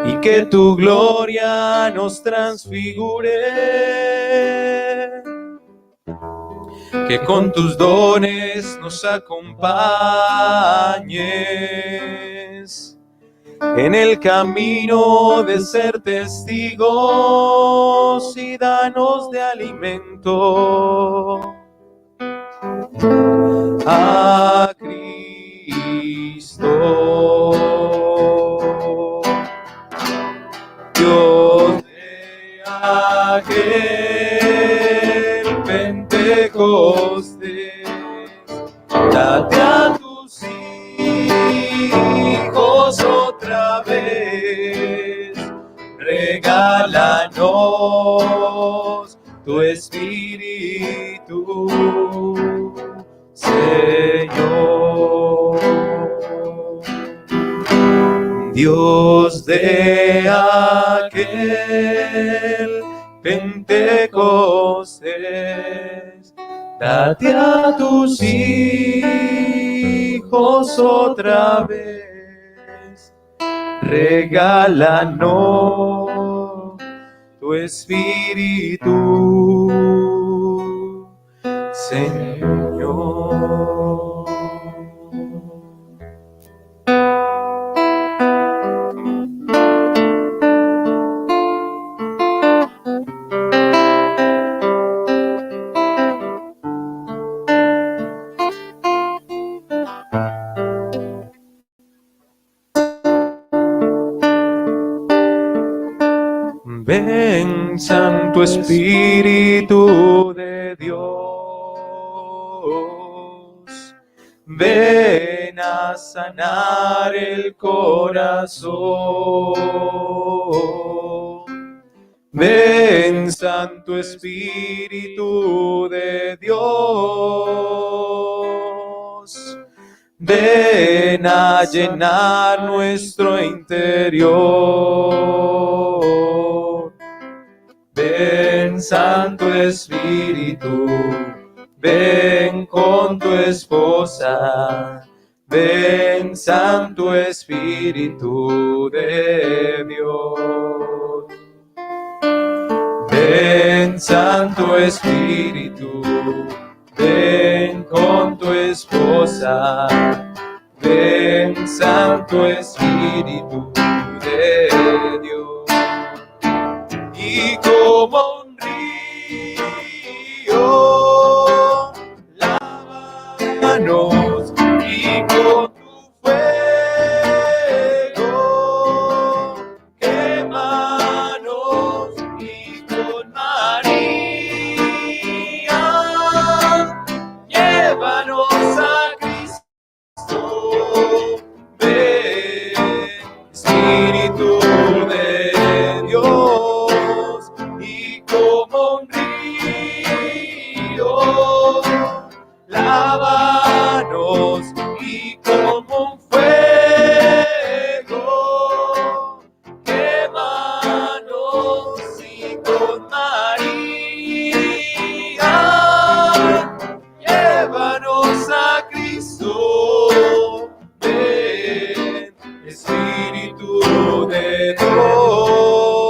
y que tu gloria nos transfigure, que con tus dones nos acompañes en el camino de ser testigos y danos de alimento a Cristo. Dios de aquel Pentecostés, date a tus hijos otra vez, regálanos tu Espíritu, Señor. Dios de aquel Pentecostés, date a tus hijos otra vez, regálanos tu Espíritu, Señor. Ven, Santo Espíritu de Dios, ven a sanar el corazón. Ven, Santo Espíritu de Dios, ven a llenar nuestro interior. Ven, Santo Espíritu, ven con tu esposa. Ven, Santo Espíritu de Dios. Ven, Santo Espíritu, ven con tu esposa. Ven, Santo Espíritu de Dios. Y como un río, lávanos, y con tu fuego, quémanos, y con María, llévanos a Cristo. Ven, Espíritu de Dios, y como un río, lávanos, y como un fuego, quémanos, y con María, llévanos a Cristo. Ven, Espíritu de Dios,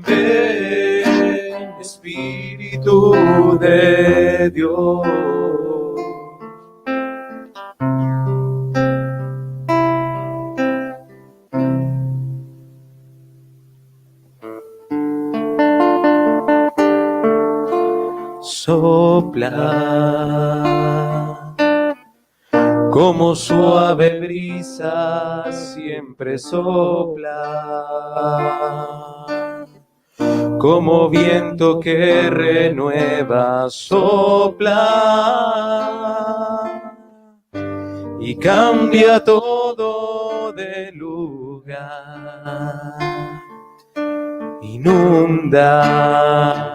ven, Espíritu de Dios. Sopla como suave brisa, siempre sopla, como viento que renueva, sopla y cambia todo de lugar, inunda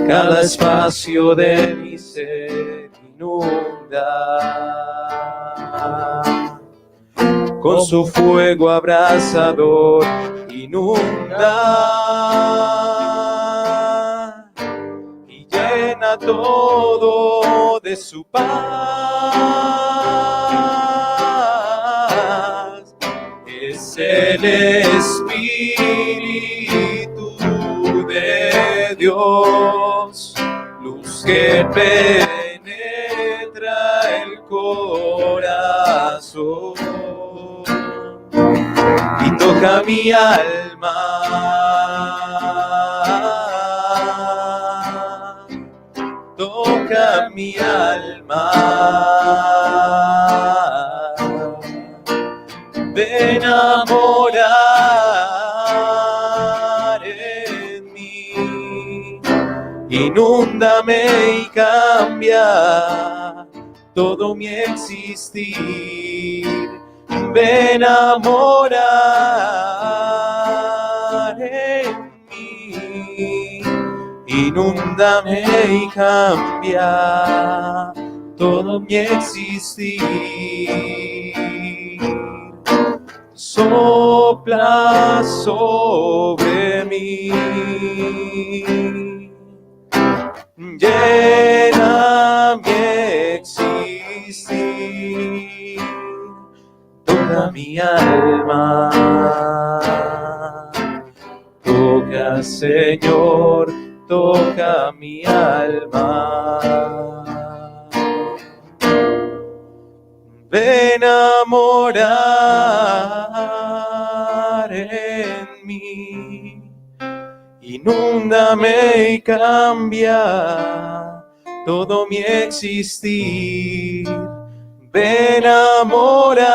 cada espacio de mi ser, inunda con su fuego abrasador, inunda y llena todo de su paz. el Espíritu de Dios, luz que penetra el corazón y toca mi alma, toca mi alma. Ven a morar en mí, inúndame y cambia todo mi existir. Ven a morar en mí, inúndame y cambia todo mi existir. Sopla sobre mí, llena mi existir, toca mi alma, toca, Señor, toca mi alma. Ven a morar en mí, inúndame y cambia todo mi existir. Ven a morar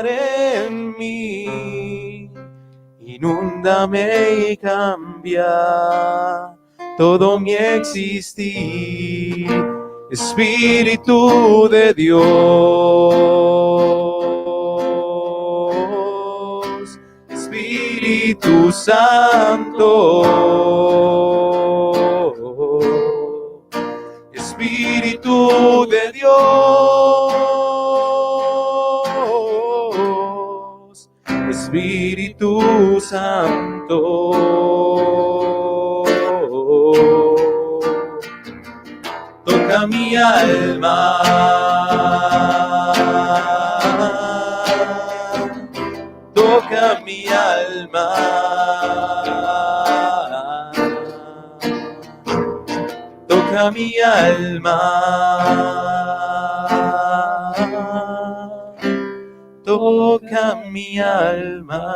en mí, inúndame y cambia todo mi existir. Espíritu de Dios, Espíritu Santo, Espíritu de Dios, Espíritu Santo. Toca mi alma, toca mi alma, toca mi alma, toca mi alma.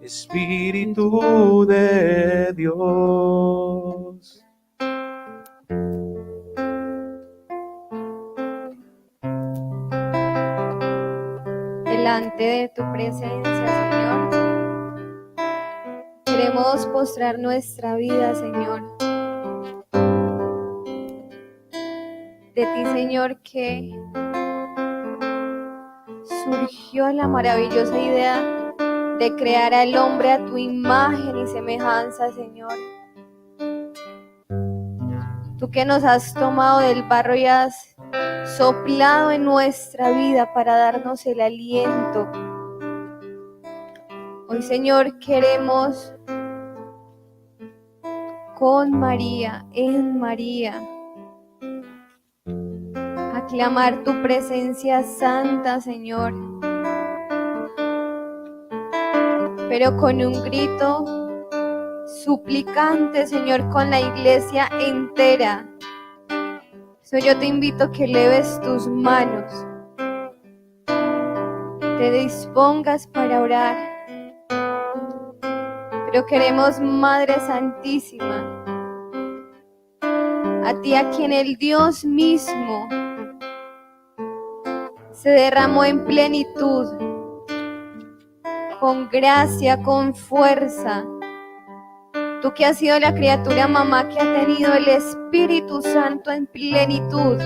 Espíritu de Dios. Delante de tu presencia, Señor, queremos postrar nuestra vida, Señor. De ti, Señor, que surgió la maravillosa idea de crear al hombre a tu imagen y semejanza, Señor. Tú que nos has tomado del barro y has soplado en nuestra vida para darnos el aliento. Hoy, Señor, queremos con María, en María, aclamar tu presencia santa, Señor. Pero con un grito suplicante, Señor, con la iglesia entera. So, yo te invito a que eleves tus manos, te dispongas para orar. Pero queremos, Madre Santísima, a ti a quien el Dios mismo se derramó en plenitud, con gracia, con fuerza. Tú que has sido la criatura mamá que ha tenido el Espíritu Santo en plenitud,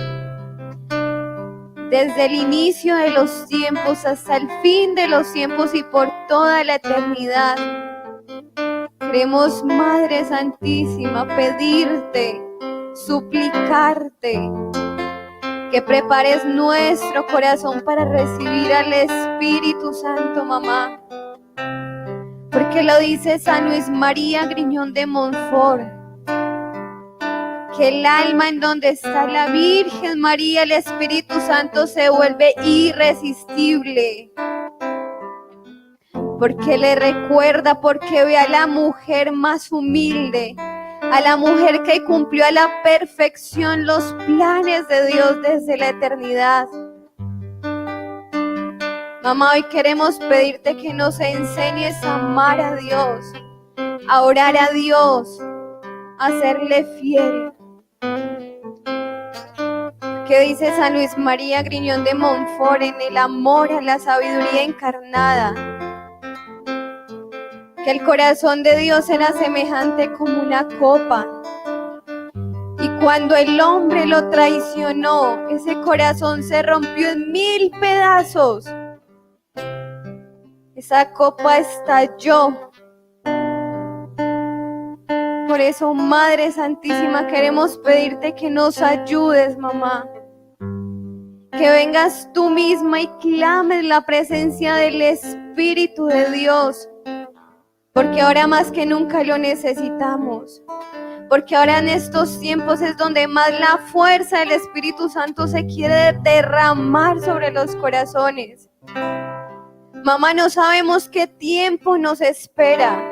desde el inicio de los tiempos hasta el fin de los tiempos y por toda la eternidad. Queremos, Madre Santísima, pedirte, suplicarte, que prepares nuestro corazón para recibir al Espíritu Santo, mamá. Porque lo dice San Luis María Griñón de Montfort, que el alma en donde está la Virgen María, el Espíritu Santo se vuelve irresistible. Porque le recuerda, porque ve a la mujer más humilde, a la mujer que cumplió a la perfección los planes de Dios desde la eternidad. Mamá, hoy queremos pedirte que nos enseñes a amar a Dios, a orar a Dios, a serle fiel. ¿Qué dice San Luis María Griñón de Montfort en el amor a la sabiduría encarnada? Que el corazón de Dios era semejante como una copa. Y cuando el hombre lo traicionó, ese corazón se rompió en 1000 pedazos. Esa copa estalló. Por eso, Madre Santísima, queremos pedirte que nos ayudes, mamá. Que vengas tú misma y clames la presencia del Espíritu de Dios. Porque ahora más que nunca lo necesitamos. Porque ahora en estos tiempos es donde más la fuerza del Espíritu Santo se quiere derramar sobre los corazones. Mamá, no sabemos qué tiempo nos espera.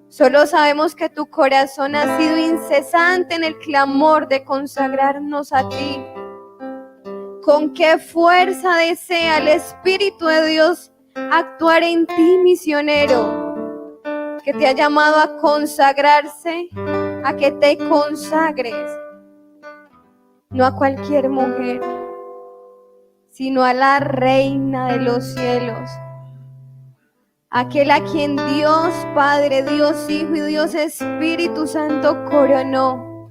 Solo sabemos que tu corazón ha sido incesante en el clamor de consagrarnos a ti. ¿Con qué fuerza desea el Espíritu de Dios actuar en ti, misionero? Que te ha llamado a consagrarse, a que te consagres. No a cualquier mujer, sino a la Reina de los cielos. Aquel a quien Dios Padre, Dios Hijo y Dios Espíritu Santo coronó.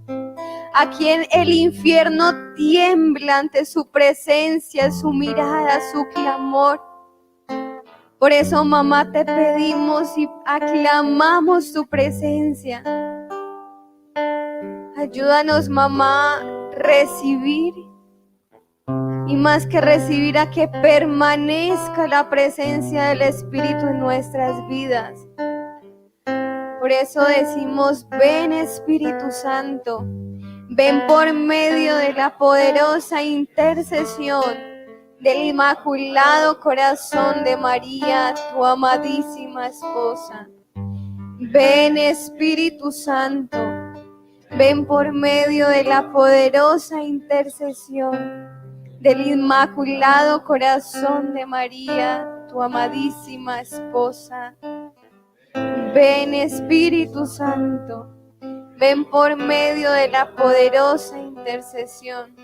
A quien el infierno tiembla ante su presencia, su mirada, su clamor. Por eso, mamá, te pedimos y aclamamos tu presencia. Ayúdanos, mamá, a recibir. Y más que recibir, a que permanezca la presencia del Espíritu en nuestras vidas. Por eso decimos, ven Espíritu Santo, ven por medio de la poderosa intercesión del Inmaculado Corazón de María, tu amadísima esposa. Ven Espíritu Santo, ven por medio de la poderosa intercesión del Inmaculado Corazón de María, tu amadísima esposa. Ven Espíritu Santo, ven por medio de la poderosa intercesión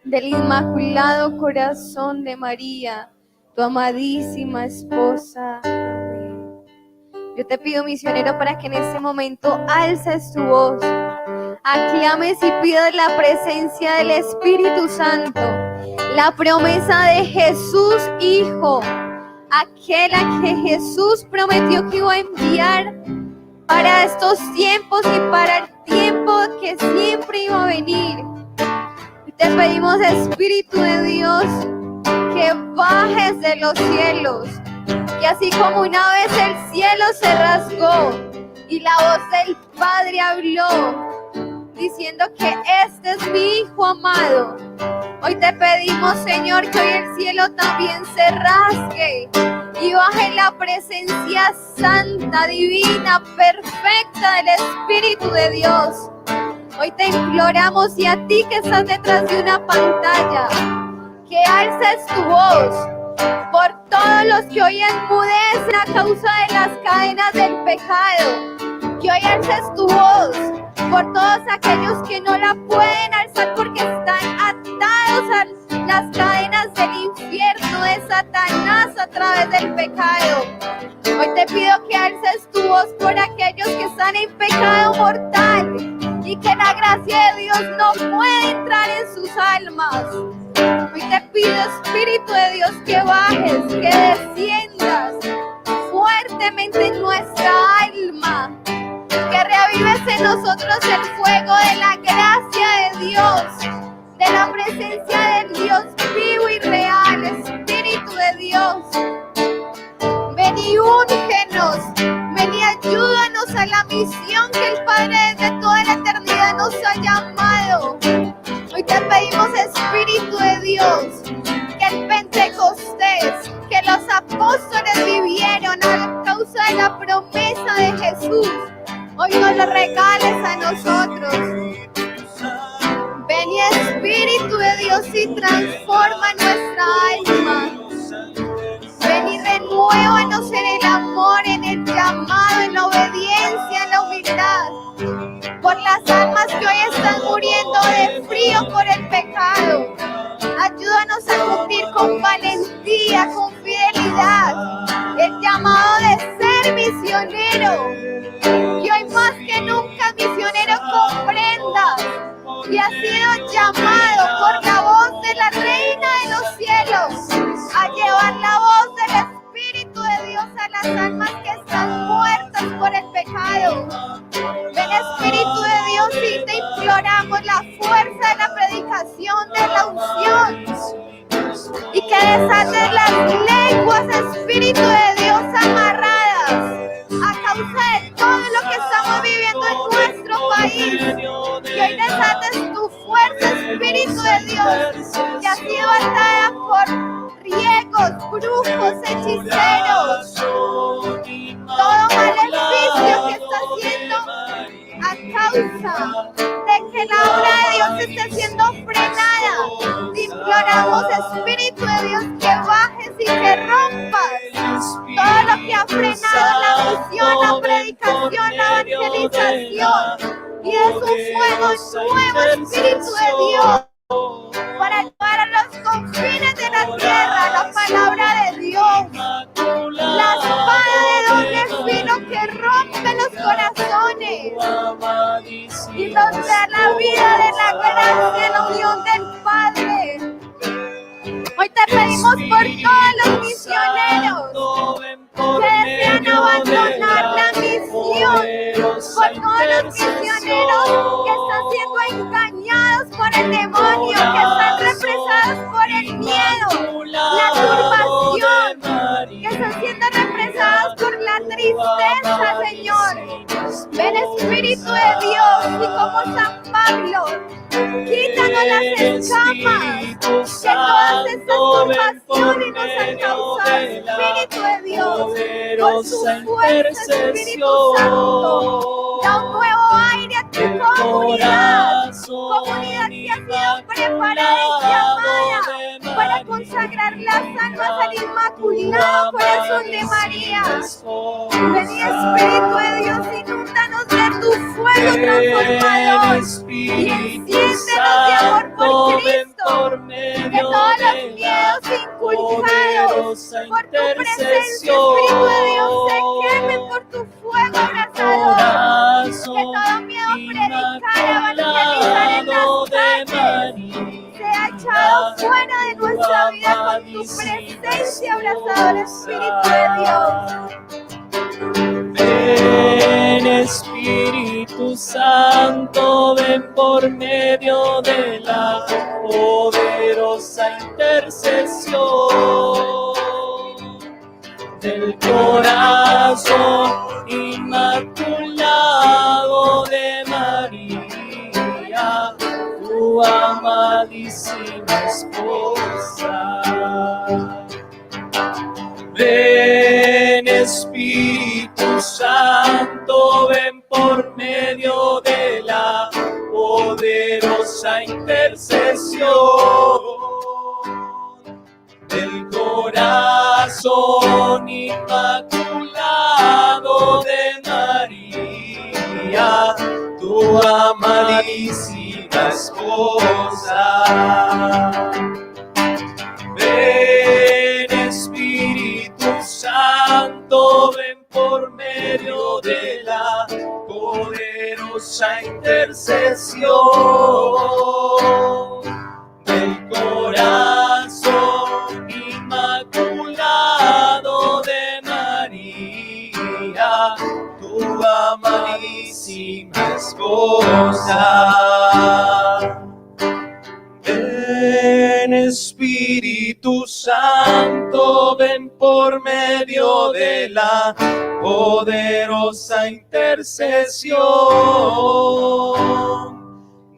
del Inmaculado Corazón de María, tu amadísima esposa. Amén. Yo te pido, misionero, para que en este momento alces tu voz, aclames y pidas la presencia del Espíritu Santo, la promesa de Jesús Hijo, aquel a que Jesús prometió que iba a enviar para estos tiempos y para el tiempo que siempre iba a venir. Y te pedimos, Espíritu de Dios, que bajes de los cielos, y así como una vez el cielo se rasgó y la voz del Padre habló, diciendo que este es mi Hijo amado. Hoy te pedimos, Señor, que hoy el cielo también se rasgue y baje la presencia santa, divina, perfecta del Espíritu de Dios. Hoy te imploramos, y a ti que estás detrás de una pantalla, que alces tu voz por todos los que hoy enmudecen a causa de las cadenas del pecado. Que hoy alces tu voz por todos aquellos que no la pueden alzar porque están atados a las cadenas del infierno de Satanás a través del pecado. Hoy te pido que alces tu voz por aquellos que están en pecado mortal y que la gracia de Dios no puede entrar en sus almas. Hoy te pido, Espíritu de Dios, que bajes, que desciendas fuertemente en nuestra alma, que reavives en nosotros el fuego de la gracia de Dios, de la presencia del Dios vivo y real. Espíritu de Dios, ven y úngenos, ven y ayúdanos a la misión que el Padre desde toda la eternidad nos nos ha llamado. Hoy te pedimos, Espíritu de Dios, que el Pentecostés, que los apóstoles vivieron a causa de la promesa de Jesús, hoy nos lo regales a nosotros. Ven, Espíritu de Dios, y transforma nuestra alma. Ven y renuévanos en el amor, en el llamado, en la obediencia, en la humildad. Por las almas que hoy están muriendo de frío por el pecado. Ayúdanos a cumplir con valentía, con fidelidad, el llamado de ser misionero. Y hoy más que nunca, misionero, comprenda y ha sido llamado por la voz de la Reina de los cielos a llevar la voz del Espíritu de Dios a las almas que están muertas por el pecado. Ven, Espíritu de Dios, y te imploramos la fuerza de la predicación, de la unción, y que desates las lenguas, Espíritu de Dios, amarradas a causa de todo lo que estamos viviendo en nuestro país. Que hoy desates tu fuerza, Espíritu de Dios, que ha sido atada por riegos, brujos, hechiceros, todo maleficio que está haciendo a causa de que la obra de Dios esté siendo frenada. Te imploramos, Espíritu de Dios, que bajes y que rompas todo lo que ha frenado la misión, la predicación, la evangelización, y es un fuego nuevo, Espíritu de Dios, para llevar a los confines de la tierra la palabra de Dios, la espada de doble filo que rompe los corazones y nos da la vida de la gracia, la unión del Padre. Hoy te pedimos por todos los misioneros que desean abandonar la misión, por todos los misioneros que están siendo engañados por el demonio, que están represados por el miedo, la turbación, que están siendo represados por la tristeza, Señor. Ven, Espíritu de Dios, y como San Pablo, quítanos las escamas, que todas estas turbaciones nos han causado, Espíritu de Dios, por su fuerza, Espíritu Santo. Da un nuevo aire a tu comunidad que ha sido preparada y llamada para consagrar las almas al Inmaculado Corazón de María. Ven, Espíritu de Dios, inúndanos de tu fuego transformador y enciéndenos de amor por Cristo, que todos los miedos inculcados por tu presencia, Espíritu de Dios, se quemen por tu fuego abrasador, que todo miedo a predicar, evangelizar en las calles sea echado fuera de nuestra vida con tu presencia abrazadora, Espíritu de Dios. Ven, Espíritu Santo, ven por medio de la poderosa intercesión del corazón inmaculado de María, tu amadísima esposa. Ven, Espíritu Santo, ven por medio de la poderosa intercesión del corazón inmaculado de María, tu amadísima esposa. Ven, Espíritu Santo, ven por medio de la poderosa intercesión del corazón inmaculado de María, tu amadísima esposa. Ven, Espíritu Santo, ven por medio de la poderosa intercesión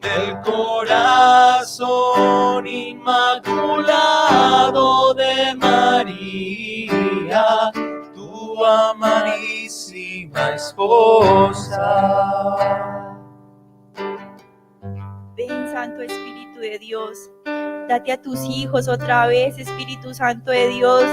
del corazón inmaculado de María, tu amadísima esposa. Ven, Santo Espíritu de Dios, date a tus hijos otra vez, Espíritu Santo de Dios.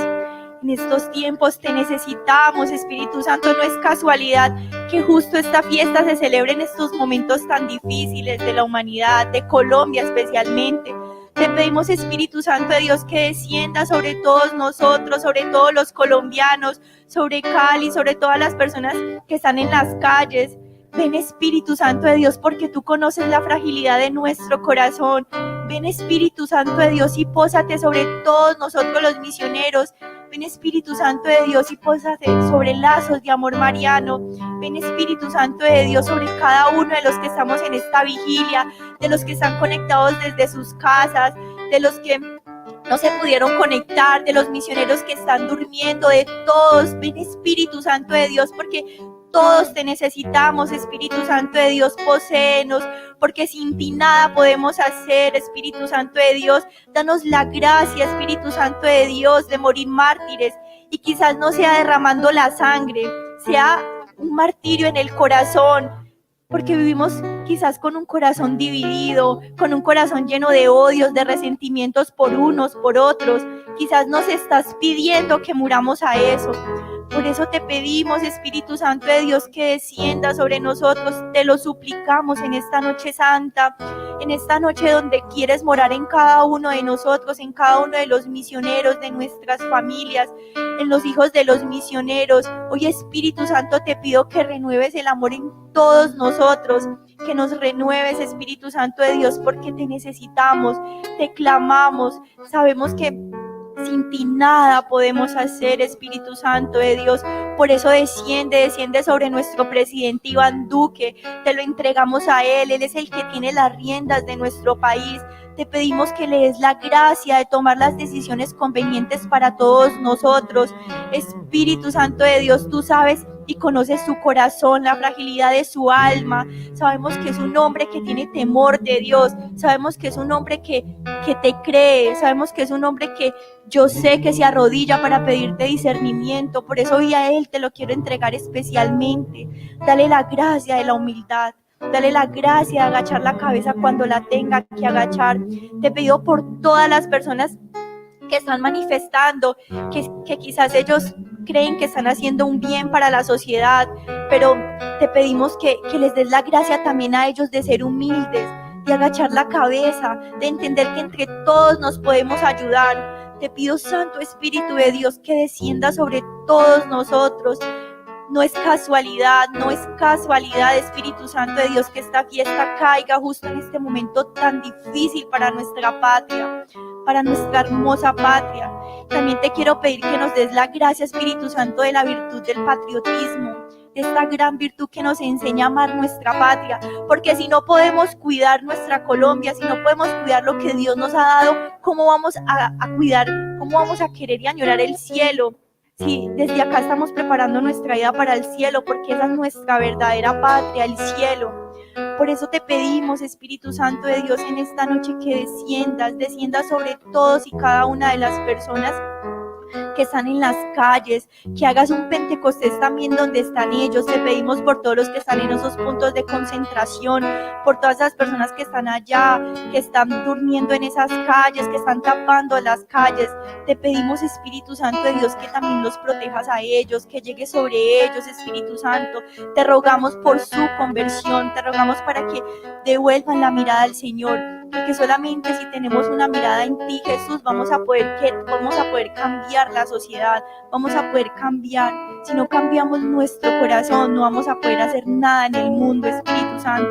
En estos tiempos te necesitamos, Espíritu Santo. No es casualidad que justo esta fiesta se celebre en estos momentos tan difíciles de la humanidad, de Colombia especialmente. Te pedimos, Espíritu Santo de Dios, que descienda sobre todos nosotros, sobre todos los colombianos, sobre Cali, sobre todas las personas que están en las calles. Ven, Espíritu Santo de Dios, porque tú conoces la fragilidad de nuestro corazón. Ven, Espíritu Santo de Dios, y pósate sobre todos nosotros los misioneros. Ven, Espíritu Santo de Dios, y pósate sobre lazos de amor mariano. Ven, Espíritu Santo de Dios, sobre cada uno de los que estamos en esta vigilia, de los que están conectados desde sus casas, de los que no se pudieron conectar, de los misioneros que están durmiendo, de todos. Ven, Espíritu Santo de Dios, porque todos te necesitamos, Espíritu Santo de Dios. Poséenos, porque sin ti nada podemos hacer, Espíritu Santo de Dios. Danos la gracia, Espíritu Santo de Dios, de morir mártires, y quizás no sea derramando la sangre, sea un martirio en el corazón, porque vivimos quizás con un corazón dividido, con un corazón lleno de odios, de resentimientos por unos, por otros. Quizás nos estás pidiendo que muramos a eso. Por eso te pedimos, Espíritu Santo de Dios, que descienda sobre nosotros. Te lo suplicamos en esta noche santa, en esta noche donde quieres morar en cada uno de nosotros, en cada uno de los misioneros, de nuestras familias, en los hijos de los misioneros. Hoy, Espíritu Santo, te pido que renueves el amor en todos nosotros, que nos renueves, Espíritu Santo de Dios, porque te necesitamos, te clamamos. Sabemos que sin ti nada podemos hacer, Espíritu Santo de Dios. Por eso desciende sobre nuestro presidente Iván Duque. Te lo entregamos a él. Él es el que tiene las riendas de nuestro país. Te pedimos que le des la gracia de tomar las decisiones convenientes para todos nosotros. Espíritu Santo de Dios, tú sabes y conoces su corazón, la fragilidad de su alma. Sabemos que es un hombre que tiene temor de Dios. Sabemos que es un hombre que te cree. Sabemos que es un hombre que yo sé que se arrodilla para pedirte discernimiento. Por eso hoy a él te lo quiero entregar especialmente. Dale la gracia de la humildad. Dale la gracia de agachar la cabeza cuando la tenga que agachar. Te pido por todas las personas que están manifestando, que quizás ellos creen que están haciendo un bien para la sociedad, pero te pedimos que les des la gracia también a ellos de ser humildes, de agachar la cabeza, de entender que entre todos nos podemos ayudar. Te pido, Santo Espíritu de Dios, que descienda sobre todos nosotros. No es casualidad, Espíritu Santo de Dios, que esta fiesta caiga justo en este momento tan difícil para nuestra patria, para nuestra hermosa patria. También te quiero pedir que nos des la gracia, Espíritu Santo, de la virtud del patriotismo, de esta gran virtud que nos enseña a amar nuestra patria, porque si no podemos cuidar nuestra Colombia, si no podemos cuidar lo que Dios nos ha dado, ¿cómo vamos a cuidar, cómo vamos a querer y añorar el cielo? Sí, desde acá estamos preparando nuestra vida para el cielo, porque esa es nuestra verdadera patria, el cielo. Por eso te pedimos, Espíritu Santo de Dios, en esta noche que desciendas sobre todos y cada una de las personas que están en las calles, que hagas un Pentecostés también donde están ellos. Te pedimos por todos los que están en esos puntos de concentración, por todas esas personas que están allá, que están durmiendo en esas calles, que están tapando las calles. Te pedimos, Espíritu Santo de Dios, que también los protejas a ellos, que llegues sobre ellos, Espíritu Santo. Te rogamos por su conversión, te rogamos para que devuelvan la mirada al Señor, porque solamente si tenemos una mirada en ti, Jesús, vamos a poder cambiar la sociedad, vamos a poder cambiar. Si no cambiamos nuestro corazón, no vamos a poder hacer nada en el mundo, Espíritu Santo.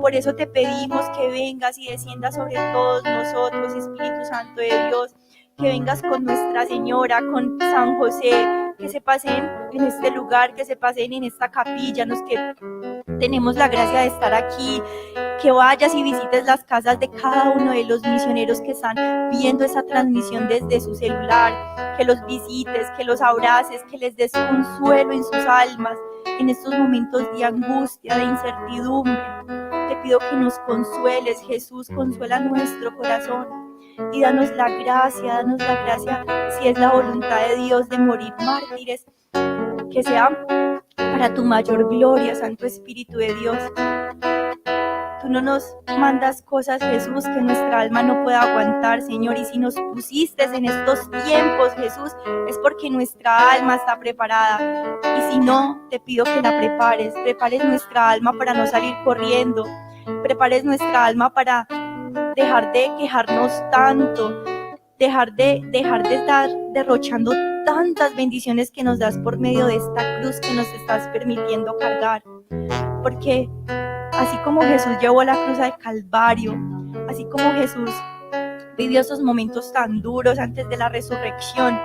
Por eso te pedimos que vengas y desciendas sobre todos nosotros, Espíritu Santo de Dios, que vengas con Nuestra Señora, con San José, que se pasen en este lugar, que se pasen en esta capilla, los que tenemos la gracia de estar aquí, que vayas y visites las casas de cada uno de los misioneros que están viendo esta transmisión desde su celular, que los visites, que los abraces, que les des consuelo en sus almas, en estos momentos de angustia, de incertidumbre. Te pido que nos consueles, Jesús, consuela nuestro corazón y danos la gracia, si es la voluntad de Dios de morir mártires, que sea para tu mayor gloria, Santo Espíritu de Dios. Tú no nos mandas cosas, Jesús, que nuestra alma no pueda aguantar, Señor. Y si nos pusiste en estos tiempos, Jesús, es porque nuestra alma está preparada. Y si no, te pido que la prepares nuestra alma para no salir corriendo. Prepares nuestra alma para dejar de quejarnos tanto, dejar de estar derrochando tantas bendiciones que nos das por medio de esta cruz que nos estás permitiendo cargar. Porque así como Jesús llevó la cruz al Calvario, así como Jesús vivió esos momentos tan duros antes de la resurrección,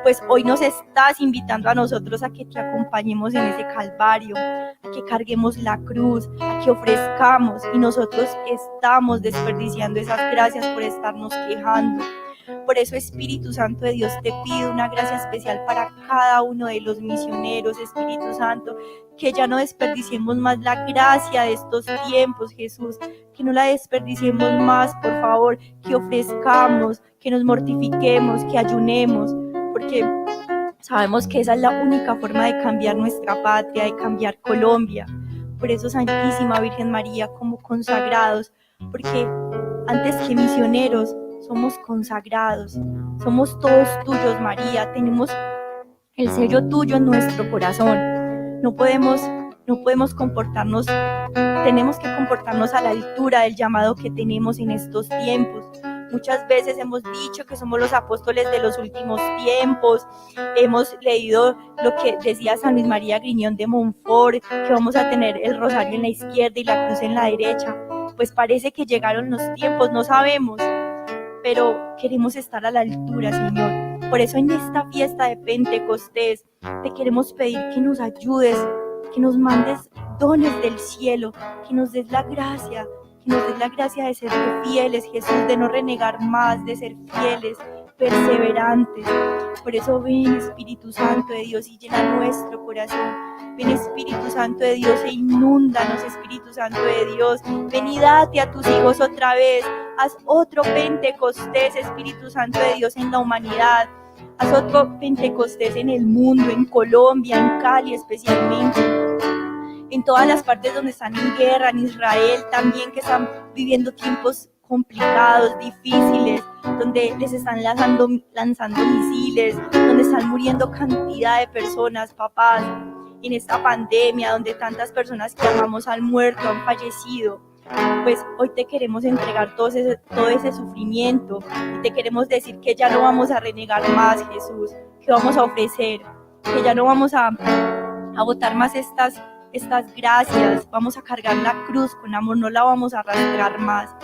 pues hoy nos estás invitando a nosotros a que te acompañemos en ese Calvario, a que carguemos la cruz, a que ofrezcamos, y nosotros estamos desperdiciando esas gracias por estarnos quejando. Por eso, Espíritu Santo de Dios, te pido una gracia especial para cada uno de los misioneros, Espíritu Santo, que ya no desperdiciemos más la gracia de estos tiempos, Jesús, que no la desperdiciemos más, por favor, que ofrezcamos, que nos mortifiquemos, que ayunemos, porque sabemos que esa es la única forma de cambiar nuestra patria, de cambiar Colombia. Por eso, Santísima Virgen María, como consagrados, porque antes que misioneros, somos consagrados, somos todos tuyos, María, tenemos el sello tuyo en nuestro corazón. No podemos comportarnos, tenemos que comportarnos a la altura del llamado que tenemos en estos tiempos. Muchas veces hemos dicho que somos los apóstoles de los últimos tiempos, hemos leído lo que decía San Luis María Griñón de Montfort, que vamos a tener el rosario en la izquierda y la cruz en la derecha. Pues parece que llegaron los tiempos, no sabemos, pero queremos estar a la altura, Señor. Por eso en esta fiesta de Pentecostés te queremos pedir que nos ayudes, que nos mandes dones del cielo, que nos des la gracia, de ser fieles, Jesús, de no renegar más, de ser fieles, perseverantes. Por eso ven, Espíritu Santo de Dios, y llena nuestro corazón. Ven, Espíritu Santo de Dios, e inúndanos, Espíritu Santo de Dios. Ven y date a tus hijos otra vez. Haz otro Pentecostés, Espíritu Santo de Dios, en la humanidad. Haz otro Pentecostés en el mundo, en Colombia, en Cali especialmente, en todas las partes donde están en guerra, en Israel también, que están viviendo tiempos complicados, difíciles, donde les están lanzando misiles, donde están muriendo cantidad de personas, papás, en esta pandemia, donde tantas personas que amamos han muerto, han fallecido. Pues hoy te queremos entregar todo ese sufrimiento y te queremos decir que ya no vamos a renegar más, Jesús, que vamos a ofrecer, que ya no vamos a botar más estas gracias, vamos a cargar la cruz con amor, no la vamos a arrastrar más.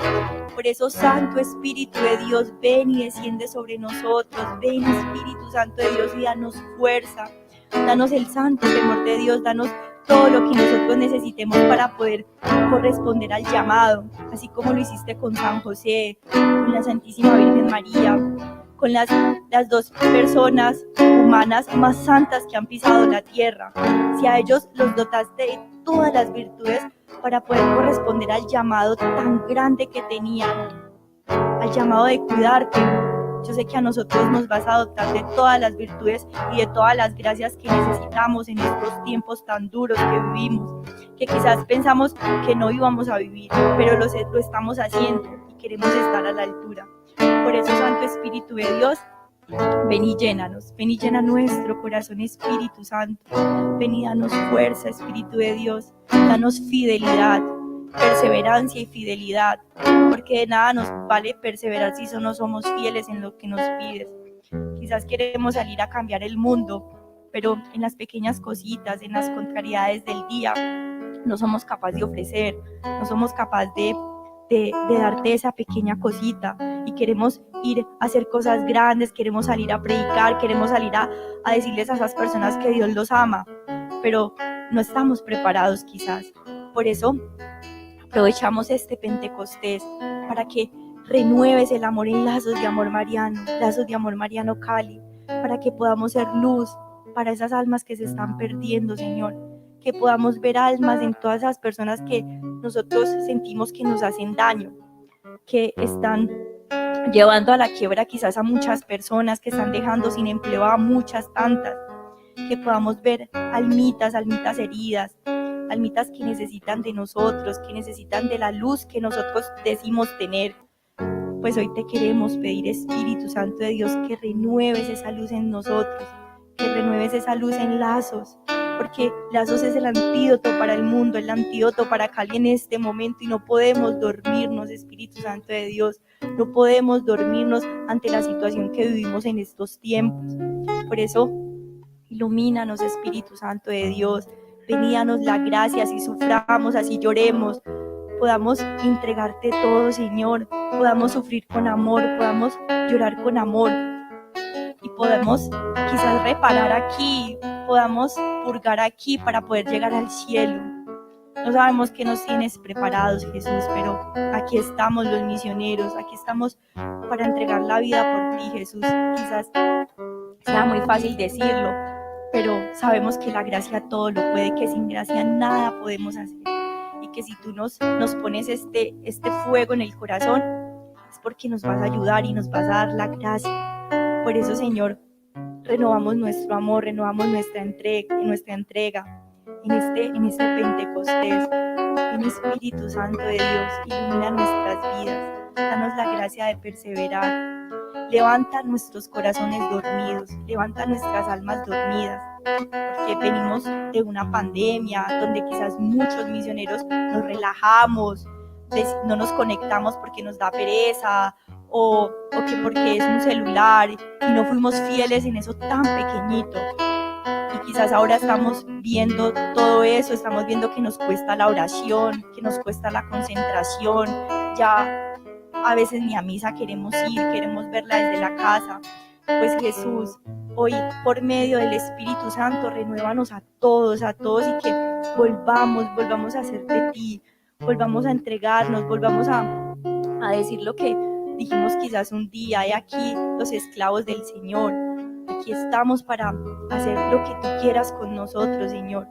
Por eso, Santo Espíritu de Dios, ven y desciende sobre nosotros. Ven, Espíritu Santo de Dios, y danos fuerza, danos el santo temor de Dios, danos todo lo que nosotros necesitemos para poder corresponder al llamado, así como lo hiciste con San José, con la Santísima Virgen María, con las dos personas humanas más santas que han pisado la tierra. Si a ellos los dotaste de todas las virtudes para poder corresponder al llamado tan grande que tenían, al llamado de cuidarte, yo sé que a nosotros nos vas a dotar de todas las virtudes y de todas las gracias que necesitamos en estos tiempos tan duros que vivimos, que quizás pensamos que no íbamos a vivir, pero lo estamos haciendo y queremos estar a la altura. Por eso, Santo Espíritu de Dios, ven y llénanos, ven y llena nuestro corazón, Espíritu Santo. Ven y danos fuerza, Espíritu de Dios, danos fidelidad, perseverancia y fidelidad, porque de nada nos vale perseverar si no somos fieles en lo que nos pides. Quizás queremos salir a cambiar el mundo, pero en las pequeñas cositas, en las contrariedades del día, no somos capaces de ofrecer, no somos capaces de darte esa pequeña cosita, y queremos ir a hacer cosas grandes, queremos salir a predicar, queremos salir a decirles a esas personas que Dios los ama, pero no estamos preparados quizás. Por eso aprovechamos este Pentecostés para que renueves el amor en lazos de amor mariano Cali, para que podamos ser luz para esas almas que se están perdiendo, Señor, que podamos ver almas en todas esas personas que nosotros sentimos que nos hacen daño, que están llevando a la quiebra quizás a muchas personas, que están dejando sin empleo a muchas tantas, que podamos ver almitas heridas, almitas que necesitan de nosotros, que necesitan de la luz que nosotros decimos tener. Pues hoy te queremos pedir, Espíritu Santo de Dios, que renueves esa luz en nosotros, que renueves esa luz en Lazos, porque Lazos es el antídoto para el mundo, el antídoto para Cali en este momento, y no podemos dormirnos, Espíritu Santo de Dios, no podemos dormirnos ante la situación que vivimos en estos tiempos. Por eso, ilumínanos, Espíritu Santo de Dios, veníanos la gracia, así suframos, así lloremos, podamos entregarte todo, Señor, podamos sufrir con amor, podamos llorar con amor y podamos quizás reparar aquí, podamos purgar aquí para poder llegar al cielo. No sabemos qué nos tienes preparados, Jesús, pero aquí estamos los misioneros, aquí estamos para entregar la vida por ti, Jesús. Quizás sea muy fácil decirlo, pero sabemos que la gracia todo lo puede, que sin gracia nada podemos hacer. Y que si tú nos pones este fuego en el corazón, es porque nos vas a ayudar y nos vas a dar la gracia. Por eso, Señor, renovamos nuestro amor, renovamos nuestra entrega en este Pentecostés. Ven, Espíritu Santo de Dios, ilumina nuestras vidas, danos la gracia de perseverar. Levanta nuestros corazones dormidos, levanta nuestras almas dormidas, porque venimos de una pandemia donde quizás muchos misioneros nos relajamos, no nos conectamos porque nos da pereza o que porque es un celular y no fuimos fieles en eso tan pequeñito. Y quizás ahora estamos viendo todo eso, estamos viendo que nos cuesta la oración, que nos cuesta la concentración, ya a veces ni a misa queremos ir, queremos verla desde la casa. Pues Jesús, hoy por medio del Espíritu Santo, renuévanos a todos y que volvamos a hacer de ti, volvamos a entregarnos, volvamos a decir lo que dijimos quizás un día, y aquí los esclavos del Señor, aquí estamos para hacer lo que tú quieras con nosotros, Señor.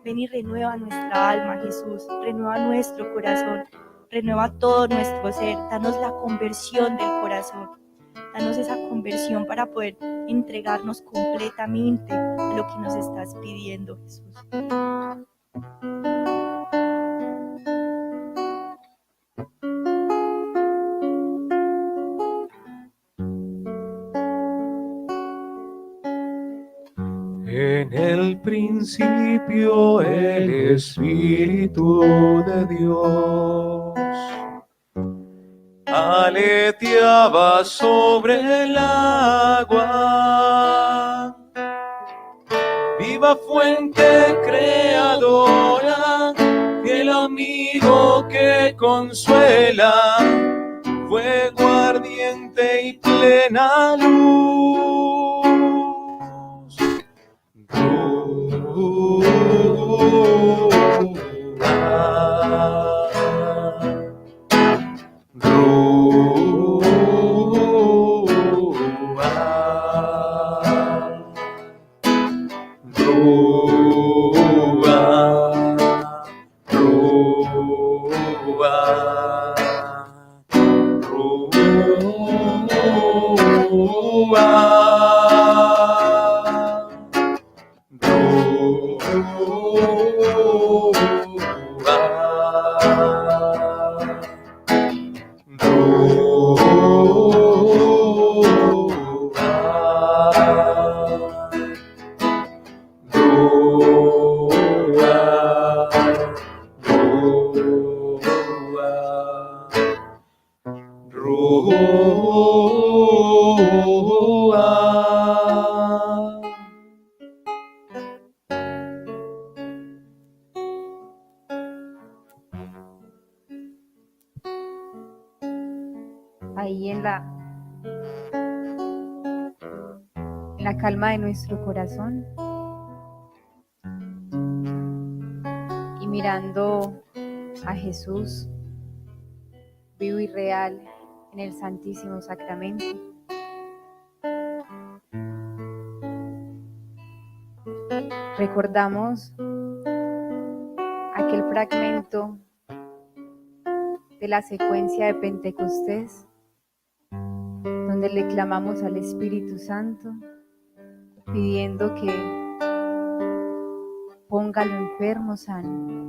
Ven y renueva nuestra alma, Jesús, renueva nuestro corazón, renueva todo nuestro ser, danos la conversión del corazón, danos esa conversión para poder entregarnos completamente a lo que nos estás pidiendo, Jesús. En el principio el Espíritu de Dios aleteaba sobre el agua, viva fuente creadora, fiel amigo que consuela, fuego ardiente y plena luz. Ahí en la calma de nuestro corazón y mirando a Jesús vivo y real en el Santísimo Sacramento. Recordamos aquel fragmento de la secuencia de Pentecostés, donde le clamamos al Espíritu Santo, pidiendo que ponga al enfermo sano.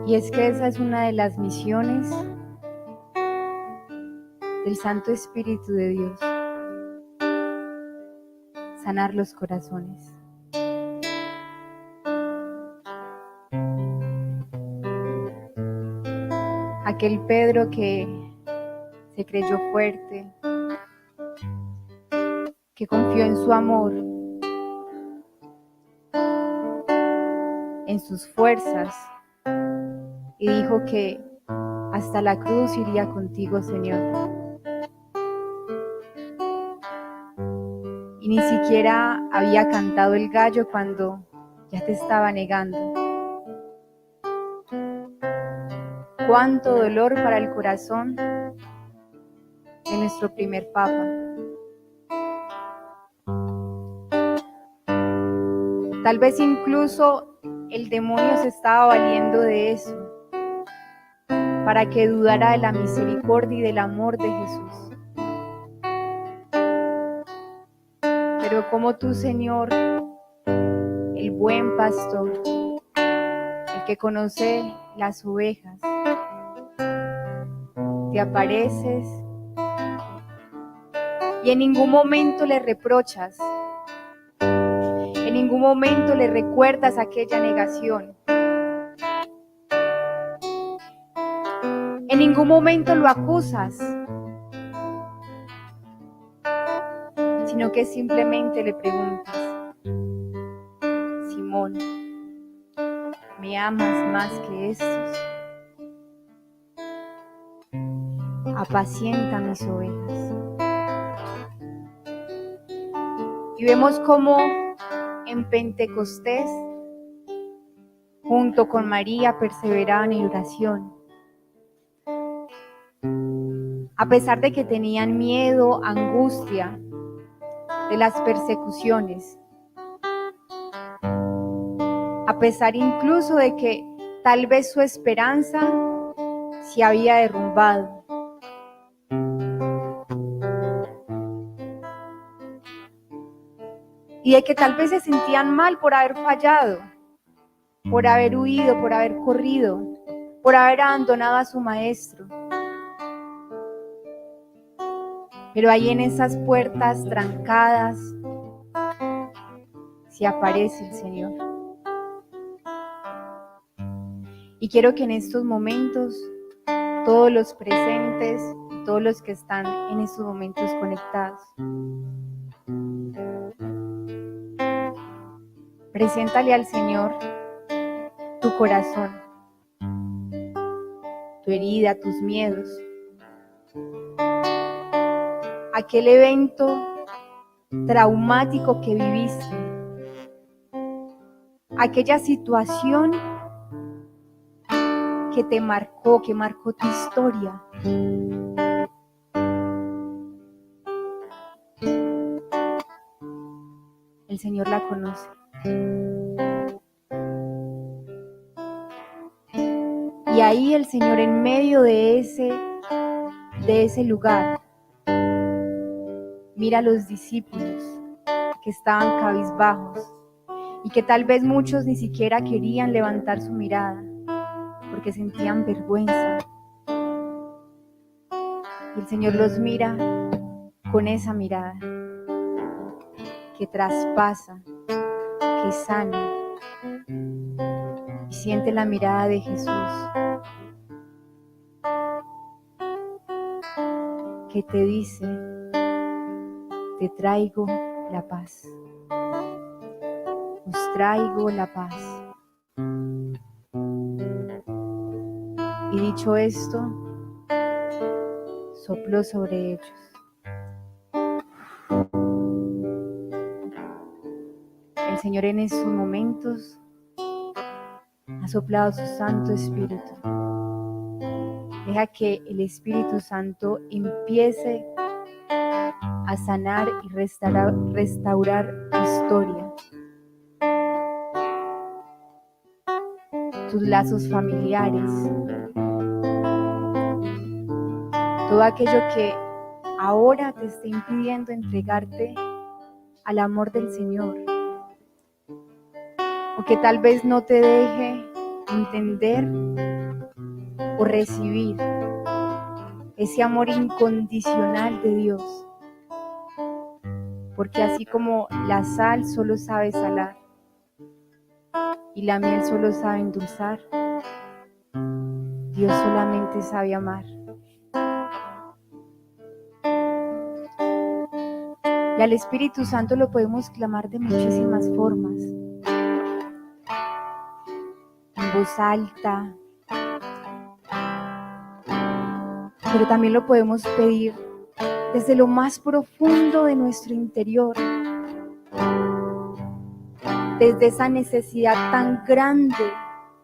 Y es que esa es una de las misiones del Santo Espíritu de Dios: sanar los corazones. Aquel Pedro que se creyó fuerte, que confió en su amor, en sus fuerzas, y dijo que hasta la cruz iría contigo, Señor. Y ni siquiera había cantado el gallo cuando ya te estaba negando. Cuánto dolor para el corazón de nuestro primer Papa. Tal vez incluso el demonio se estaba valiendo de eso para que dudara de la misericordia y del amor de Jesús. Pero como tú, Señor, el buen pastor, el que conoce las ovejas, te apareces y en ningún momento le reprochas, en ningún momento le recuerdas aquella negación, en ningún momento lo acusas, sino que simplemente le preguntas: Simón, ¿me amas más que estos? Apacienta mis ovejas. Y vemos cómo en Pentecostés, junto con María, perseveraban en oración. A pesar de que tenían miedo, angustia de las persecuciones, a pesar incluso de que tal vez su esperanza se había derrumbado. Y de que tal vez se sentían mal por haber fallado, por haber huido, por haber corrido, por haber abandonado a su maestro. Pero ahí en esas puertas trancadas se aparece el Señor. Y quiero que en estos momentos todos los presentes, todos los que están en estos momentos conectados, preséntale al Señor tu corazón, tu herida, tus miedos, aquel evento traumático que viviste, aquella situación que te marcó, que marcó tu historia. El Señor la conoce. Y ahí el Señor, en medio de ese lugar, mira a los discípulos que estaban cabizbajos y que tal vez muchos ni siquiera querían levantar su mirada porque sentían vergüenza. Y el Señor los mira con esa mirada que traspasa, que sana, y siente la mirada de Jesús que te dice: te traigo la paz, os traigo la paz. Y dicho esto, sopló sobre ellos. El Señor en esos momentos ha soplado su Santo Espíritu. Deja que el Espíritu Santo empiece a sanar y restaurar tu historia, tus lazos familiares, todo aquello que ahora te está impidiendo entregarte al amor del Señor, o que tal vez no te deje entender o recibir ese amor incondicional de Dios, porque así como la sal solo sabe salar y la miel solo sabe endulzar, Dios solamente sabe amar. Y al Espíritu Santo lo podemos clamar de muchísimas formas, en voz alta, pero también lo podemos pedir desde lo más profundo de nuestro interior, desde esa necesidad tan grande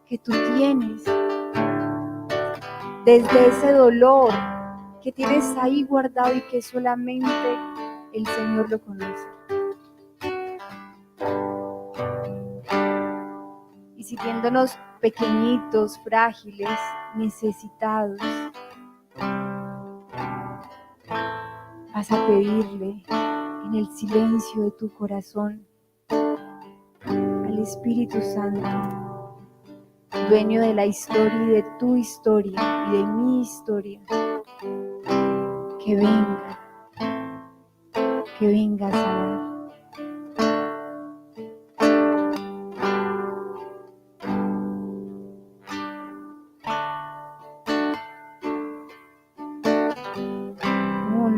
que tú tienes, desde ese dolor que tienes ahí guardado y que solamente el Señor lo conoce. Y sintiéndonos pequeñitos, frágiles, necesitados, vas a pedirle en el silencio de tu corazón al Espíritu Santo, dueño de la historia y de tu historia y de mi historia, que venga a sanar.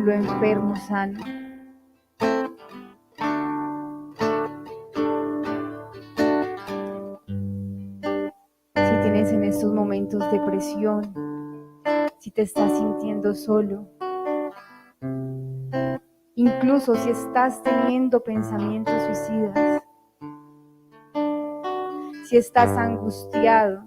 Lo enfermo sano. Si tienes en estos momentos depresión, si te estás sintiendo solo, incluso si estás teniendo pensamientos suicidas, si estás angustiado,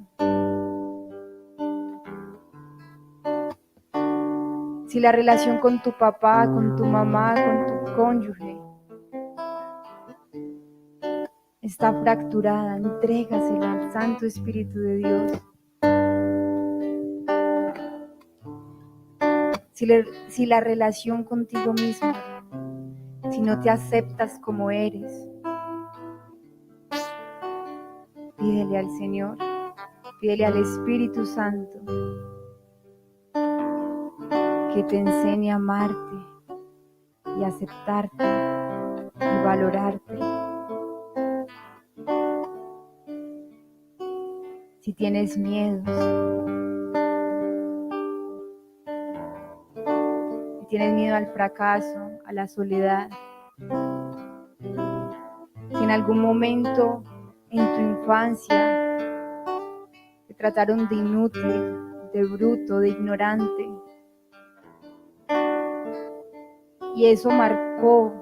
si la relación con tu papá, con tu mamá, con tu cónyuge está fracturada, entrégasela al Santo Espíritu de Dios. Si la relación contigo mismo, si no te aceptas como eres, pídele al Señor, pídele al Espíritu Santo que te enseñe a amarte y aceptarte y valorarte. Si tienes miedos, si tienes miedo al fracaso, a la soledad, si en algún momento en tu infancia te trataron de inútil, de bruto, de ignorante, y eso marcó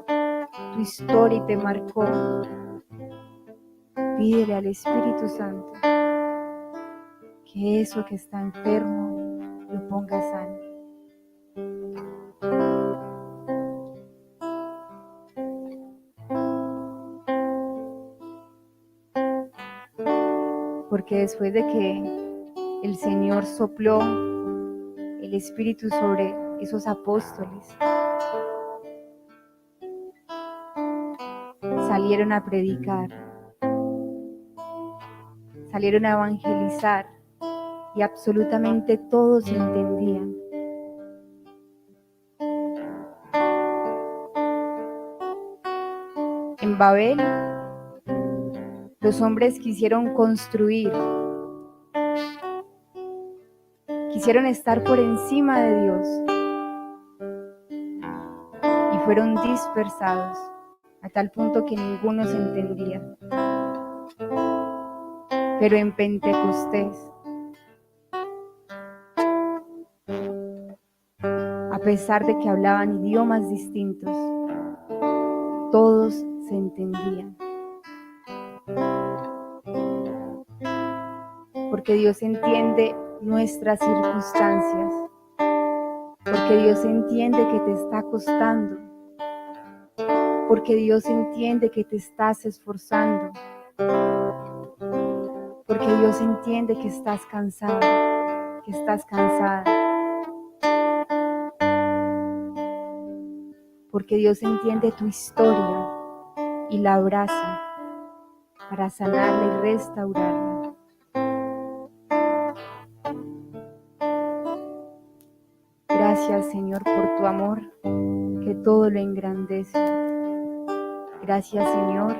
tu historia y te marcó, pídele al Espíritu Santo que eso que está enfermo lo ponga sano. Porque después de que el Señor sopló el Espíritu sobre esos apóstoles, salieron a predicar, salieron a evangelizar y absolutamente todos entendían. En Babel, los hombres quisieron construir, quisieron estar por encima de Dios y fueron dispersados a tal punto que ninguno se entendía. Pero en Pentecostés, a pesar de que hablaban idiomas distintos, todos se entendían. Porque Dios entiende nuestras circunstancias, porque Dios entiende que te está costando, porque Dios entiende que te estás esforzando, porque Dios entiende que estás cansado, que estás cansada, porque Dios entiende tu historia y la abraza para sanarla y restaurarla. Gracias, Señor, por tu amor, que todo lo engrandece. Gracias, Señor,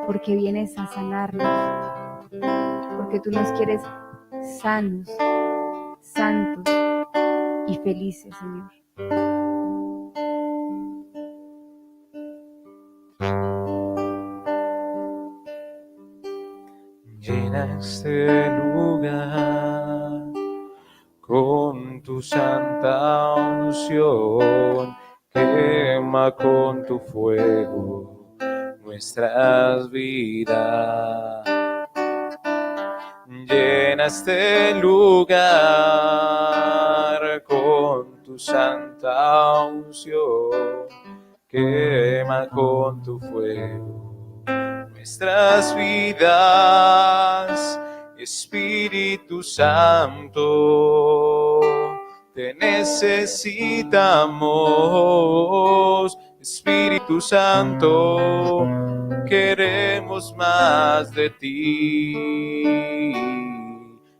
porque vienes a sanarnos, porque tú nos quieres sanos, santos y felices, Señor. Llena este lugar con tu santa unción, quema con tu fuego nuestras vidas. Llena este lugar con tu santa unción, quema con tu fuego nuestras vidas. Espíritu Santo, te necesitamos. Espíritu Santo, queremos más de ti.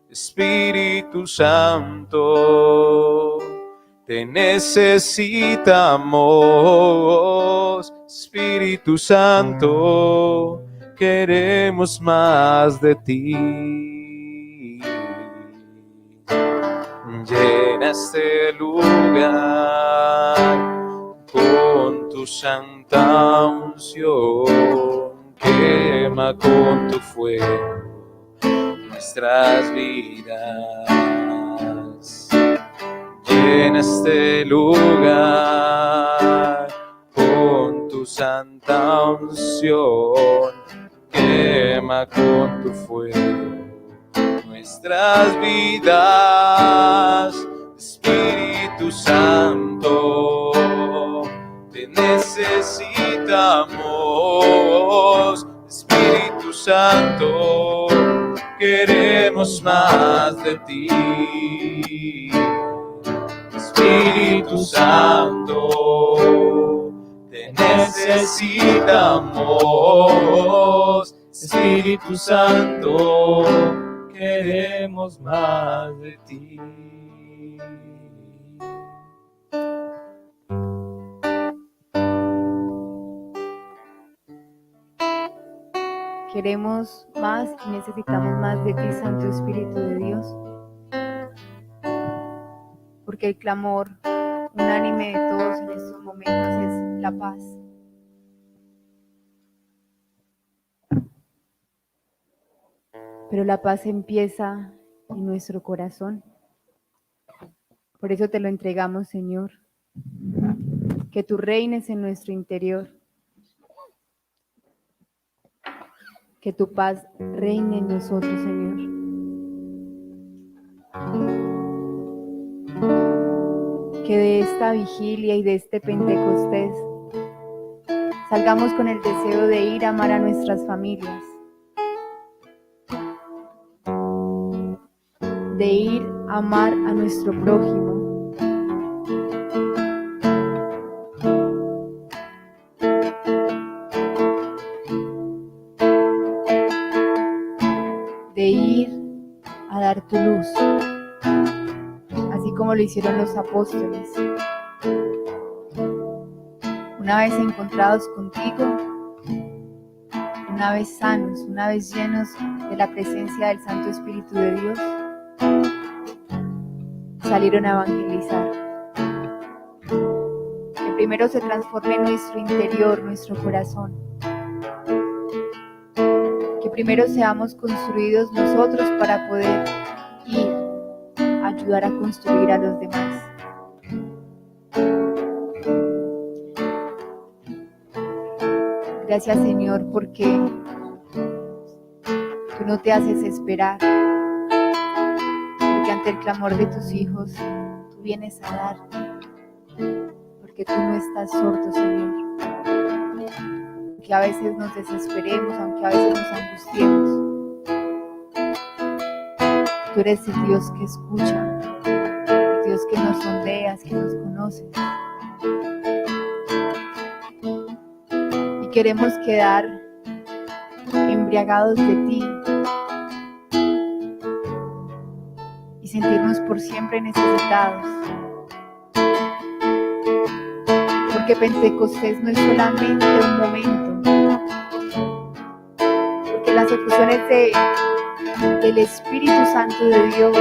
Espíritu Santo, te necesitamos. Espíritu Santo, queremos más de ti. Llena este lugar con tu santa unción, quema con tu fuego nuestras vidas. Llena este lugar con tu santa unción, quema con tu fuego nuestras vidas. Espíritu Santo, te necesitamos. Espíritu Santo, queremos más de ti. Espíritu Santo, te necesitamos. Espíritu Santo, queremos más de ti. Queremos más y necesitamos más de ti, Santo Espíritu de Dios, porque el clamor unánime de todos en estos momentos es la paz. Pero la paz empieza en nuestro corazón. Por eso te lo entregamos, Señor. Que tú reines en nuestro interior. Que tu paz reine en nosotros, Señor. Que de esta vigilia y de este Pentecostés salgamos con el deseo de ir a amar a nuestras familias, de ir a amar a nuestro prójimo, de ir a dar tu luz, así como lo hicieron los apóstoles. Una vez encontrados contigo, una vez sanos, una vez llenos de la presencia del Santo Espíritu de Dios, salieron a evangelizar. Que primero se transforme nuestro interior, nuestro corazón. Que primero seamos construidos nosotros para poder ir a ayudar a construir a los demás. Gracias, Señor, porque tú no te haces esperar, porque ante el clamor de tus hijos tú vienes a dar, porque tú no estás sordo, Señor. aunque a veces nos desesperemos, aunque a veces nos angustiemos. Tú eres el Dios que escucha, el Dios que nos sondeas, que nos conoce. Y queremos quedar embriagados de ti y sentirnos por siempre necesitados. Porque Pentecostés no es solamente un momento, porque las efusiones del Espíritu Santo de Dios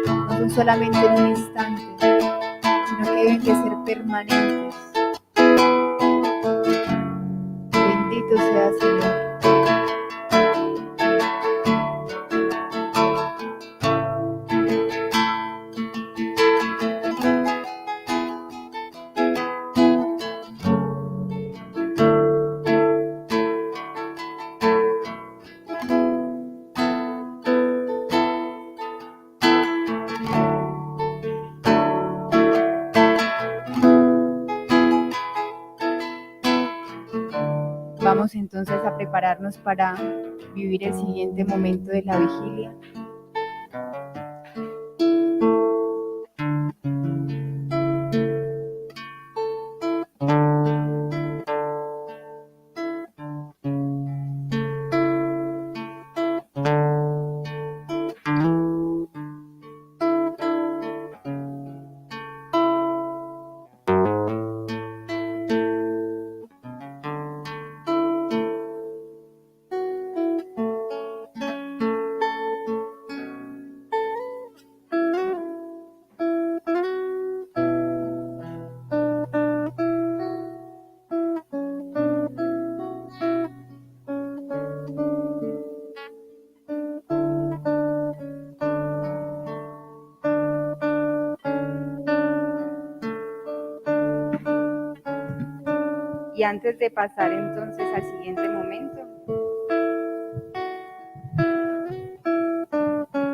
no son solamente en un instante, sino que deben de ser permanentes. Bendito sea Señor. Vamos entonces a prepararnos para vivir el siguiente momento de la vigilia. Y antes de pasar entonces al siguiente momento,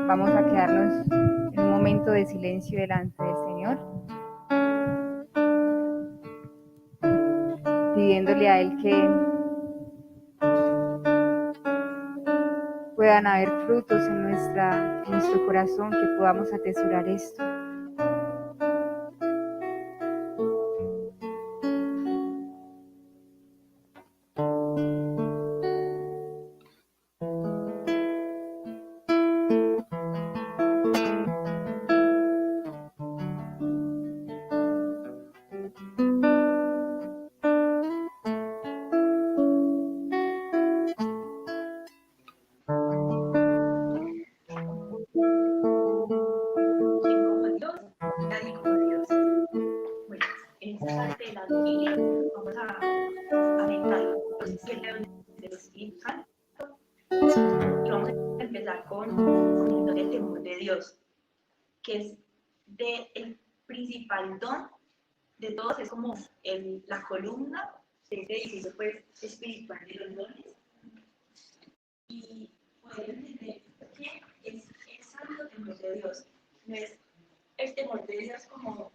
vamos a quedarnos en un momento de silencio delante del Señor, pidiéndole a Él que puedan haber frutos en nuestro corazón, que podamos atesorar esto. Vamos a meditar los 7 dones del Espíritu Santo y vamos a empezar con el don del temor de Dios, que es el principal don de todos, es como la columna de este edificio pues, espiritual de los dones. Y poder entender que es el santo temor de Dios, no es el temor de Dios como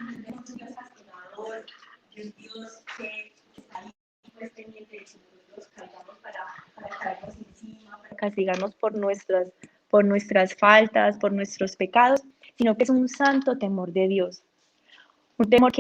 un Dios castigador, un Dios que está ahí pues, pendiente de que nosotros caigamos para caernos encima, para castigarnos por nuestras faltas, por nuestros pecados, sino que es un santo temor de Dios. Un temor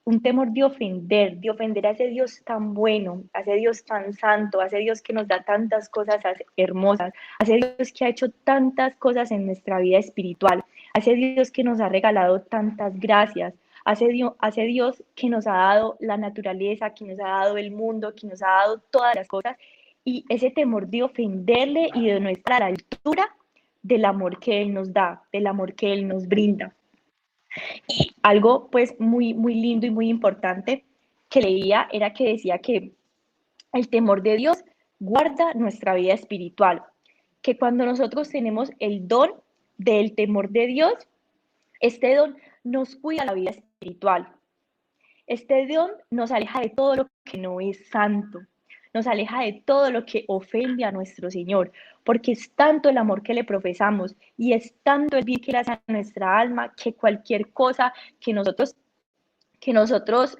un temor de ofender a ese Dios tan bueno, a ese Dios tan santo, a ese Dios que nos da tantas cosas hermosas, a ese Dios que ha hecho tantas cosas en nuestra vida espiritual, a ese Dios que nos ha regalado tantas gracias, a ese Dios que nos ha dado la naturaleza, que nos ha dado el mundo, que nos ha dado todas las cosas, y ese temor de ofenderle y de no estar a la altura del amor que Él nos da, del amor que Él nos brinda. Y algo pues muy, muy lindo y muy importante que leía era que decía que el temor de Dios guarda nuestra vida espiritual, que cuando nosotros tenemos el don del temor de Dios, este don nos cuida la vida espiritual. Este don nos aleja de todo lo que no es santo, nos aleja de todo lo que ofende a nuestro Señor, porque es tanto el amor que le profesamos y es tanto el bien que le hace a nuestra alma que cualquier cosa que nosotros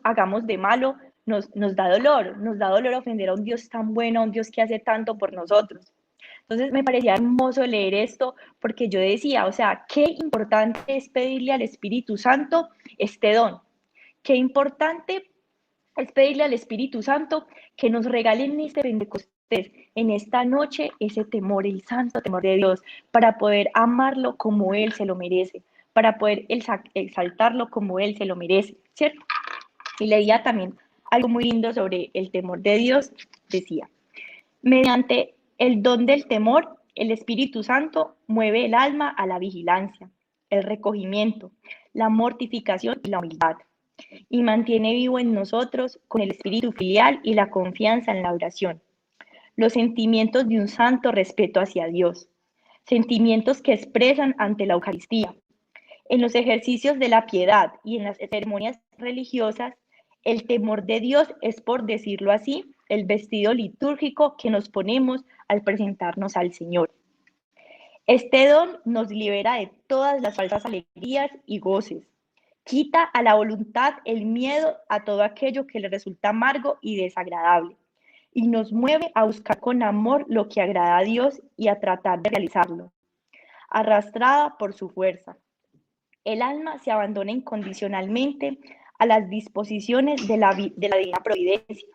hagamos de malo nos da dolor ofender a un Dios tan bueno, a un Dios que hace tanto por nosotros. Entonces me parecía hermoso leer esto porque yo decía, o sea, qué importante es pedirle al Espíritu Santo este don, qué importante es pedirle al Espíritu Santo que nos regale en este Pentecostés, en esta noche, ese temor, el santo temor de Dios, para poder amarlo como Él se lo merece, para poder exaltarlo como Él se lo merece, ¿cierto? Y leía también algo muy lindo sobre el temor de Dios, decía, mediante el don del temor, el Espíritu Santo mueve el alma a la vigilancia, el recogimiento, la mortificación y la humildad, y mantiene vivo en nosotros con el espíritu filial y la confianza en la oración, los sentimientos de un santo respeto hacia Dios, sentimientos que expresan ante la Eucaristía. En los ejercicios de la piedad y en las ceremonias religiosas, el temor de Dios es, por decirlo así, el vestido litúrgico que nos ponemos al presentarnos al Señor. Este don nos libera de todas las falsas alegrías y goces. Quita a la voluntad el miedo a todo aquello que le resulta amargo y desagradable, y nos mueve a buscar con amor lo que agrada a Dios y a tratar de realizarlo, arrastrada por su fuerza. El alma se abandona incondicionalmente a las disposiciones de la divina providencia,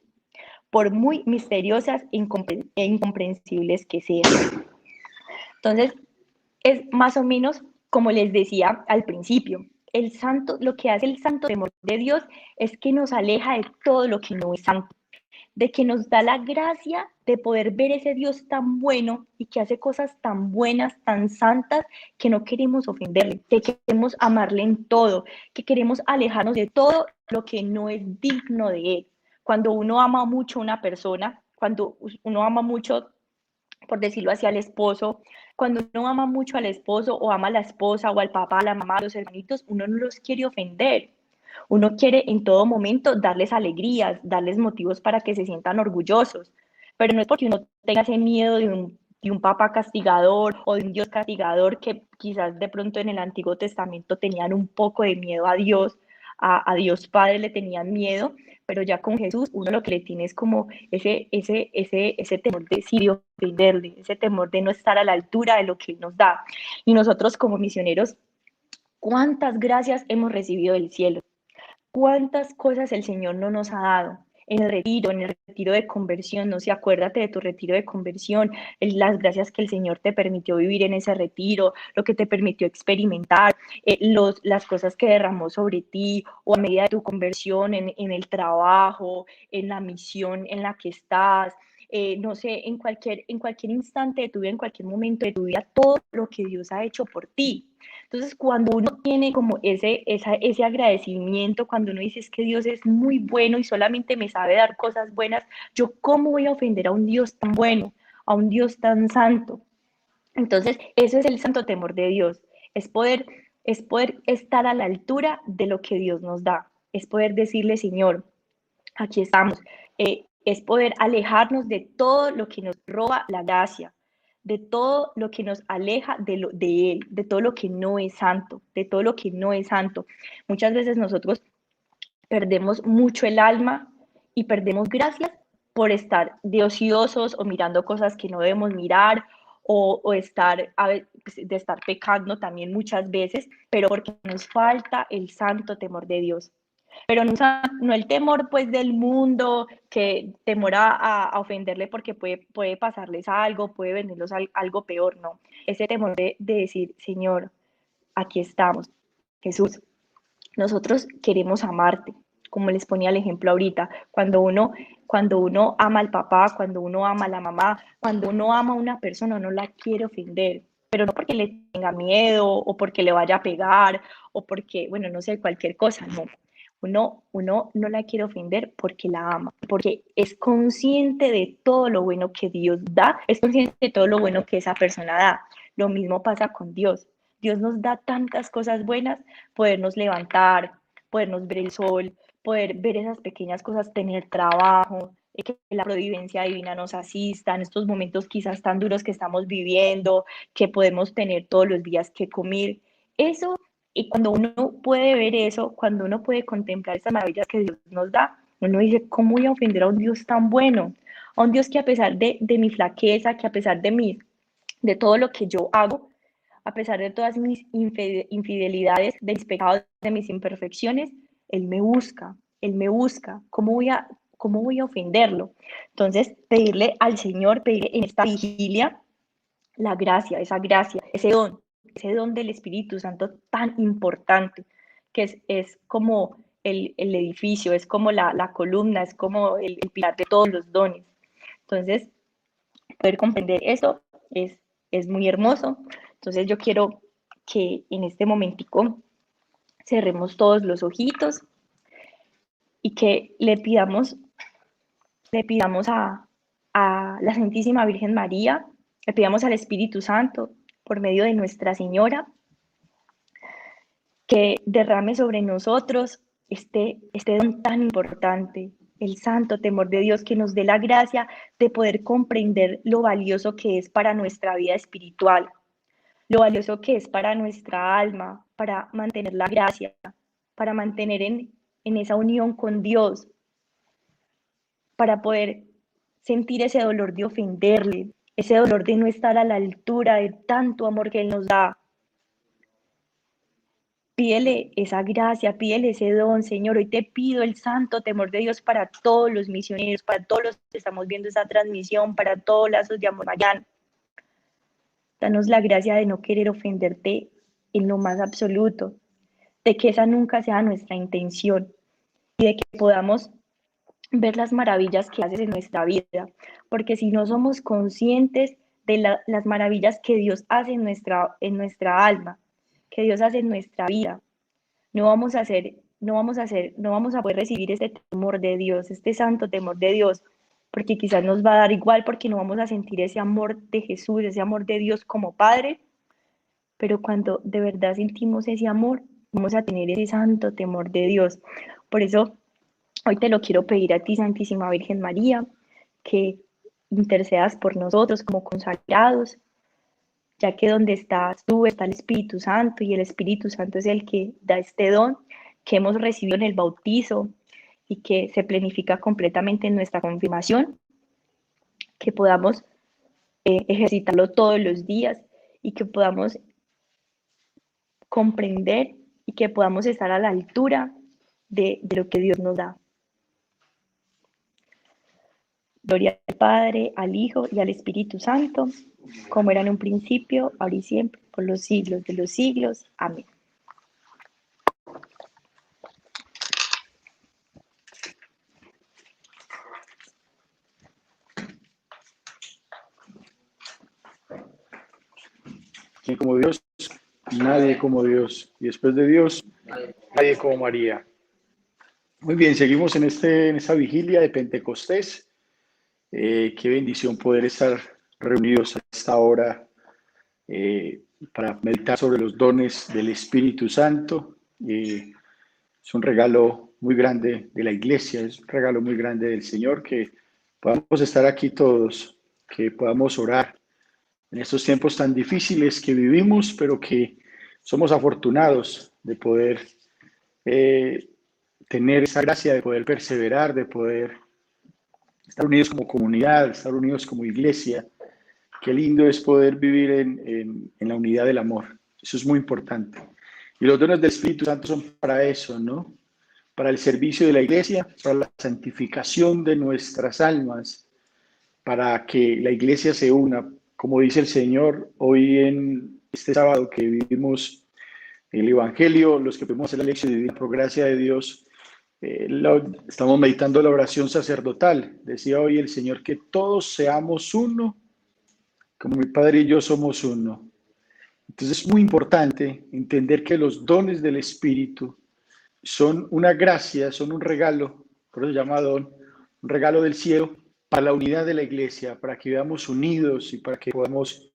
por muy misteriosas e incomprensibles que sean. Entonces, es más o menos como les decía al principio. Lo que hace el santo temor de Dios es que nos aleja de todo lo que no es santo, de que nos da la gracia de poder ver ese Dios tan bueno y que hace cosas tan buenas, tan santas, que no queremos ofenderle, que queremos amarle en todo, que queremos alejarnos de todo lo que no es digno de él. Cuando uno ama mucho a una persona, cuando uno ama mucho, por decirlo así, al esposo, cuando uno ama mucho al esposo o ama a la esposa o al papá, a la mamá, a los hermanitos, uno no los quiere ofender. Uno quiere en todo momento darles alegrías, darles motivos para que se sientan orgullosos, pero no es porque uno tenga ese miedo de un papá castigador o de un Dios castigador, que quizás de pronto en el Antiguo Testamento tenían un poco de miedo a Dios, a Dios Padre le tenían miedo, pero ya con Jesús uno lo que le tiene es como ese temor de sí, de ofenderle, ese temor de no estar a la altura de lo que Él nos da. Y nosotros como misioneros, ¿cuántas gracias hemos recibido del cielo? ¿Cuántas cosas el Señor no nos ha dado? En el retiro de conversión, no sé, acuérdate de tu retiro de conversión, las gracias que el Señor te permitió vivir en ese retiro, lo que te permitió experimentar, las cosas que derramó sobre ti, o a medida de tu conversión en el trabajo, en la misión en la que estás, no sé, en cualquier instante de tu vida, en cualquier momento de tu vida, todo lo que Dios ha hecho por ti. Entonces, cuando uno tiene como ese agradecimiento, cuando uno dice es que Dios es muy bueno y solamente me sabe dar cosas buenas, yo cómo voy a ofender a un Dios tan bueno, a un Dios tan santo. Entonces, eso es el santo temor de Dios, es poder estar a la altura de lo que Dios nos da, es poder decirle, Señor, aquí estamos, es poder alejarnos de todo lo que nos roba la gracia, de todo lo que nos aleja de Él, de todo lo que no es santo, de todo lo que no es santo. Muchas veces nosotros perdemos mucho el alma y perdemos gracias por estar de ociosos o mirando cosas que no debemos mirar o de estar pecando también muchas veces, pero porque nos falta el santo temor de Dios. Pero no el temor pues del mundo, que temor a ofenderle porque puede pasarles algo, puede venirles algo peor, no. Ese temor de decir, Señor, aquí estamos, Jesús, nosotros queremos amarte, como les ponía el ejemplo ahorita, cuando uno ama al papá, cuando uno ama a la mamá, cuando uno ama a una persona, no la quiere ofender, pero no porque le tenga miedo o porque le vaya a pegar o porque, bueno, no sé, cualquier cosa, no. Uno no la quiere ofender porque la ama, porque es consciente de todo lo bueno que Dios da, es consciente de todo lo bueno que esa persona da. Lo mismo pasa con Dios. Dios nos da tantas cosas buenas, podernos levantar, podernos ver el sol, poder ver esas pequeñas cosas, tener trabajo, que la providencia divina nos asista en estos momentos quizás tan duros que estamos viviendo, que podemos tener todos los días que comer. Eso, y cuando uno puede ver eso, cuando uno puede contemplar esas maravillas que Dios nos da, Uno dice, ¿cómo voy a ofender a un Dios tan bueno? A un Dios que a pesar de mi flaqueza, que a pesar de todo lo que yo hago, a pesar de todas mis infidelidades, de mis pecados, de mis imperfecciones, Él me busca, Él me busca. Cómo voy a ofenderlo? Entonces, pedirle al Señor, pedirle en esta vigilia la gracia, ese don del Espíritu Santo tan importante, que es como el edificio, es como la columna, es como el pilar de todos los dones. Entonces, poder comprender eso es muy hermoso. Entonces, yo quiero que en este momentico cerremos todos los ojitos y que le pidamos a la Santísima Virgen María, le pidamos al Espíritu Santo, por medio de Nuestra Señora, que derrame sobre nosotros este don tan importante, el santo temor de Dios, que nos dé la gracia de poder comprender lo valioso que es para nuestra vida espiritual, lo valioso que es para nuestra alma, para mantener la gracia, para mantener en esa unión con Dios, para poder sentir ese dolor de ofenderle, ese dolor de no estar a la altura de tanto amor que Él nos da. Pídele esa gracia, pídele ese don, Señor. Hoy te pido el santo temor de Dios para todos los misioneros, para todos los que estamos viendo esta transmisión, para todos los lazos de amor mañana. Danos la gracia de no querer ofenderte en lo más absoluto, de que esa nunca sea nuestra intención y de que podamos ver las maravillas que haces en nuestra vida, porque si no somos conscientes de las maravillas que Dios hace en nuestra alma, que Dios hace en nuestra vida, no vamos a poder recibir este temor de Dios, este santo temor de Dios, porque quizás nos va a dar igual, porque no vamos a sentir ese amor de Jesús, ese amor de Dios como Padre, pero cuando de verdad sentimos ese amor, vamos a tener ese santo temor de Dios. Por eso, hoy te lo quiero pedir a ti, Santísima Virgen María, que intercedas por nosotros como consagrados, ya que donde estás tú está el Espíritu Santo y el Espíritu Santo es el que da este don que hemos recibido en el bautizo y que se planifica completamente en nuestra confirmación, que podamos ejercitarlo todos los días y que podamos comprender y que podamos estar a la altura de lo que Dios nos da. Gloria al Padre, al Hijo y al Espíritu Santo, como era en un principio, ahora y siempre, por los siglos de los siglos. Amén. ¿Quién como Dios? Nadie como Dios. Y después de Dios, nadie como María. Muy bien, seguimos en esta vigilia de Pentecostés. Qué bendición poder estar reunidos a esta hora para meditar sobre los dones del Espíritu Santo. Es un regalo muy grande de la iglesia, es un regalo muy grande del Señor que podamos estar aquí todos, que podamos orar en estos tiempos tan difíciles que vivimos, pero que somos afortunados de poder tener esa gracia, de poder perseverar, de poder estar unidos como comunidad, estar unidos como iglesia. Qué lindo es poder vivir en la unidad del amor. Eso es muy importante. Y los dones del Espíritu Santo son para eso, ¿no? Para el servicio de la iglesia, para la santificación de nuestras almas, para que la iglesia se una. Como dice el Señor, hoy en este sábado que vivimos el Evangelio, los que podemos hacer la lección divina por gracia de Dios, estamos meditando la oración sacerdotal. Decía hoy el Señor que todos seamos uno, como mi Padre y yo somos uno. Entonces es muy importante entender que los dones del Espíritu son una gracia, son un regalo, por eso se llama don, un regalo del cielo para la unidad de la iglesia, para que vivamos unidos y para que podamos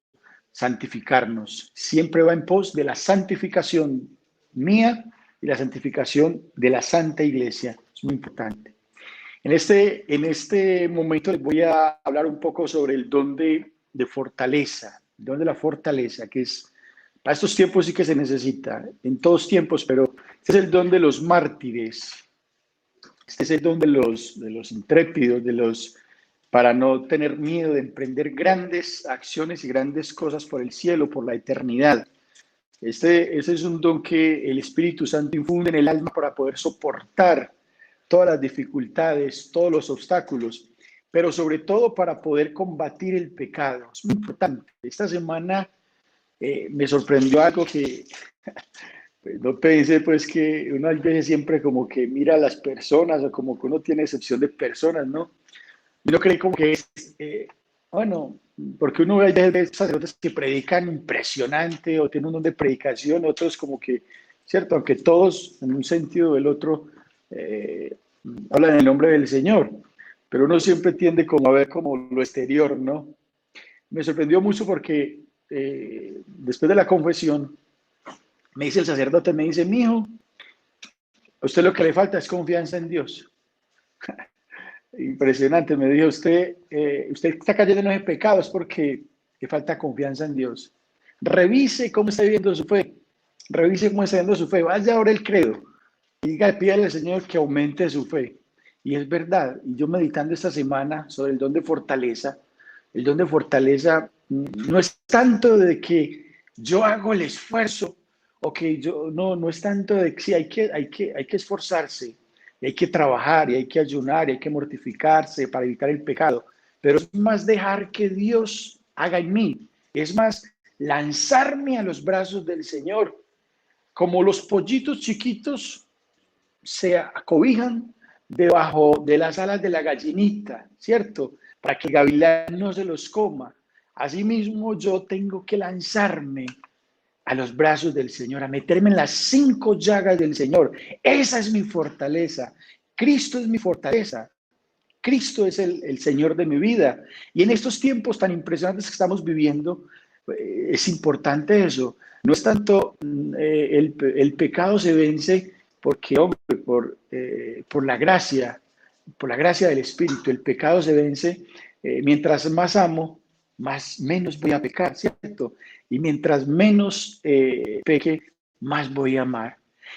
santificarnos. Siempre va en pos de la santificación mía y la santificación de la Santa Iglesia. Es muy importante. En este momento les voy a hablar un poco sobre el don de fortaleza, el don de la fortaleza, que es para estos tiempos sí que se necesita, en todos tiempos, pero este es el don de los mártires. Este es el don de los intrépidos, para no tener miedo de emprender grandes acciones y grandes cosas por el cielo, por la eternidad. Ese es un don que el Espíritu Santo infunde en el alma para poder soportar todas las dificultades, todos los obstáculos, pero sobre todo para poder combatir el pecado. Es muy importante. Esta semana me sorprendió algo que pues, no pensé, pues, que uno a veces siempre como que mira a las personas o como que uno tiene excepción de personas, ¿no? Y uno cree como que es, bueno, porque uno ve a veces sacerdotes que predican impresionante o tienen un don de predicación, otros como que, ¿cierto? Aunque todos en un sentido o el otro hablan en el nombre del Señor, pero uno siempre tiende como a ver como lo exterior, ¿no? Me sorprendió mucho porque después de la confesión, me dice el sacerdote, me dice, mijo, a usted lo que le falta es confianza en Dios. Impresionante, me dijo, usted está cayendo en ese pecado, es porque le falta confianza en Dios. Revise cómo está viviendo su fe, vaya ahora el credo, y diga, pídale al Señor que aumente su fe. Y es verdad, y yo meditando esta semana sobre el don de fortaleza no es tanto de que yo hago el esfuerzo, o que yo, no es tanto de que sí, hay que esforzarse, y hay que trabajar, y hay que ayunar, y hay que mortificarse para evitar el pecado, pero es más dejar que Dios haga en mí, es más lanzarme a los brazos del Señor, como los pollitos chiquitos se acobijan debajo de las alas de la gallinita, ¿cierto? Para que el gavilán no se los coma. Asimismo, yo tengo que lanzarme a los brazos del Señor, a meterme en las 5 llagas del Señor. Esa es mi fortaleza. Cristo es mi fortaleza. Cristo es el Señor de mi vida. Y en estos tiempos tan impresionantes que estamos viviendo, es importante eso. No es tanto el pecado se vence porque, hombre, por la gracia del Espíritu. El pecado se vence mientras más amo, menos voy a pecar, ¿cierto? Y mientras menos peque, más voy a amar.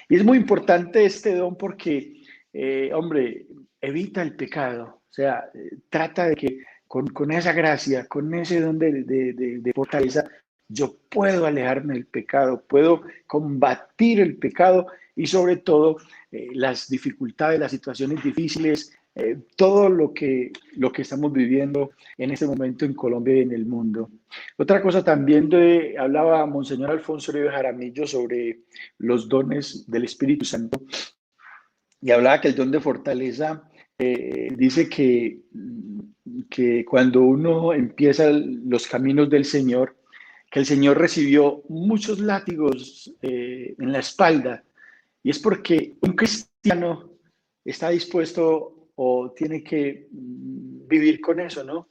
Y es muy importante este don porque, hombre, evita el pecado. O sea, trata de que con esa gracia, con ese don de fortaleza, yo puedo alejarme del pecado, puedo combatir el pecado y sobre todo las dificultades, las situaciones difíciles, todo lo que estamos viviendo en este momento en Colombia y en el mundo. Otra cosa también hablaba Monseñor Alfonso Uribe Jaramillo sobre los dones del Espíritu Santo y hablaba que el don de fortaleza dice que cuando uno empieza los caminos del Señor, que el Señor recibió muchos látigos en la espalda, y es porque un cristiano está dispuesto o tiene que vivir con eso, ¿no?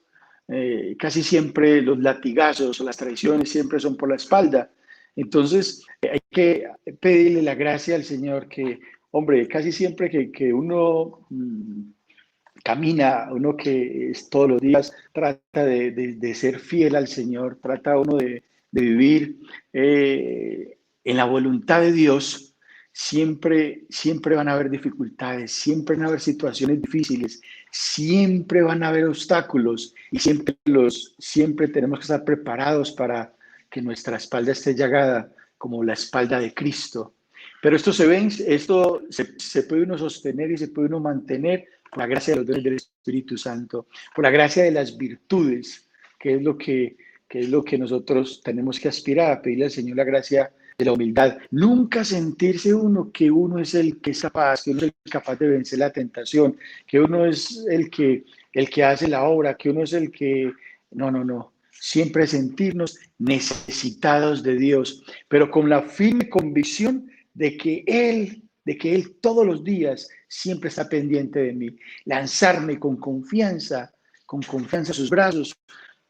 Casi siempre los latigazos o las traiciones siempre son por la espalda. Entonces hay que pedirle la gracia al Señor que, hombre, casi siempre que uno camina, uno que es todos los días trata de ser fiel al Señor, trata uno de vivir en la voluntad de Dios. Siempre van a haber dificultades, siempre van a haber situaciones difíciles, siempre van a haber obstáculos y siempre tenemos que estar preparados para que nuestra espalda esté llagada como la espalda de Cristo. Pero esto se puede uno sostener y se puede uno mantener por la gracia de los dones del Espíritu Santo, por la gracia de las virtudes, que es lo que nosotros tenemos que aspirar, a pedirle al Señor la gracia de la humildad. Nunca sentirse que uno es el que es capaz, que uno es el capaz de vencer la tentación, que uno es el que hace la obra, que uno es el que... No. Siempre sentirnos necesitados de Dios, pero con la firme convicción de que Él todos los días siempre está pendiente de mí. Lanzarme con confianza a sus brazos,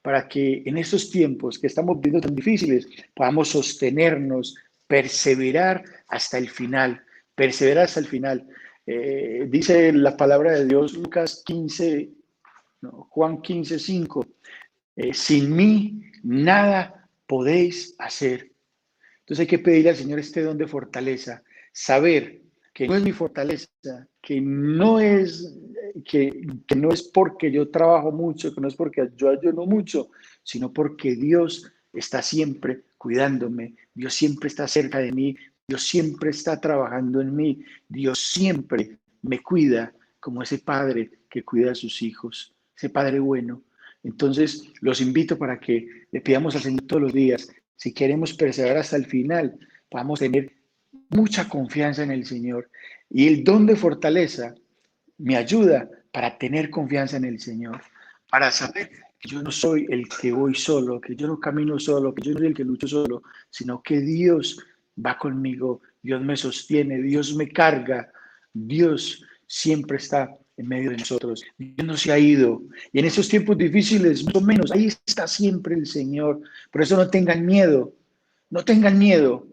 para que en estos tiempos que estamos viviendo tan difíciles podamos sostenernos, perseverar hasta el final. Dice la palabra de Dios, Juan 15:5, sin mí nada podéis hacer. Entonces hay que pedirle al Señor este don de fortaleza, saber que no es mi fortaleza, que no es, que no es porque yo trabajo mucho, que no es porque yo ayuno mucho, sino porque Dios está siempre cuidándome, Dios siempre está cerca de mí, Dios siempre está trabajando en mí, Dios siempre me cuida como ese padre que cuida a sus hijos, ese padre bueno. Entonces, los invito para que le pidamos al Señor todos los días, si queremos perseverar hasta el final, podamos tener mucha confianza en el Señor. Y el don de fortaleza me ayuda para tener confianza en el Señor, para saber que yo no soy el que voy solo, que yo no camino solo, que yo no soy el que lucho solo, sino que Dios va conmigo, Dios me sostiene, Dios me carga, Dios siempre está en medio de nosotros. Dios no se ha ido. Y en esos tiempos difíciles, más o menos, ahí está siempre el Señor. Por eso no tengan miedo, no tengan miedo.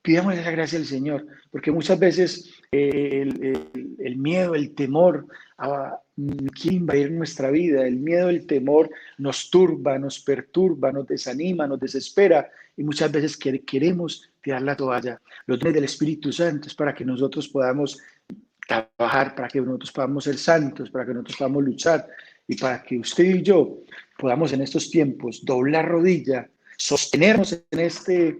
Pidamos esa gracia al Señor, porque muchas veces el miedo, el temor quiere invadir nuestra vida. El miedo, el temor nos turba, nos perturba, nos desanima, nos desespera y muchas veces queremos tirar la toalla. Los dones del Espíritu Santo es para que nosotros podamos trabajar, para que nosotros podamos ser santos, para que nosotros podamos luchar y para que usted y yo podamos en estos tiempos doblar rodilla, sostenernos en este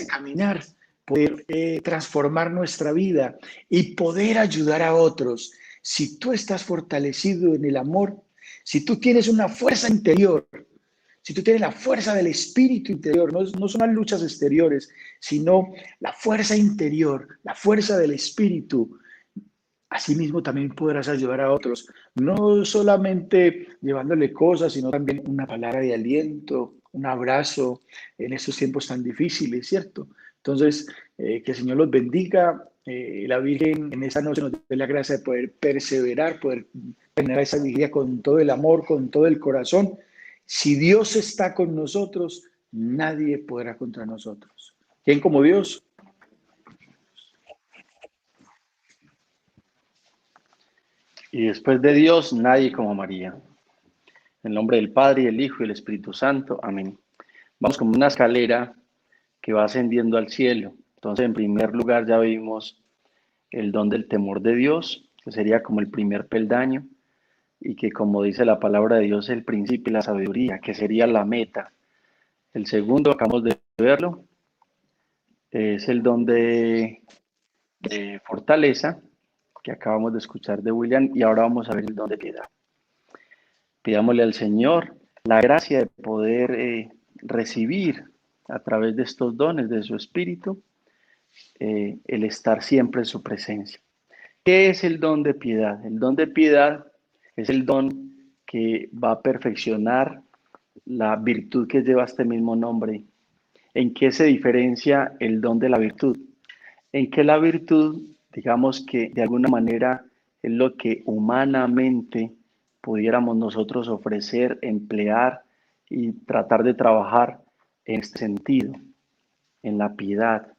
caminar, poder transformar nuestra vida y poder ayudar a otros. Si tú estás fortalecido en el amor, si tú tienes una fuerza interior, si tú tienes la fuerza del espíritu interior, no son las luchas exteriores, sino la fuerza interior, la fuerza del espíritu, asimismo también podrás ayudar a otros, no solamente llevándole cosas, sino también una palabra de aliento, un abrazo en estos tiempos tan difíciles, ¿cierto? Entonces, que el Señor los bendiga, la Virgen en esta noche nos dé la gracia de poder perseverar, poder tener esa vigilia con todo el amor, con todo el corazón. Si Dios está con nosotros, nadie podrá contra nosotros. ¿Quién como Dios? Y después de Dios, nadie como María. En el nombre del Padre, y el Hijo y el Espíritu Santo. Amén. Vamos como una escalera que va ascendiendo al cielo. Entonces, en primer lugar, ya vimos el don del temor de Dios, que sería como el primer peldaño, y que, como dice la palabra de Dios, es el principio y la sabiduría, que sería la meta. El segundo, acabamos de verlo, es el don de fortaleza, que acabamos de escuchar de William, y ahora vamos a ver el don de piedad. Pidámosle al Señor la gracia de poder recibir a través de estos dones de su Espíritu, el estar siempre en su presencia. ¿Qué es el don de piedad? El don de piedad es el don que va a perfeccionar la virtud que lleva este mismo nombre. ¿En qué se diferencia el don de la virtud? En que la virtud, digamos que de alguna manera es lo que humanamente pudiéramos nosotros ofrecer, emplear y tratar de trabajar en este sentido, en la piedad.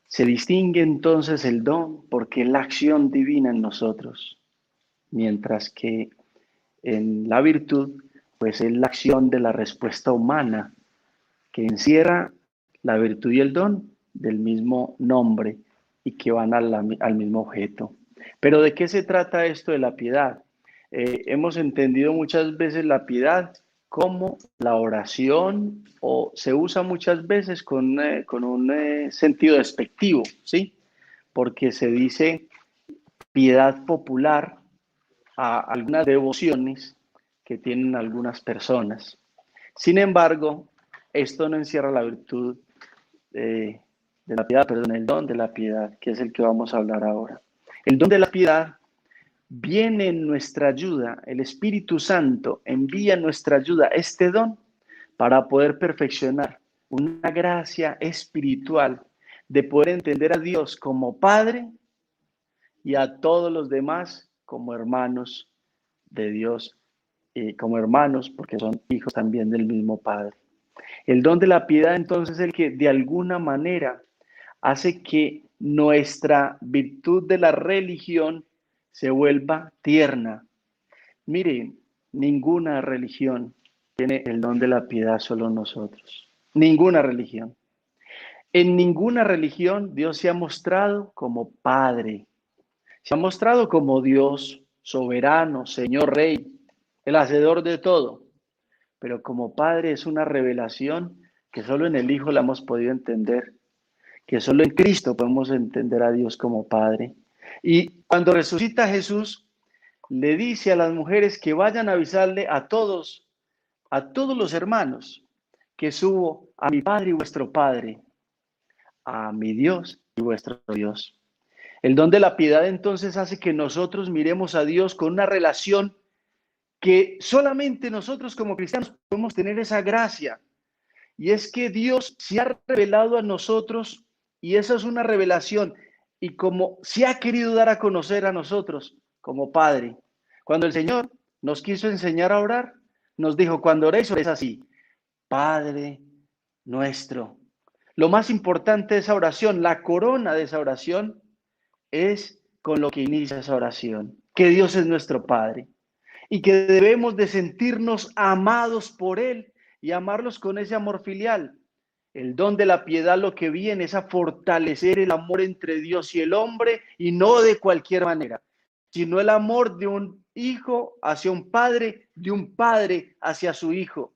Se distingue entonces el don porque es la acción divina en nosotros, mientras que en la virtud, pues es la acción de la respuesta humana que encierra la virtud y el don del mismo nombre y que van al mismo objeto. Pero ¿de qué se trata esto de la piedad? Hemos entendido muchas veces la piedad como la oración, o se usa muchas veces con un sentido despectivo, ¿sí? Porque se dice piedad popular a algunas devociones que tienen algunas personas. Sin embargo, esto no encierra la virtud de la piedad, perdón, el don de la piedad, que es el que vamos a hablar ahora. El don de la piedad viene en nuestra ayuda, el Espíritu Santo envía en nuestra ayuda este don para poder perfeccionar una gracia espiritual de poder entender a Dios como Padre y a todos los demás como hermanos de Dios, como hermanos porque son hijos también del mismo Padre. El don de la piedad entonces es el que de alguna manera hace que nuestra virtud de la religión se vuelva tierna. Mire, ninguna religión tiene el don de la piedad, solo nosotros. Ninguna religión. En ninguna religión Dios se ha mostrado como Padre. Se ha mostrado como Dios, soberano, Señor Rey, el hacedor de todo. Pero como Padre es una revelación que solo en el Hijo la hemos podido entender, que solo en Cristo podemos entender a Dios como Padre. Y cuando resucita Jesús, le dice a las mujeres que vayan a avisarle a todos los hermanos, que subo a mi Padre y vuestro Padre, a mi Dios y vuestro Dios. El don de la piedad entonces hace que nosotros miremos a Dios con una relación que solamente nosotros como cristianos podemos tener esa gracia. Y es que Dios se ha revelado a nosotros y esa es una revelación. Y como se ha querido dar a conocer a nosotros como Padre. Cuando el Señor nos quiso enseñar a orar, nos dijo, cuando oréis, oréis así, Padre nuestro. Lo más importante de esa oración, la corona de esa oración, es con lo que inicia esa oración, que Dios es nuestro Padre y que debemos de sentirnos amados por Él y amarlos con ese amor filial. El don de la piedad lo que viene es a fortalecer el amor entre Dios y el hombre y no de cualquier manera, sino el amor de un hijo hacia un padre, de un padre hacia su hijo.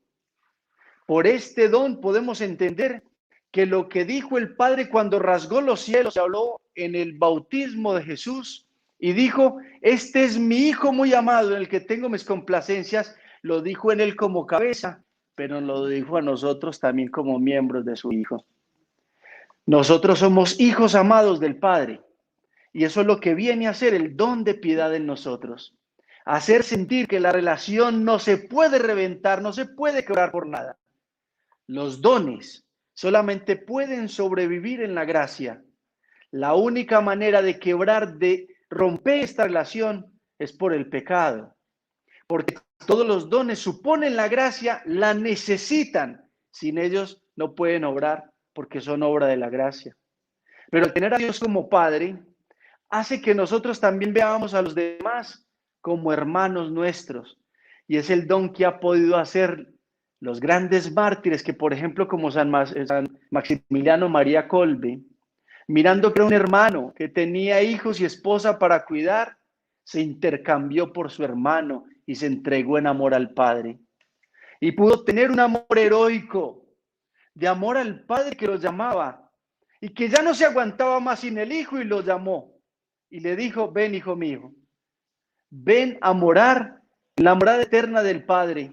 Por este don podemos entender que lo que dijo el Padre cuando rasgó los cielos, se habló en el bautismo de Jesús y dijo, este es mi Hijo muy amado en el que tengo mis complacencias, lo dijo en él como cabeza, pero lo dijo a nosotros también como miembros de su Hijo. Nosotros somos hijos amados del Padre y eso es lo que viene a ser el don de piedad en nosotros. Hacer sentir que la relación no se puede reventar, no se puede quebrar por nada. Los dones solamente pueden sobrevivir en la gracia. La única manera de quebrar, de romper esta relación es por el pecado. Porque todos los dones suponen la gracia, la necesitan. Sin ellos no pueden obrar porque son obra de la gracia. Pero el tener a Dios como Padre hace que nosotros también veamos a los demás como hermanos nuestros. Y es el don que ha podido hacer los grandes mártires que, por ejemplo, como San Maximiliano María Kolbe, mirando que era un hermano que tenía hijos y esposa para cuidar, se intercambió por su hermano y se entregó en amor al Padre. Y pudo tener un amor heroico, de amor al Padre que los llamaba, y que ya no se aguantaba más sin el Hijo y lo llamó. Y le dijo, ven, hijo mío, ven a morar en la morada eterna del Padre.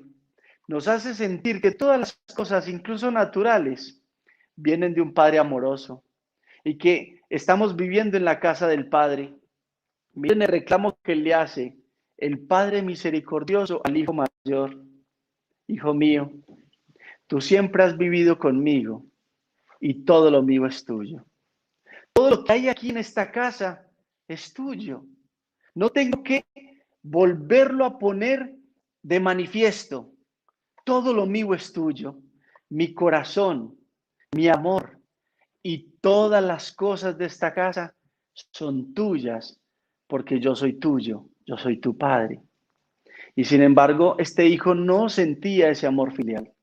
Nos hace sentir que todas las cosas, incluso naturales, vienen de un Padre amoroso y que estamos viviendo en la casa del Padre. Miren el reclamo que le hace el Padre misericordioso al Hijo mayor. Hijo mío, tú siempre has vivido conmigo y todo lo mío es tuyo. Todo lo que hay aquí en esta casa es tuyo. No tengo que volverlo a poner de manifiesto. Todo lo mío es tuyo, mi corazón, mi amor y todas las cosas de esta casa son tuyas porque yo soy tuyo, yo soy tu Padre. Y sin embargo, este hijo no sentía ese amor filial.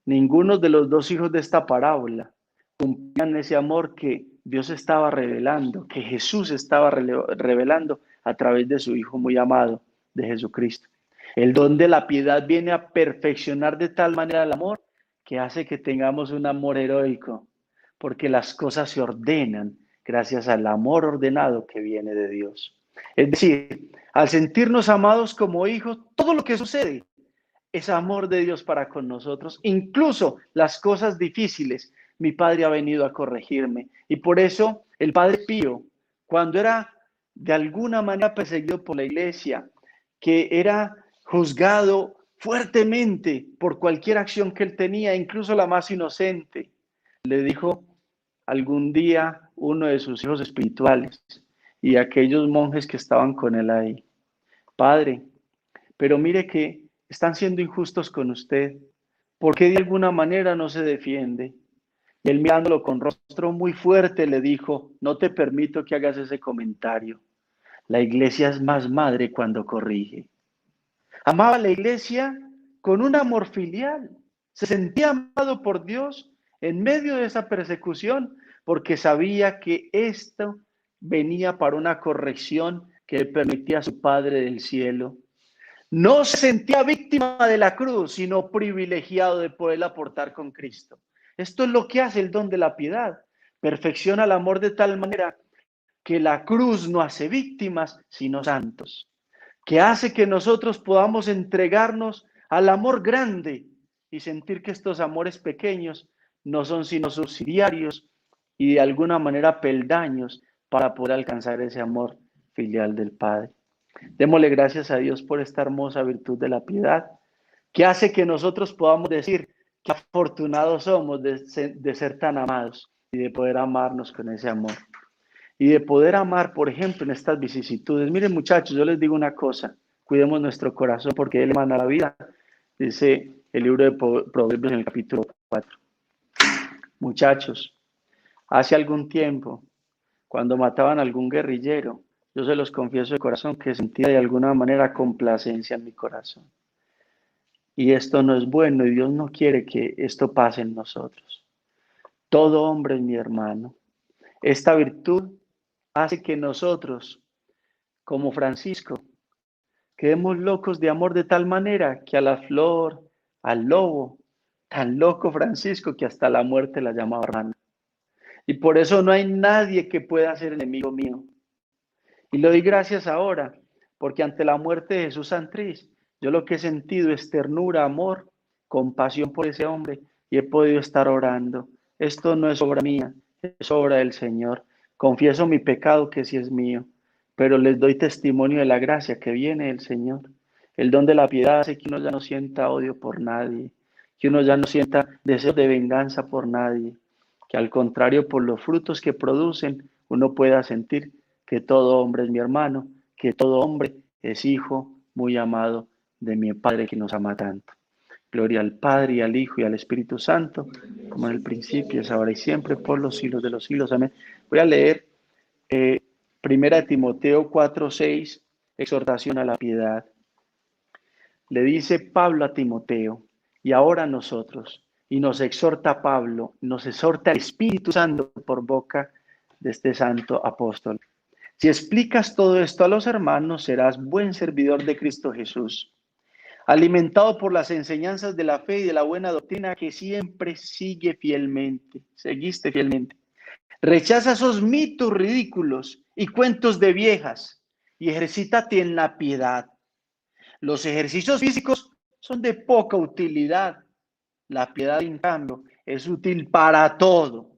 Ninguno de los dos hijos de esta parábola cumplían ese amor que Dios estaba revelando, que Jesús estaba revelando a través de su Hijo muy amado, de Jesucristo. El don de la piedad viene a perfeccionar de tal manera el amor que hace que tengamos un amor heroico, porque las cosas se ordenan gracias al amor ordenado que viene de Dios. Es decir, al sentirnos amados como hijos, todo lo que sucede es amor de Dios para con nosotros, incluso las cosas difíciles. Mi Padre ha venido a corregirme y por eso el Padre Pío, cuando era de alguna manera perseguido por la iglesia, que era juzgado fuertemente por cualquier acción que él tenía, incluso la más inocente, le dijo algún día uno de sus hijos espirituales y aquellos monjes que estaban con él ahí, Padre, pero mire que están siendo injustos con usted, ¿por qué de alguna manera no se defiende? Y él mirándolo con rostro muy fuerte le dijo, no te permito que hagas ese comentario, la iglesia es más madre cuando corrige. Amaba a la iglesia con un amor filial. Se sentía amado por Dios en medio de esa persecución, porque sabía que esto venía para una corrección que le permitía a su Padre del cielo. No se sentía víctima de la cruz, sino privilegiado de poder aportar con Cristo. Esto es lo que hace el don de la piedad. Perfecciona el amor de tal manera que la cruz no hace víctimas, sino santos. Que hace que nosotros podamos entregarnos al amor grande y sentir que estos amores pequeños no son sino subsidiarios y de alguna manera peldaños para poder alcanzar ese amor filial del Padre. Démosle gracias a Dios por esta hermosa virtud de la piedad, que hace que nosotros podamos decir que afortunados somos de ser tan amados y de poder amarnos con ese amor. Y de poder amar, por ejemplo, en estas vicisitudes. Miren, muchachos, yo les digo una cosa, cuidemos nuestro corazón porque Él emana la vida, dice el libro de Proverbios en el capítulo 4. Muchachos, hace algún tiempo, cuando mataban a algún guerrillero, yo se los confieso de corazón que sentía de alguna manera complacencia en mi corazón. Y esto no es bueno y Dios no quiere que esto pase en nosotros. Todo hombre es mi hermano. Esta virtud hace que nosotros, como Francisco, quedemos locos de amor de tal manera que a la flor, al lobo, tan loco Francisco que hasta la muerte la llamaba hermana. Y por eso no hay nadie que pueda ser enemigo mío. Y le doy gracias ahora, porque ante la muerte de Jesús Santrich, yo lo que he sentido es ternura, amor, compasión por ese hombre y he podido estar orando. Esto no es obra mía, es obra del Señor. Confieso mi pecado que sí es mío, pero les doy testimonio de la gracia que viene del Señor. El don de la piedad hace que uno ya no sienta odio por nadie, que uno ya no sienta deseo de venganza por nadie, que al contrario, por los frutos que producen, uno pueda sentir que todo hombre es mi hermano, que todo hombre es hijo muy amado de mi Padre que nos ama tanto. Gloria al Padre y al Hijo y al Espíritu Santo, como en el principio, es ahora y siempre, por los siglos de los siglos. Amén. Voy a leer 1 Timoteo 4:6, exhortación a la piedad. Le dice Pablo a Timoteo, y ahora a nosotros, y nos exhorta Pablo, nos exhorta el Espíritu Santo por boca de este santo apóstol. Si explicas todo esto a los hermanos, serás buen servidor de Cristo Jesús, alimentado por las enseñanzas de la fe y de la buena doctrina que siempre seguiste fielmente. Rechaza esos mitos ridículos y cuentos de viejas y ejercítate en la piedad. Los ejercicios físicos son de poca utilidad. La piedad, en cambio, es útil para todo,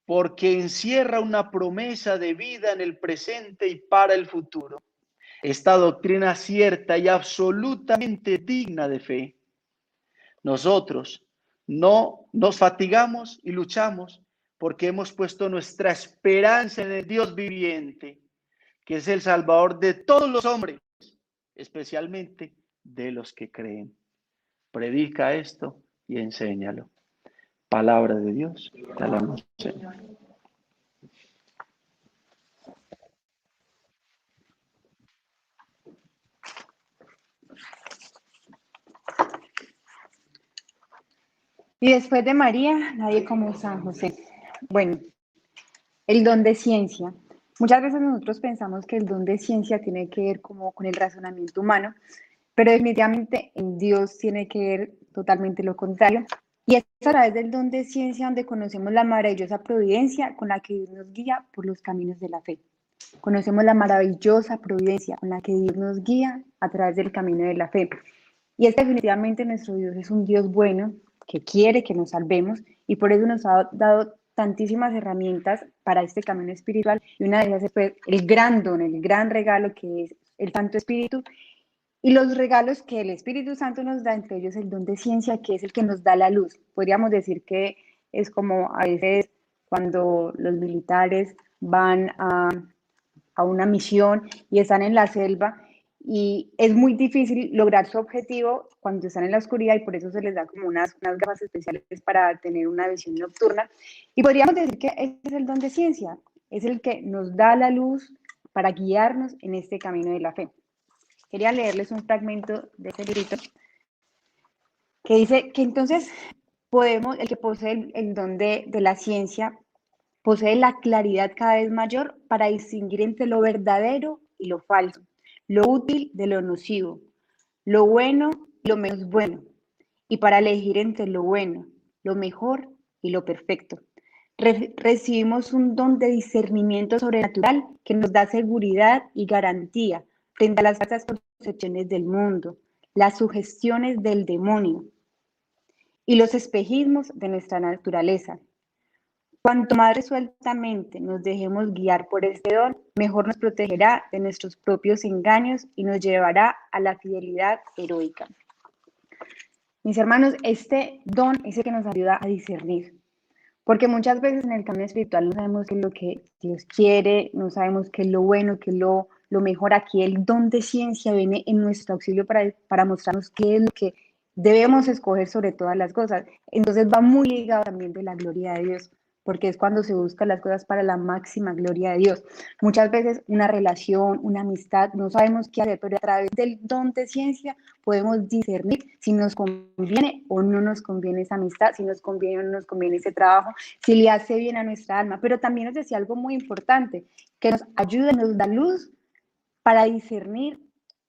porque encierra una promesa de vida en el presente y para el futuro. Esta doctrina cierta y absolutamente digna de fe. Nosotros no nos fatigamos y luchamos porque hemos puesto nuestra esperanza en el Dios viviente, que es el Salvador de todos los hombres, especialmente de los que creen. Predica esto y enséñalo. Palabra de Dios. Te alabamos, Señor. Y después de María, nadie como San José. Bueno, el don de ciencia. Muchas veces nosotros pensamos que el don de ciencia tiene que ver como con el razonamiento humano, pero definitivamente en Dios tiene que ver totalmente lo contrario. Y es a través del don de ciencia donde conocemos la maravillosa providencia con la que Dios nos guía por los caminos de la fe. Conocemos la maravillosa providencia con la que Dios nos guía a través del camino de la fe. Y es que definitivamente nuestro Dios es un Dios bueno, que quiere que nos salvemos y por eso nos ha dado tantísimas herramientas para este camino espiritual y una de ellas es pues, el gran don, el gran regalo que es el Santo Espíritu y los regalos que el Espíritu Santo nos da, entre ellos el don de ciencia, que es el que nos da la luz. Podríamos decir que es como a veces cuando los militares van a una misión y están en la selva y es muy difícil lograr su objetivo cuando están en la oscuridad y por eso se les da como unas gafas especiales para tener una visión nocturna. Y podríamos decir que ese es el don de ciencia, es el que nos da la luz para guiarnos en este camino de la fe. Quería leerles un fragmento de ese librito que dice que entonces el que posee el don de la ciencia, posee la claridad cada vez mayor para distinguir entre lo verdadero y lo falso, lo útil de lo nocivo, lo bueno y lo menos bueno, y para elegir entre lo bueno, lo mejor y lo perfecto. Recibimos un don de discernimiento sobrenatural que nos da seguridad y garantía frente a las falsas concepciones del mundo, las sugestiones del demonio y los espejismos de nuestra naturaleza. Cuanto más resueltamente nos dejemos guiar por este don, mejor nos protegerá de nuestros propios engaños y nos llevará a la fidelidad heroica. Mis hermanos, este don es el que nos ayuda a discernir, porque muchas veces en el camino espiritual no sabemos qué es lo que Dios quiere, no sabemos qué es lo bueno, qué es lo mejor. Aquí el don de ciencia viene en nuestro auxilio para mostrarnos qué es lo que debemos escoger sobre todas las cosas. Entonces va muy ligado también de la gloria de Dios, porque es cuando se buscan las cosas para la máxima gloria de Dios. Muchas veces una relación, una amistad, no sabemos qué hacer, pero a través del don de ciencia podemos discernir si nos conviene o no nos conviene esa amistad, si nos conviene o no nos conviene ese trabajo, si le hace bien a nuestra alma. Pero también nos decía algo muy importante, que nos ayuda, nos da luz para discernir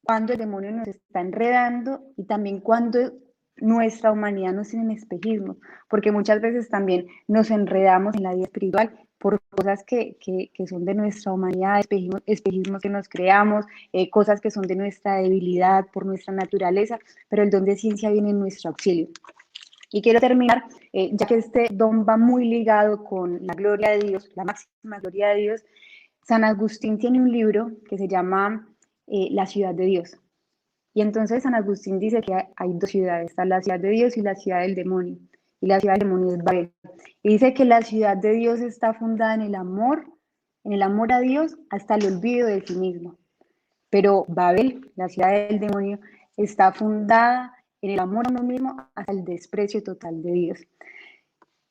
cuando el demonio nos está enredando y también cuando nuestra humanidad nos tiene en espejismo, porque muchas veces también nos enredamos en la vida espiritual por cosas que son de nuestra humanidad, espejismos que nos creamos, cosas que son de nuestra debilidad, por nuestra naturaleza, pero el don de ciencia viene en nuestro auxilio. Y quiero terminar, ya que este don va muy ligado con la gloria de Dios, la máxima gloria de Dios. San Agustín tiene un libro que se llama La ciudad de Dios. Y entonces San Agustín dice que hay dos ciudades, está la ciudad de Dios y la ciudad del demonio. Y la ciudad del demonio es Babel. Y dice que la ciudad de Dios está fundada en el amor a Dios hasta el olvido de sí mismo. Pero Babel, la ciudad del demonio, está fundada en el amor a uno mismo hasta el desprecio total de Dios.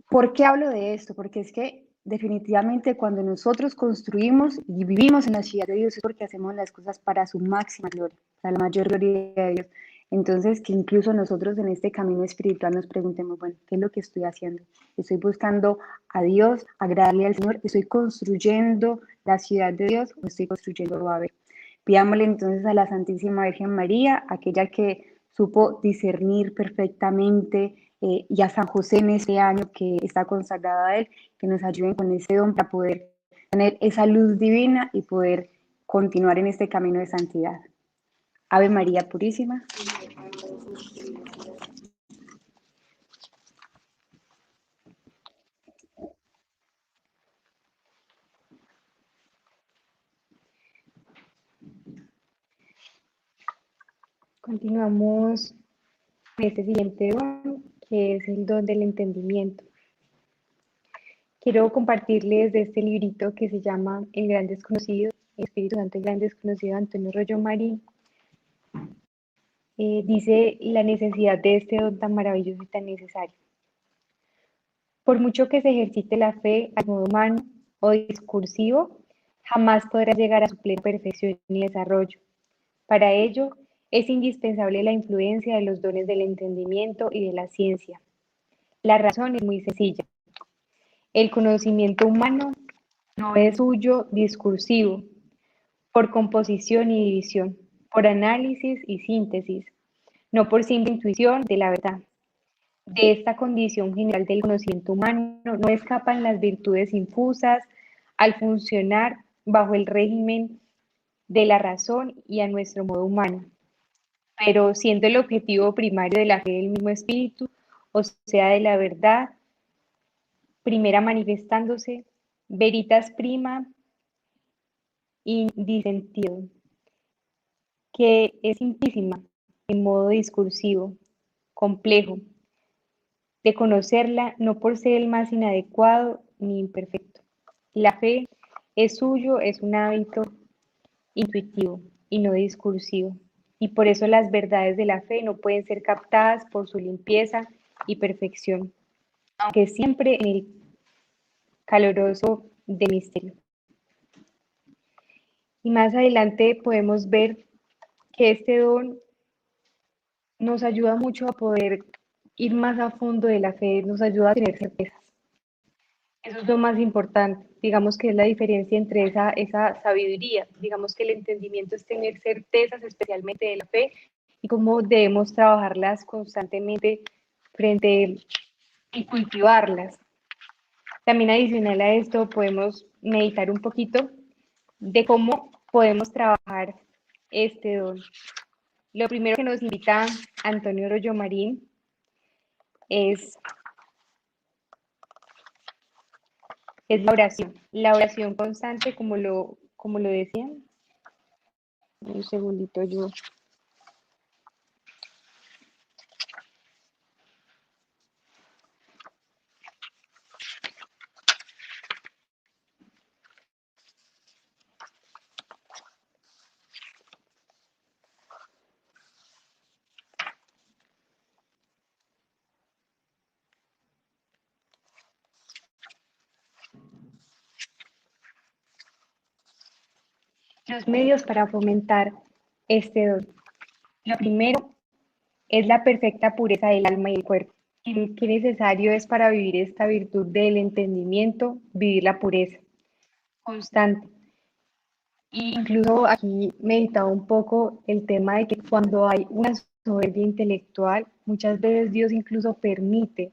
¿Por qué hablo de esto? Porque es que definitivamente cuando nosotros construimos y vivimos en la ciudad de Dios es porque hacemos las cosas para su máxima gloria, para la mayor gloria de Dios. Entonces, que incluso nosotros en este camino espiritual nos preguntemos, bueno, ¿qué es lo que estoy haciendo? ¿Estoy buscando a Dios, agradarle al Señor? ¿Estoy construyendo la ciudad de Dios o estoy construyendo Babel? Pidámosle entonces a la Santísima Virgen María, aquella que supo discernir perfectamente, y a San José en este año que está consagrado a él, que nos ayuden con ese don para poder tener esa luz divina y poder continuar en este camino de santidad. Ave María Purísima. Continuamos con este siguiente don, que es el don del entendimiento. Quiero compartirles de este librito que se llama El Gran Desconocido, Espíritu Santo, el Gran Desconocido, de Antonio Rollo Marín. Dice la necesidad de este don tan maravilloso y tan necesario. Por mucho que se ejercite la fe al modo humano o discursivo, jamás podrá llegar a su plena perfección y desarrollo. Para ello, es indispensable la influencia de los dones del entendimiento y de la ciencia. La razón es muy sencilla. El conocimiento humano no es suyo discursivo, por composición y división, por análisis y síntesis, no por simple intuición de la verdad. De esta condición general del conocimiento humano no escapan las virtudes infusas al funcionar bajo el régimen de la razón y a nuestro modo humano, pero siendo el objetivo primario de la fe del mismo espíritu, o sea, de la verdad, primera manifestándose, veritas prima in dissentio, que es simplísima en modo discursivo, complejo, de conocerla no por ser el más inadecuado ni imperfecto. La fe es suyo, es un hábito intuitivo y no discursivo, y por eso las verdades de la fe no pueden ser captadas por su limpieza y perfección, aunque siempre en el caloroso del misterio. Y más adelante podemos ver que este don nos ayuda mucho a poder ir más a fondo de la fe, nos ayuda a tener certezas. Eso es lo más importante. Digamos que es la diferencia entre esa sabiduría. Digamos que el entendimiento es tener certezas, especialmente de la fe, y cómo debemos trabajarlas constantemente frente y cultivarlas. También adicional a esto podemos meditar un poquito de cómo podemos trabajar este don. Lo primero que nos invita Antonio Rollo Marín es la oración constante, como lo decían. Un segundito yo. Los medios para fomentar este don. Lo primero es la perfecta pureza del alma y del cuerpo. Qué necesario es para vivir esta virtud del entendimiento, vivir la pureza constante. Y incluso aquí meditaba un poco el tema de que cuando hay una soberbia intelectual, muchas veces Dios incluso permite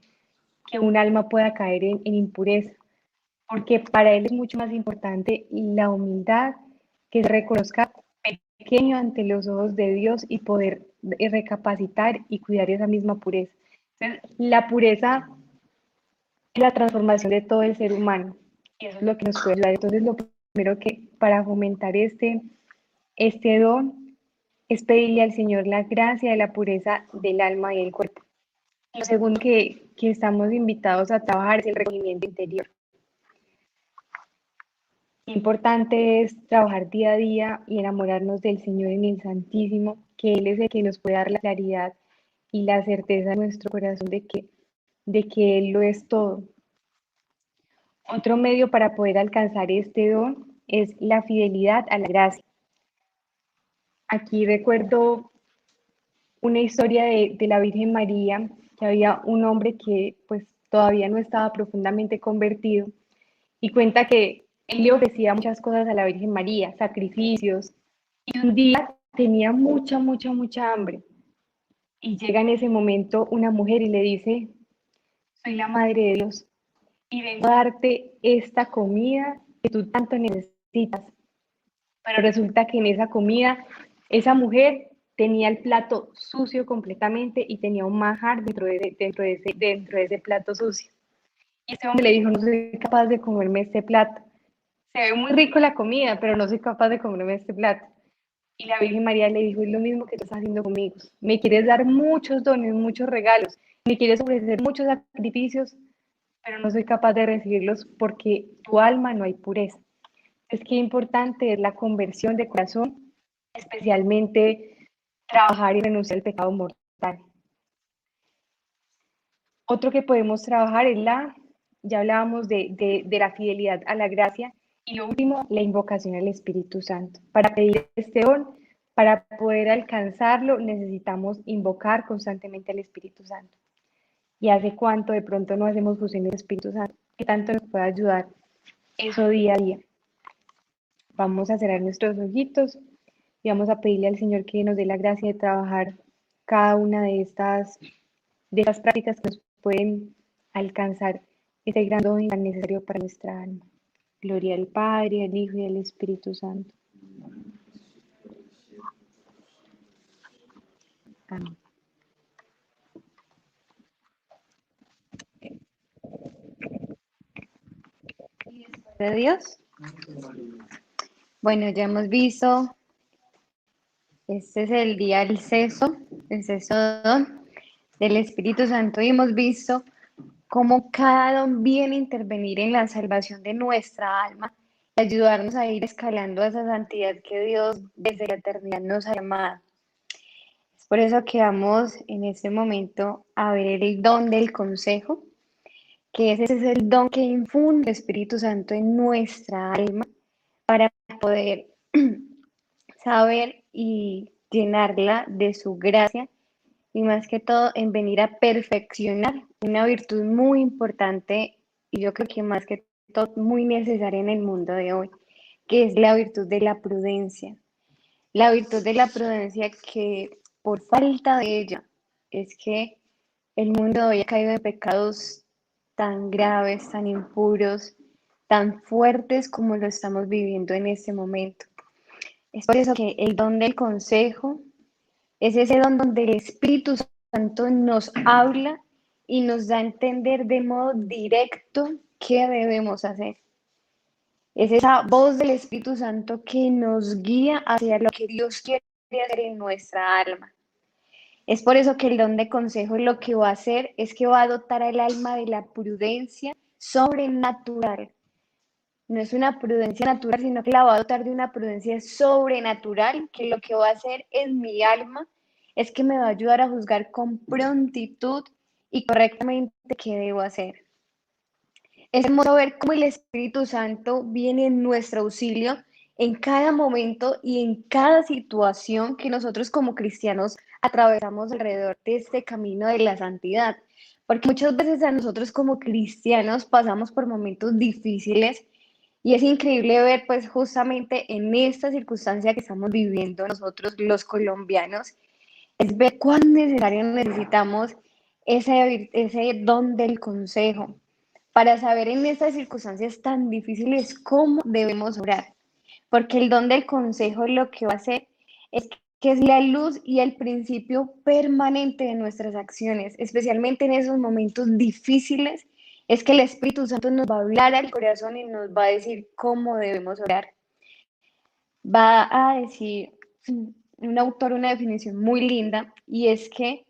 que un alma pueda caer en impureza, porque para Él es mucho más importante la humildad, que se reconozca pequeño ante los ojos de Dios y poder recapacitar y cuidar esa misma pureza. Entonces, la pureza es la transformación de todo el ser humano y eso es lo que nos puede ayudar. Entonces, lo primero que para fomentar este don es pedirle al Señor la gracia de la pureza del alma y del cuerpo. Lo segundo que estamos invitados a trabajar es el recogimiento interior. Importante es trabajar día a día y enamorarnos del Señor en el Santísimo, que Él es el que nos puede dar la claridad y la certeza en nuestro corazón de que Él lo es todo. Otro medio para poder alcanzar este don es la fidelidad a la gracia. Aquí recuerdo una historia de la Virgen María, que había un hombre que pues todavía no estaba profundamente convertido y cuenta que él le ofrecía muchas cosas a la Virgen María, sacrificios, y un día tenía mucha hambre. Y llega en ese momento una mujer y le dice, soy la Madre de Dios y vengo a darte esta comida que tú tanto necesitas. Pero resulta que en esa comida, esa mujer tenía el plato sucio completamente y tenía un manjar dentro de ese plato sucio. Y ese hombre le dijo, no soy capaz de comerme este plato. Se ve muy rico la comida, pero no soy capaz de comerme este plato. Y la Virgen María le dijo, es lo mismo que tú estás haciendo conmigo. Me quieres dar muchos dones, muchos regalos, me quieres ofrecer muchos sacrificios, pero no soy capaz de recibirlos porque tu alma no hay pureza. Es que importante es la conversión de corazón, especialmente trabajar y renunciar al pecado mortal. Otro que podemos trabajar es ya hablábamos de la fidelidad a la gracia, y lo último, la invocación al Espíritu Santo. Para pedir este don, para poder alcanzarlo, necesitamos invocar constantemente al Espíritu Santo. ¿Y hace cuánto de pronto no hacemos fusión del Espíritu Santo? ¿Qué tanto nos puede ayudar eso día a día? Vamos a cerrar nuestros ojitos y vamos a pedirle al Señor que nos dé la gracia de trabajar cada una de estas prácticas que nos pueden alcanzar ese gran don tan necesario para nuestra alma. Gloria al Padre, al Hijo y al Espíritu Santo. Amén. De Dios. Bueno, ya hemos visto, este es el día del ceso, el ceso don del Espíritu Santo, y hemos visto cómo cada don viene a intervenir en la salvación de nuestra alma y ayudarnos a ir escalando a esa santidad que Dios desde la eternidad nos ha llamado. Es por eso que vamos en este momento a ver el don del consejo, que ese es el don que infunde el Espíritu Santo en nuestra alma para poder saber y llenarla de su gracia y más que todo en venir a perfeccionar una virtud muy importante y yo creo que más que todo muy necesaria en el mundo de hoy, que es la virtud de la prudencia. La virtud de la prudencia que por falta de ella es que el mundo hoy ha caído en pecados tan graves, tan impuros, tan fuertes como lo estamos viviendo en este momento. Es por eso que el don del consejo es ese don donde el Espíritu Santo nos habla y nos da a entender de modo directo qué debemos hacer. Es esa voz del Espíritu Santo que nos guía hacia lo que Dios quiere hacer en nuestra alma. Es por eso que el don de consejo lo que va a hacer es que va a dotar al alma de la prudencia sobrenatural. No es una prudencia natural, sino que la va a dotar de una prudencia sobrenatural, que lo que va a hacer en mi alma es que me va a ayudar a juzgar con prontitud y correctamente qué debo hacer. Es hermoso ver cómo el Espíritu Santo viene en nuestro auxilio en cada momento y en cada situación que nosotros como cristianos atravesamos alrededor de este camino de la santidad. Porque muchas veces a nosotros como cristianos pasamos por momentos difíciles y es increíble ver pues justamente en esta circunstancia que estamos viviendo nosotros los colombianos, es ver cuán necesario necesitamos ese don del consejo para saber en estas circunstancias tan difíciles cómo debemos orar. Porque el don del consejo lo que va a hacer es que es la luz y el principio permanente de nuestras acciones, especialmente en esos momentos difíciles, es que el Espíritu Santo nos va a hablar al corazón y nos va a decir cómo debemos orar. Va a decir un autor una definición muy linda y es que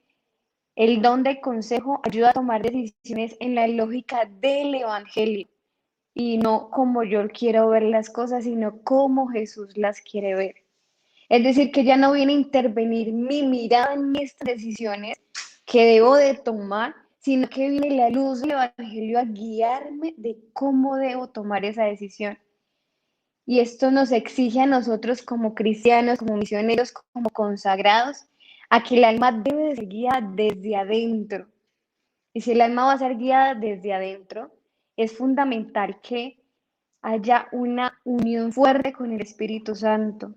el don del consejo ayuda a tomar decisiones en la lógica del Evangelio y no como yo quiero ver las cosas, sino como Jesús las quiere ver. Es decir, que ya no viene a intervenir mi mirada en estas decisiones que debo de tomar, sino que viene la luz del Evangelio a guiarme de cómo debo tomar esa decisión. Y esto nos exige a nosotros como cristianos, como misioneros, como consagrados, a que el alma debe de ser guiada desde adentro. Y si el alma va a ser guiada desde adentro, es fundamental que haya una unión fuerte con el Espíritu Santo,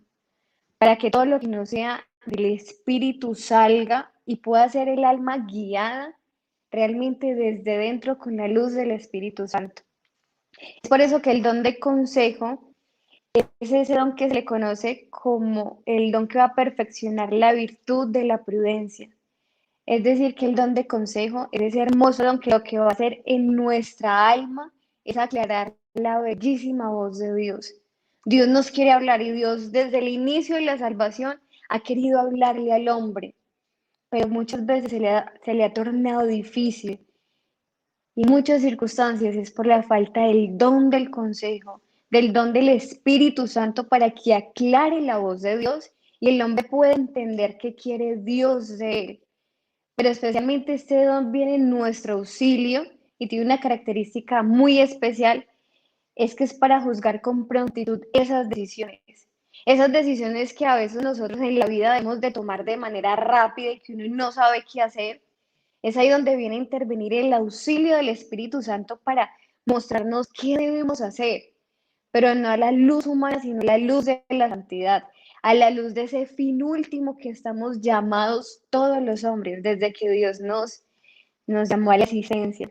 para que todo lo que no sea del Espíritu salga y pueda ser el alma guiada realmente desde dentro con la luz del Espíritu Santo. Es por eso que el don de consejo es ese don que se le conoce como el don que va a perfeccionar la virtud de la prudencia. Es decir, que el don de consejo es ese hermoso don que lo que va a hacer en nuestra alma es aclarar la bellísima voz de Dios. Dios nos quiere hablar y Dios desde el inicio de la salvación ha querido hablarle al hombre, pero muchas veces se le ha tornado difícil y muchas circunstancias es por la falta del don del consejo, del don del Espíritu Santo para que aclare la voz de Dios y el hombre pueda entender qué quiere Dios de él. Pero especialmente este don viene en nuestro auxilio y tiene una característica muy especial, es que es para juzgar con prontitud esas decisiones que a veces nosotros en la vida debemos de tomar de manera rápida y que uno no sabe qué hacer. Es ahí donde viene a intervenir el auxilio del Espíritu Santo para mostrarnos qué debemos hacer, pero no a la luz humana, sino a la luz de la santidad, a la luz de ese fin último que estamos llamados todos los hombres desde que Dios nos llamó a la existencia.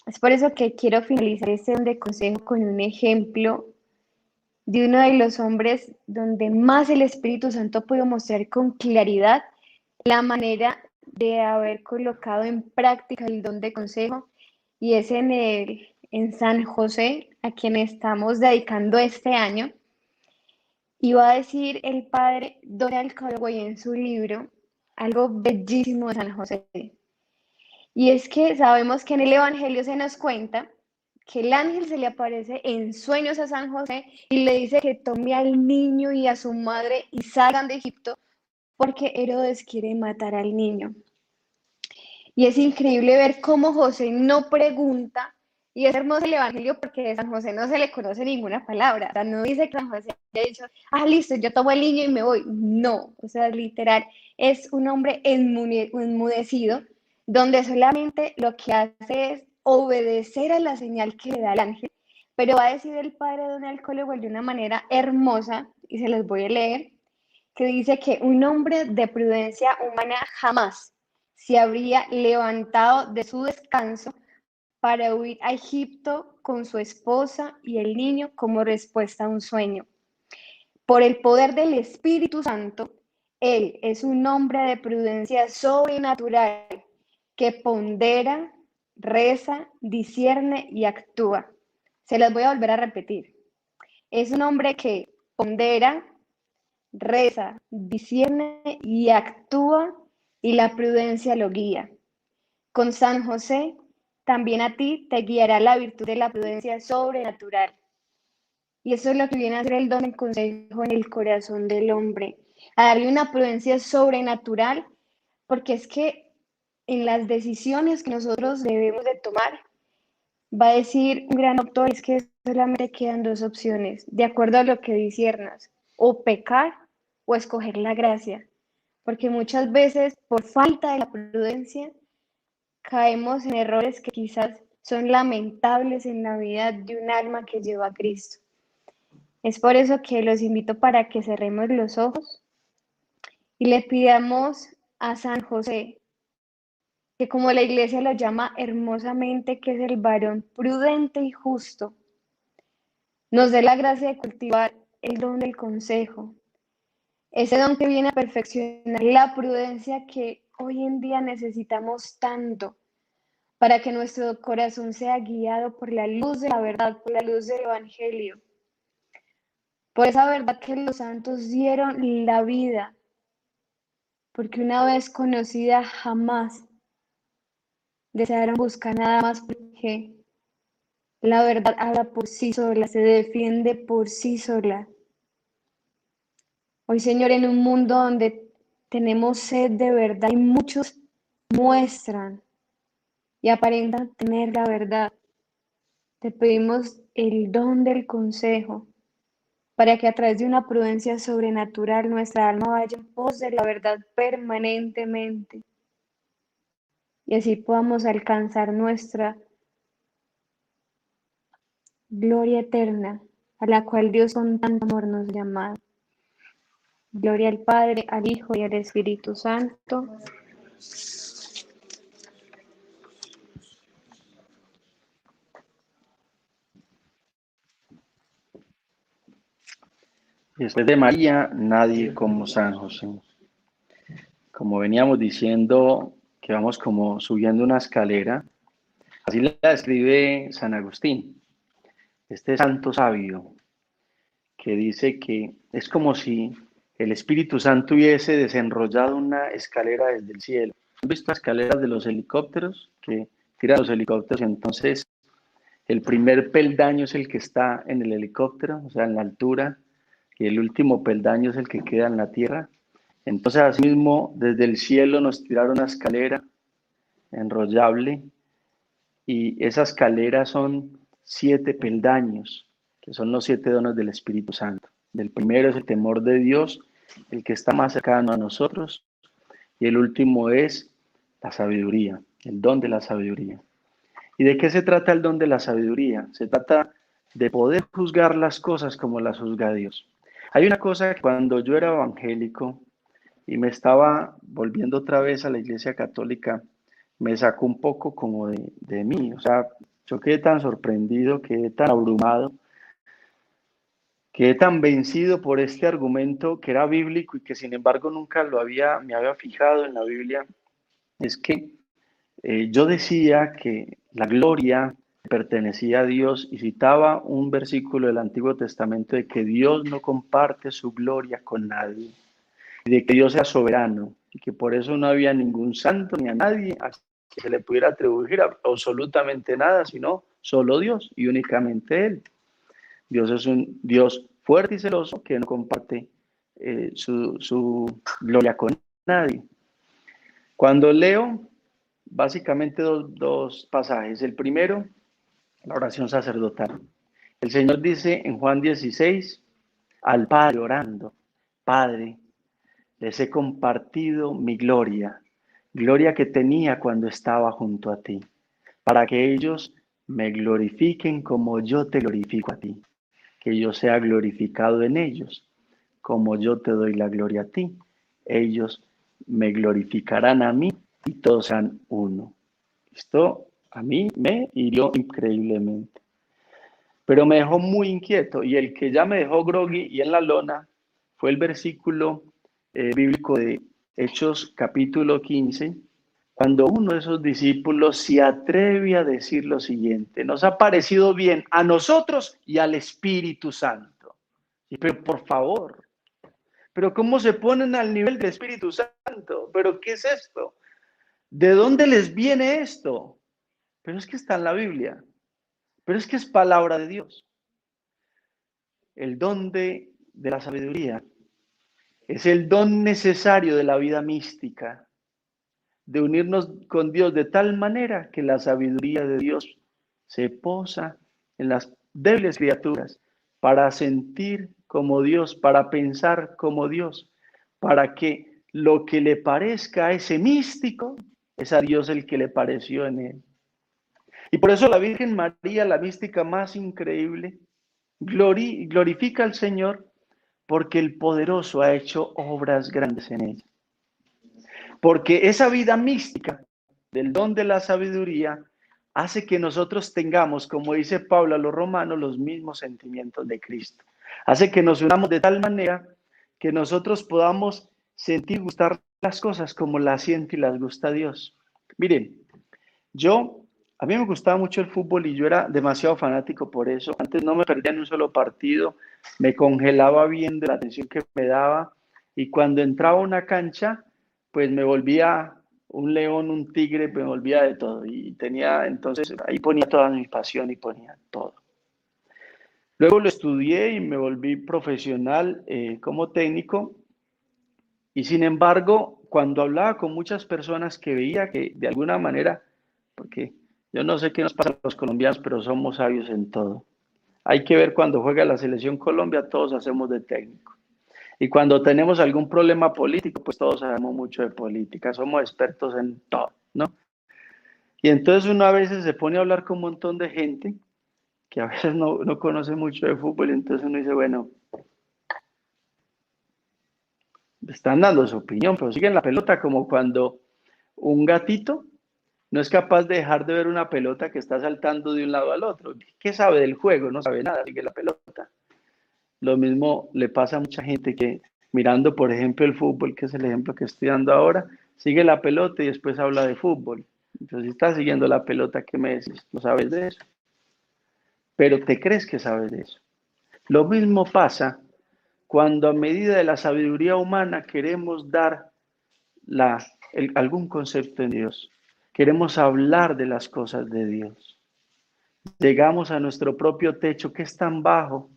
Es por eso que quiero finalizar este don de consejo con un ejemplo de uno de los hombres donde más el Espíritu Santo pudo mostrar con claridad la manera de haber colocado en práctica el don de consejo, y es en San José, a quien estamos dedicando este año. Y va a decir el padre Donald Caldwell en su libro algo bellísimo de San José. Y es que sabemos que en el Evangelio se nos cuenta que el ángel se le aparece en sueños a San José y le dice que tome al niño y a su madre y salgan de Egipto porque Herodes quiere matar al niño. Y es increíble ver cómo José no pregunta, Y es hermoso el Evangelio porque de San José no se le conoce ninguna palabra. O sea, no dice que San José haya dicho, listo, yo tomo el niño y me voy. No, o sea, literal, es un hombre enmudecido, donde solamente lo que hace es obedecer a la señal que le da el ángel. Pero va a decir el padre Don Alcoleo de una manera hermosa, y se los voy a leer, que dice que un hombre de prudencia humana jamás se habría levantado de su descanso para huir a Egipto con su esposa y el niño como respuesta a un sueño. Por el poder del Espíritu Santo, él es un hombre de prudencia sobrenatural que pondera, reza, discierne y actúa. Se las voy a volver a repetir. Es un hombre que pondera, reza, discierne y actúa, y la prudencia lo guía. Con San José, también a ti te guiará la virtud de la prudencia sobrenatural. Y eso es lo que viene a hacer el don del consejo en el corazón del hombre, a darle una prudencia sobrenatural, porque es que en las decisiones que nosotros debemos de tomar, va a decir un gran autor, es que solamente quedan dos opciones, de acuerdo a lo que disciernas, o pecar o escoger la gracia, porque muchas veces por falta de la prudencia caemos en errores que quizás son lamentables en la vida de un alma que lleva a Cristo. Es por eso que los invito para que cerremos los ojos y le pidamos a San José, que como la iglesia lo llama hermosamente, que es el varón prudente y justo, nos dé la gracia de cultivar el don del consejo, ese don que viene a perfeccionar la prudencia que hoy en día necesitamos tanto, para que nuestro corazón sea guiado por la luz de la verdad, por la luz del Evangelio, por esa verdad que los santos dieron la vida, porque una vez conocida jamás desearon buscar nada más, porque la verdad habla por sí sola, se defiende por sí sola. Hoy, Señor, en un mundo donde tenemos sed de verdad y muchos muestran y aparentan tener la verdad, te pedimos el don del consejo, para que a través de una prudencia sobrenatural nuestra alma vaya en pos de la verdad permanentemente, y así podamos alcanzar nuestra gloria eterna, a la cual Dios con tanto amor nos llama. Gloria al Padre, al Hijo y al Espíritu Santo. Después de María, nadie como San José. Como veníamos diciendo, que vamos como subiendo una escalera, así la describe San Agustín, este santo sabio, que dice que es como si el Espíritu Santo hubiese desenrollado una escalera desde el cielo. ¿Han visto las escaleras de los helicópteros? Que tiran los helicópteros, entonces el primer peldaño es el que está en el helicóptero, o sea, en la altura, y el último peldaño es el que queda en la tierra. Entonces, asimismo, desde el cielo nos tiraron una escalera enrollable, y esa escalera son 7 peldaños, que son los 7 dones del Espíritu Santo. El primero es el temor de Dios, el que está más cercano a nosotros, y el último es la sabiduría, el don de la sabiduría. ¿Y de qué se trata el don de la sabiduría? Se trata de poder juzgar las cosas como las juzga Dios. Hay una cosa que cuando yo era evangélico y me estaba volviendo otra vez a la Iglesia Católica, me sacó un poco como de mí. O sea, yo quedé tan sorprendido, quedé tan abrumado, quedé tan vencido por este argumento que era bíblico y que sin embargo nunca me había fijado en la Biblia. Es que yo decía que la gloria pertenecía a Dios y citaba un versículo del Antiguo Testamento de que Dios no comparte su gloria con nadie, y de que Dios sea soberano y que por eso no había ningún santo ni a nadie a que se le pudiera atribuir absolutamente nada, sino solo Dios y únicamente Él. Dios es un Dios fuerte y celoso que no comparte su gloria con nadie. Cuando leo básicamente dos pasajes. El primero la oración sacerdotal. El Señor dice en Juan 16, al Padre orando, Padre, les he compartido mi gloria, gloria que tenía cuando estaba junto a ti, para que ellos me glorifiquen como yo te glorifico a ti, que yo sea glorificado en ellos, como yo te doy la gloria a ti. Ellos me glorificarán a mí y todos serán uno. Esto a mí me hirió increíblemente, pero me dejó muy inquieto, y el que ya me dejó groggy y en la lona fue el versículo bíblico de Hechos capítulo 15, cuando uno de esos discípulos se atreve a decir lo siguiente: nos ha parecido bien a nosotros y al Espíritu Santo. Y pero por favor, pero ¿cómo se ponen al nivel del Espíritu Santo? ¿Pero qué es esto? ¿De dónde les viene esto? Pero es que está en la Biblia, pero es que es palabra de Dios. El don de la sabiduría es el don necesario de la vida mística, de unirnos con Dios de tal manera que la sabiduría de Dios se posa en las débiles criaturas para sentir como Dios, para pensar como Dios, para que lo que le parezca a ese místico es a Dios el que le pareció en él. Y por eso la Virgen María, la mística más increíble, glorifica al Señor porque el poderoso ha hecho obras grandes en ella. Porque esa vida mística del don de la sabiduría hace que nosotros tengamos, como dice Pablo a los romanos, los mismos sentimientos de Cristo. Hace que nos unamos de tal manera que nosotros podamos sentir, gustar las cosas como las siente y las gusta Dios. Miren, a mí me gustaba mucho el fútbol y yo era demasiado fanático por eso. Antes no me perdía en un solo partido, me congelaba viendo la atención que me daba, y cuando entraba a una cancha, pues me volvía un león, un tigre, me volvía de todo. Y entonces ahí ponía toda mi pasión y ponía todo. Luego lo estudié y me volví profesional como técnico. Y sin embargo, cuando hablaba con muchas personas que veía que de alguna manera, porque yo no sé qué nos pasa a los colombianos, pero somos sabios en todo. Hay que ver cuando juega la selección Colombia, todos hacemos de técnico. Y cuando tenemos algún problema político, pues todos sabemos mucho de política, somos expertos en todo, ¿no? Y entonces uno a veces se pone a hablar con un montón de gente que a veces no conoce mucho de fútbol, y entonces uno dice, bueno, están dando su opinión, pero siguen la pelota, como cuando un gatito no es capaz de dejar de ver una pelota que está saltando de un lado al otro. ¿Qué sabe del juego? No sabe nada, sigue la pelota. Lo mismo le pasa a mucha gente que mirando, por ejemplo, el fútbol, que es el ejemplo que estoy dando ahora, sigue la pelota y después habla de fútbol. Entonces, si estás siguiendo la pelota, ¿qué me decís? No sabes de eso. Pero te crees que sabes de eso. Lo mismo pasa cuando a medida de la sabiduría humana queremos dar algún concepto en Dios. Queremos hablar de las cosas de Dios. Llegamos a nuestro propio techo, que es tan bajo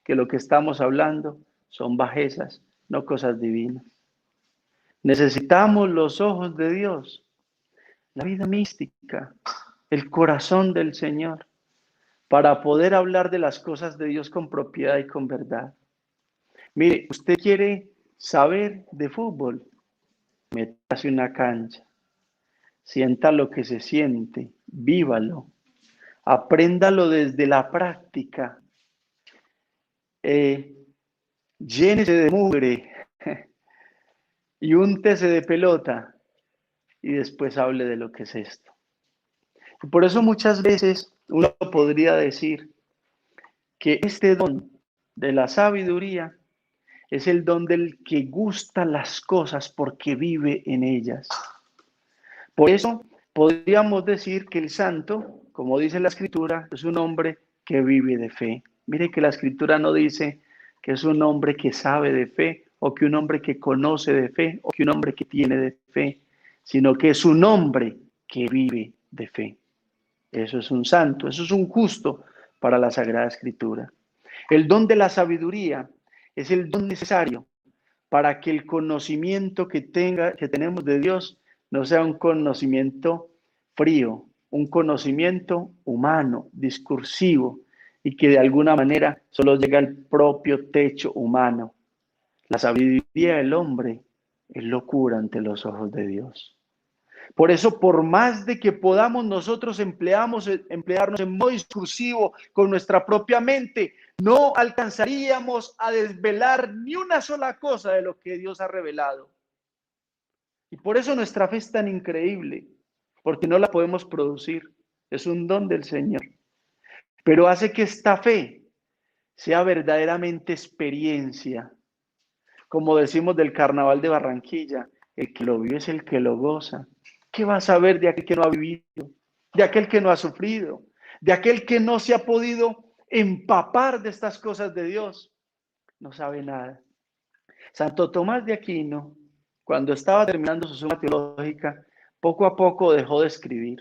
que lo que estamos hablando son bajezas, no cosas divinas. Necesitamos los ojos de Dios, la vida mística, el corazón del Señor, para poder hablar de las cosas de Dios con propiedad y con verdad. Mire, usted quiere saber de fútbol, métase en una cancha, sienta lo que se siente, vívalo, apréndalo desde la práctica, llénese de mugre y úntese de pelota y después hable de lo que es esto. Y por eso muchas veces uno podría decir que este don de la sabiduría es el don del que gusta las cosas porque vive en ellas. Por eso podríamos decir que el santo, como dice la Escritura, es un hombre que vive de fe. Mire que la Escritura no dice que es un hombre que sabe de fe, o que un hombre que conoce de fe, o que un hombre que tiene de fe, sino que es un hombre que vive de fe. Eso es un santo, eso es un justo para la Sagrada Escritura. El don de la sabiduría es el don necesario para que el conocimiento que tenemos de Dios no sea un conocimiento frío, un conocimiento humano, discursivo, y que de alguna manera solo llega al propio techo humano. La sabiduría del hombre es locura ante los ojos de Dios. Por eso, por más de que podamos nosotros emplearnos en modo discursivo con nuestra propia mente, no alcanzaríamos a desvelar ni una sola cosa de lo que Dios ha revelado. Y por eso nuestra fe es tan increíble, porque no la podemos producir. Es un don del Señor. Pero hace que esta fe sea verdaderamente experiencia. Como decimos del Carnaval de Barranquilla, el que lo vive es el que lo goza. ¿Qué va a saber de aquel que no ha vivido? De aquel que no ha sufrido, de aquel que no se ha podido empapar de estas cosas de Dios. No sabe nada. Santo Tomás de Aquino, cuando estaba terminando su suma teológica, poco a poco dejó de escribir.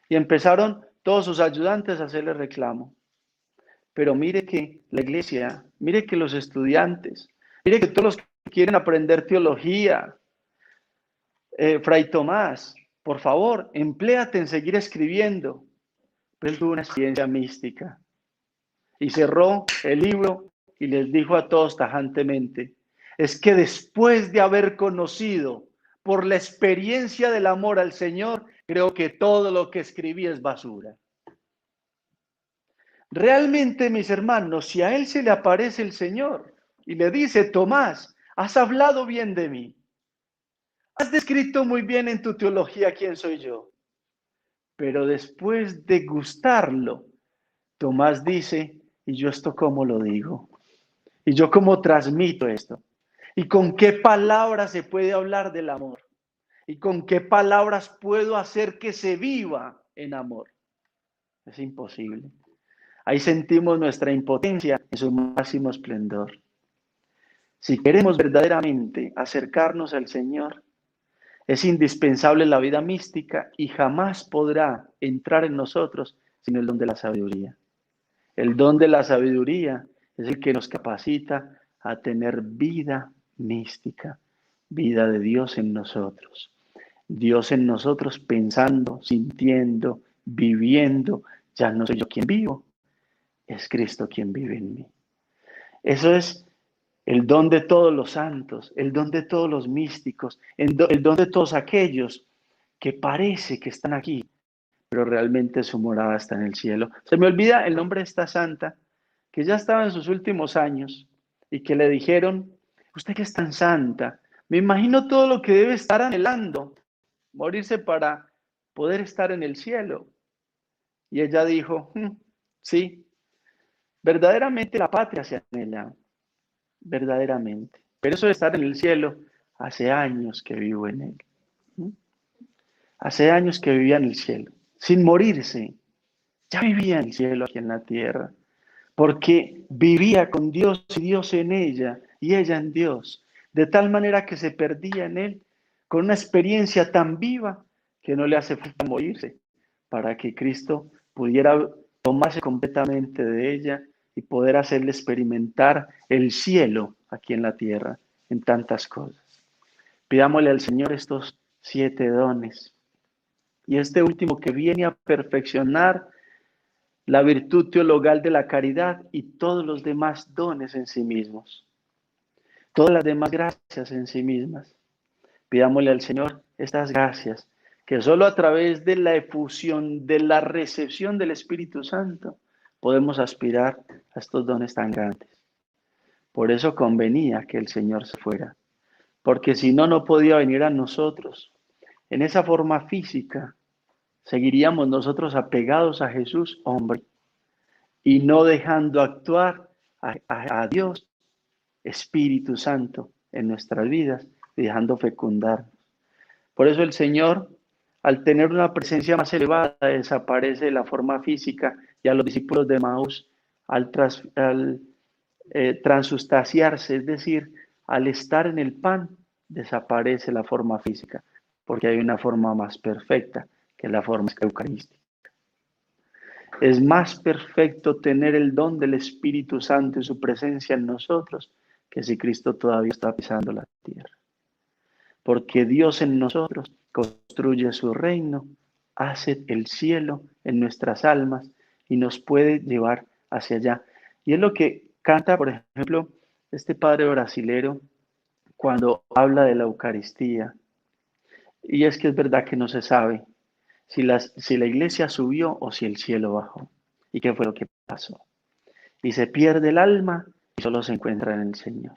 Y empezaron todos sus ayudantes a hacerle reclamo. Pero mire que la iglesia, mire que los estudiantes, mire que todos los que quieren aprender teología, Fray Tomás, por favor, empléate en seguir escribiendo. Pero él tuvo una experiencia mística y cerró el libro y les dijo a todos tajantemente, es que después de haber conocido por la experiencia del amor al Señor, creo que todo lo que escribí es basura. Realmente, mis hermanos, si a él se le aparece el Señor y le dice, Tomás, has hablado bien de mí, has descrito muy bien en tu teología quién soy yo, pero después de gustarlo, Tomás dice, ¿y yo esto cómo lo digo? ¿Y yo cómo transmito esto? ¿Y con qué palabras se puede hablar del amor? ¿Y con qué palabras puedo hacer que se viva en amor? Es imposible. Ahí sentimos nuestra impotencia en su máximo esplendor. Si queremos verdaderamente acercarnos al Señor, es indispensable la vida mística y jamás podrá entrar en nosotros sin el don de la sabiduría. El don de la sabiduría es el que nos capacita a tener vida mística, vida de Dios en nosotros. Dios en nosotros pensando, sintiendo, viviendo. Ya no soy yo quien vivo, es Cristo quien vive en mí. Eso es el don de todos los santos, el don de todos los místicos, el don de todos aquellos que parece que están aquí, pero realmente su morada está en el cielo. Se me olvida el nombre de esta santa, que ya estaba en sus últimos años y que le dijeron, usted que es tan santa, me imagino todo lo que debe estar anhelando, morirse para poder estar en el cielo. Y ella dijo, sí, verdaderamente la patria se anhela, verdaderamente. Pero eso de estar en el cielo, hace años que vivo en él. Hace años que vivía en el cielo, sin morirse. Ya vivía en el cielo aquí en la tierra, porque vivía con Dios y Dios en ella y ella en Dios, de tal manera que se perdía en él con una experiencia tan viva que no le hace falta morirse para que Cristo pudiera tomarse completamente de ella y poder hacerle experimentar el cielo aquí en la tierra en tantas cosas. Pidámosle al Señor estos 7 dones y este último que viene a perfeccionar la virtud teologal de la caridad y todos los demás dones en sí mismos, todas las demás gracias en sí mismas. Pidámosle al Señor estas gracias que solo a través de la efusión, de la recepción del Espíritu Santo, podemos aspirar a estos dones tan grandes. Por eso convenía que el Señor se fuera, porque si no, no podía venir a nosotros. En esa forma física, seguiríamos nosotros apegados a Jesús, hombre, y no dejando actuar a Dios, Espíritu Santo, en nuestras vidas, y dejando fecundar. Por eso el Señor, al tener una presencia más elevada, desaparece de la forma física, y a los discípulos de Maús, al transustanciarse, es decir, al estar en el pan, desaparece la forma física, porque hay una forma más perfecta, que es la forma eucarística. Es más perfecto tener el don del Espíritu Santo y su presencia en nosotros, que si Cristo todavía está pisando la tierra. Porque Dios en nosotros construye su reino hace el cielo en nuestras almas y nos puede llevar hacia allá. Y es lo que canta, por ejemplo, este padre brasilero cuando habla de la Eucaristía. Y es que es verdad que no se sabe si la iglesia subió o si el cielo bajó. ¿Y qué fue lo que pasó? Y se pierde el alma y solo se encuentra en el Señor.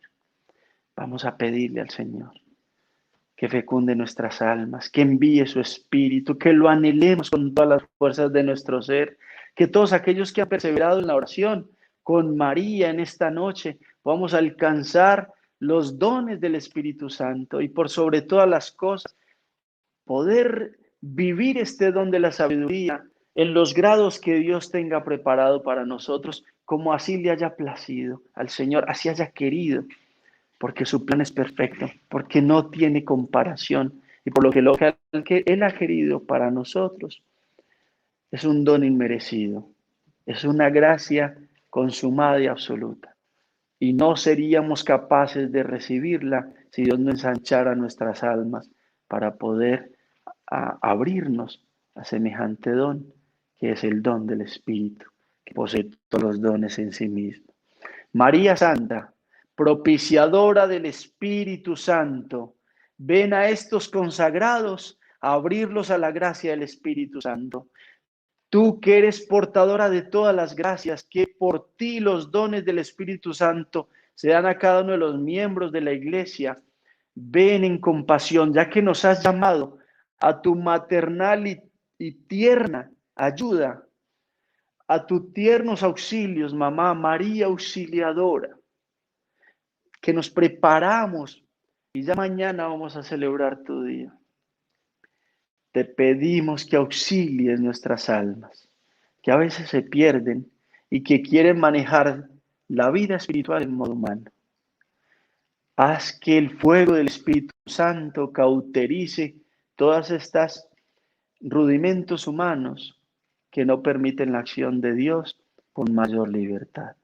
Vamos a pedirle al Señor que fecunde nuestras almas, que envíe su espíritu, que lo anhelemos con todas las fuerzas de nuestro ser, que todos aquellos que han perseverado en la oración con María en esta noche, vamos a alcanzar los dones del Espíritu Santo y por sobre todas las cosas, poder vivir este don de la sabiduría en los grados que Dios tenga preparado para nosotros, como así le haya placido al Señor, así haya querido, porque su plan es perfecto, porque no tiene comparación, y por lo que Él ha querido para nosotros es un don inmerecido, es una gracia consumada y absoluta, y no seríamos capaces de recibirla si Dios no ensanchara nuestras almas para poder abrirnos a semejante don, que es el don del Espíritu, que posee todos los dones en sí mismo. María Santa, propiciadora del Espíritu Santo, ven a estos consagrados a abrirlos a la gracia del Espíritu Santo. Tú que eres portadora de todas las gracias, que por ti los dones del Espíritu Santo se dan a cada uno de los miembros de la iglesia, ven en compasión, ya que nos has llamado a tu maternal y tierna ayuda, a tus tiernos auxilios, mamá María Auxiliadora, que nos preparamos y ya mañana vamos a celebrar tu día. Te pedimos que auxilies nuestras almas, que a veces se pierden y que quieren manejar la vida espiritual en modo humano. Haz que el fuego del Espíritu Santo cauterice todas estas rudimentos humanos que no permiten la acción de Dios con mayor libertad.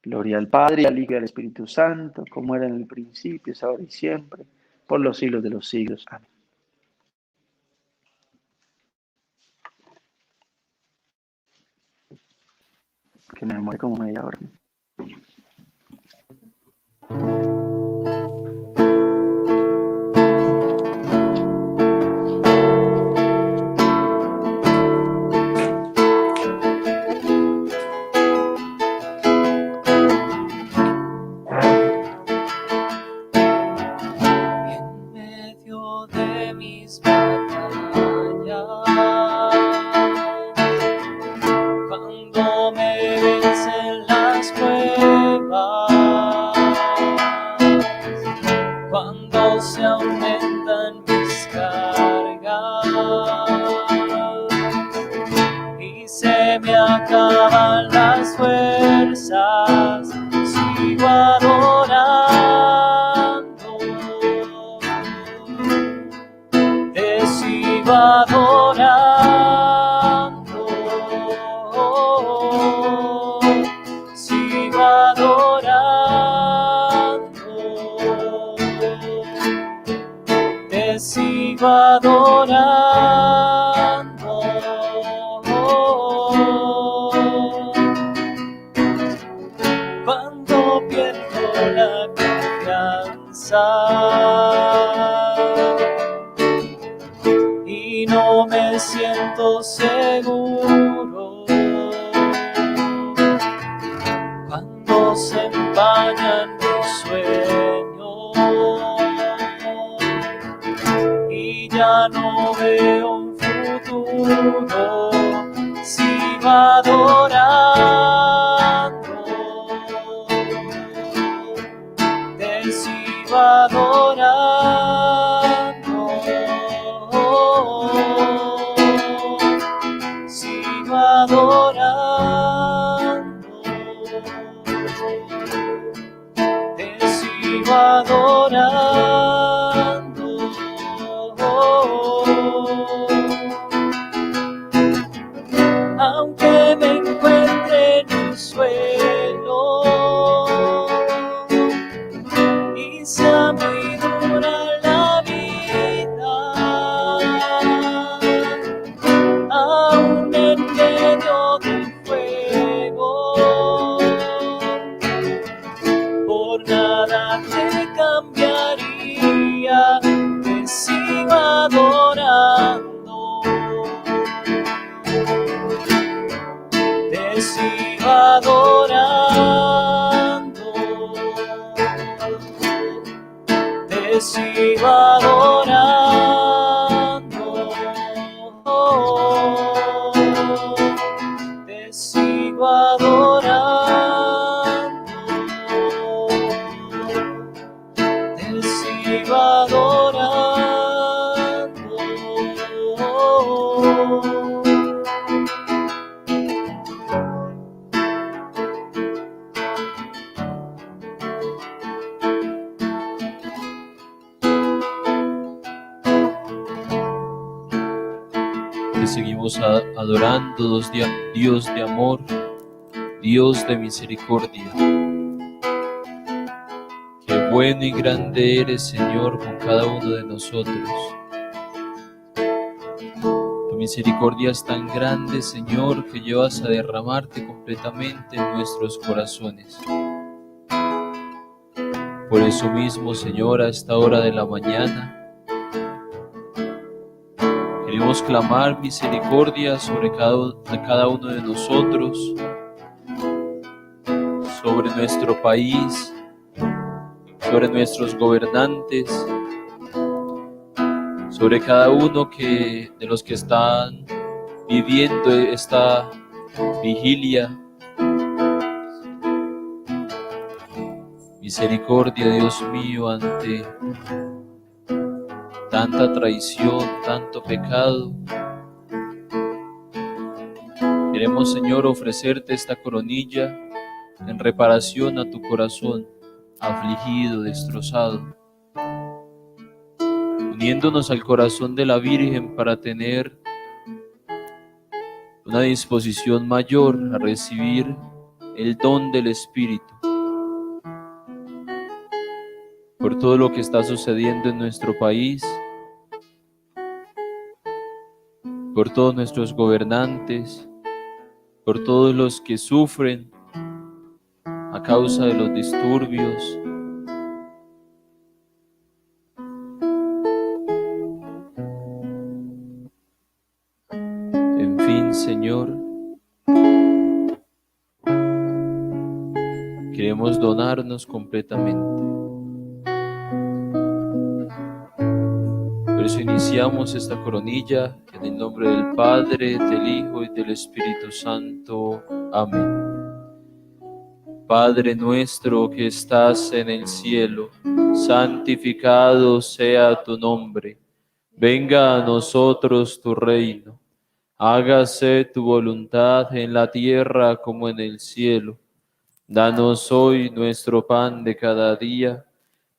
Gloria al Padre, al Hijo y al Espíritu Santo, como era en el principio, es ahora y siempre, por los siglos de los siglos. Amén. Que me demore como media hora. sigo adorando, te sigo adorando, te sigo adorando, te sigo adorando. Te seguimos adorando, Dios de amor, Dios de misericordia. Qué bueno y grande eres, Señor, con cada uno de nosotros. Tu misericordia es tan grande, Señor, que llevas a derramarte completamente en nuestros corazones. Por eso mismo, Señor, a esta hora de la mañana, queremos clamar misericordia sobre cada uno de nosotros, sobre nuestro país, sobre nuestros gobernantes, sobre cada uno de los que están viviendo esta vigilia. Misericordia, Dios mío, ante tanta traición, tanto pecado. Queremos, Señor, ofrecerte esta coronilla en reparación a tu corazón afligido, destrozado, uniéndonos al corazón de la Virgen para tener una disposición mayor a recibir el don del Espíritu. Por todo lo que está sucediendo en nuestro país, por todos nuestros gobernantes, por todos los que sufren a causa de los disturbios. En fin, Señor, queremos donarnos completamente. Por eso iniciamos esta coronilla en el nombre del Padre, del Hijo y del Espíritu Santo. Amén. Padre nuestro que estás en el cielo, santificado sea tu nombre. Venga a nosotros tu reino. Hágase tu voluntad en la tierra como en el cielo. Danos hoy nuestro pan de cada día.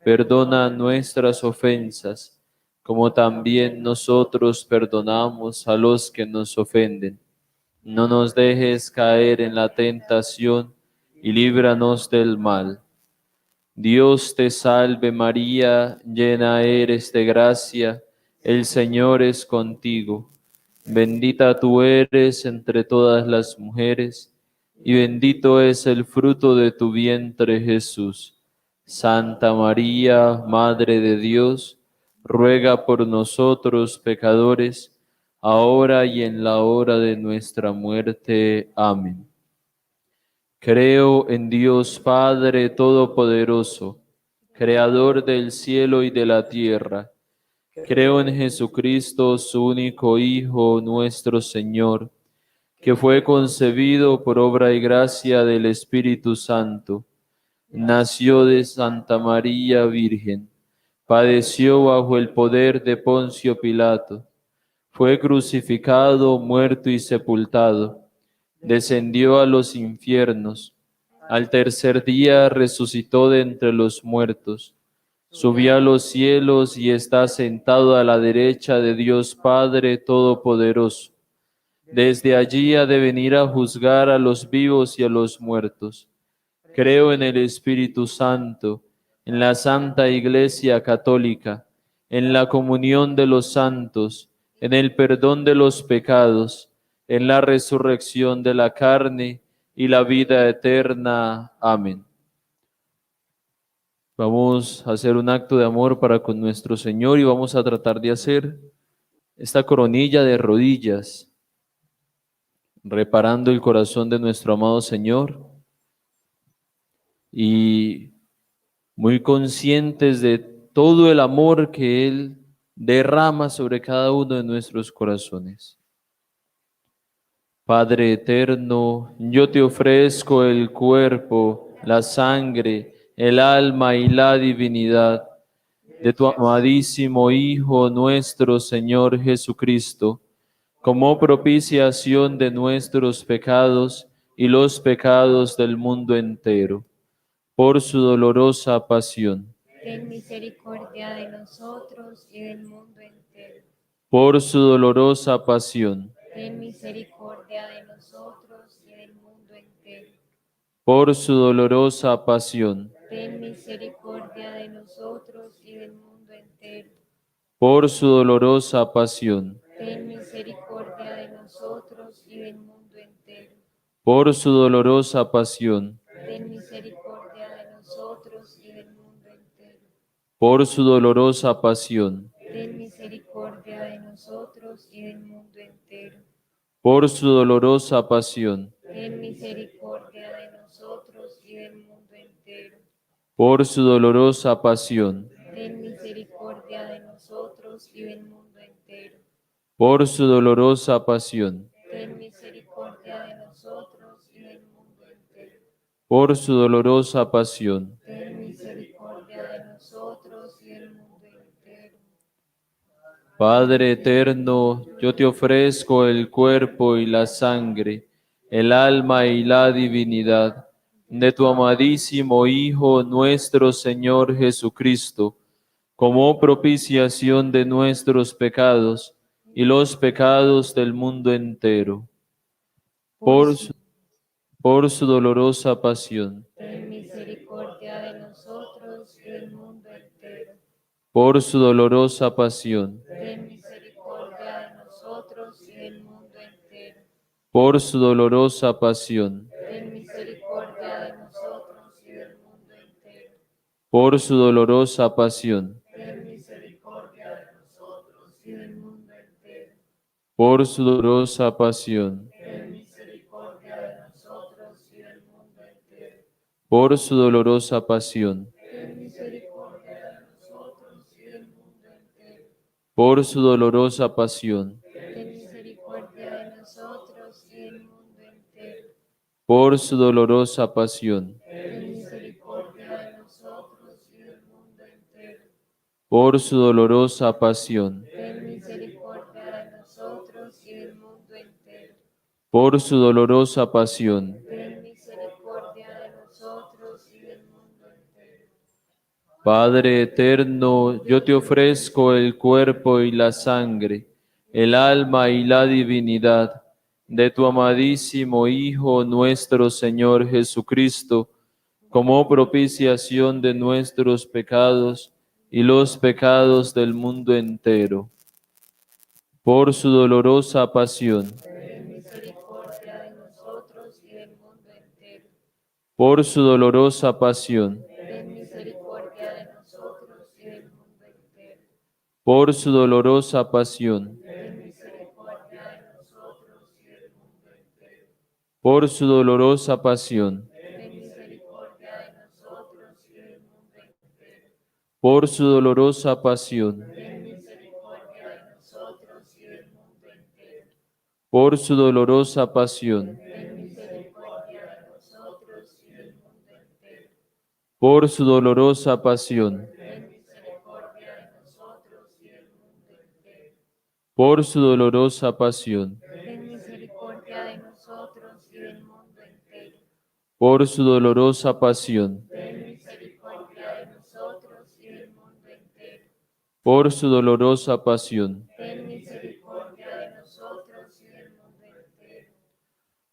Perdona nuestras ofensas, como también nosotros perdonamos a los que nos ofenden. No nos dejes caer en la tentación y líbranos del mal. Dios te salve María, llena eres de gracia, el Señor es contigo. Bendita tú eres entre todas las mujeres, y bendito es el fruto de tu vientre, Jesús. Santa María, Madre de Dios, ruega por nosotros pecadores, ahora y en la hora de nuestra muerte. Amén. Creo en Dios Padre Todopoderoso, Creador del cielo y de la tierra. Creo en Jesucristo, su único Hijo, nuestro Señor, que fue concebido por obra y gracia del Espíritu Santo. Nació de Santa María Virgen, padeció bajo el poder de Poncio Pilato, fue crucificado, muerto y sepultado, descendió a los infiernos, al tercer día resucitó de entre los muertos, subió a los cielos y está sentado a la derecha de Dios Padre Todopoderoso. Desde allí ha de venir a juzgar a los vivos y a los muertos. Creo en el Espíritu Santo, en la Santa Iglesia Católica, en la comunión de los santos, en el perdón de los pecados, en la resurrección de la carne y la vida eterna. Amén. Vamos a hacer un acto de amor para con nuestro Señor y vamos a tratar de hacer esta coronilla de rodillas. reparando el corazón de nuestro amado Señor y muy conscientes de todo el amor que Él derrama sobre cada uno de nuestros corazones. Padre eterno, yo te ofrezco el cuerpo, la sangre, el alma y la divinidad de tu amadísimo Hijo nuestro Señor Jesucristo, como propiciación de nuestros pecados y los pecados del mundo entero, por su dolorosa pasión. Ten misericordia de nosotros y del mundo entero. Por su dolorosa pasión. Ten misericordia de nosotros y del mundo entero. Por su dolorosa pasión. Ten misericordia de nosotros y del mundo entero. Por su dolorosa pasión. Ten misericordia de nosotros y del mundo entero. Por su dolorosa pasión. Ten misericordia de nosotros y del mundo entero. Por su dolorosa pasión. Ten misericordia de nosotros y del mundo entero. Por su dolorosa pasión. Ten misericordia de nosotros y del mundo entero. Por su dolorosa pasión. Ten misericordia de nosotros y del mundo entero. Por su dolorosa pasión. Ten misericordia de nosotros y del mundo entero. Por su dolorosa pasión. Ten misericordia de nosotros y del mundo entero. Padre eterno, yo te ofrezco el cuerpo y la sangre, el alma y la divinidad de tu amadísimo Hijo nuestro Señor Jesucristo, como propiciación de nuestros pecados y los pecados del mundo entero. Por su dolorosa pasión. Ten misericordia de nosotros y del mundo entero. Por su dolorosa pasión. Ten misericordia de nosotros y del mundo entero. Por su dolorosa pasión. Ten misericordia de nosotros y del mundo entero. Por su dolorosa pasión. Ten misericordia de nosotros y del mundo entero. Por su dolorosa pasión. Ten misericordia de nosotros y del mundo entero. Por su dolorosa pasión. Ten misericordia de nosotros y del mundo entero. Por su dolorosa pasión. Ten misericordia de nosotros y del mundo entero. Por su dolorosa pasión. Ten misericordia de nosotros y del mundo entero. Por su dolorosa pasión. Ten misericordia de nosotros y del mundo entero. Por su dolorosa pasión. Ten misericordia de nosotros y del mundo entero. Padre eterno, yo te ofrezco el cuerpo y la sangre, el alma y la divinidad de tu amadísimo Hijo nuestro Señor Jesucristo, como propiciación de nuestros pecados y los pecados del mundo entero. Por su dolorosa pasión. Ten misericordia de nosotros y del mundo entero. Por su dolorosa pasión. Ten misericordia de nosotros y del mundo entero. Por su dolorosa pasión. Ten misericordia de nosotros y del mundo entero. Por su dolorosa pasión. Ten misericordia de nosotros y del mundo entero. Por su dolorosa pasión. Ten misericordia de nosotros y del mundo entero. Por su dolorosa pasión. Ten misericordia de nosotros y del mundo entero. Por su dolorosa pasión. Ten misericordia de nosotros y del mundo entero. Por su dolorosa pasión. Ten misericordia de nosotros y del mundo entero. Por su dolorosa pasión. Ten misericordia de nosotros y del mundo entero. Por su dolorosa pasión. Ten misericordia de nosotros y del mundo entero.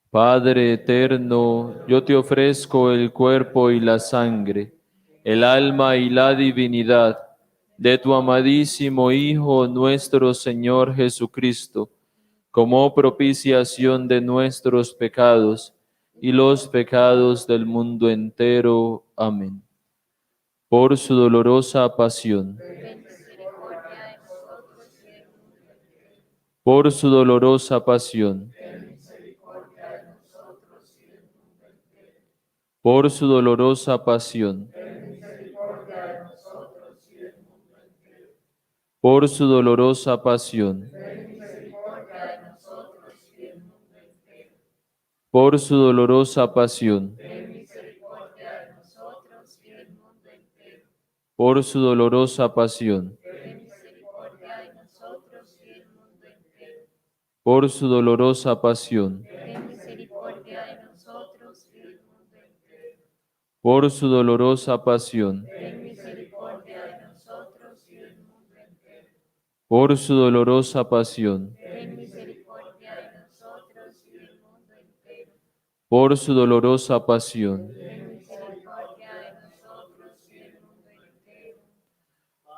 Padre eterno, yo te ofrezco el cuerpo y la sangre, el alma y la divinidad de tu amadísimo Hijo nuestro Señor Jesucristo, como propiciación de nuestros pecados y los pecados del mundo entero. Amén. Por su dolorosa pasión. Ten misericordia de nosotros y del mundo entero. Por su dolorosa pasión. Ten misericordia por su dolorosa pasión, por su dolorosa pasión, por su dolorosa pasión, por su dolorosa pasión, por su dolorosa pasión, por su dolorosa pasión, por su dolorosa pasión, por su dolorosa pasión.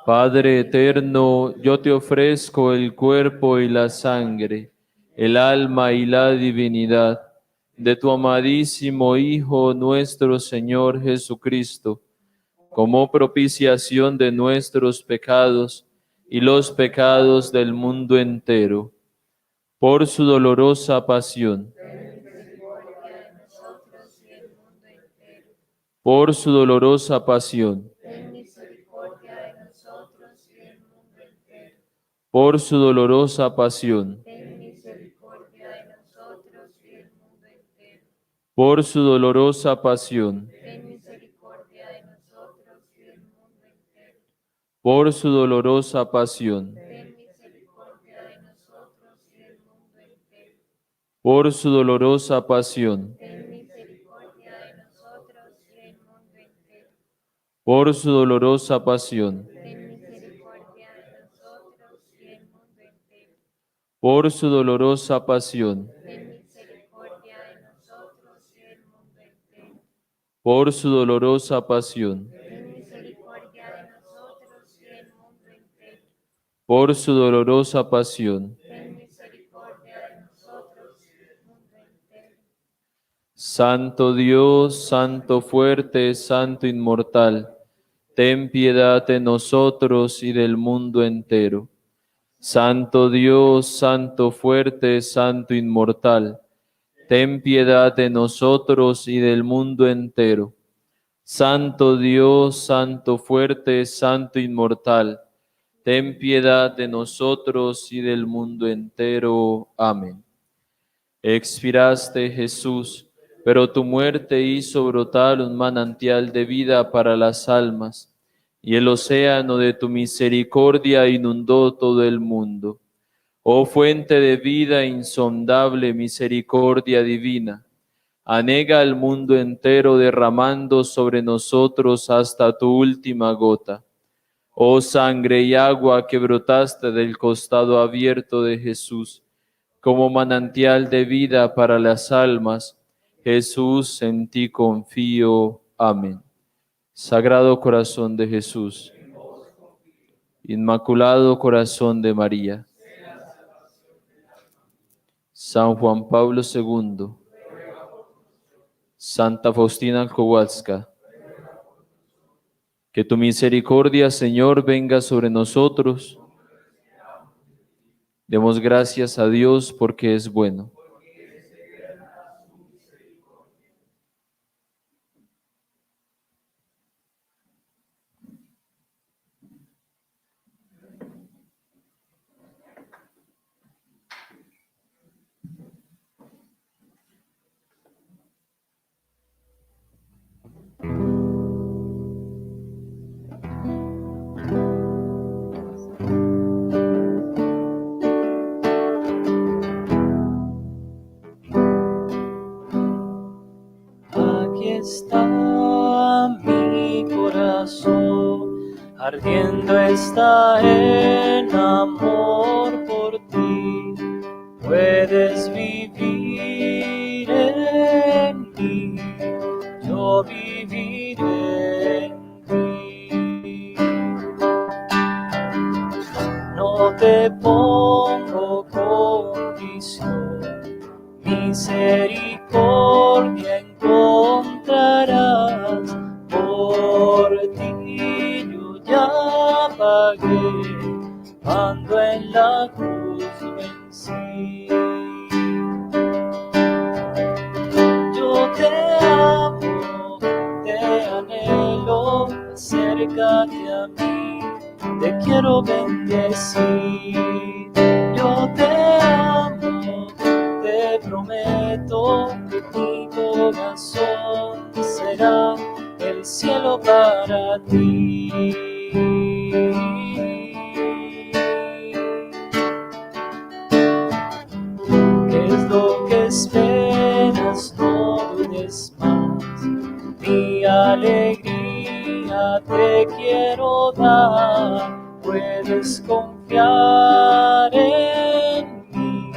Padre eterno, yo te ofrezco el cuerpo y la sangre, el alma y la divinidad de tu amadísimo Hijo nuestro Señor Jesucristo, como propiciación de nuestros pecados y los pecados del mundo entero, por su dolorosa pasión, por su dolorosa pasión, por su dolorosa pasión, por su dolorosa pasión, por su dolorosa pasión, por su dolorosa pasión, por su dolorosa pasión, por su dolorosa pasión, por su dolorosa pasión, por su dolorosa pasión. Santo Dios, Santo fuerte, Santo inmortal, ten piedad de nosotros y del mundo entero. Santo Dios, Santo fuerte, Santo inmortal, ten piedad de nosotros y del mundo entero. Santo Dios, Santo fuerte, Santo inmortal, ten piedad de nosotros y del mundo entero. Amén. Expiraste, Jesús, pero tu muerte hizo brotar un manantial de vida para las almas, y el océano de tu misericordia inundó todo el mundo. Oh fuente de vida insondable, misericordia divina, anega al mundo entero derramando sobre nosotros hasta tu última gota. Oh sangre y agua que brotaste del costado abierto de Jesús, como manantial de vida para las almas, Jesús, en ti confío. Amén. Sagrado corazón de Jesús, Inmaculado corazón de María, San Juan Pablo II, Santa Faustina Kowalska, que tu misericordia, Señor, venga sobre nosotros. Demos gracias a Dios porque es bueno. Está mi corazón, ardiendo está en amor por ti. Puedes vivir en mí, yo viviré en ti. No te pongo condición, misericordia encontrarás, por ti yo ya pagué, cuando en la cruz vencí. Yo te amo, acércate a mí, te quiero bendecir. Yo te amo, te prometo que mi corazón será el cielo para ti. ¿Qué es lo que esperas? No dudes más. Mi alegría te quiero dar. Puedes confiar en mi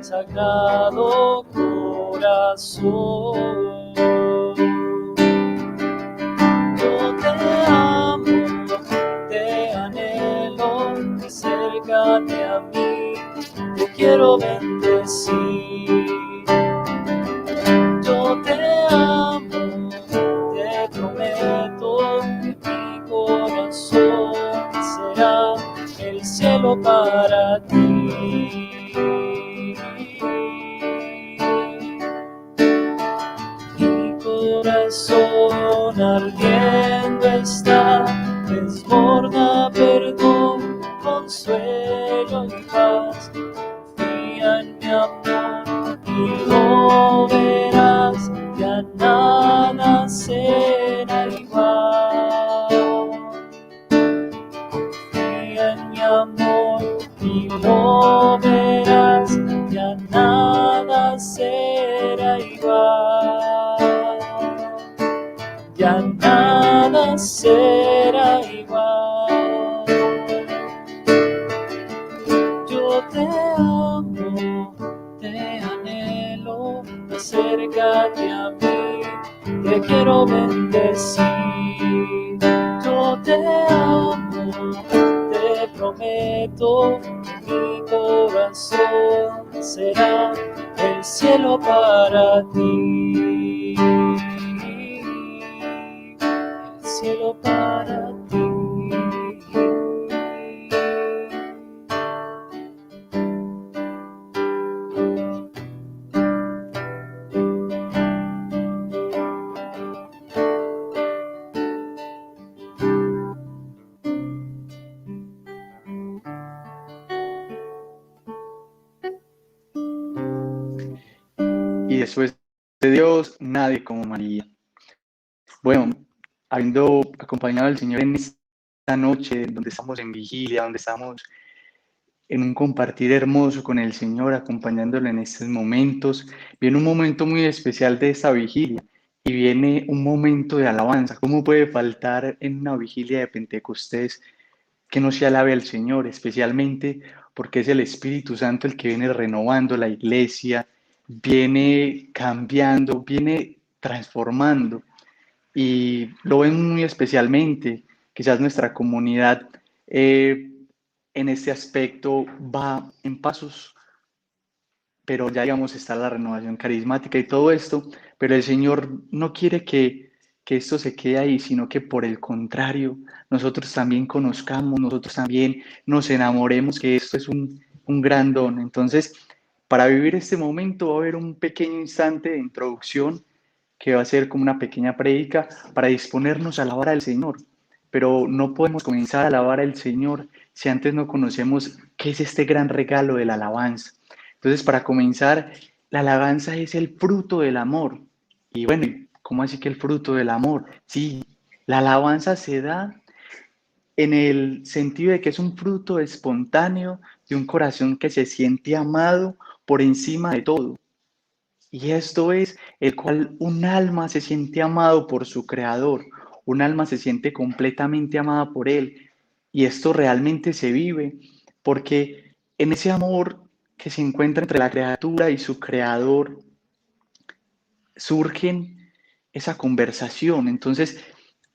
sagrado corazón. Yo te amo, te anhelo, acércate a mí, te quiero bendecir. Yo te amo, te prometo que mi corazón será el cielo para ti. Mi corazón ardiendo está, desborda perdón, consuelo y paz. Confía en mi amor y lo verás, ya nada será igual. Confía en mi amor y lo verás, ya nada será igual. Ya nada será igual. Yo te amo, te anhelo, acércate a mí, te quiero bendecir. Yo te amo, te prometo que mi corazón será el cielo para ti. El cielo para ti. Y después de Dios, nadie como María. Bueno, habiendo acompañado al Señor en esta noche, donde estamos en vigilia, donde estamos en un compartir hermoso con el Señor, acompañándolo en estos momentos, viene un momento muy especial de esta vigilia y viene un momento de alabanza. ¿Cómo puede faltar en una vigilia de Pentecostés que no se alabe al Señor, especialmente porque es el Espíritu Santo el que viene renovando la iglesia, viene cambiando, viene transformando? Y lo ven muy especialmente, quizás nuestra comunidad en este aspecto va en pasos, pero ya digamos está la renovación carismática y todo esto, pero el Señor no quiere que esto se quede ahí, sino que por el contrario, nosotros también conozcamos, nosotros también nos enamoremos, que esto es un gran don. Entonces, para vivir este momento va a haber un pequeño instante de introducción que va a ser como una pequeña prédica para disponernos a alabar al Señor. Pero no podemos comenzar a alabar al Señor si antes no conocemos qué es este gran regalo de la alabanza. Entonces, para comenzar, la alabanza es el fruto del amor. Y bueno, ¿cómo así que el fruto del amor? Sí, la alabanza se da en el sentido de que es un fruto espontáneo de un corazón que se siente amado por encima de todo. Y esto es el cual un alma se siente amado por su creador, un alma se siente completamente amada por él. Y esto realmente se vive porque en ese amor que se encuentra entre la criatura y su creador surgen esa conversación. Entonces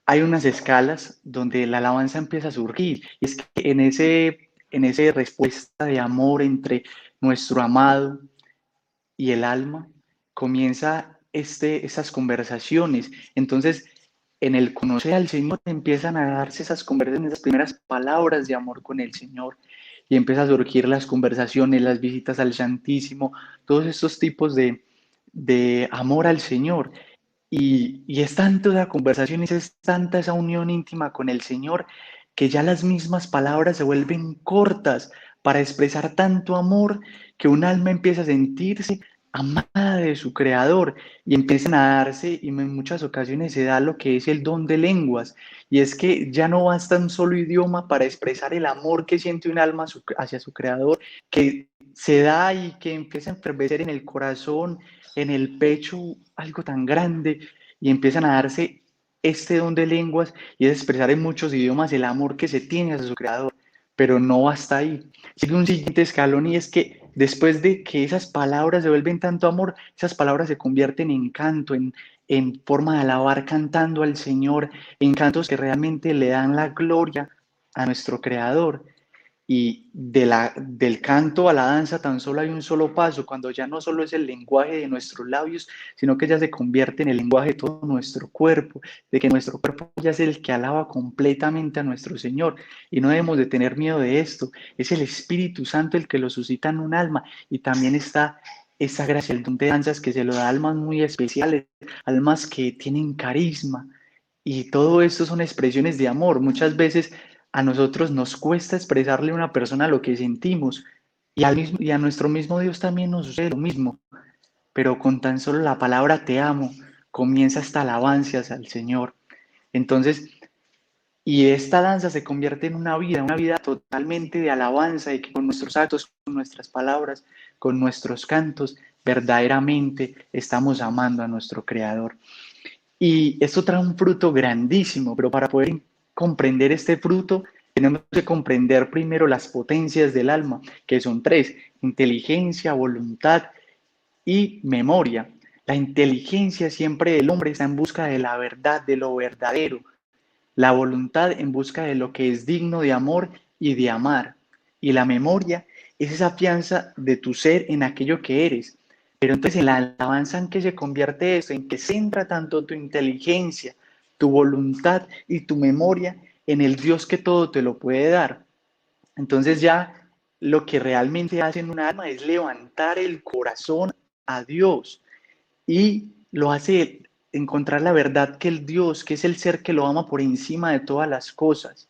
hay unas escalas donde la alabanza empieza a surgir. Y es que en esa respuesta de amor entre nuestro amado y el alma, comienza esas conversaciones. Entonces, en el conocer al Señor empiezan a darse esas conversaciones, esas primeras palabras de amor con el Señor, y empiezan a surgir las conversaciones, las visitas al Santísimo, todos estos tipos de amor al Señor. Y es tanto la conversación, es tanta esa unión íntima con el Señor, que ya las mismas palabras se vuelven cortas para expresar tanto amor, que un alma empieza a sentirse amada de su Creador y empiezan a darse, y en muchas ocasiones se da lo que es el don de lenguas, y es que ya no basta un solo idioma para expresar el amor que siente un alma hacia su Creador, que se da y que empieza a enfervecer en el corazón, en el pecho, algo tan grande, y empiezan a darse este don de lenguas y es expresar en muchos idiomas el amor que se tiene hacia su Creador. Pero no basta ahí. Sigue un siguiente escalón, y es que después de que esas palabras se vuelven tanto amor, esas palabras se convierten en canto, en forma de alabar cantando al Señor, en cantos que realmente le dan la gloria a nuestro Creador. Y del canto a la danza tan solo hay un solo paso, cuando ya no solo es el lenguaje de nuestros labios, sino que ya se convierte en el lenguaje de todo nuestro cuerpo, de que nuestro cuerpo ya es el que alaba completamente a nuestro Señor. Y no debemos de tener miedo de esto, es el Espíritu Santo el que lo suscita en un alma, y también está esa gracia, el don de danzas que se lo da a almas muy especiales, almas que tienen carisma, y todo esto son expresiones de amor. Muchas veces a nosotros nos cuesta expresarle a una persona lo que sentimos, y a nuestro mismo Dios también nos sucede lo mismo, pero con tan solo la palabra te amo, comienza esta alabanza al Señor. Entonces, y esta danza se convierte en una vida totalmente de alabanza, y que con nuestros actos, con nuestras palabras, con nuestros cantos, verdaderamente estamos amando a nuestro Creador. Y esto trae un fruto grandísimo, pero para poder comprender este fruto, tenemos que comprender primero las potencias del alma, que son 3: inteligencia, voluntad y memoria. La inteligencia siempre del hombre está en busca de la verdad, de lo verdadero. La voluntad en busca de lo que es digno de amor y de amar. Y la memoria es esa fianza de tu ser en aquello que eres. Pero entonces en la alabanza, ¿en qué se convierte esto? En que centra tanto tu inteligencia, tu voluntad y tu memoria en el Dios que todo te lo puede dar. Entonces ya lo que realmente hace en un alma es levantar el corazón a Dios, y lo hace encontrar la verdad, que el Dios, que es el ser que lo ama por encima de todas las cosas.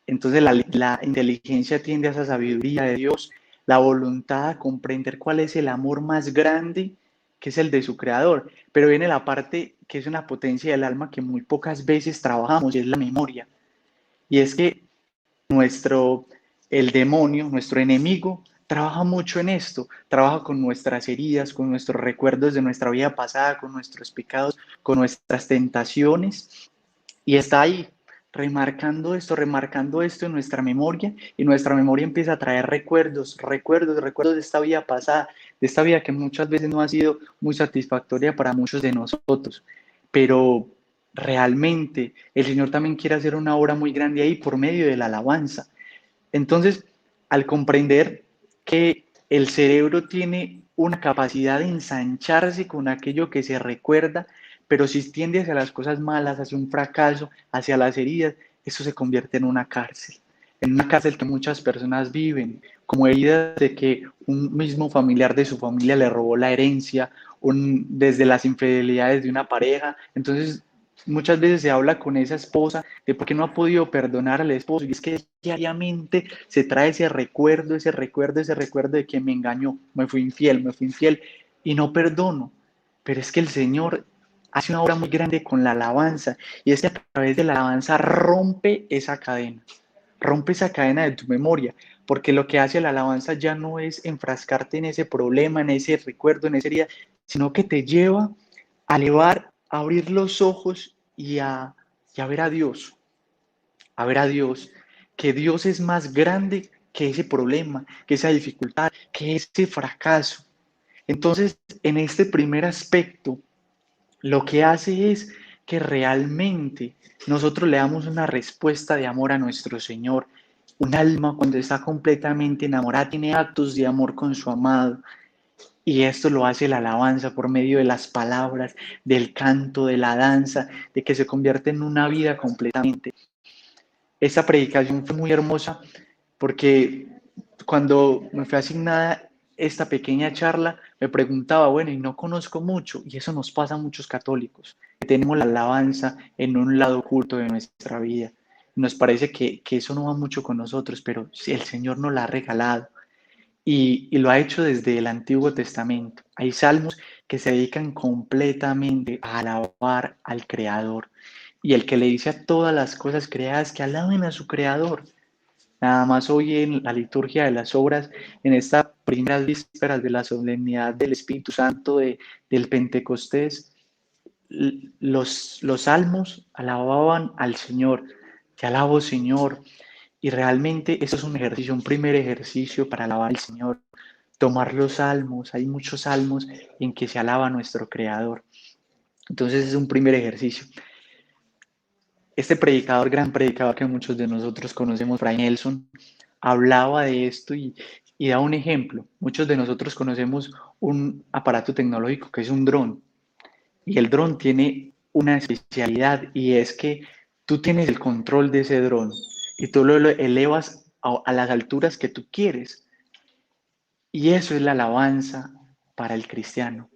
Entonces la inteligencia tiende a esa sabiduría de Dios, la voluntad a comprender cuál es el amor más grande, que es el de su Creador. Pero viene la parte que es una potencia del alma que muy pocas veces trabajamos, y es la memoria. Y es que el demonio, nuestro enemigo, trabaja mucho en esto, trabaja con nuestras heridas, con nuestros recuerdos de nuestra vida pasada, con nuestros pecados, con nuestras tentaciones, y está ahí remarcando esto en nuestra memoria, y nuestra memoria empieza a traer recuerdos de esta vida pasada, de esta vida que muchas veces no ha sido muy satisfactoria para muchos de nosotros, pero realmente el Señor también quiere hacer una obra muy grande ahí por medio de la alabanza. Entonces, al comprender que el cerebro tiene una capacidad de ensancharse con aquello que se recuerda, pero si tiende hacia las cosas malas, hacia un fracaso, hacia las heridas, eso se convierte en una cárcel que muchas personas viven, como heridas de que un mismo familiar de su familia le robó la herencia, desde las infidelidades de una pareja. Entonces, muchas veces se habla con esa esposa de por qué no ha podido perdonar al esposo, y es que diariamente se trae ese recuerdo de que me engañó, me fui infiel, y no perdono. Pero es que el Señor hace una obra muy grande con la alabanza, y es que a través de la alabanza rompe esa cadena de tu memoria, porque lo que hace la alabanza ya no es enfrascarte en ese problema, en ese recuerdo, en esa herida, sino que te lleva a elevar, a abrir los ojos y a ver a Dios, que Dios es más grande que ese problema, que esa dificultad, que ese fracaso. Entonces, en este primer aspecto, lo que hace es que realmente nosotros le damos una respuesta de amor a nuestro Señor. Un alma, cuando está completamente enamorada, tiene actos de amor con su amado. Y esto lo hace la alabanza por medio de las palabras, del canto, de la danza, de que se convierte en una vida completamente. Esta predicación fue muy hermosa porque cuando me fue asignada esta pequeña charla, me preguntaba, bueno, y no conozco mucho, y eso nos pasa a muchos católicos, que tenemos la alabanza en un lado oculto de nuestra vida. Nos parece que eso no va mucho con nosotros, pero si el Señor nos la ha regalado y lo ha hecho desde el Antiguo Testamento. Hay salmos que se dedican completamente a alabar al Creador, y el que le dice a todas las cosas creadas que alaben a su Creador. Nada más hoy en la liturgia de las obras, en estas primeras vísperas de la solemnidad del Espíritu Santo del Pentecostés, los salmos alababan al Señor. Te alabo, Señor. Y realmente eso es un ejercicio, un primer ejercicio para alabar al Señor. Tomar los salmos, hay muchos salmos en que se alaba a nuestro Creador. Entonces es un primer ejercicio. Este predicador, gran predicador que muchos de nosotros conocemos, Fray Nelson, hablaba de esto y da un ejemplo. Muchos de nosotros conocemos un aparato tecnológico que es un dron, y el dron tiene una especialidad, y es que tú tienes el control de ese dron y tú lo elevas a las alturas que tú quieres. Y eso es la alabanza para el cristiano,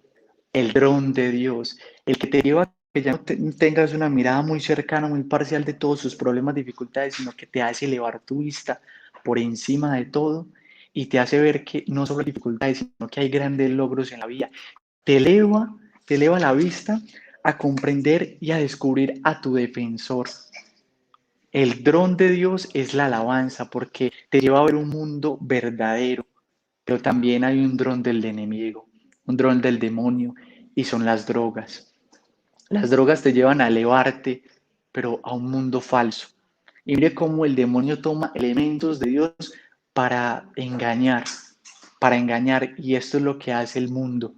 el dron de Dios, el que te lleva a que ya no tengas una mirada muy cercana, muy parcial de todos sus problemas, dificultades, sino que te hace elevar tu vista por encima de todo y te hace ver que no solo hay dificultades, sino que hay grandes logros en la vida. Te eleva la vista a comprender y a descubrir a tu defensor. El dron de Dios es la alabanza, porque te lleva a ver un mundo verdadero, pero también hay un dron del enemigo, un dron del demonio, y son las drogas. Las drogas te llevan a elevarte, pero a un mundo falso. Y mire cómo el demonio toma elementos de Dios para engañar, y esto es lo que hace el mundo.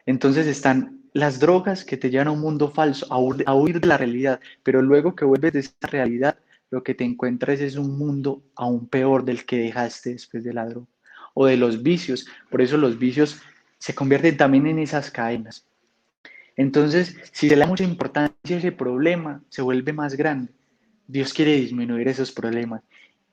Entonces están las drogas que te llevan a un mundo falso, a huir de la realidad, pero luego que vuelves de esa realidad, lo que te encuentras es un mundo aún peor del que dejaste después de la droga o de los vicios. Por eso los vicios se convierten también en esas cadenas. Entonces, si se le da mucha importancia a ese problema, se vuelve más grande. Dios quiere disminuir esos problemas.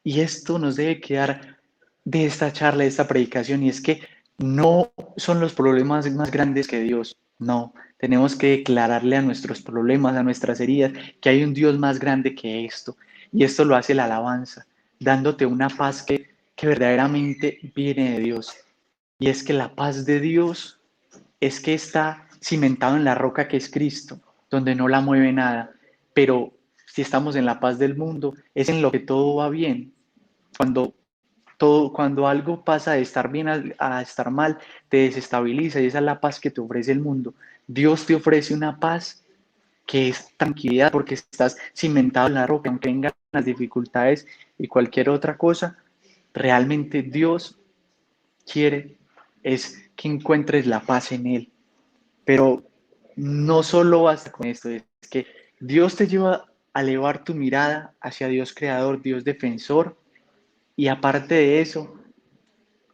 Y esto nos debe quedar de esta charla, de esta predicación, y es que no son los problemas más grandes que Dios. No, tenemos que declararle a nuestros problemas, a nuestras heridas, que hay un Dios más grande que esto. Y esto lo hace la alabanza, dándote una paz que verdaderamente viene de Dios. Y es que la paz de Dios es que está cimentado en la roca que es Cristo, donde no la mueve nada. Pero si estamos en la paz del mundo, es en lo que todo va bien. Cuando algo pasa de estar bien a estar mal, te desestabiliza, y esa es la paz que te ofrece el mundo. Dios te ofrece una paz que es tranquilidad, porque estás cimentado en la roca. Aunque vengan las dificultades y cualquier otra cosa, realmente Dios quiere es que encuentres la paz en Él. Pero no solo basta con esto, es que Dios te lleva a elevar tu mirada hacia Dios creador, Dios defensor, y aparte de eso,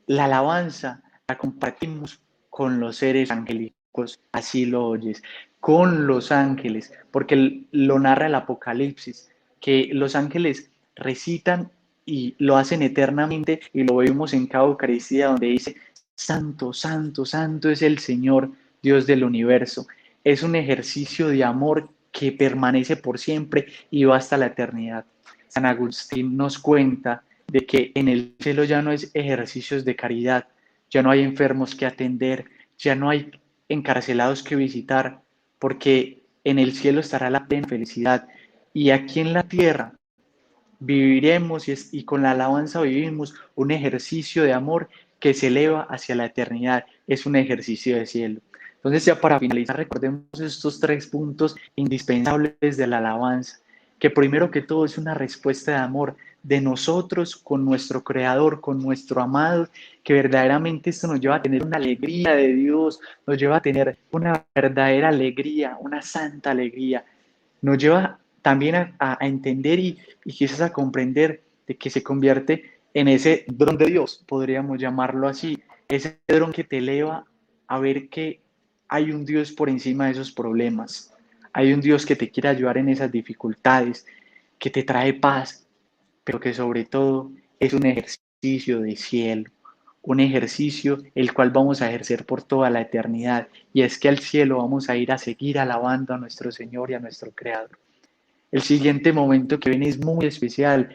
la alabanza la compartimos con los seres angélicos, así lo oyes, con los ángeles, porque lo narra el Apocalipsis, que los ángeles recitan y lo hacen eternamente, y lo vemos en cada Eucaristía donde dice: Santo, santo, santo es el Señor, Dios del universo. Es un ejercicio de amor que permanece por siempre y va hasta la eternidad. San Agustín nos cuenta de que en el cielo ya no es ejercicios de caridad, ya no hay enfermos que atender, ya no hay encarcelados que visitar, porque en el cielo estará la plena felicidad. Y aquí en la tierra viviremos y con la alabanza vivimos un ejercicio de amor que se eleva hacia la eternidad. Es un ejercicio de cielo. Entonces, ya para finalizar, recordemos estos 3 puntos indispensables de la alabanza, que primero que todo es una respuesta de amor de nosotros con nuestro Creador, con nuestro amado, que verdaderamente esto nos lleva a tener una alegría de Dios, nos lleva a tener una verdadera alegría, una santa alegría, nos lleva también a entender y quizás a comprender de que se convierte en ese dron de Dios, podríamos llamarlo así, ese dron que te eleva a ver que hay un Dios por encima de esos problemas, hay un Dios que te quiere ayudar en esas dificultades, que te trae paz, pero que sobre todo es un ejercicio de cielo, un ejercicio el cual vamos a ejercer por toda la eternidad, y es que al cielo vamos a ir a seguir alabando a nuestro Señor y a nuestro Creador. El siguiente momento que viene es muy especial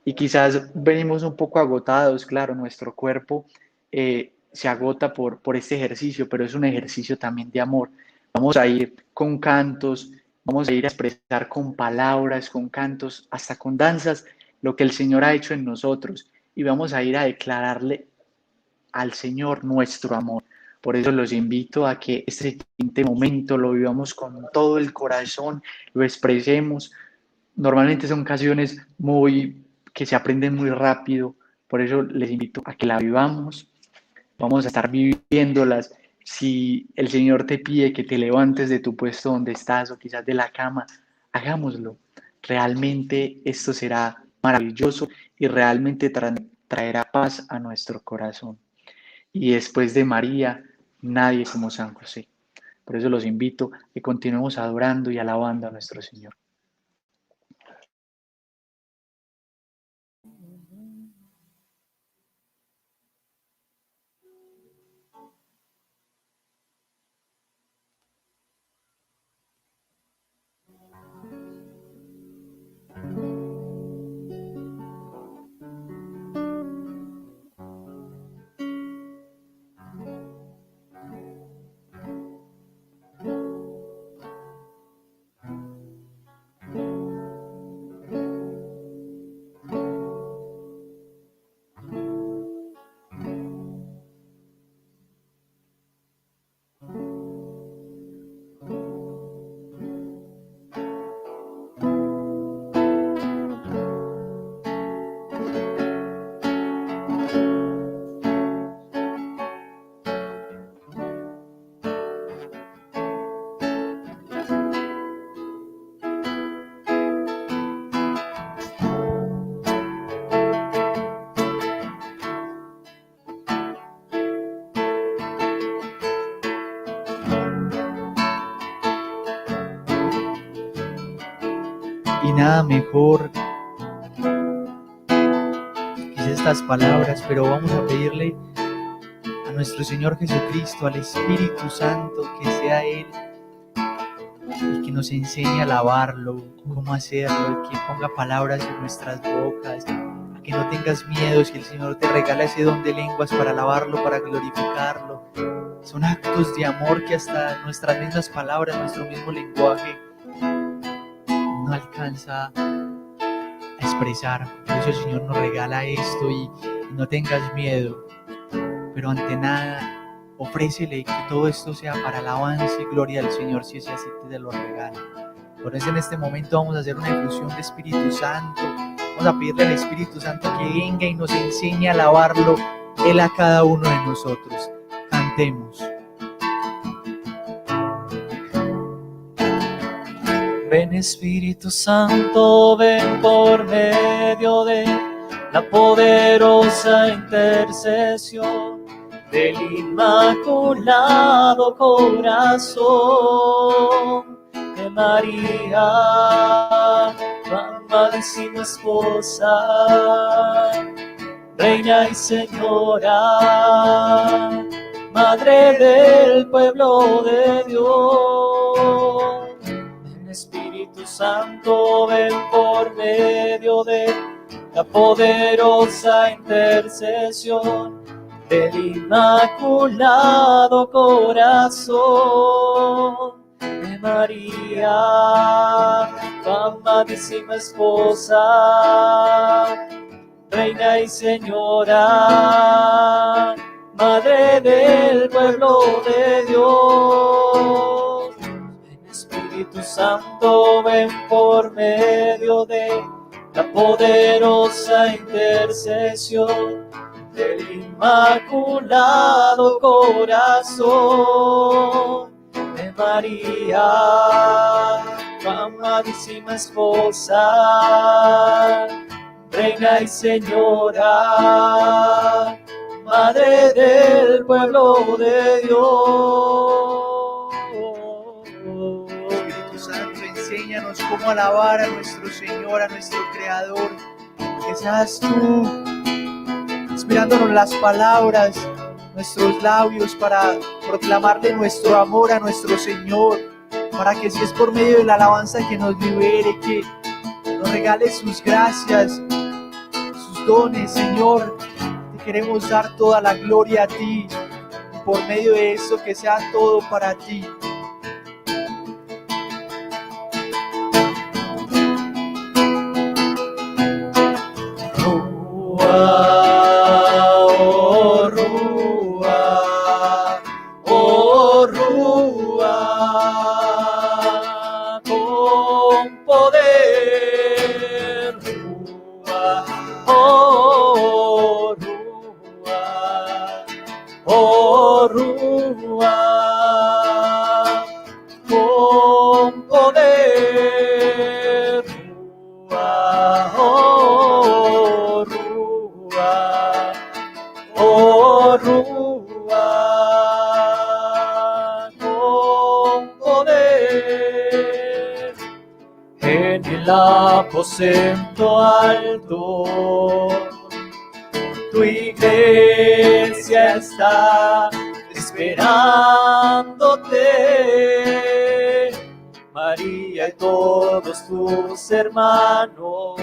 y quizás venimos un poco agotados, claro, nuestro cuerpo se agota por este ejercicio, pero es un ejercicio también de amor. Vamos a ir con cantos, vamos a ir a expresar con palabras, con cantos, hasta con danzas, lo que el Señor ha hecho en nosotros, y vamos a ir a declararle al Señor nuestro amor. Por eso los invito a que este siguiente momento lo vivamos con todo el corazón, lo expresemos. Normalmente son canciones que se aprenden muy rápido, por eso les invito a que la vivamos. Vamos a estar viviéndolas. Si el Señor te pide que te levantes de tu puesto donde estás o quizás de la cama, hagámoslo. Realmente esto será maravilloso y realmente traerá paz a nuestro corazón. Y después de María, nadie como San José. Por eso los invito a que continuemos adorando y alabando a nuestro Señor. Y nada mejor que estas palabras, pero vamos a pedirle a nuestro Señor Jesucristo, al Espíritu Santo, que sea Él y que nos enseñe a alabarlo, cómo hacerlo, que ponga palabras en nuestras bocas, a que no tengas miedo si el Señor te regala ese don de lenguas para alabarlo, para glorificarlo. Son actos de amor que hasta nuestras mismas palabras, nuestro mismo lenguaje no alcanza a expresar. Por eso el Señor nos regala esto, y no tengas miedo, pero ante nada ofrécele que todo esto sea para alabanza y gloria al Señor, si es así te lo regala. Por eso en este momento vamos a hacer una infusión de Espíritu Santo. Vamos a pedirle al Espíritu Santo que venga y nos enseñe a alabarlo Él a cada uno de nosotros. Cantemos. Ven Espíritu Santo, ven por medio de la poderosa intercesión del Inmaculado Corazón de María, tu amadísima esposa, Reina y Señora, Madre del pueblo de Dios. Espíritu Santo, ven por medio de la poderosa intercesión del Inmaculado Corazón de María, tu amadísima esposa, Reina y Señora, Madre del pueblo de Dios. Espíritu Santo, ven por medio de la poderosa intercesión del Inmaculado Corazón de María, tu amadísima esposa, Reina y Señora, Madre del pueblo de Dios. Enséñanos cómo alabar a nuestro Señor, a nuestro Creador. Que seas tú inspirándonos las palabras, nuestros labios para proclamarle nuestro amor a nuestro Señor, para que si es por medio de la alabanza que nos libere, que nos regale sus gracias, sus dones, Señor. Te queremos dar toda la gloria a ti, y por medio de eso que sea todo para ti. Aposento alto, tu iglesia está esperándote, María y todos tus hermanos,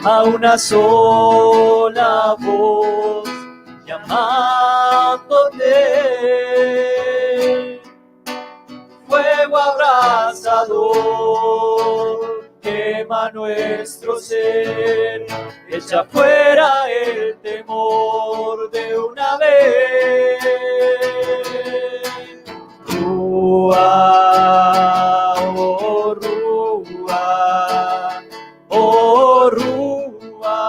a una sola voz llamándote, fuego abrasador, quema nuestro ser, echa fuera el temor de una vez. Rúa, oh Rúa, oh Rúa,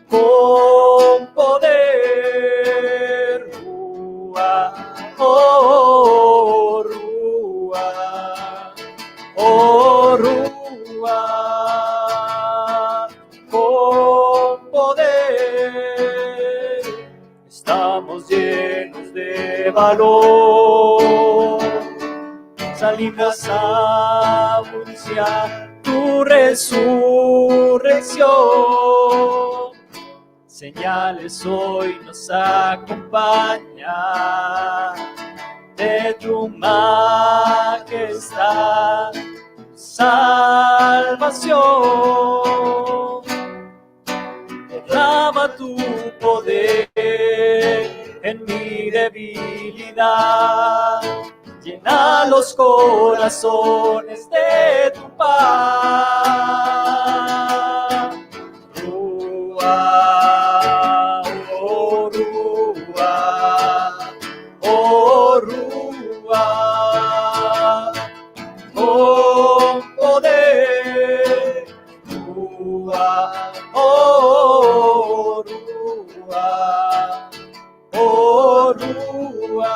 con poder, Rúa, oh Rúa, oh Rúa, con poder. Estamos llenos de valor, salimos a anunciar tu resurrección. Señales hoy nos acompañan de tu majestad, salvación. Derrama tu poder en mi debilidad, llena los corazones de tu paz. Rúa, oh Rúa, oh Rúa, con poder, Rúa, oh Rúa, oh Rúa,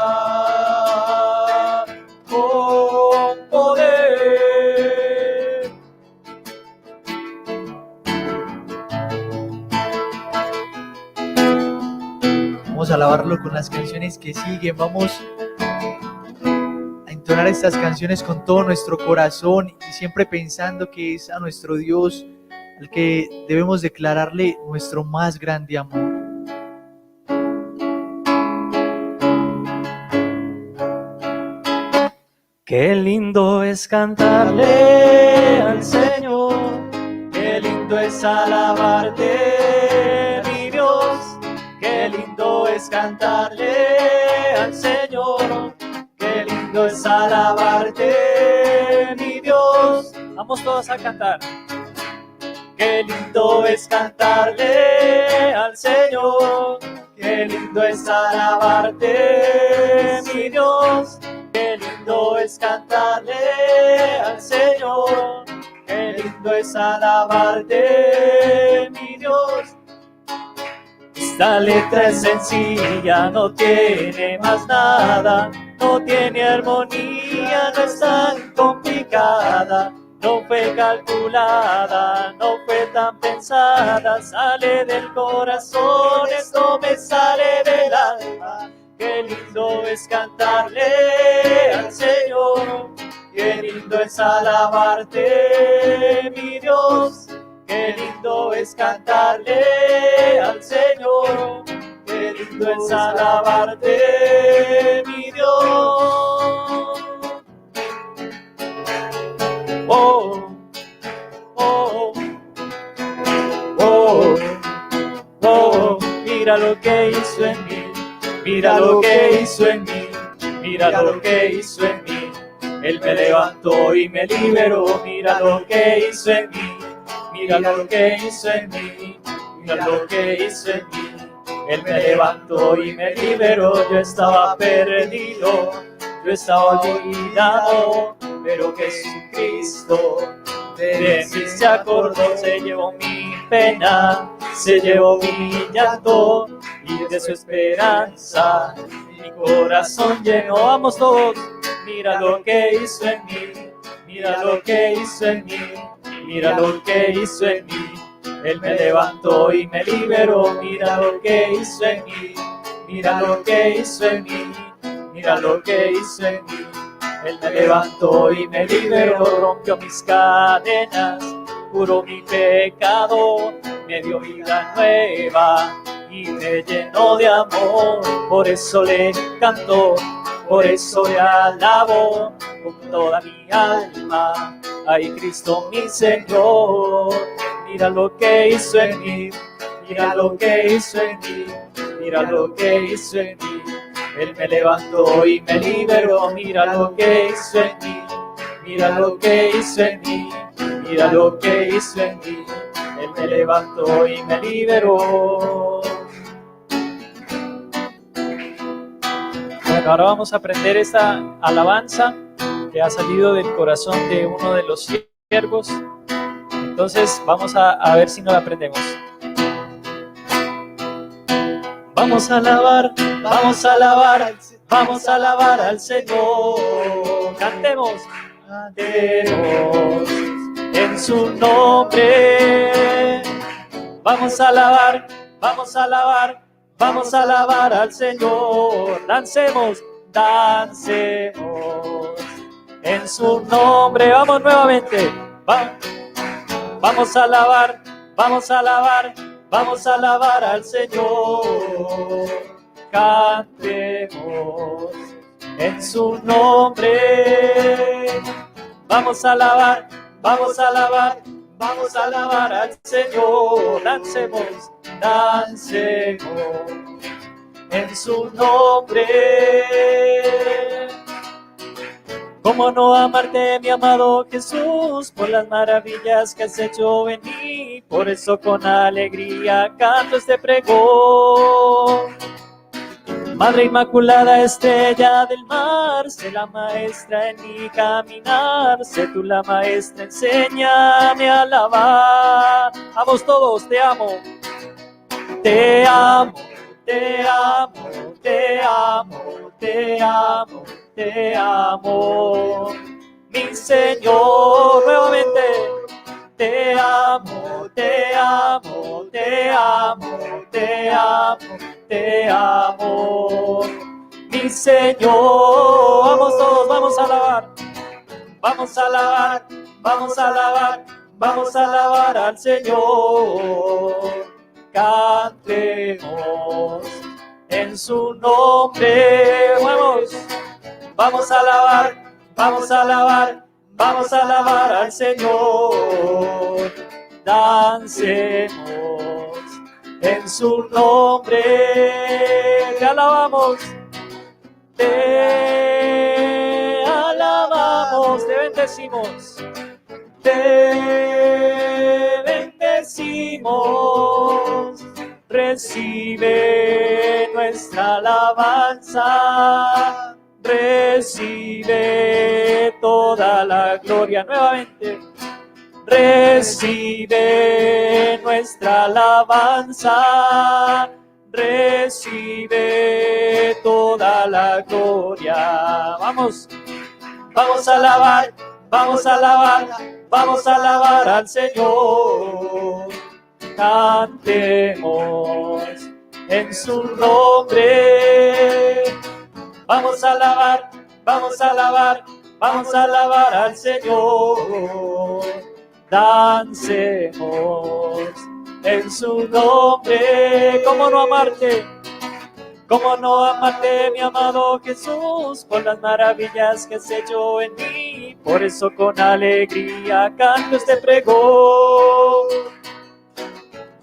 con poder. Vamos a alabarlo con las canciones que siguen. Vamos a entonar estas canciones con todo nuestro corazón y siempre pensando que es a nuestro Dios al que debemos declararle nuestro más grande amor. Qué lindo es cantarle al Señor, qué lindo es alabarte, mi Dios. Qué lindo es cantarle al Señor, qué lindo es alabarte, mi Dios. Vamos todos a cantar. Qué lindo es cantarle al Señor, qué lindo es alabarte, mi Dios. Qué lindo es cantarle al Señor, qué lindo es alabarte, mi Dios. Esta letra es sencilla, no tiene más nada, no tiene armonía, no es tan complicada, no fue calculada, no fue tan pensada, sale del corazón, esto me sale del alma. Qué lindo es cantarle al Señor, qué lindo es alabarte, mi Dios. qué lindo es cantarle al Señor, qué lindo es alabarte, mi Dios. Oh, oh, oh, oh, mira lo que hizo en mí, mira lo que hizo en mí, mira lo que hizo en mí. Él me levantó y me liberó, mira lo que hizo en mí, mira lo que hizo en mí, mira lo que hizo en mí. Él me levantó y me liberó, yo estaba perdido, yo estaba olvidado, pero Jesucristo de mí se acordó, se llevó mi pena, se llevó mi llanto, y de su esperanza mi corazón llenó. Vamos todos, mira lo que hizo en mí, mira lo que hizo en mí, mira lo que hizo en mí. Él me levantó y me liberó, mira lo que hizo en mí, mira lo que hizo en mí, mira lo que hizo en mí. Él me levantó y me liberó, rompió mis cadenas, curó mi pecado, me dio vida nueva y me llenó de amor. Por eso le canto, por eso le alabo con toda mi alma. Ay, Cristo mi Señor, mira lo que hizo en mí, mira lo que hizo en mí, mira lo que hizo en mí. Él me levantó y me liberó, mira lo que hizo en mí, mira lo que hizo en mí, mira lo que hizo en mí. Él me levantó y me liberó. Bueno, ahora vamos a aprender esta alabanza que ha salido del corazón de uno de los siervos. Entonces vamos a ver si nos la aprendemos. Vamos a alabar, vamos a alabar, vamos a alabar al Señor. Cantemos, cantemos en su nombre. Vamos a alabar, vamos a alabar, vamos a alabar al Señor. Dancemos, dancemos en su nombre. Vamos nuevamente. Vamos a alabar, vamos a alabar, vamos a alabar al Señor. Cantemos en su nombre. Vamos a alabar, vamos a alabar, vamos a alabar al Señor. Dancemos, dancemos en su nombre. ¿Cómo no amarte, mi amado Jesús, por las maravillas que has hecho en mí? Por eso con alegría canto este pregón. Madre Inmaculada, estrella del mar, sé la maestra en mi caminar, sé tú la maestra, enséñame a alabar. Vamos todos, te amo, te amo, te amo, te amo, te amo, te amo, mi Señor. Nuevamente, te amo, te amo, te amo, te amo, te amo, mi Señor. Vamos todos, vamos a alabar, vamos a alabar, vamos a alabar, vamos a alabar al Señor. Cantemos en su nombre. Vamos a alabar, vamos a alabar, vamos a alabar al Señor. Dancemos en su nombre. Te alabamos, te alabamos, te bendecimos, te bendecimos. Recibe nuestra alabanza, recibe toda la gloria. Nuevamente, recibe nuestra alabanza, recibe toda la gloria. Vamos, vamos a alabar, vamos a alabar, vamos a alabar al Señor. Cantemos en su nombre. Vamos a alabar, vamos a alabar, vamos a alabar al Señor. dancemos en su nombre. ¿Cómo no amarte? ¿Cómo no amarte, mi amado Jesús, por las maravillas que has hecho en mí? Por eso con alegría canto este pregón.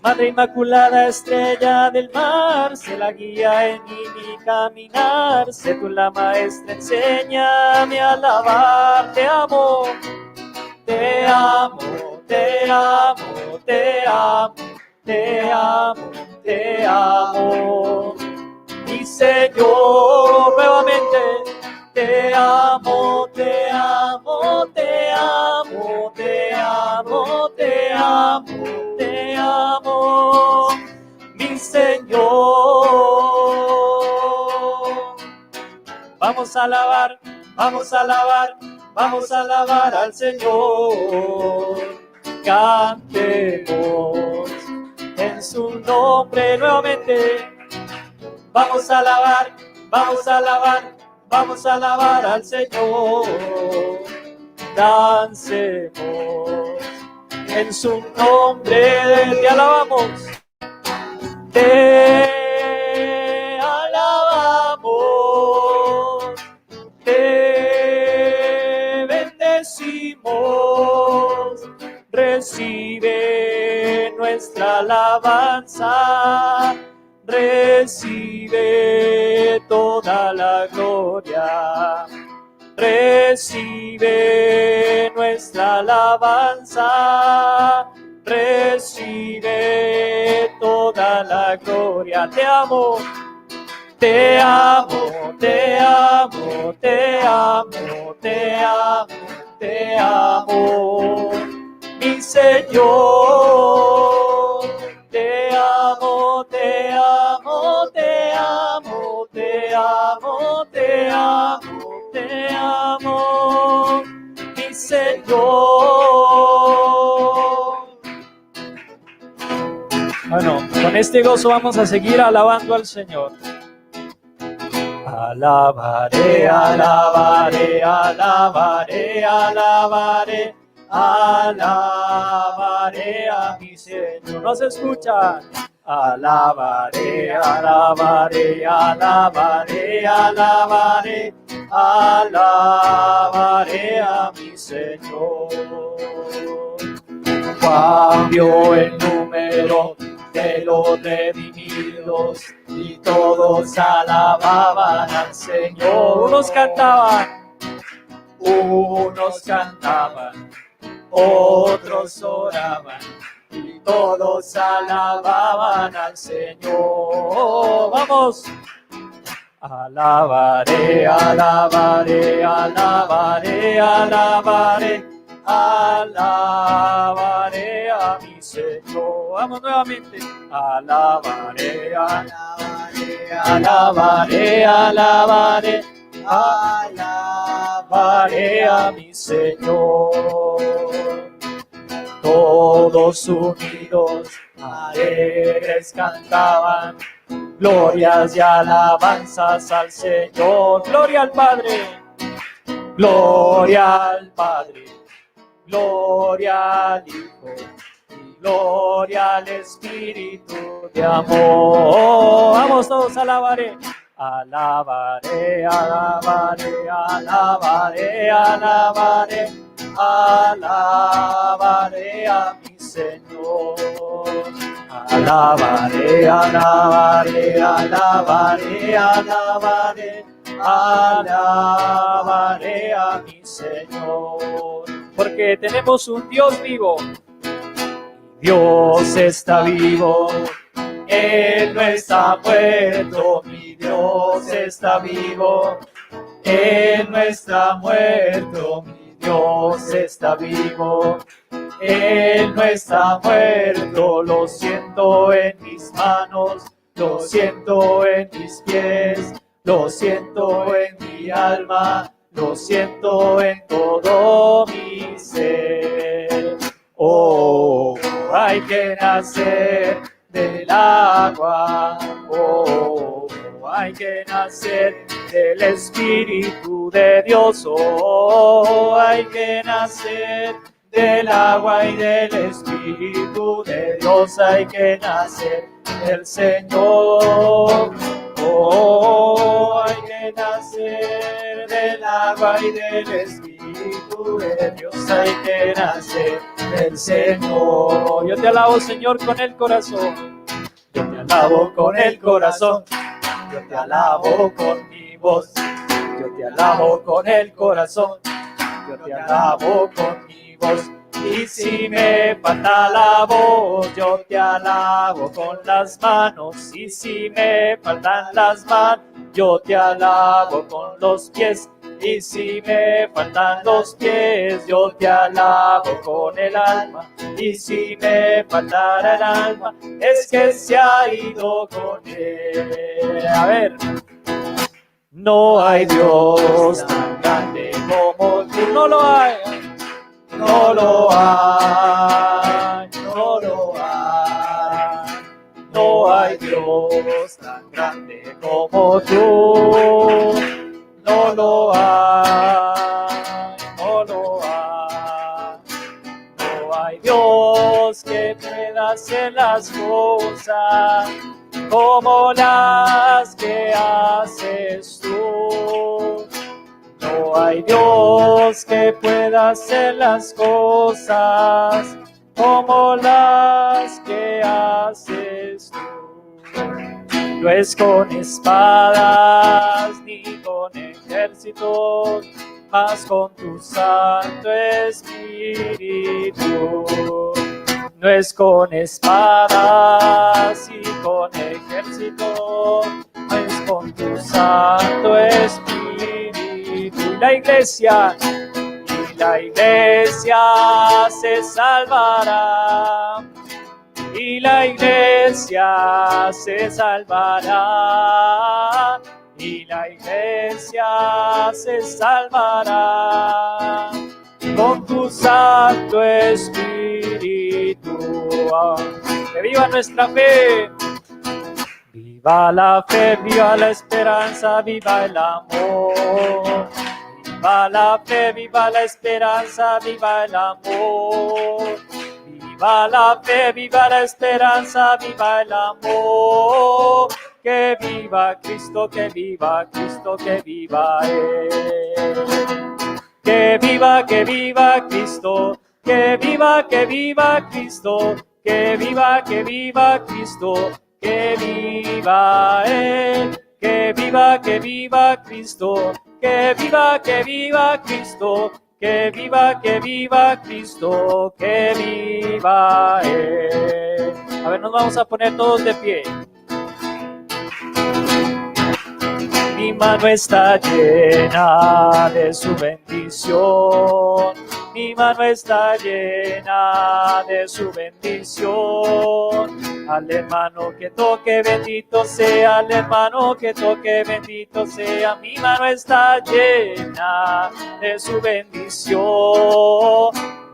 Madre Inmaculada, estrella del mar, sé la guía en mi caminar. Sé tú la maestra, enséñame a alabar. Te amo, te amo, te amo, te amo, te amo, te amo. Mi Señor, nuevamente, te amo, te amo, te amo, te amo, te amo, te amo, mi Señor. Vamos a alabar, vamos a alabar, vamos a alabar al Señor. Cantemos en su nombre nuevamente. Vamos a alabar, vamos a alabar, vamos a alabar al Señor. Dancemos en su nombre, te alabamos, te alabamos, te bendecimos. Recibe nuestra alabanza, recibe toda la gloria, recibe nuestra alabanza, recibe toda la gloria. Te amo, te amo, te amo, te amo, te amo, te amo, mi Señor. Te amo, te amo, te amo, te amo, te amo, te amo, mi Señor. Bueno, con este gozo vamos a seguir alabando al Señor. Alabaré, alabaré, alabaré, alabaré, alabaré a mi Señor. ¿No se escucha? Alabaré, alabaré, alabaré, alabaré, alabaré a mi Señor. Juan vio el número de los redimidos y todos alababan al Señor. Unos cantaban, otros oraban y todos alababan al Señor. Vamos. Alabaré, alabaré, alabaré, alabaré, alabaré a mi Señor. Vamos nuevamente. Alabaré, alabaré, alabaré, alabaré, alabaré a mi Señor. Todos unidos, alegres cantaban, glorias y alabanzas al Señor. Gloria al Padre, gloria al Padre, gloria al Hijo, y gloria al Espíritu de amor. Vamos todos, alabaré. Alabaré, alabaré, alabaré, alabaré, alabaré a mi Señor. Alabaré, alabaré, alabaré, alabaré, alabaré a mi Señor. Porque tenemos un Dios vivo. Dios está vivo. Él no está muerto, mi Dios está vivo. Él no está muerto, mi Dios está vivo. Él no está muerto, lo siento en mis manos, lo siento en mis pies, lo siento en mi alma, lo siento en todo mi ser. Oh, hay que nacer del agua, oh, hay que nacer del Espíritu de Dios, oh, hay que nacer del agua y del Espíritu de Dios hay que nacer del Señor. Oh, hay que nacer del agua y del Espíritu de Dios hay que nacer del Señor. Yo te alabo, Señor, con el corazón. Yo te alabo con el corazón. Yo te alabo con mi voz. Yo te alabo con el corazón. Yo te alabo con mi voz. Y si me falta la voz, yo te alabo con las manos. Y si me faltan las manos, yo te alabo con los pies. Y si me faltan los pies, yo te alabo con el alma. Y si me faltara el alma, es que se ha ido con él. A ver. No hay Dios tan grande como tú. No lo hay. No lo hay, no lo hay, no hay Dios tan grande como tú, no lo hay, no lo hay, no hay Dios que pueda hacer las cosas como las que haces tú. No hay Dios que pueda hacer las cosas como las que haces tú. No es con espadas ni con ejércitos, mas con tu Santo Espíritu. No es con espadas y con ejércitos, es con tu Santo Espíritu. Y la iglesia se salvará, y la iglesia se salvará, y la iglesia se salvará con tu Santo Espíritu. Que viva nuestra fe. Viva la fe, viva la esperanza, viva el amor. Viva la fe, viva la esperanza, viva el amor. Viva la fe, viva la esperanza, viva el amor. Que viva Cristo, que viva Cristo, que viva Él. Que viva Cristo, que viva Cristo, que viva Cristo. Que viva Él, que viva Cristo, que viva Cristo, que viva Cristo, que viva Él. A ver, nos vamos a poner todos de pie. Mi mano está llena de su bendición. Mi mano está llena de su bendición. Al hermano que toque, bendito sea. Al hermano que toque, bendito sea. Mi mano está llena de su bendición.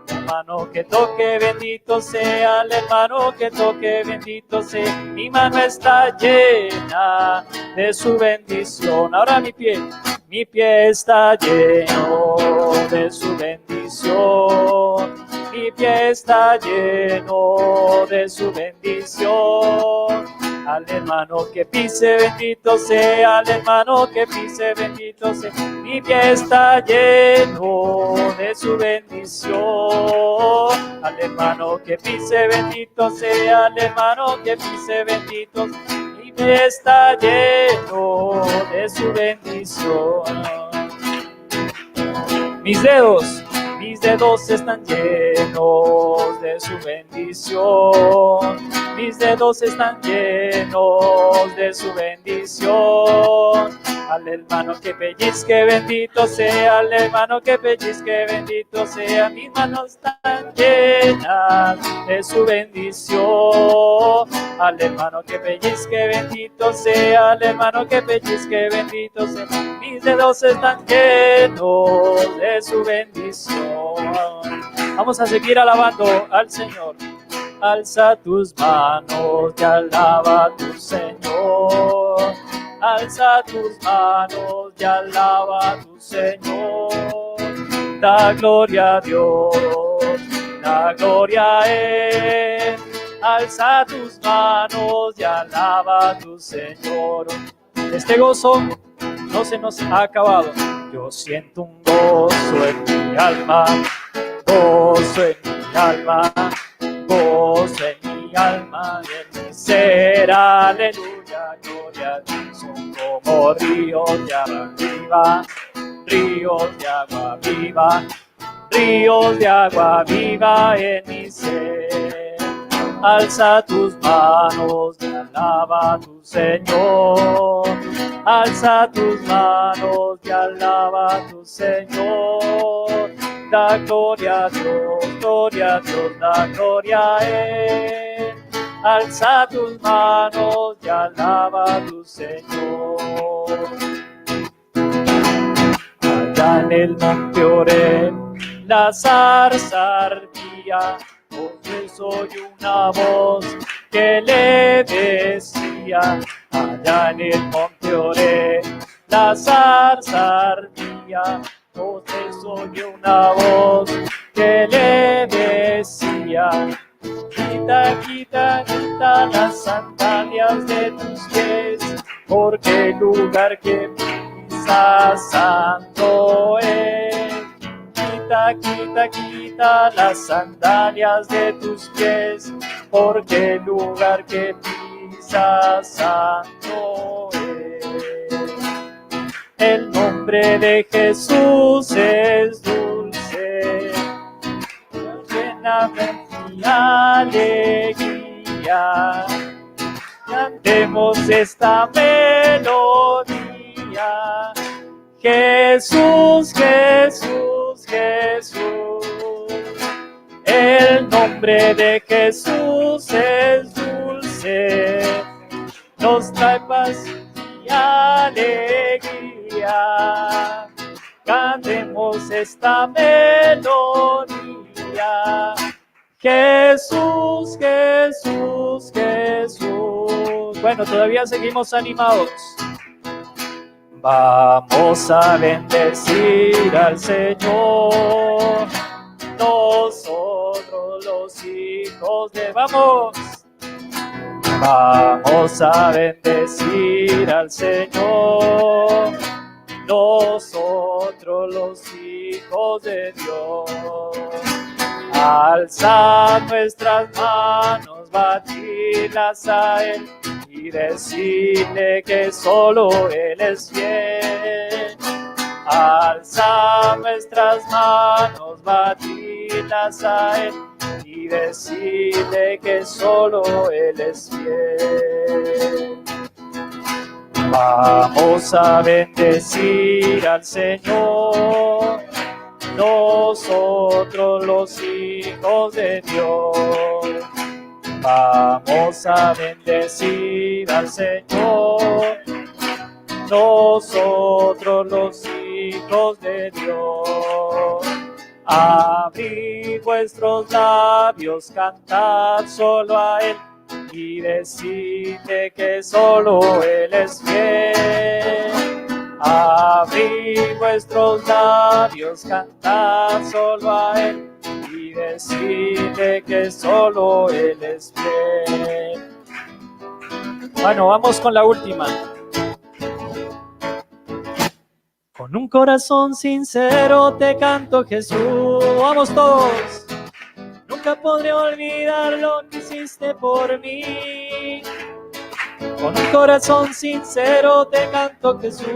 Hermano que toque, bendito sea. Al hermano que toque, bendito sea. Mi mano está llena de su bendición. Ahora mi pie está lleno de su bendición. Mi pie está lleno de su bendición. Al hermano que pise, bendito sea. Al hermano que pise, bendito sea. Mi pie está lleno de su bendición. Al hermano que pise, bendito sea. Al hermano que pise, bendito sea. Mi pie está lleno de su bendición. Mis dedos están llenos de su bendición. Mis dedos están llenos de su bendición. Al hermano que pellizque, bendito sea. Al hermano que pellizque, bendito sea. Mis manos están llenas de su bendición. Al hermano que pellizque, bendito sea. Al hermano que pellizque, bendito sea. Mis dedos están llenos de su bendición. Vamos a seguir alabando al Señor. Alza tus manos y alaba a tu Señor. Alza tus manos y alaba a tu Señor. Da gloria a Dios, da gloria a Él. Alza tus manos y alaba a tu Señor. Este gozo no se nos ha acabado. Yo siento un gozo en mi alma, gozo en mi alma, gozo en mi alma, en mi ser, aleluya, gloria a Dios. Son como ríos de agua viva, ríos de agua viva, ríos de agua viva en mi ser. Alza tus manos y alaba a tu Señor. Alza tus manos y alaba a tu Señor. Da gloria a Dios, da gloria a Él. Alza tus manos y alaba a tu Señor. Allá en el monte Oreb, la zarza ardía, porque soy una voz que le decía. Allá en el monte Oreb, la zarza ardía, porque soy una voz que le decía. Quita, quita, quita las sandalias de tus pies, porque el lugar que pisas santo es. Quita, quita, quita las sandalias de tus pies, porque el lugar que pisas santo es. El nombre de Jesús es dulce, llena de alegría. Cantemos esta melodía. Jesús, Jesús, Jesús. El nombre de Jesús es dulce, nos trae paz y alegría. Cantemos esta melodía. Jesús, Jesús, Jesús. Bueno, todavía seguimos animados. Vamos a bendecir al Señor, nosotros los hijos de... Vamos a bendecir al Señor, nosotros los hijos de Dios. Alza nuestras manos, batirlas a Él y decirle que solo Él es fiel. Alza nuestras manos, batirlas a Él y decirle que solo Él es fiel. Vamos a bendecir al Señor, nosotros los hijos de Dios. Vamos a bendecir al Señor, nosotros los hijos de Dios. Abrid vuestros labios, cantad solo a Él y decidle que solo Él es fiel. Abrid vuestros labios, cantad solo a Él y decidle que solo Él es fiel. Bueno, vamos con la última. Con un corazón sincero te canto, Jesús. Vamos todos. Nunca podré olvidar lo que hiciste por mí. Con un corazón sincero te canto, Jesús.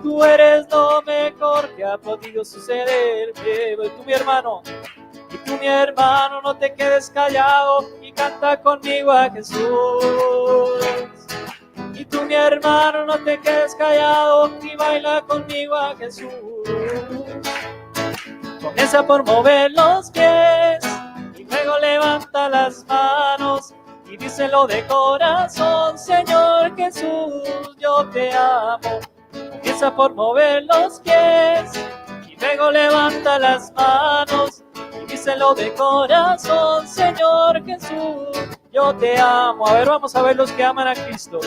Tú eres lo mejor que ha podido suceder. Y tú, mi hermano, no te quedes callado y canta conmigo a Jesús. Y tú, mi hermano, no te quedes callado y baila conmigo a Jesús. Comienza por mover los pies y luego levanta las manos y díselo de corazón: Señor Jesús, yo te amo. Comienza por mover los pies y luego levanta las manos y díselo de corazón: Señor Jesús, yo te amo. A ver, vamos a ver los que aman a Cristo.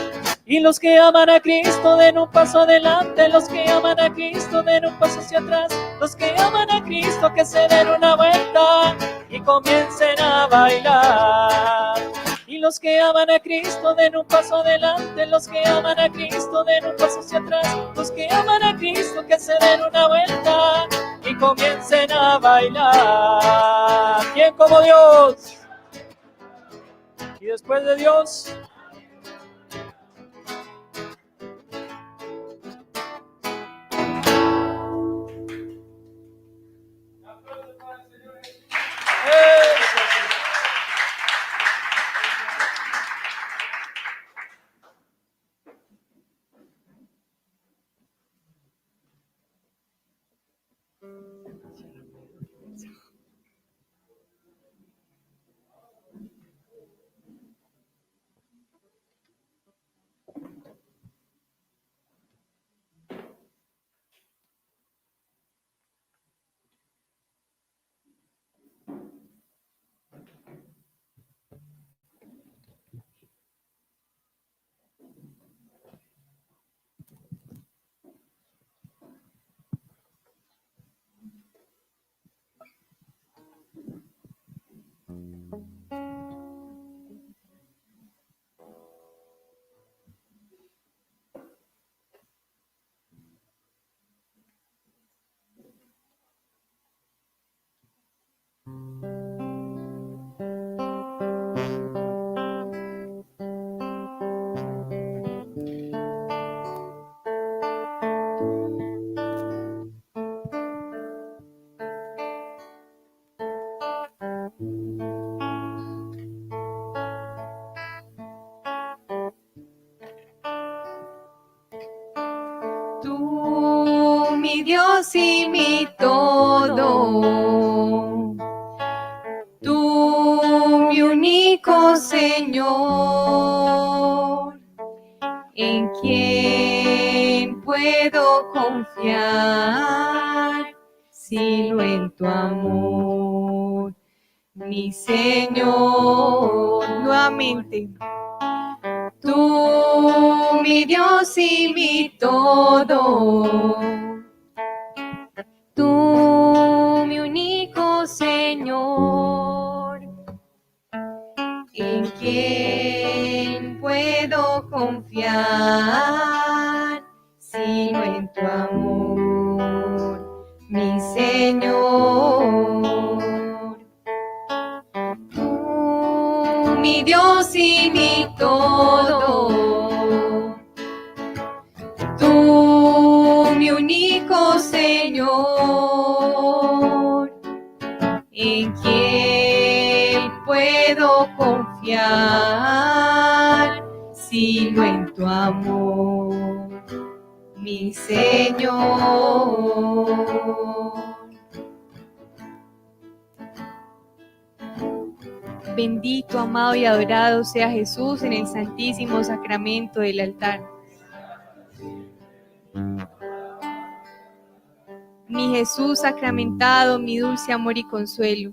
Y los que aman a Cristo den un paso adelante, los que aman a Cristo den un paso hacia atrás, los que aman a Cristo que se den una vuelta y comiencen a bailar. Y los que aman a Cristo den un paso adelante, los que aman a Cristo den un paso hacia atrás, los que aman a Cristo que se den una vuelta y comiencen a bailar. ¿Quién como Dios? Y después de Dios, Tú, mi Dios y mi todo, tú, mi único Señor, en quien puedo confiar, sino en tu amor, mi Señor. Nuevamente. Tú, mi Dios y mi todo, tú, mi único Señor, en quien puedo confiar, sino en tu amor, mi Señor. Tú, mi Dios y mi todo, tú, mi único Señor, en quien puedo confiar, sino en tu amor, mi Señor. Bendito, amado y adorado sea Jesús en el santísimo sacramento del altar. Mi Jesús sacramentado, mi dulce amor y consuelo.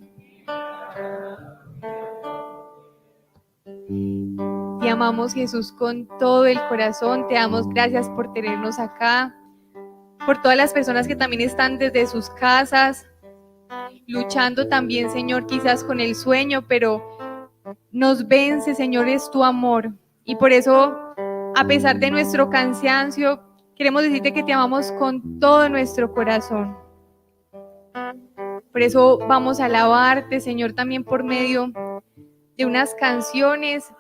Te amamos, Jesús, con todo el corazón. Te damos gracias por tenernos acá, por todas las personas que también están desde sus casas, luchando también, Señor, quizás con el sueño, pero nos vence, Señor, es tu amor. Y por eso, a pesar de nuestro cansancio, queremos decirte que te amamos con todo nuestro corazón. Por eso vamos a alabarte, Señor, también por medio de unas canciones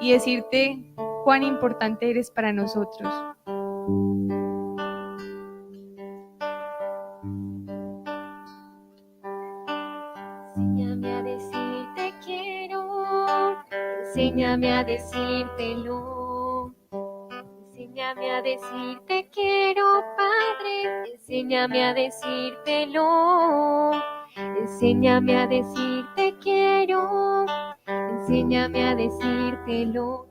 y decirte cuán importante eres para nosotros. Enséñame a decir te quiero, enséñame a decírtelo. Enséñame a decir te quiero, Padre, enséñame a decírtelo. Enséñame a decir te quiero, enséñame a decírtelo.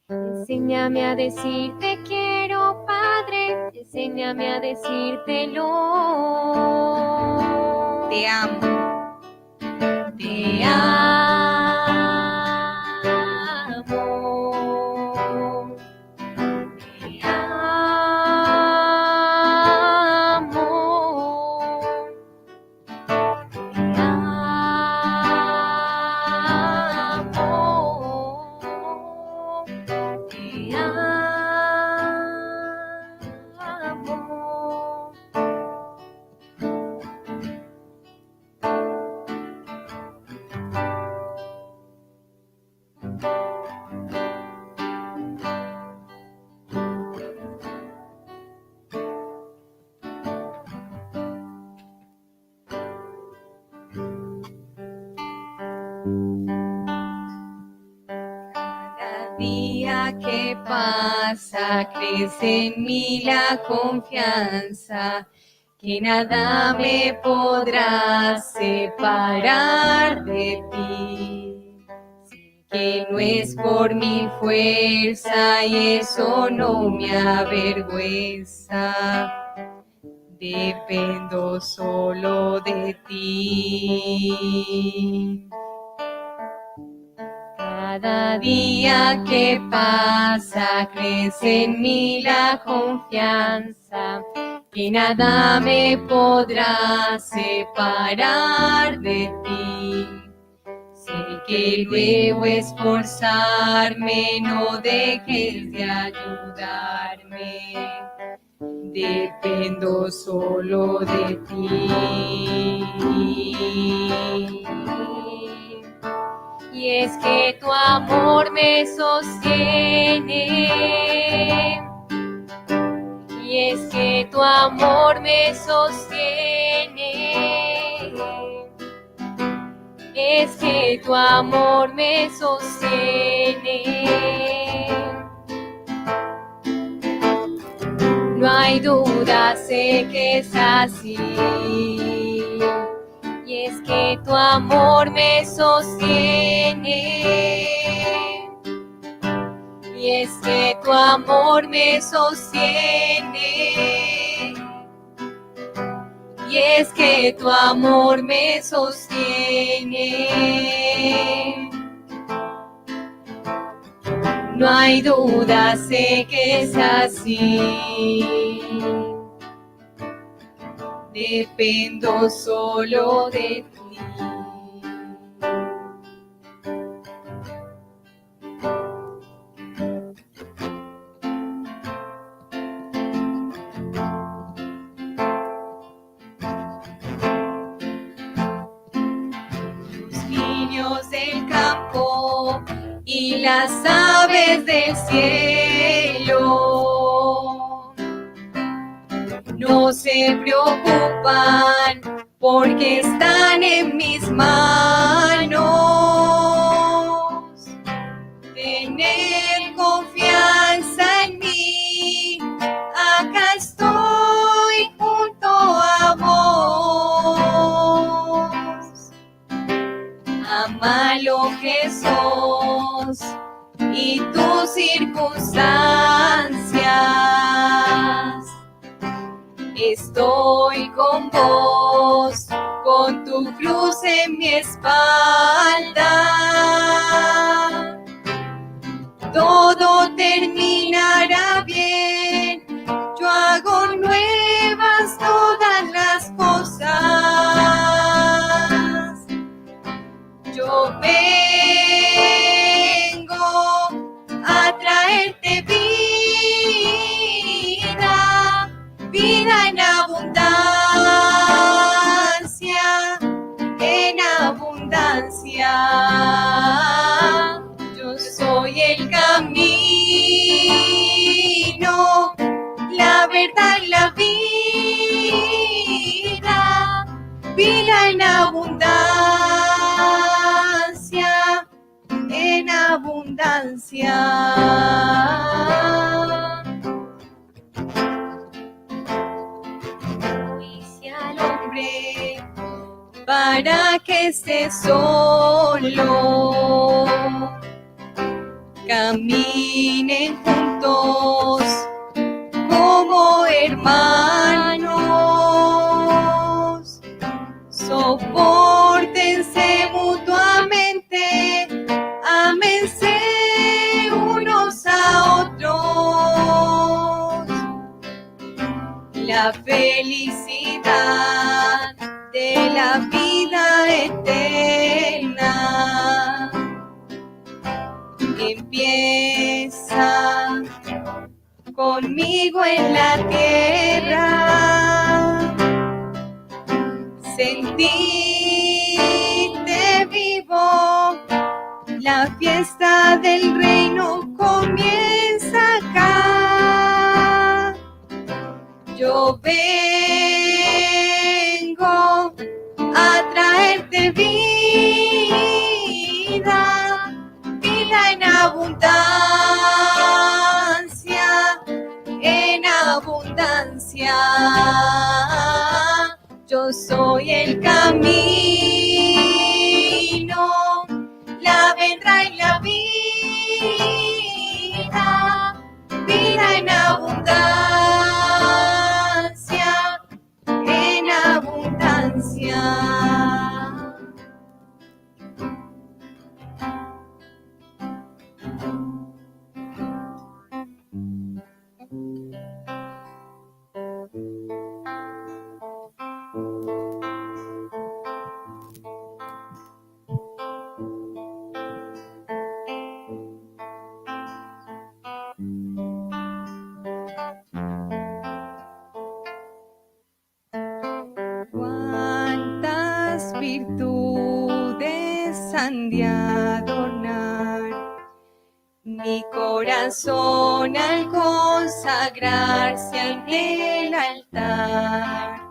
Enséñame a decir te quiero, Padre, enséñame a decírtelo. Te amo. Te amo. día que pasa, crece en mí la confianza, que nada me podrá separar de ti. Sé que no es por mi fuerza y eso no me avergüenza. Dependo solo de ti. Cada día que pasa crece en mí la confianza, que nada me podrá separar de ti. Sé que luego esforzarme, no dejes de ayudarme. Dependo solo de ti. Y es que tu amor me sostiene. Y es que tu amor me sostiene. Es que tu amor me sostiene. No hay duda, sé que es así. Y es que tu amor me sostiene. Y es que tu amor me sostiene. Y es que tu amor me sostiene. No hay duda, sé que es así. Dependo solo de ti. Los niños del campo y las aves del cielo no se preocupan porque están en mis manos. Tener confianza en mí, acá estoy junto a vos. Ama lo que sos y tus circunstancias. Estoy con vos, con tu cruz en mi espalda. Todo terminará bien, yo hago nuevas todas las cosas. Yo vengo a traerte vida, vida en abundancia, en abundancia. Yo soy el camino, la verdad y la vida, vida en abundancia, en abundancia. Dice al hombre para que esté solo, caminen juntos como hermanos, sopórtense mutuamente, ámense unos a otros. La felicidad de la vida eterna empieza conmigo en la tierra. Sentirte vivo, la fiesta del reino comienza acá. Yo vengo a traerte vida, vida en abundancia. Yo soy el camino, la verdad y la vida, vida en abundancia, en abundancia. Cuántas virtudes han de adornar mi corazón al consagrarse ante el altar,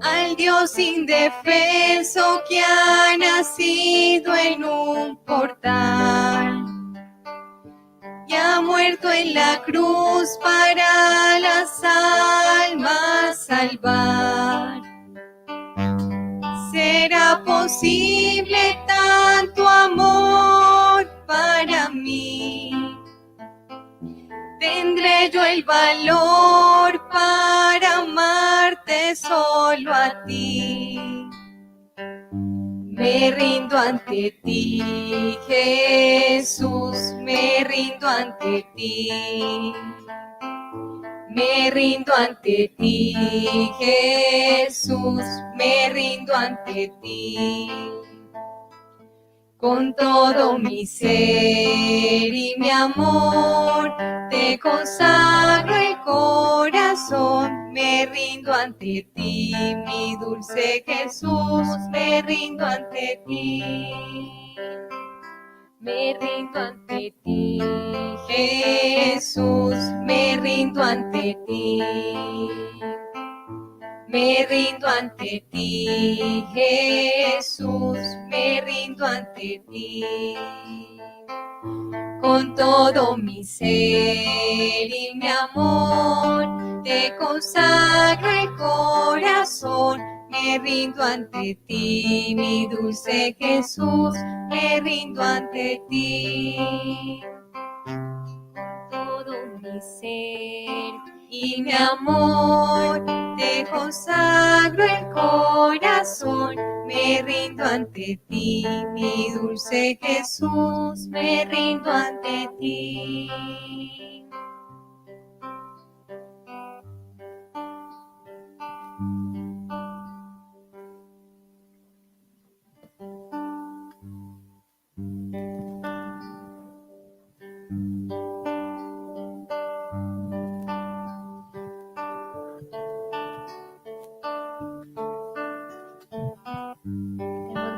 al Dios indefenso que ha nacido en un portal y ha muerto en la cruz para las almas salvar. ¿Será posible tanto amor para mí? ¿Tendré yo el valor para amarte solo a ti? Me rindo ante ti, Jesús, me rindo ante ti. Me rindo ante ti, Jesús, me rindo ante ti. Con todo mi ser y mi amor, te consagro el corazón. Me rindo ante ti, mi dulce Jesús, me rindo ante ti. Me rindo ante ti, Jesús, me rindo ante ti. Me rindo ante ti, Jesús, me rindo ante ti. Con todo mi ser y mi amor, te consagro el corazón. Me rindo ante ti, mi dulce Jesús, me rindo ante ti. Todo mi ser y mi amor, te consagro el corazón. Me rindo ante ti, mi dulce Jesús, me rindo ante ti.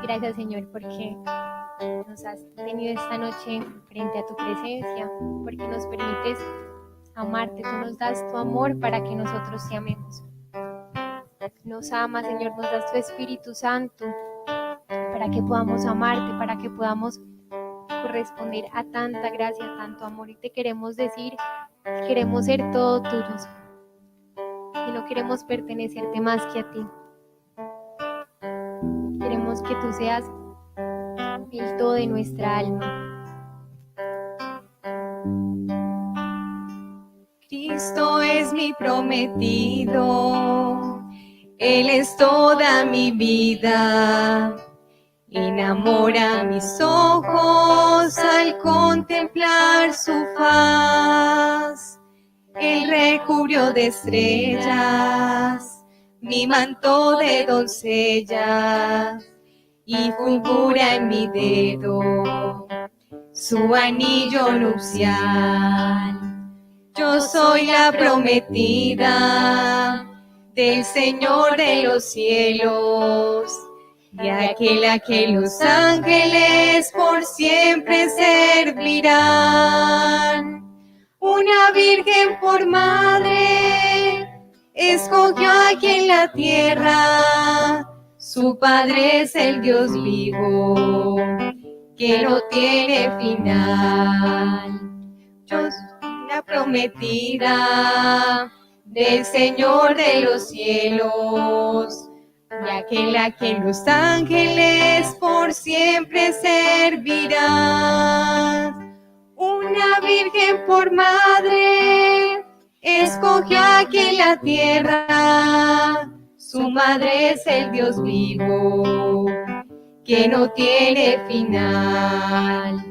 Gracias, Señor, porque nos has tenido esta noche frente a tu presencia, porque nos permites amarte. Tú nos das tu amor para que nosotros te amemos. Nos amas, Señor, nos das tu Espíritu Santo para que podamos amarte, para que podamos corresponder a tanta gracia, a tanto amor. Y te queremos decir que queremos ser todo tuyos, que no queremos pertenecerte más que a ti. Queremos que tú seas el todo de nuestra alma. Cristo es mi prometido, Él es toda mi vida. Enamora mis ojos al contemplar su faz. Él recubrió de estrellas mi manto de doncella y fulgura en mi dedo su anillo nupcial. Yo soy la prometida del Señor de los cielos, de aquel a que los ángeles por siempre servirán. Una virgen por madre escogió aquí en la tierra, su Padre es el Dios vivo, que no tiene final. Yo soy la prometida del Señor de los cielos, de aquel a quien los ángeles por siempre servirán. Una virgen por madre escogió aquí en la tierra, su madre es el Dios vivo, que no tiene final.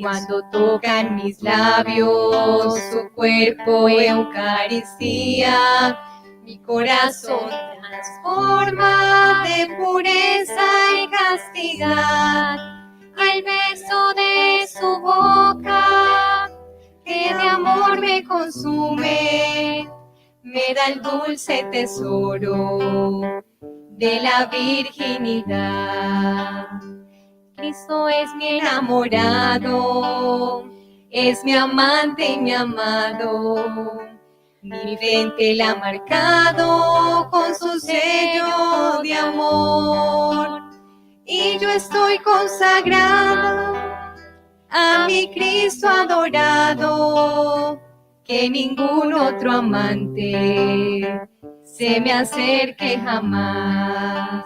Cuando tocan mis labios su cuerpo Eucaristía, mi corazón transforma de pureza y castidad. Al beso de su boca, que de amor me consume, me da el dulce tesoro de la virginidad. Cristo es mi enamorado, es mi amante y mi amado. Mi frente la ha marcado con su sello de amor. Y yo estoy consagrado a mi Cristo adorado, que ningún otro amante se me acerque jamás.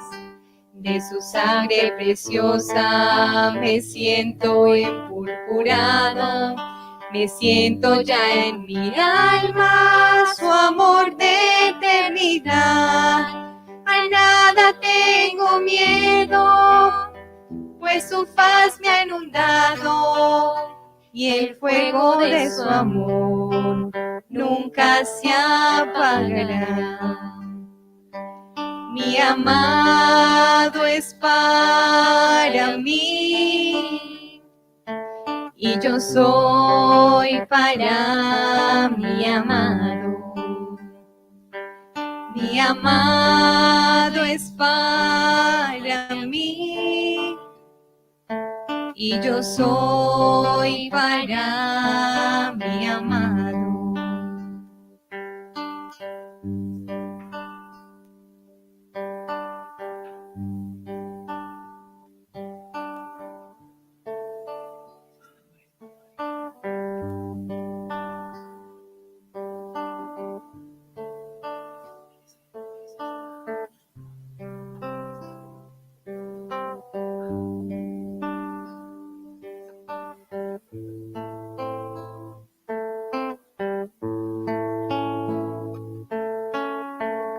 De su sangre preciosa me siento empurpurado, me siento ya en mi alma su amor de eternidad. A nada tengo miedo, pues su faz me ha inundado y el fuego de su amor nunca se apagará. Mi amado es para mí y yo soy para mi amado. Mi amado es para mí y yo soy para mi amado.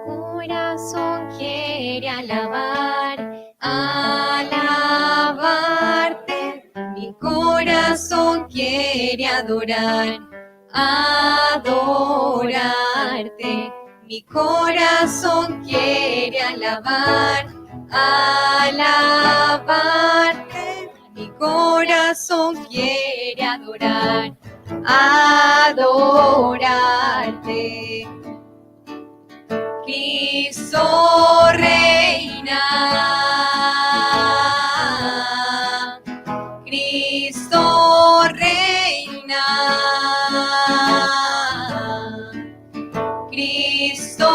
Corazón quiere alabarte, mi corazón quiere adorarte, mi corazón quiere alabarte, mi corazón quiere adorarte. Cristo reina, Cristo reina, Cristo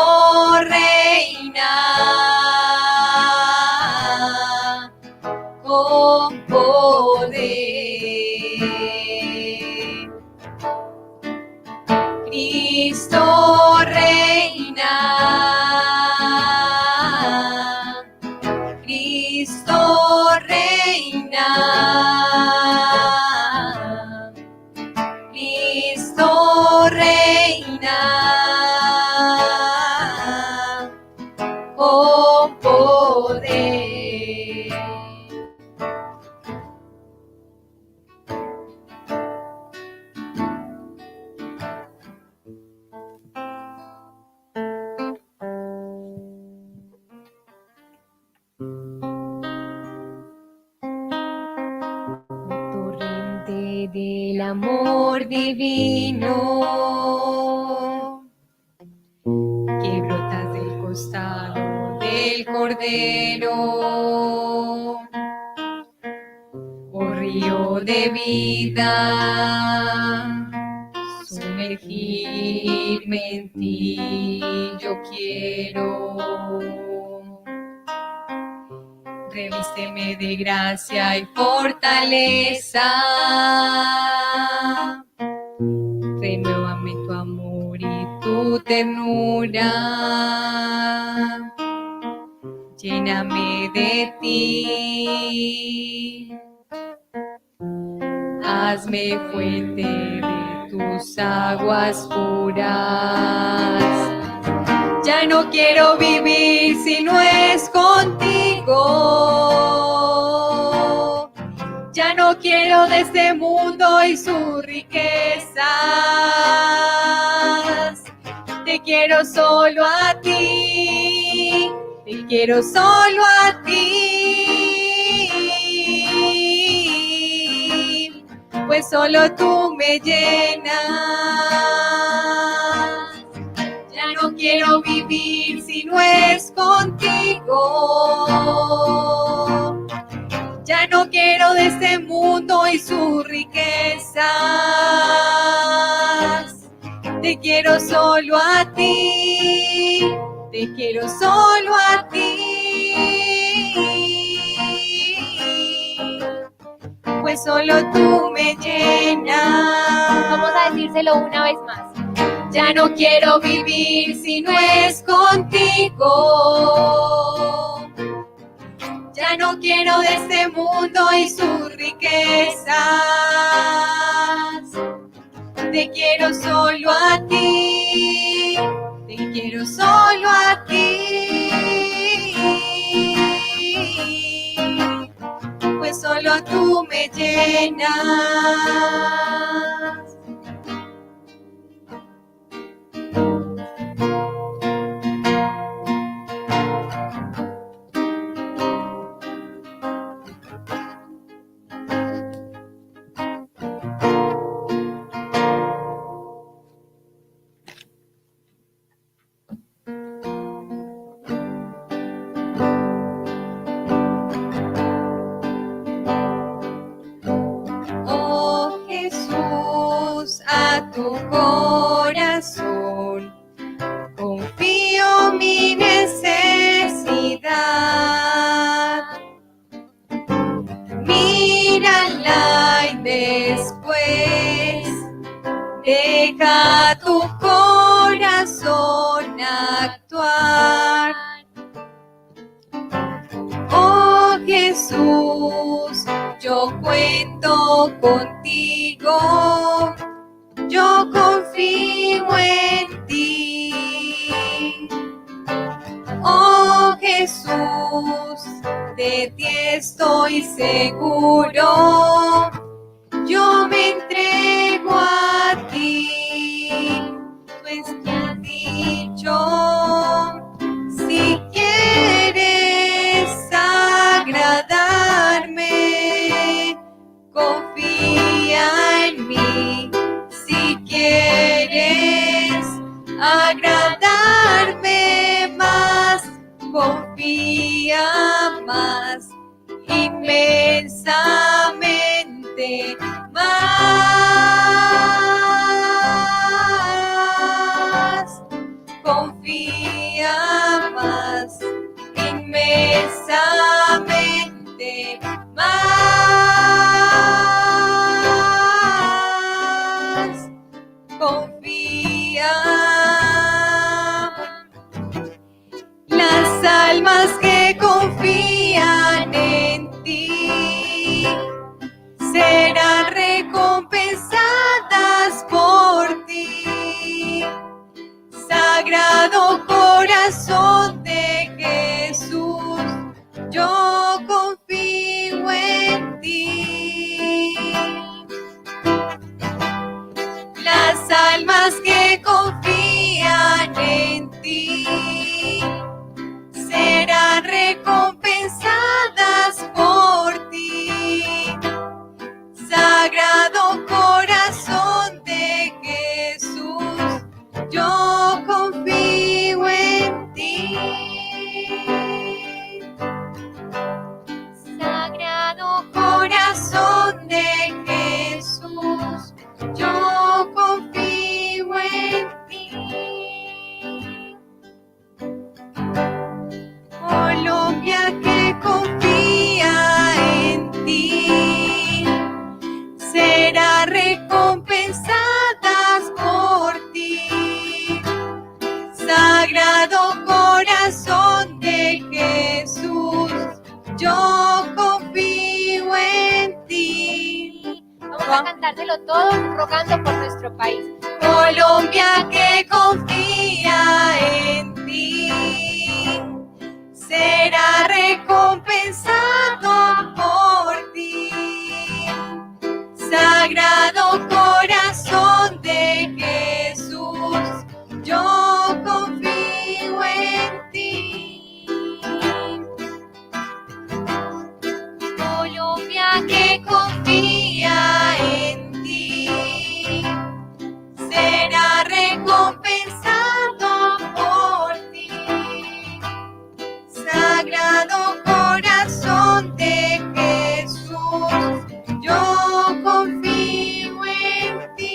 reina, con poder. Cristo reina, Cristo reina, Cristo reina, con poder. Torrente del amor divino que brotas del costado del Cordero, oh río de vida, sumergirme en ti yo quiero. Revísteme de gracia y fortaleza, renuévame tu amor y tu ternura, lléname de ti. Hazme fuente de tus aguas puras. Ya no quiero vivir si no es contigo. Ya no quiero de este mundo y sus riquezas. Te quiero solo a ti. Te quiero solo a ti. Pues solo tú me llenas. Ya no quiero vivir si no es contigo. Ya no quiero de este mundo y sus riquezas. Te quiero solo a ti. Te quiero solo a ti. Pues solo tú me llenas. Vamos a decírselo una vez más. Ya no quiero vivir si no es contigo. Ya no quiero de este mundo y sus riquezas. Te quiero solo a ti. Te quiero solo a ti. Pues solo tú me llenas. Oh Jesús, a tu corazón confío mi necesidad. Mírala y después deja tu corazón actuar. Oh Jesús, yo cuento contigo, yo confío en ti. Oh Jesús, de ti estoy seguro, yo me entrego a ti. Tú es que has dicho, si quieres agradarme, confía en mí. Si quieres agradarme más, confía más, inmensamente más. Confía más, inmensamente más. Confía. Las almas que confían en ti serán recompensadas por ti. Sagrado corazón de Jesús, yo confío en ti. Las almas que confían en ti serán recompensadas por ti. Sagrado corazón de Jesús, yo confío en ti. Sagrado corazón de Jesús, yo confío en ti. Colombia que confía en ti será recompensadas por ti. a cantárselo todos rogando por nuestro país. Colombia que confía en ti, será recompensado por ti. Sagrado corazón de Jesús, yo confío en ti. Colombia que confía en ti, será recompensado por ti. Sagrado corazón de Jesús, yo confío en ti.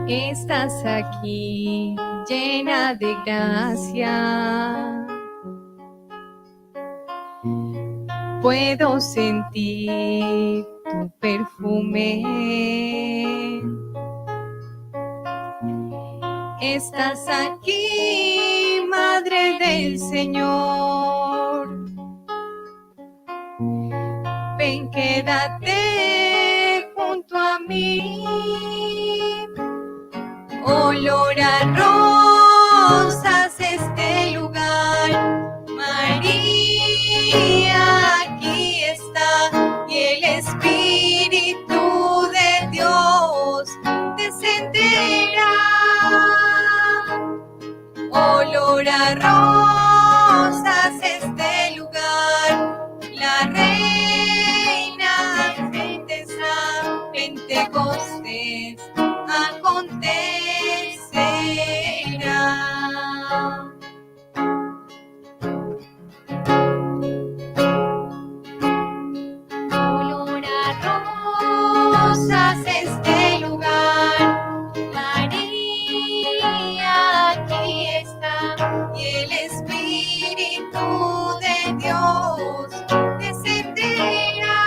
Estás aquí llena de gracia. Puedo sentir tu perfume. Estás aquí, Madre del Señor. Ven, quédate junto a mí. Olor a rosas este lugar. María aquí está y el Espíritu de Dios descenderá. Olor a rosas este lugar. La reina está, Pentecostés acontecerá. Olor a rosas este lugar. María aquí está y el Espíritu de Dios descenderá.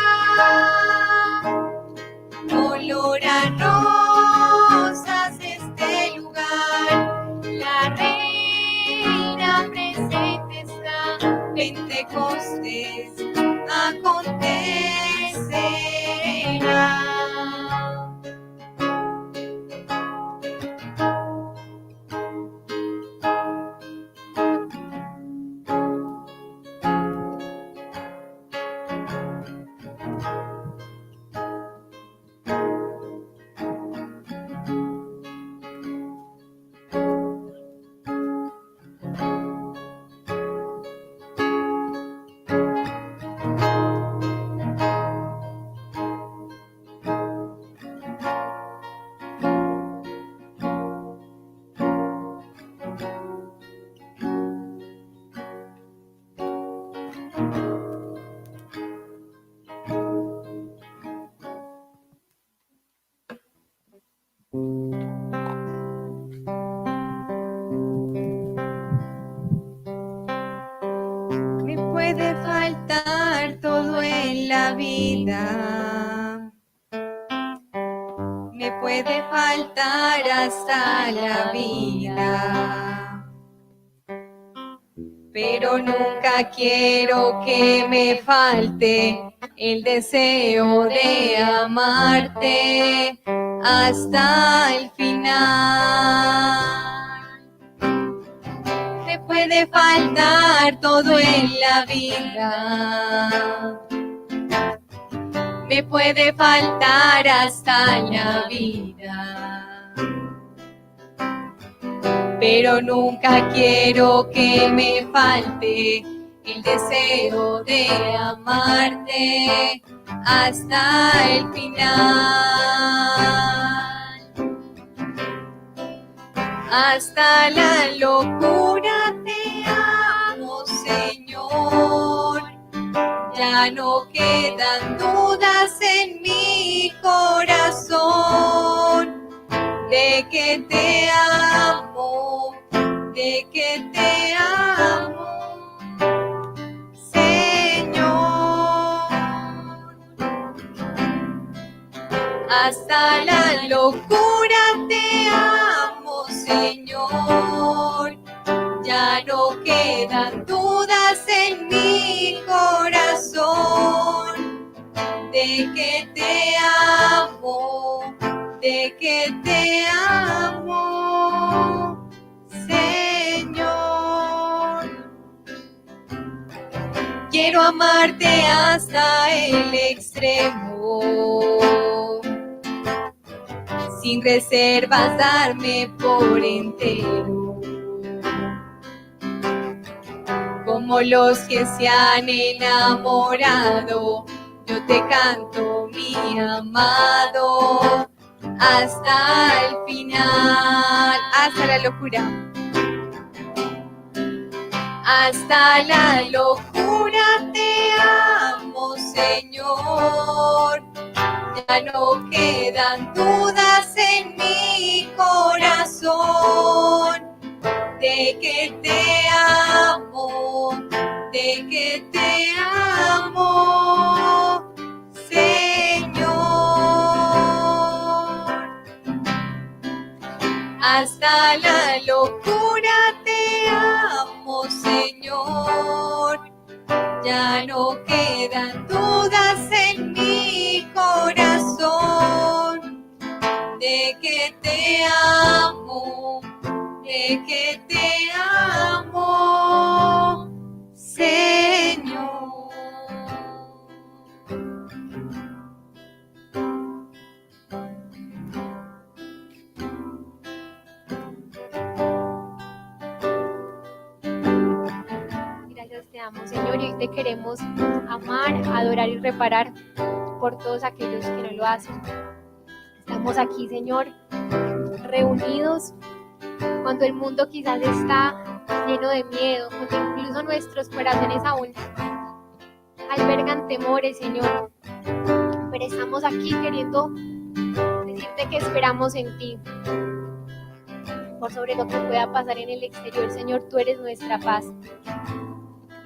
Olor a rosas este lugar. La reina presente está. Pentecostés acontecerá. Me puede faltar todo en la vida, me puede faltar hasta la vida, pero nunca quiero que me falte el deseo de amarte hasta el final. Me puede faltar todo en la vida, me puede faltar hasta la vida, pero nunca quiero que me falte el deseo de amarte hasta el final. Hasta la locura te amo, Señor, ya Ya no quedan dudas en mi corazón de que te amo, de que te amo, Señor. Hasta la locura te amo, Señor. Ya no quedan dudas en mi corazón de que te amo, de que te amo, Señor. Quiero amarte hasta el extremo, sin reservas darme por entero. Como los que se han enamorado, yo te canto, mi amado, hasta el final, hasta la locura. Hasta la locura te amo, Señor. Ya no quedan dudas en mi corazón de que te amo, de que te amo, Señor. Hasta la locura te amo, Señor. Ya no quedan dudas en mi corazón de que te amo, de que te amo, Señor. Gracias te damos, Señor, y hoy te queremos amar, adorar y reparar por todos aquellos que no lo hacen. Estamos aquí, Señor, reunidos cuando el mundo quizás está lleno de miedo, cuando incluso nuestros corazones aún albergan temores, Señor. Pero estamos aquí queriendo decirte que esperamos en ti. Por sobre lo que pueda pasar en el exterior, Señor, tú eres nuestra paz.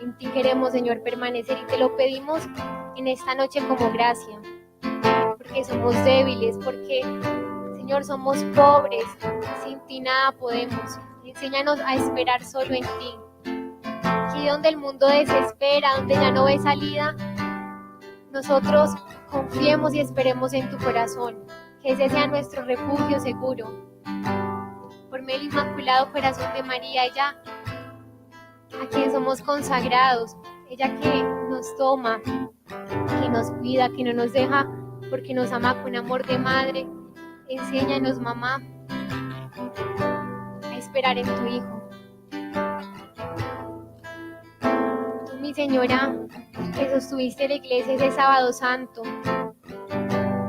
En ti queremos, Señor, permanecer y te lo pedimos en esta noche como gracia. Porque somos débiles, porque, Señor, somos pobres. Sin ti nada podemos. Enséñanos a esperar solo en ti. Aquí donde el mundo desespera, donde ya no ve salida, nosotros confiemos y esperemos en tu corazón. Que ese sea nuestro refugio seguro. Por medio del Inmaculado Corazón de María, ella a quien somos consagrados, ella que nos toma, que nos cuida, que no nos deja, porque nos ama con amor de madre. Enséñanos, mamá, a esperar en tu Hijo. Tú, mi Señora, que sostuviste la iglesia ese sábado santo.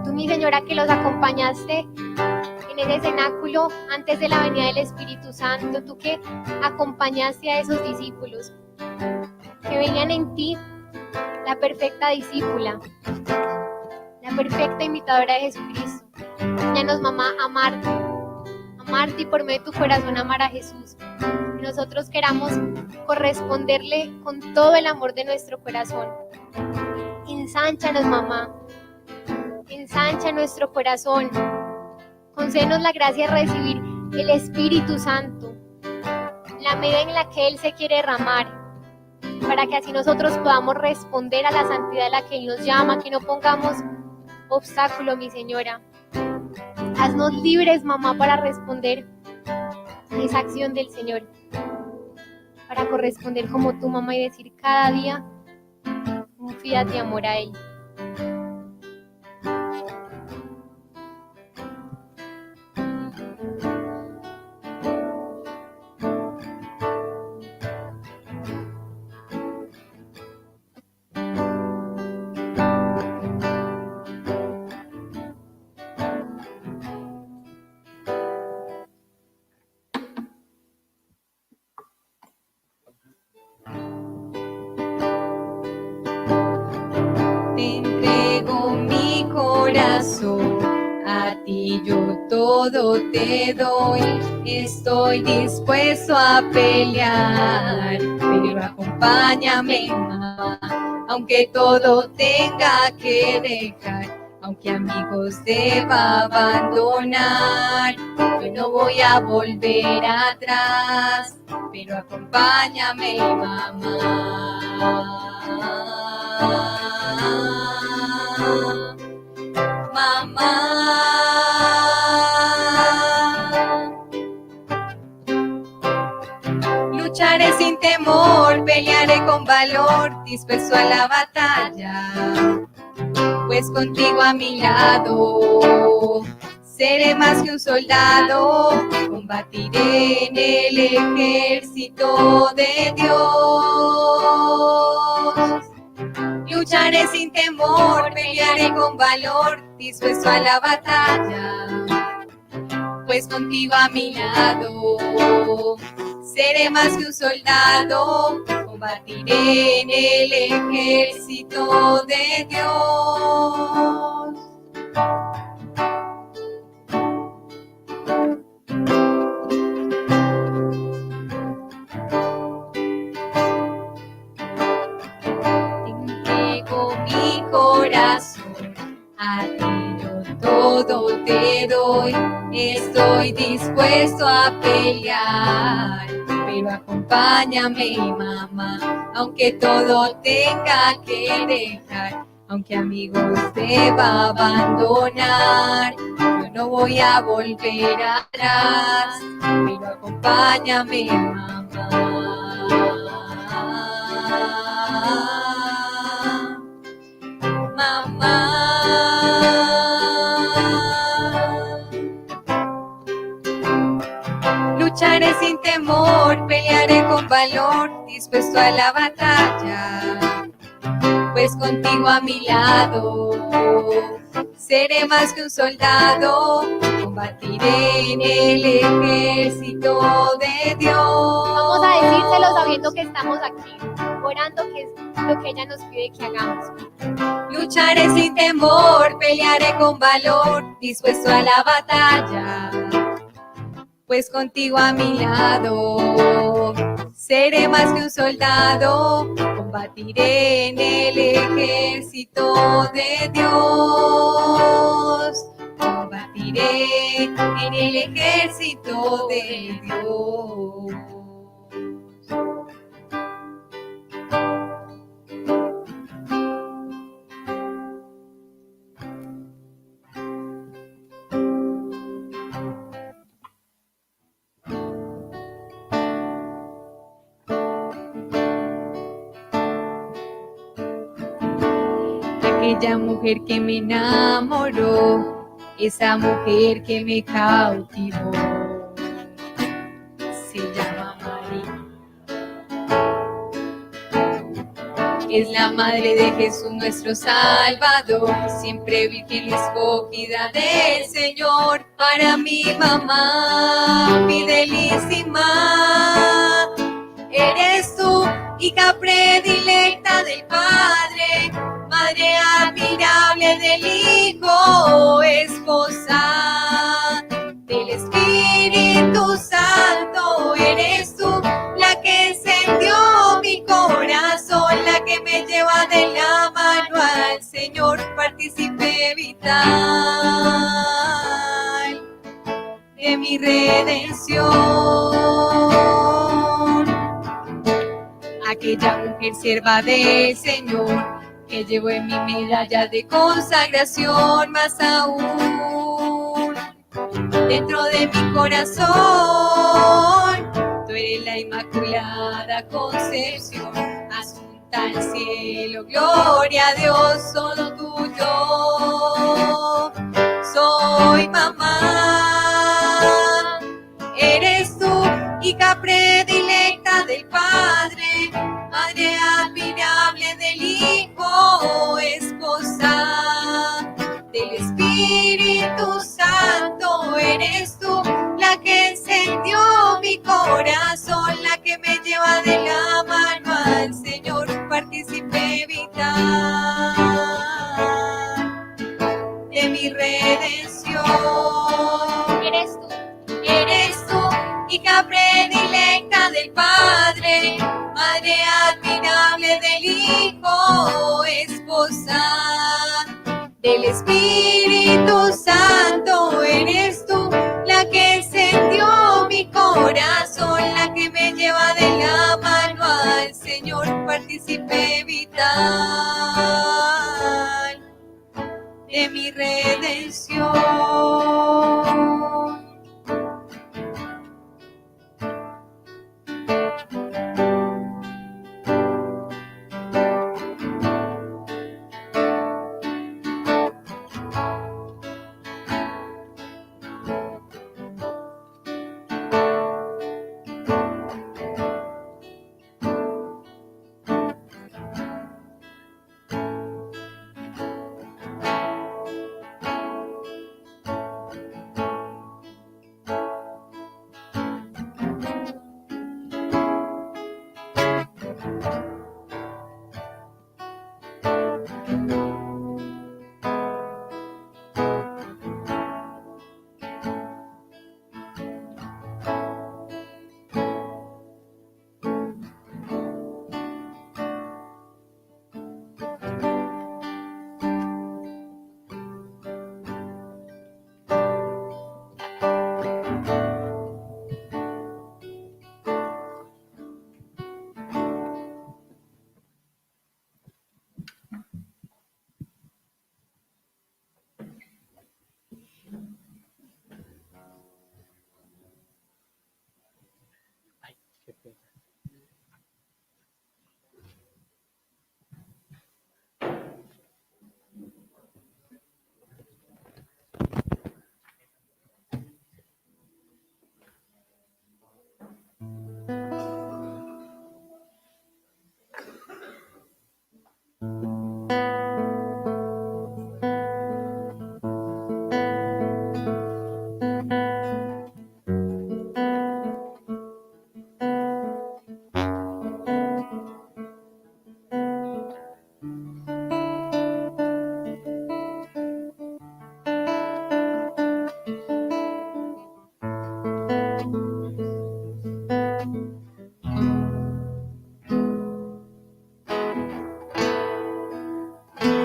Tú, mi Señora, que los acompañaste en ese cenáculo antes de la venida del Espíritu Santo. Tú que acompañaste a esos discípulos, que veían en ti la perfecta discípula, la perfecta imitadora de Jesucristo. Enséñanos, mamá, amarte y por medio de tu corazón amar a Jesús. Que nosotros queramos corresponderle con todo el amor de nuestro corazón. Ensánchanos, mamá, ensancha nuestro corazón. Concédenos la gracia de recibir el Espíritu Santo, la medida en la que Él se quiere derramar, para que así nosotros podamos responder a la santidad a la que Él nos llama, que no pongamos obstáculo, mi Señora. Haznos libres, mamá, para responder a esa acción del Señor, para corresponder como tu mamá y decir cada día un fíate amor a Él. corazón, a ti yo todo te doy. Estoy dispuesto a pelear, pero acompáñame, mamá, aunque todo tenga que dejar, aunque amigos deba abandonar. Yo no voy a volver atrás, pero acompáñame, mamá. Mamá. Lucharé sin temor, pelearé con valor, dispuesto a la batalla, pues contigo a mi lado seré más que un soldado, combatiré en el ejército de Dios. Lucharé sin temor, pelearé con valor, dispuesto a la batalla, pues contigo a mi lado seré más que un soldado, combatiré en el ejército de Dios. Mi corazón, a ti yo todo te doy. Estoy dispuesto a pelear, pero acompáñame, mamá, aunque todo tenga que dejar, aunque amigos deba abandonar. Yo no voy a volver atrás, pero acompáñame, mamá. Mamá. Lucharé sin temor, pelearé con valor, dispuesto a la batalla, pues contigo a mi lado seré más que un soldado, combatiré en el ejército de Dios. Vamos a decírselo sabiendo que estamos aquí, orando, que es lo que ella nos pide que hagamos. Lucharé sin temor, pelearé con valor, dispuesto a la batalla, pues contigo a mi lado seré más que un soldado, combatiré en el ejército de Dios, combatiré en el ejército de Dios. Aquella mujer que me enamoró, esa mujer que me cautivó, se llama María. Es la madre de Jesús nuestro Salvador, siempre virgen y escogida del Señor. Para mi mamá, fidelísima, eres tú, hija predilecta del Padre, madre admirable del Hijo, esposa del Espíritu Santo. Eres tú la que encendió mi corazón, la que me lleva de la mano al Señor, partícipe vital de mi redención. Aquella mujer sierva del Señor, que llevo en mi medalla de consagración, más aún dentro de mi corazón, tú eres la Inmaculada Concepción, asunta al cielo, gloria a Dios, solo tuyo soy, mamá. Eres tú, hija predilecta del Padre, madre admirable del Hijo, esposa del Espíritu Santo. Eres tú la que encendió mi corazón, la que me lleva de la mano al Señor, partícipe vital de mi Madre admirable del Hijo, esposa del Espíritu Santo, eres tú la que encendió mi corazón, la que me lleva de la mano al Señor, partícipe vital de mi redención.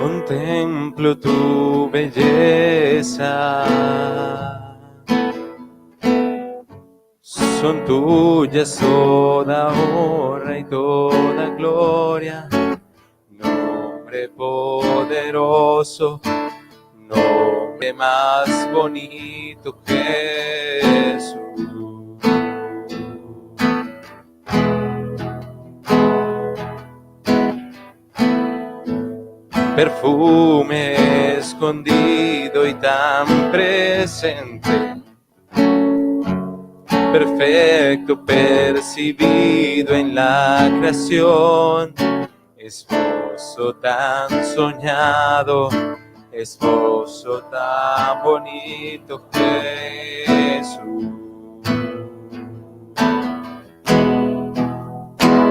Contemplo tu belleza, son tuyas toda honra y toda gloria, nombre poderoso, nombre más bonito, Jesús. Perfume escondido y tan presente, perfecto percibido en la creación, esposo tan soñado, esposo tan bonito, Jesús.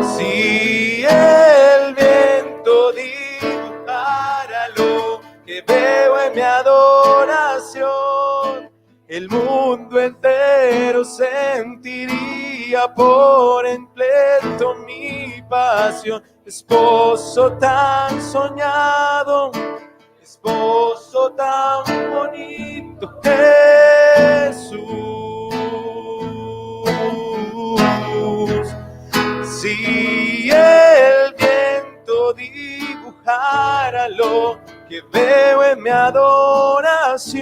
Si el viento dibujara lo que veo en mi adoración, el mundo entero sentiría por completo mi pasión. Esposo tan soñado, esposo tan bonito, Jesús. Si el viento dibujara lo que veo en mi adoración,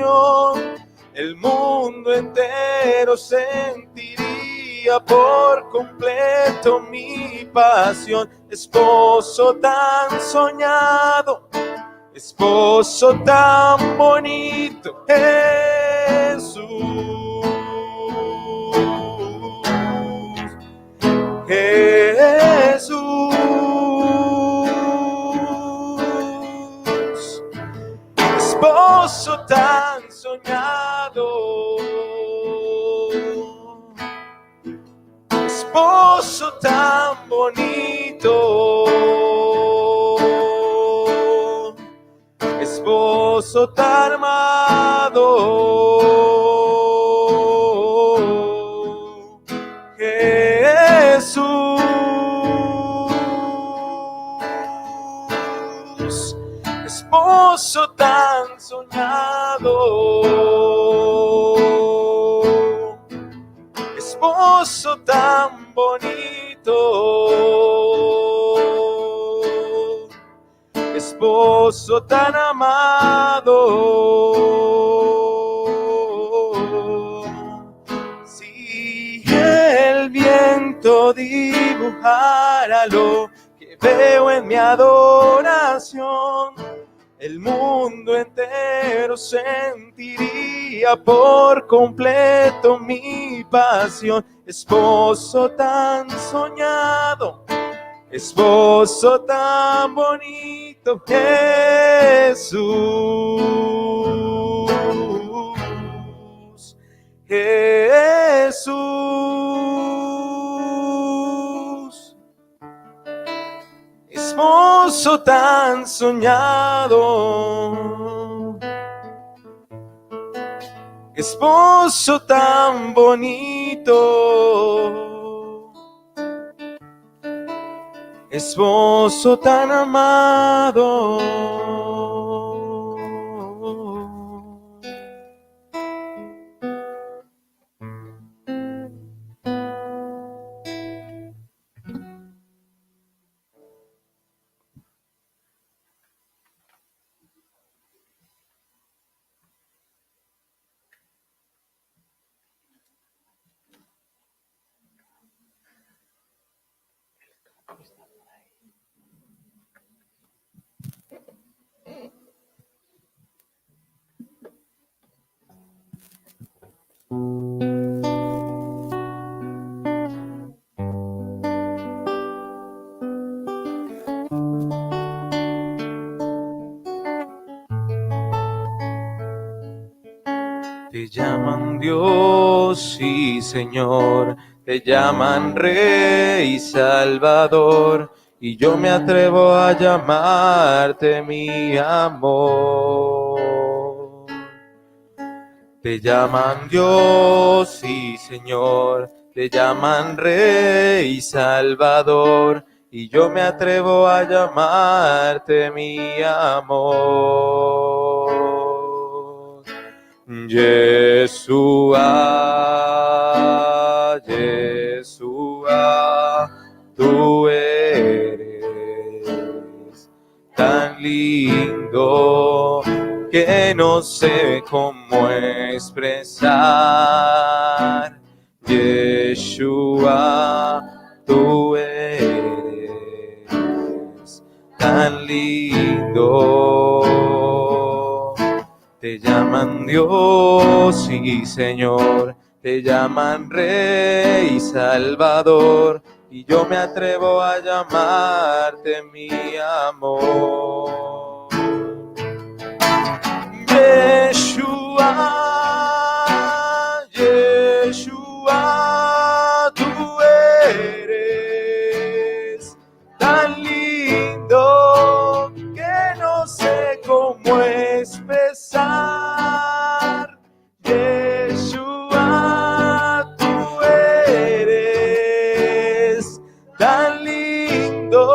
el mundo entero sentiría por completo mi pasión. Esposo tan soñado, esposo tan bonito, Jesús. Jesús, esposo tan soñado, esposo tan bonito, esposo tan amado, Jesús. esposo tan soñado, esposo tan bonito, esposo tan amado. Si el viento dibujara lo que veo en mi adoración, el mundo entero sentiría por completo mi pasión. Esposo tan soñado, esposo tan bonito, Jesús, Jesús. Esposo tan soñado, esposo tan bonito, esposo tan amado. Te llaman Dios y Señor, te llaman Rey y Salvador, y yo me atrevo a llamarte mi amor. Te llaman Dios y Señor, te llaman Rey y Salvador, y yo me atrevo a llamarte mi amor. Yeshua, Yeshua, tú eres tan lindo que no sé cómo expresar. Yeshua, tú eres tan lindo. Te llaman Dios y Señor, te llaman Rey y Salvador, y yo me atrevo a llamarte mi amor. Yeshua, Yeshua, tú eres tan lindo que no sé cómo expresar. Yeshua, tú eres tan lindo.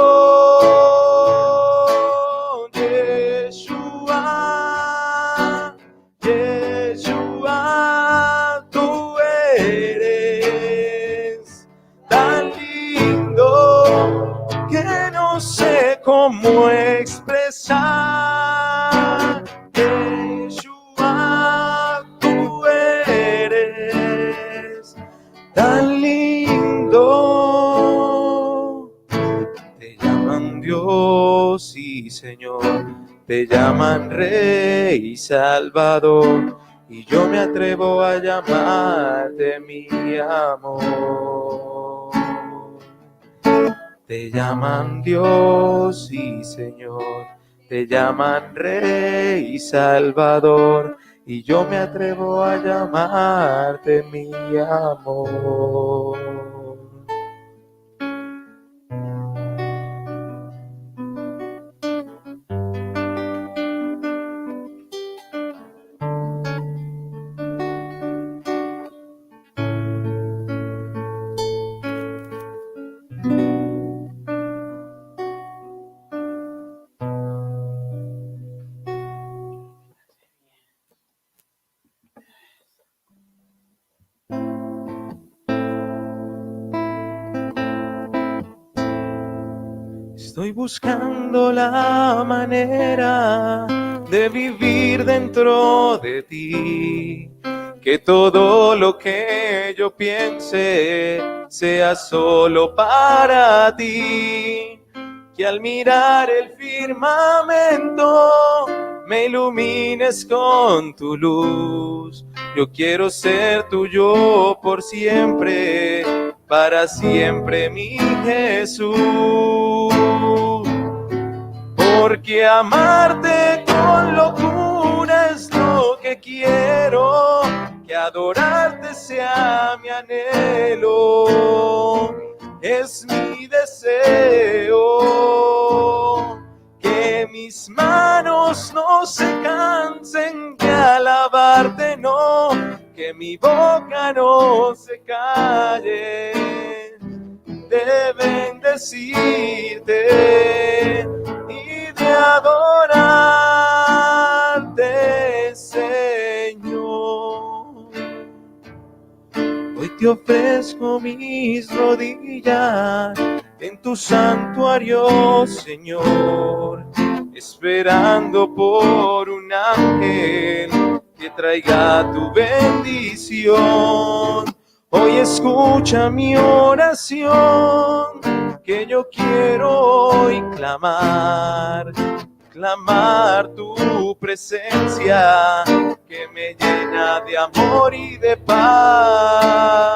Yeshua, Yeshua, tú eres tan lindo que no sé cómo expresar. Yeshua, tú eres tan lindo. Te llaman Dios y Señor, te llaman Rey y Salvador, y yo me atrevo a llamarte mi amor. Te llaman Dios y Señor, te llaman Rey y Salvador, y yo me atrevo a llamarte mi amor. Estoy buscando la manera de vivir dentro de ti, que todo lo que yo piense sea solo para ti, que al mirar el firmamento me ilumines con tu luz. Yo quiero ser tuyo por siempre, para siempre, mi Jesús. Porque amarte con locura es lo que quiero, que adorarte sea mi anhelo, es mi deseo. Que mis manos no se cansen de alabarte, no, que mi boca no se calle de bendecirte y de adorarte, Señor. Hoy te ofrezco mis rodillas en tu santuario, Señor, esperando por un ángel que traiga tu bendición. Hoy escucha mi oración, que yo quiero hoy clamar tu presencia, que me llena de amor y de paz.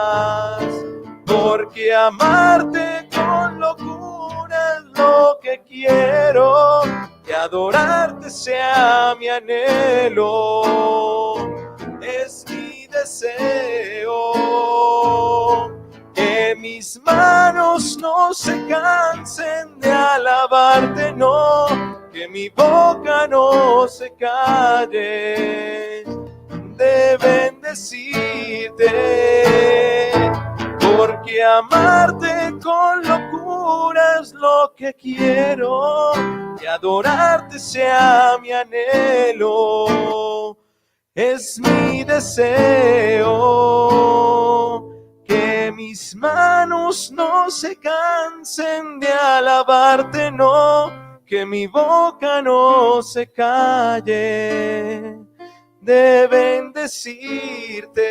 Porque amarte con locura es lo que quiero, que adorarte sea mi anhelo, es mi deseo. Que mis manos no se cansen de alabarte, no, que mi boca no se calle de bendecirte. Porque amarte con locura es lo que quiero, que adorarte sea mi anhelo, es mi deseo. Que mis manos no se cansen de alabarte, no, que mi boca no se calle de bendecirte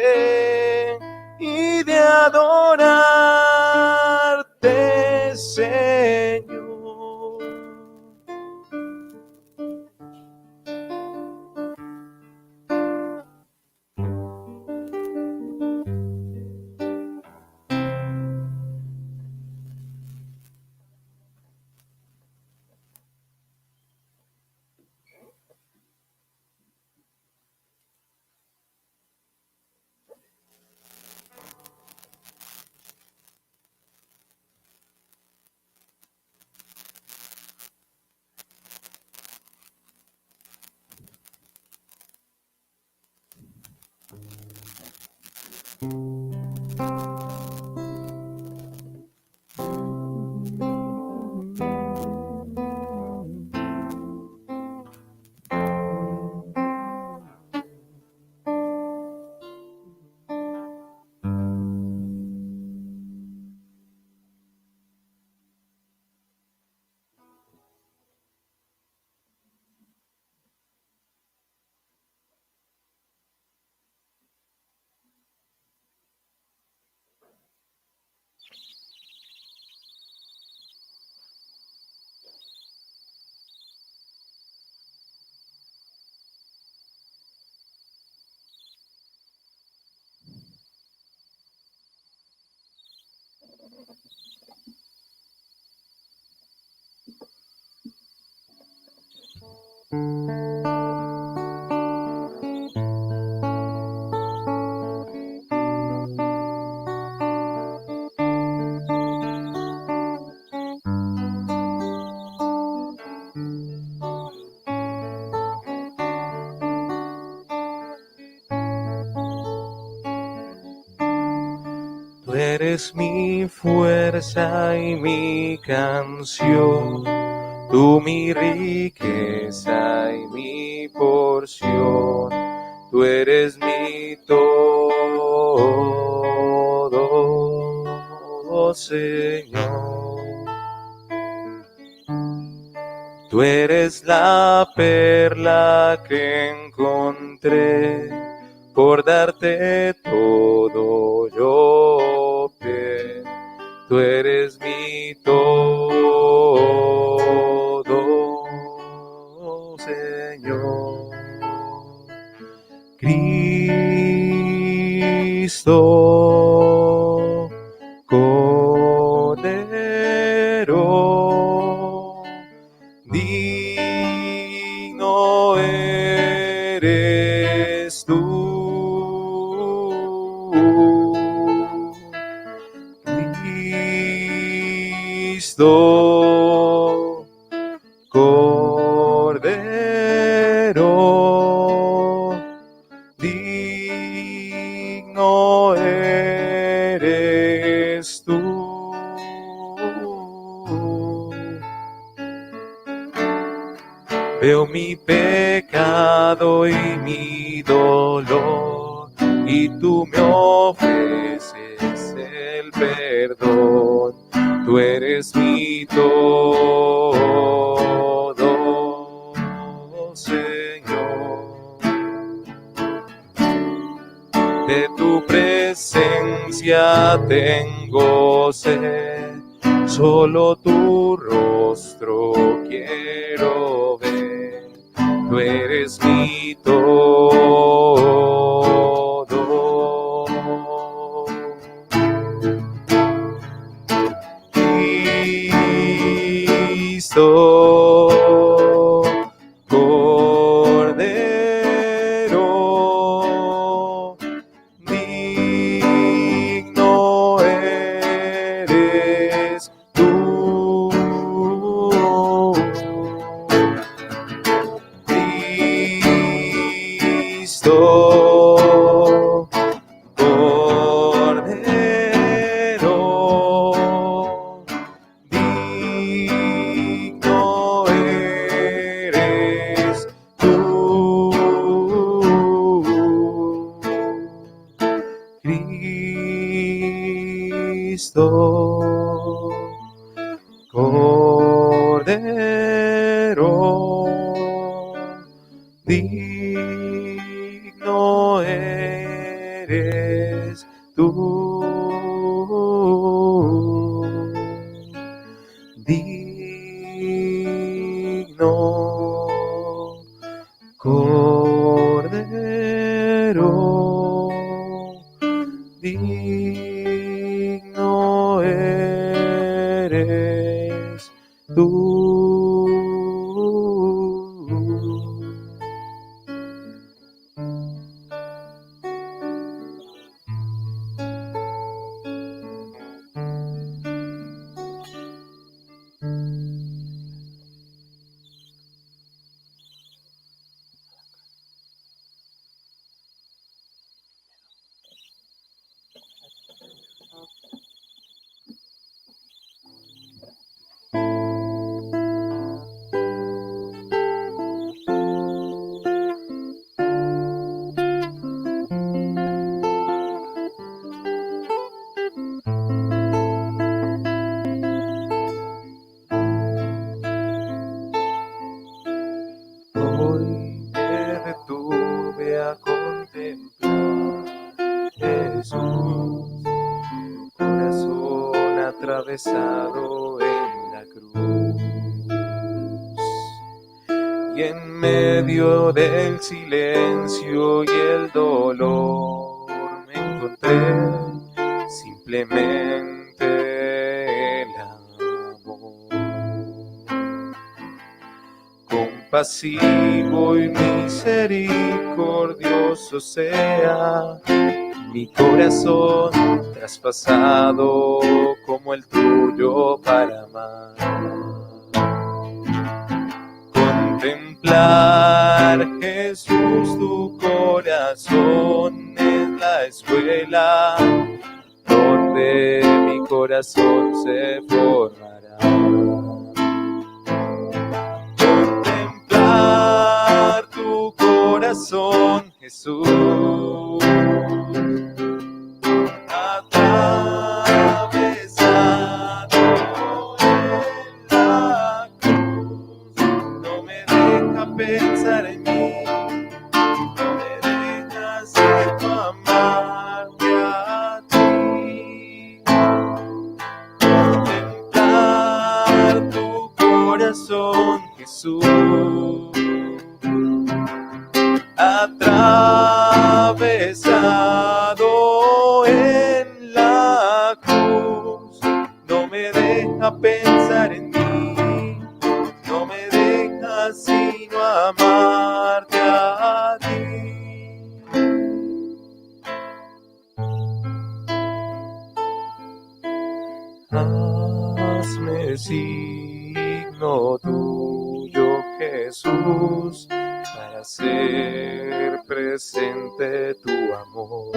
y de adorarte, Señor. Tú eres mi fuerza y mi canción, tú mi riqueza y mi porción, tú eres mi todo, Señor. Tú eres la perla que encontré, por darte todo yo pie. Tú eres mi todo, Señor. Cristo, Cordero, digno eres tú, Cristo, Cordero, digno eres tú. Veo mi pecado y mi dolor, y tú me ofreces el perdón. Tú eres mi todo, Señor. De tu presencia tengo sed, solo tu rostro quiero ver. Tú eres mi todo. Cristo, Cordero, digno eres tú. Cristo, Cordero, digno eres tú. Cristo, Cordero, digno eres tú. Digno, Cordero, digno eres tú. Hoy me detuve a contemplar, Jesús, tu corazón atravesado en la cruz. Y en medio del silencio y el dolor me encontré simplemente el amor. Compasivo y misericordioso sea mi corazón traspasado como el tuyo para amar. Contemplar, Jesús, tu corazón es la escuela donde mi corazón se formará. Contemplar tu corazón, Jesús, atravesado en la cruz, pensar en mí, no me dejas sino amarte a ti. Contemplar tu corazón, Jesús, atravesado en la cruz, no me deja pensar en mí, no me deja sino amarte a ti. Hazme signo tuyo, Jesús, para hacer presente tu amor.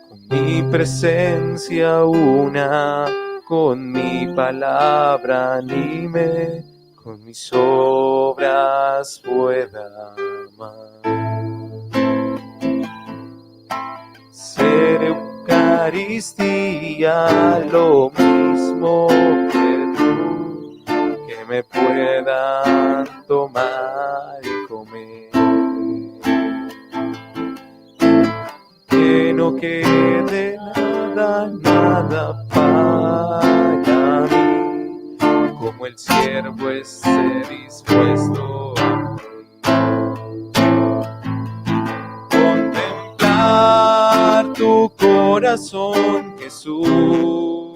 Con mi presencia una, con mi palabra anime, con mis obras pueda amar. Ser Eucaristía lo mismo que tú, que me puedan tomar y comer. Que no quede nada, nada para mí, como el siervo esté dispuesto a morir. Contemplar tu corazón, Jesús,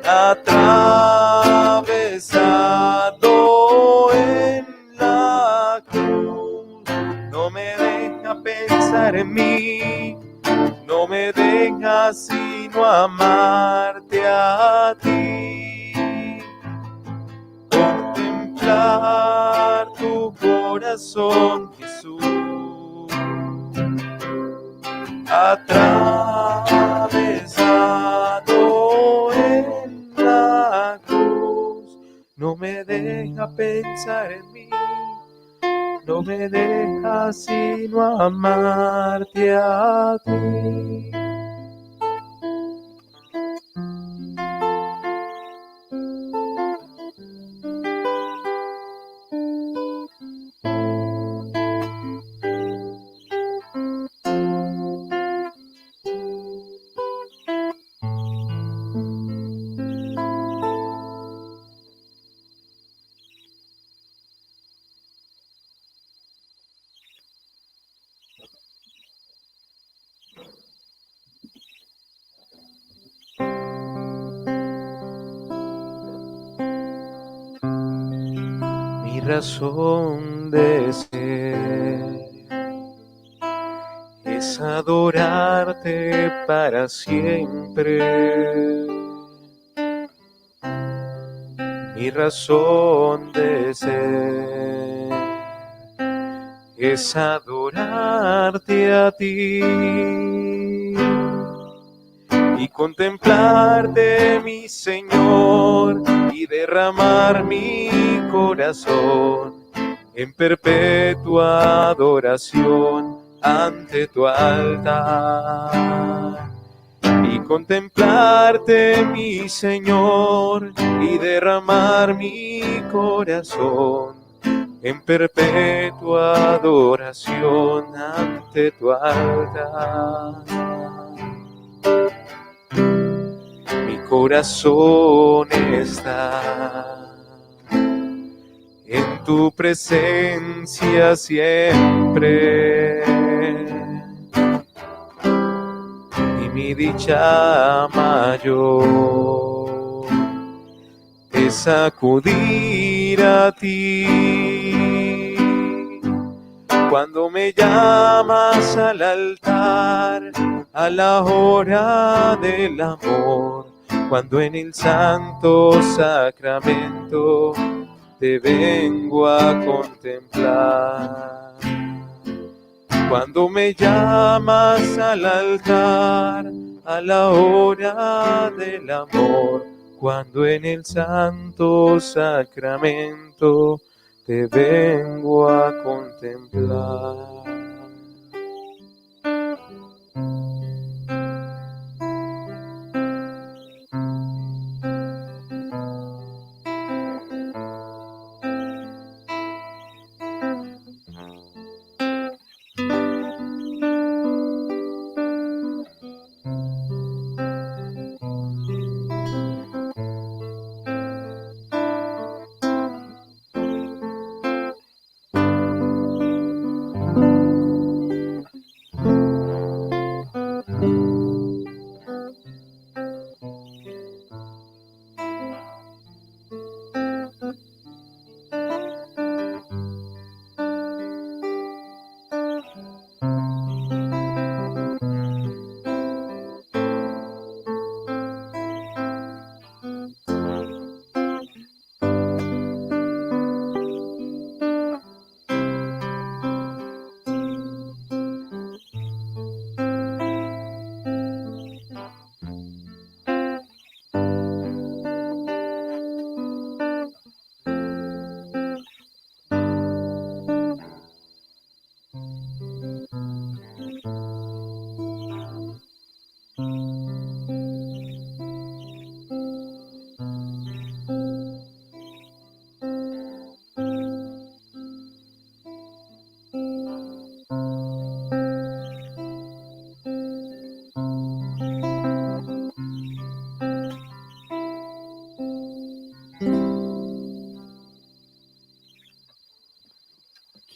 atravesado en la cruz, no me deja pensar en mí, no me deja sino amarte a ti. Contemplar tu corazón, Jesús, atravesado en la cruz, no me deja pensar en mí, no me deja sino amarte a ti. Mi razón de ser es adorarte para siempre. Mi razón de ser es adorarte a ti y contemplarte, mi Señor, y derramar mi corazón en perpetua adoración ante tu altar. Y contemplarte, mi Señor, y derramar mi corazón en perpetua adoración ante tu altar. Mi corazón está en tu presencia siempre, y mi dicha mayor es acudir a ti cuando me llamas al altar a la hora del amor, cuando en el santo sacramento te vengo a contemplar. Cuando me llamas al altar a la hora del amor, cuando en el santo sacramento te vengo a contemplar.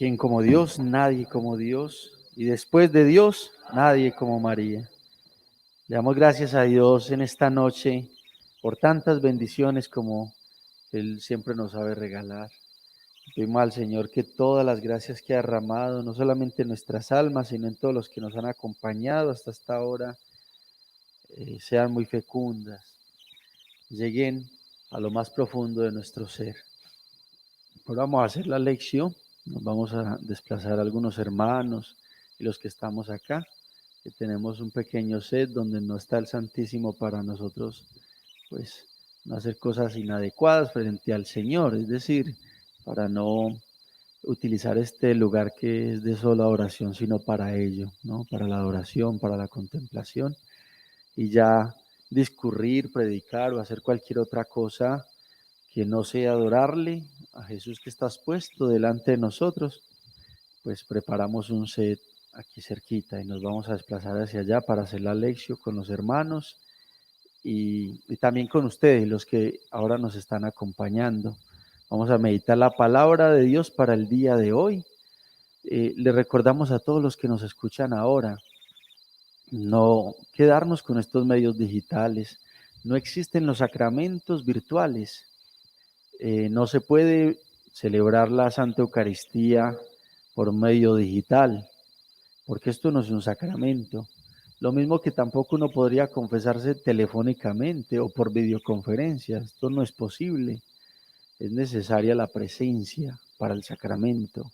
¿Quién como Dios? Nadie como Dios. Y después de Dios, nadie como María. Le damos gracias a Dios en esta noche por tantas bendiciones como Él siempre nos sabe regalar. Pedimos al Señor que todas las gracias que ha derramado, no solamente en nuestras almas, sino en todos los que nos han acompañado hasta esta hora, sean muy fecundas, lleguen a lo más profundo de nuestro ser. Ahora vamos a hacer la lección, nos vamos a desplazar a algunos hermanos y los que estamos acá, que tenemos un pequeño set donde no está el Santísimo para nosotros, pues no hacer cosas inadecuadas frente al Señor, es decir, para no utilizar este lugar que es de sola oración, sino para ello, ¿no? Para la adoración, para la contemplación, y ya discurrir, predicar o hacer cualquier otra cosa que no sea adorarle a Jesús que estás puesto delante de nosotros, pues preparamos un set aquí cerquita y nos vamos a desplazar hacia allá para hacer la lección con los hermanos y también con ustedes, los que ahora nos están acompañando. Vamos a meditar la palabra de Dios para el día de hoy. Le recordamos a todos los que nos escuchan ahora, no quedarnos con estos medios digitales. No existen los sacramentos virtuales. No se puede celebrar la Santa Eucaristía por medio digital, porque esto no es un sacramento. Lo mismo que tampoco uno podría confesarse telefónicamente o por videoconferencia. Esto no es posible. Es necesaria la presencia para el sacramento.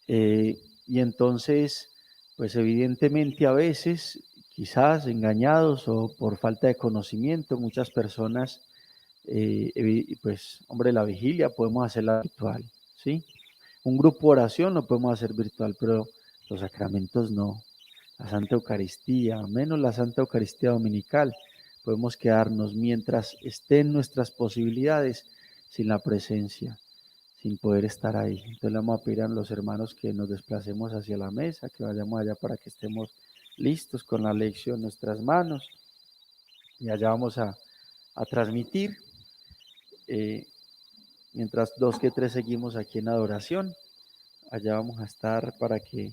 Y entonces, pues evidentemente a veces, quizás engañados o por falta de conocimiento, muchas personas, pues hombre, la vigilia podemos hacerla virtual, ¿sí? Un grupo de oración lo podemos hacer virtual, pero los sacramentos no. La Santa Eucaristía, menos la Santa Eucaristía Dominical, podemos quedarnos mientras estén nuestras posibilidades sin la presencia, sin poder estar ahí. Entonces le vamos a pedir a los hermanos que nos desplacemos hacia la mesa, que vayamos allá para que estemos listos con la lección en nuestras manos y allá vamos a transmitir, mientras 2 que 3 seguimos aquí en adoración, allá vamos a estar para que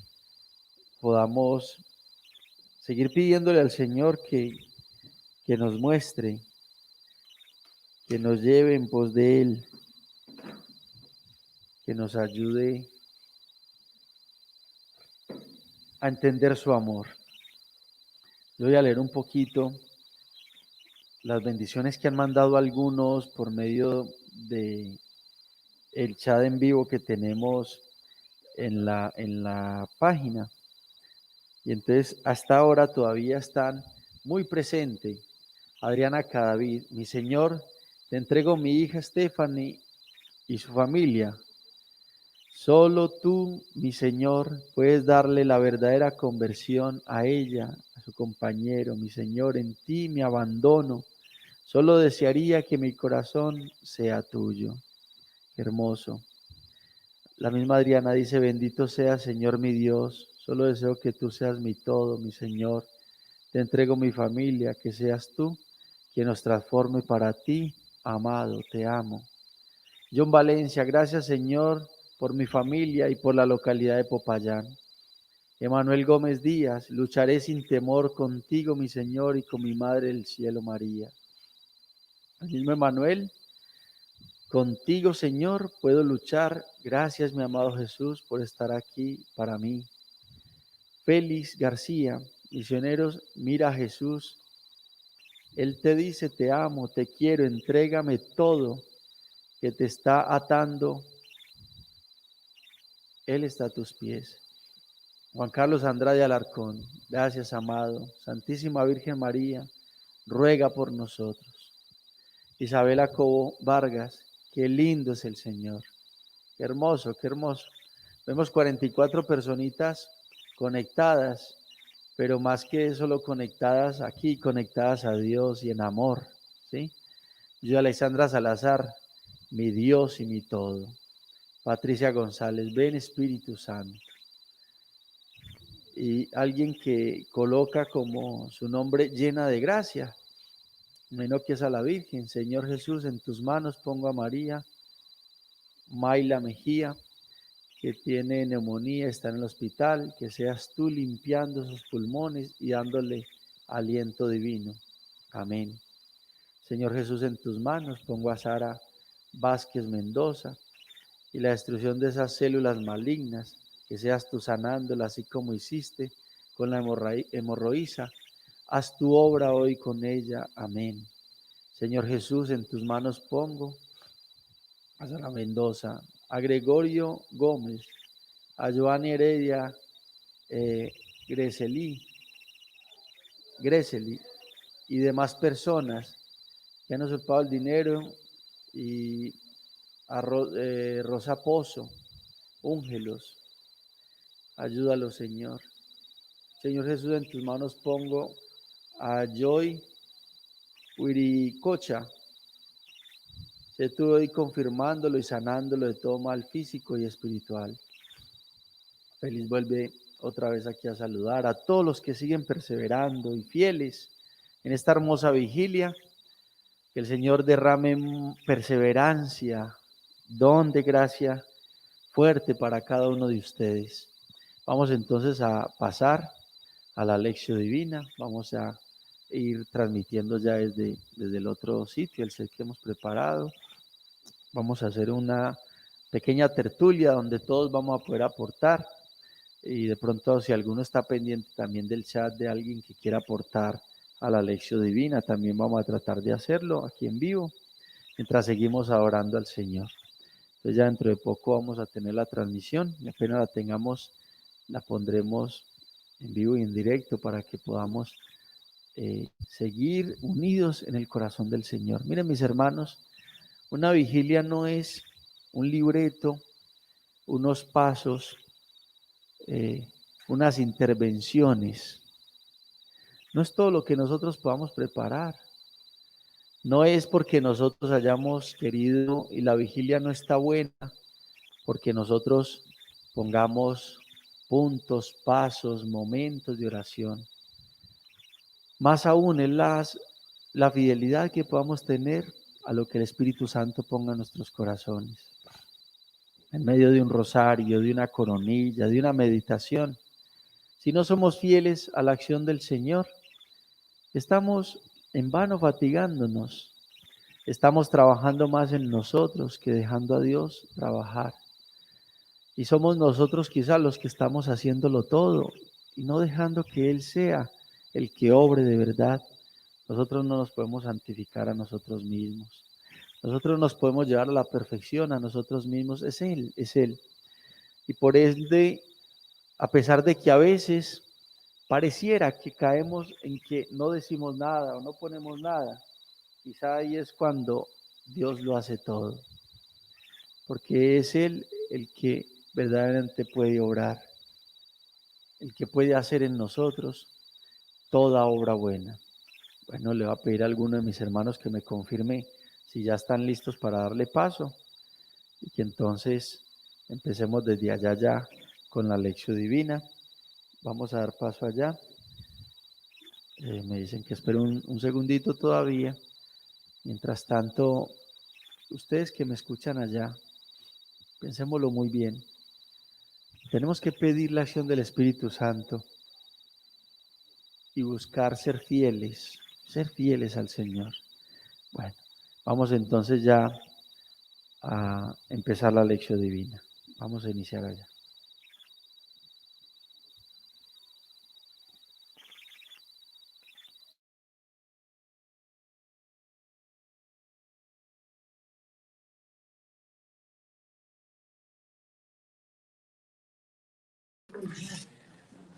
podamos seguir pidiéndole al Señor que nos muestre, que nos lleve en pos de Él, que nos ayude a entender su amor. Yo voy a leer un poquito las bendiciones que han mandado algunos por medio de el chat en vivo que tenemos en la página. Y entonces hasta ahora todavía están muy presentes. Adriana Cadavid, mi Señor, te entrego mi hija Stephanie y su familia. Solo tú, mi Señor, puedes darle la verdadera conversión a ella, a su compañero. Mi Señor, en ti me abandono. Solo desearía que mi corazón sea tuyo. Hermoso. La misma Adriana dice, bendito seas, Señor mi Dios. Solo deseo que tú seas mi todo, mi Señor. Te entrego mi familia, que seas tú quien nos transforme para ti, amado, te amo. John Valencia, gracias, Señor, por mi familia y por la localidad de Popayán. Emanuel Gómez Díaz, lucharé sin temor contigo, mi Señor, y con mi Madre del Cielo, María. El mismo Emanuel, contigo, Señor, puedo luchar. Gracias, mi amado Jesús, por estar aquí para mí. Félix García, misioneros, mira a Jesús. Él te dice, te amo, te quiero, entrégame todo que te está atando. Él está a tus pies. Juan Carlos Andrade Alarcón, gracias, amado. Santísima Virgen María, ruega por nosotros. Isabela Cobo Vargas, qué lindo es el Señor. Qué hermoso, qué hermoso. Vemos 44 personitas conectadas, pero más que solo conectadas aquí, conectadas a Dios y en amor, ¿sí? Yo, Alexandra Salazar, mi Dios y mi todo. Patricia González, ven Espíritu Santo. Y alguien que coloca como su nombre llena de gracia, menos que es a la Virgen. Señor Jesús, en tus manos pongo a María. Mayla Mejía, que tiene neumonía, está en el hospital, que seas tú limpiando sus pulmones y dándole aliento divino. Amén. Señor Jesús, en tus manos pongo a Sara Vázquez Mendoza y la destrucción de esas células malignas, que seas tú sanándola, así como hiciste con la hemorroísa. Haz tu obra hoy con ella. Amén. Señor Jesús, en tus manos pongo a Sara Mendoza, a Gregorio Gómez, a Joanny Heredia Greseli y demás personas que han usurpado el dinero, y a Rosa Pozo, úngelos, ayúdalos, Señor. Señor Jesús, en tus manos pongo a Joy Huiricocha, sé tú hoy confirmándolo y sanándolo de todo mal físico y espiritual. Feliz vuelve otra vez aquí a saludar a todos los que siguen perseverando y fieles en esta hermosa vigilia. Que el Señor derrame perseverancia, don de gracia fuerte para cada uno de ustedes. Vamos entonces a pasar a la lección divina. Vamos a ir transmitiendo ya desde el otro sitio, el set que hemos preparado. Vamos a hacer una pequeña tertulia donde todos vamos a poder aportar, y de pronto si alguno está pendiente también del chat de alguien que quiera aportar a la lección divina, también vamos a tratar de hacerlo aquí en vivo mientras seguimos adorando al Señor. Entonces ya dentro de poco vamos a tener la transmisión, y apenas la tengamos la pondremos en vivo y en directo para que podamos seguir unidos en el corazón del Señor. Miren, mis hermanos, una vigilia no es un libreto, unos pasos, unas intervenciones. No es todo lo que nosotros podamos preparar. No es porque nosotros hayamos querido y la vigilia no está buena, porque nosotros pongamos puntos, pasos, momentos de oración. Más aún es la fidelidad que podamos tener a lo que el Espíritu Santo ponga en nuestros corazones. En medio de un rosario, de una coronilla, de una meditación. Si no somos fieles a la acción del Señor, estamos en vano fatigándonos. Estamos trabajando más en nosotros que dejando a Dios trabajar. Y somos nosotros quizás los que estamos haciéndolo todo y no dejando que Él sea el que obre de verdad. Nosotros no nos podemos santificar a nosotros mismos. Nosotros nos podemos llevar a la perfección a nosotros mismos. Es Él, es Él. Y por ende, a pesar de que a veces pareciera que caemos en que no decimos nada o no ponemos nada, quizá ahí es cuando Dios lo hace todo. Porque es Él el que verdaderamente puede obrar, el que puede hacer en nosotros toda obra buena. Bueno, le voy a pedir a alguno de mis hermanos que me confirme si ya están listos para darle paso, y que entonces empecemos desde allá ya con la lección divina. Vamos a dar paso allá. Me dicen que espero un segundito todavía. Mientras tanto, ustedes que me escuchan allá, pensémoslo muy bien. Tenemos que pedir la acción del Espíritu Santo y buscar ser fieles al Señor. Bueno, vamos entonces ya a empezar la lección divina. Vamos a iniciar allá.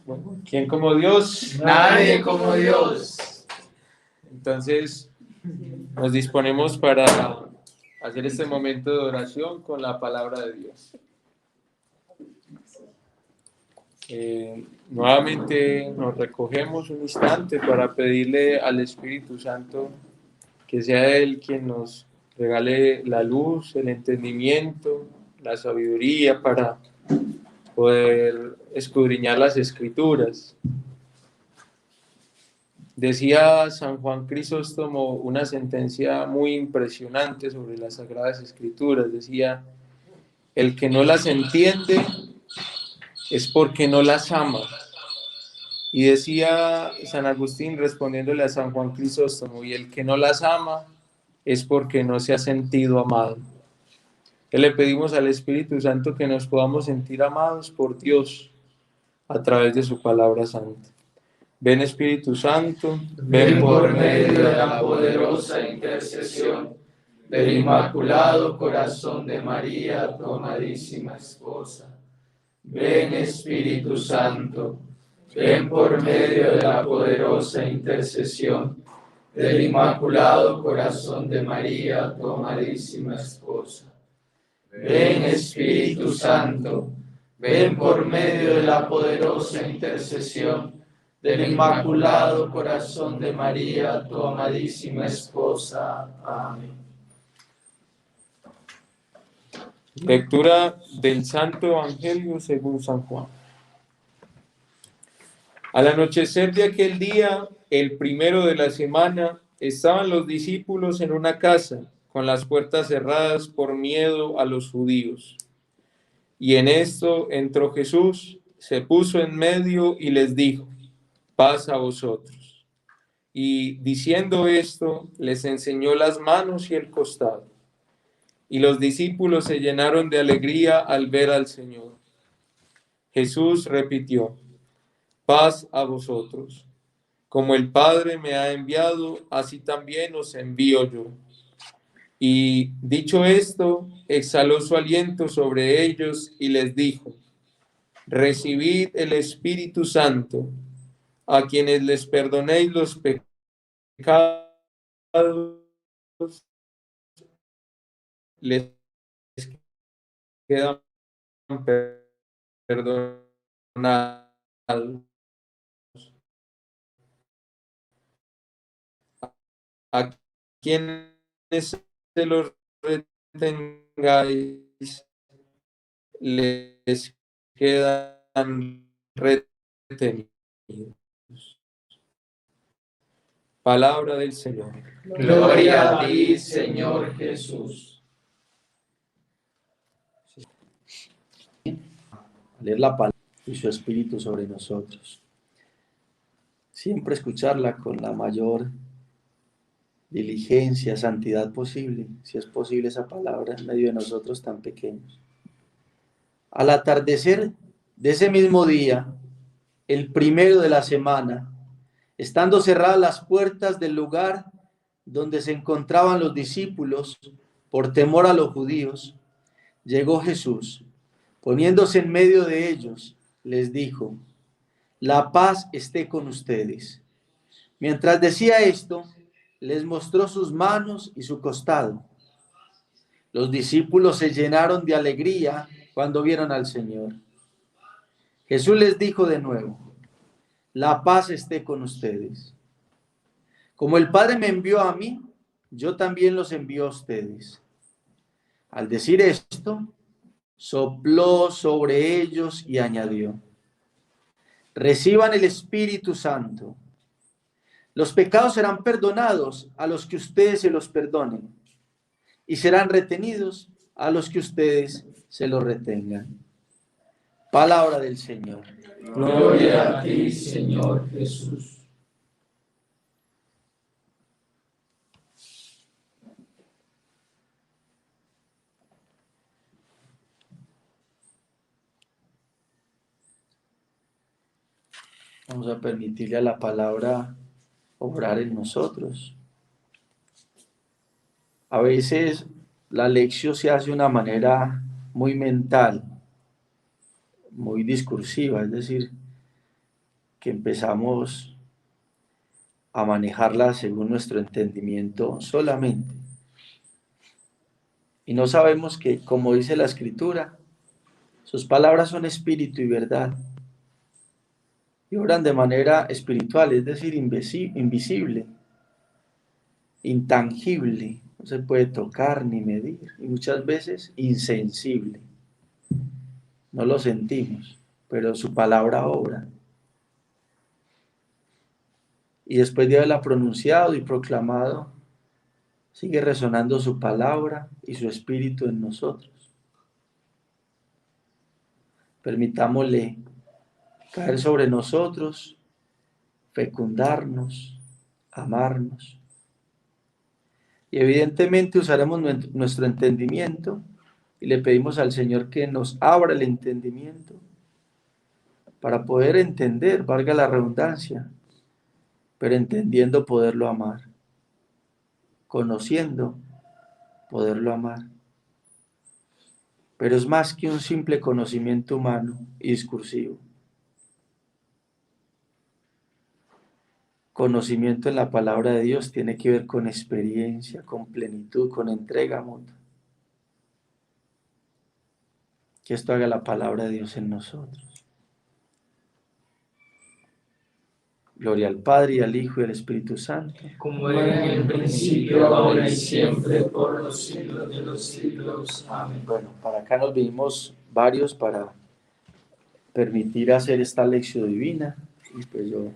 Bueno, ¿quién como Dios? Nadie como Dios. Entonces, nos disponemos para hacer este momento de oración con la palabra de Dios. Nuevamente nos recogemos un instante para pedirle al Espíritu Santo que sea Él quien nos regale la luz, el entendimiento, la sabiduría para poder escudriñar las Escrituras. Decía San Juan Crisóstomo una sentencia muy impresionante sobre las Sagradas Escrituras. Decía El que no las entiende es porque no las ama. Y decía San Agustín respondiéndole a San Juan Crisóstomo, y el que no las ama es porque no se ha sentido amado. Que le pedimos al Espíritu Santo que nos podamos sentir amados por Dios a través de su palabra santa. Ven Espíritu Santo, ven por medio de la poderosa intercesión del Inmaculado Corazón de María, tu amadísima esposa. Ven Espíritu Santo, ven por medio de la poderosa intercesión del Inmaculado Corazón de María, tu amadísima esposa. Ven Espíritu Santo, ven por medio de la poderosa intercesión del Inmaculado Corazón de María, tu amadísima esposa. Amén. Lectura del Santo Evangelio según San Juan. Al anochecer de aquel día, el primero de la semana, estaban los discípulos en una casa, con las puertas cerradas por miedo a los judíos. Y en esto entró Jesús, se puso en medio y les dijo: paz a vosotros. Y diciendo esto, les enseñó las manos y el costado. Y los discípulos se llenaron de alegría al ver al Señor. Jesús repitió: paz a vosotros. Como el Padre me ha enviado, así también os envío yo. Y dicho esto, exhaló su aliento sobre ellos y les dijo: recibid el Espíritu Santo. A quienes les perdonéis los pecados, les quedan perdonados. A quienes se los retengáis, les quedan retenidos. Palabra del Señor. Gloria a ti, Señor Jesús. Leer la palabra y su Espíritu sobre nosotros. Siempre escucharla con la mayor diligencia, santidad posible, si es posible esa palabra en medio de nosotros tan pequeños. Al atardecer de ese mismo día, el primero de la semana, estando cerradas las puertas del lugar donde se encontraban los discípulos por temor a los judíos, llegó Jesús, poniéndose en medio de ellos, les dijo: la paz esté con ustedes. Mientras decía esto, les mostró sus manos y su costado. Los discípulos se llenaron de alegría cuando vieron al Señor. Jesús les dijo de nuevo: la paz esté con ustedes. Como el Padre me envió a mí, yo también los envío a ustedes. Al decir esto, sopló sobre ellos y añadió: reciban el Espíritu Santo. Los pecados serán perdonados a los que ustedes se los perdonen, y serán retenidos a los que ustedes se los retengan. Palabra del Señor. Gloria a ti, Señor Jesús. Vamos a permitirle a la palabra obrar en nosotros. A veces la lección se hace de una manera muy mental, muy discursiva, es decir, que empezamos a manejarla según nuestro entendimiento solamente. Y no sabemos que, como dice la Escritura, sus palabras son espíritu y verdad. Y obran de manera espiritual, es decir, invisible, intangible, no se puede tocar ni medir, y muchas veces insensible. No lo sentimos, pero su palabra obra. Y después de haberla pronunciado y proclamado, sigue resonando su palabra y su espíritu en nosotros. Permitámosle caer sobre nosotros, fecundarnos, amarnos. Y evidentemente usaremos nuestro entendimiento y le pedimos al Señor que nos abra el entendimiento para poder entender, valga la redundancia, pero entendiendo poderlo amar, conociendo poderlo amar. Pero es más que un simple conocimiento humano y discursivo. Conocimiento en la palabra de Dios tiene que ver con experiencia, con plenitud, con entrega mutua. Que esto haga la palabra de Dios en nosotros. Gloria al Padre, y al Hijo, y al Espíritu Santo. Como era en el principio, ahora y siempre, por los siglos de los siglos. Amén. Bueno, para acá nos vinimos varios para permitir hacer esta lección divina. Y pues yo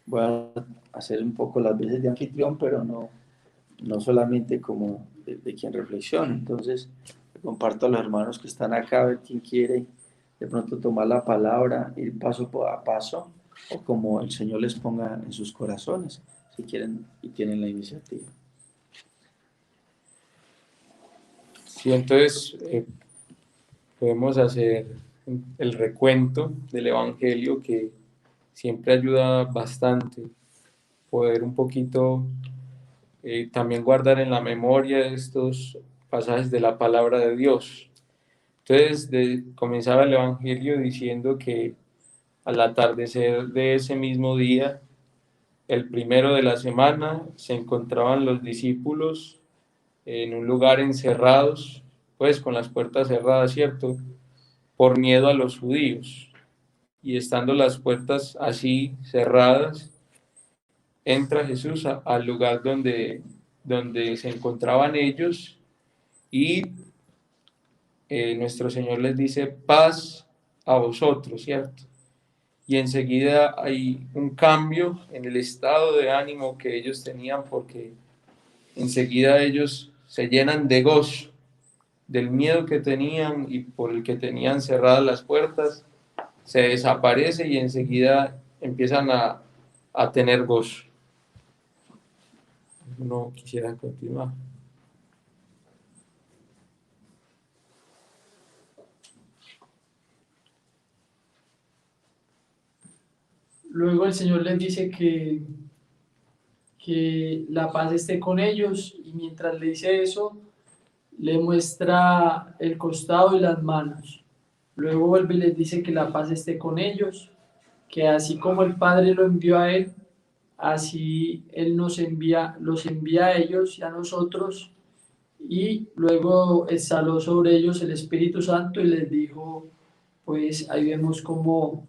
voy a hacer un poco las veces de anfitrión, pero no solamente como de quien reflexiona. Entonces, comparto a los hermanos que están acá, a ver quién quiere de pronto tomar la palabra, ir paso a paso, o como el Señor les ponga en sus corazones, si quieren y tienen la iniciativa. Sí, entonces podemos hacer el recuento del Evangelio, que siempre ayuda bastante, poder un poquito también guardar en la memoria estos pasajes de la palabra de Dios. Entonces comenzaba el Evangelio diciendo que al atardecer de ese mismo día, el primero de la semana, se encontraban los discípulos en un lugar encerrados, pues con las puertas cerradas, ¿cierto?, por miedo a los judíos. Y estando las puertas así cerradas, entra Jesús al lugar donde se encontraban ellos, y nuestro Señor les dice: paz a vosotros, ¿cierto? Y enseguida hay un cambio en el estado de ánimo que ellos tenían, porque enseguida ellos se llenan de gozo, del miedo que tenían y por el que tenían cerradas las puertas, se desaparece y enseguida empiezan a tener gozo. No quisiera continuar. Luego el Señor les dice que la paz esté con ellos, y mientras le dice eso, le muestra el costado y las manos. Luego vuelve y les dice que la paz esté con ellos, que así como el Padre lo envió a Él, así Él los envía a ellos y a nosotros. Y luego exhaló sobre ellos el Espíritu Santo y les dijo, pues ahí vemos cómo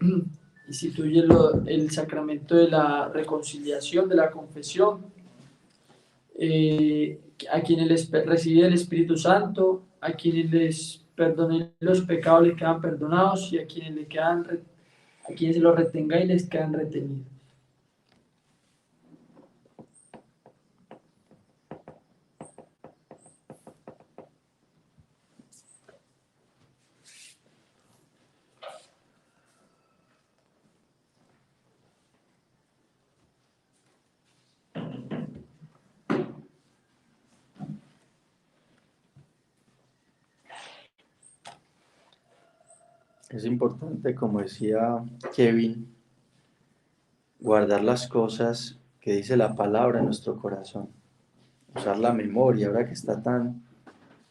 instituye el sacramento de la reconciliación, de la confesión, a quienes les recibe el Espíritu Santo, a quienes les perdonen los pecados les quedan perdonados, y a quienes se los retenga y les quedan retenidos. Es importante, como decía Kevin, guardar las cosas que dice la palabra en nuestro corazón. Usar la memoria, ahora que está tan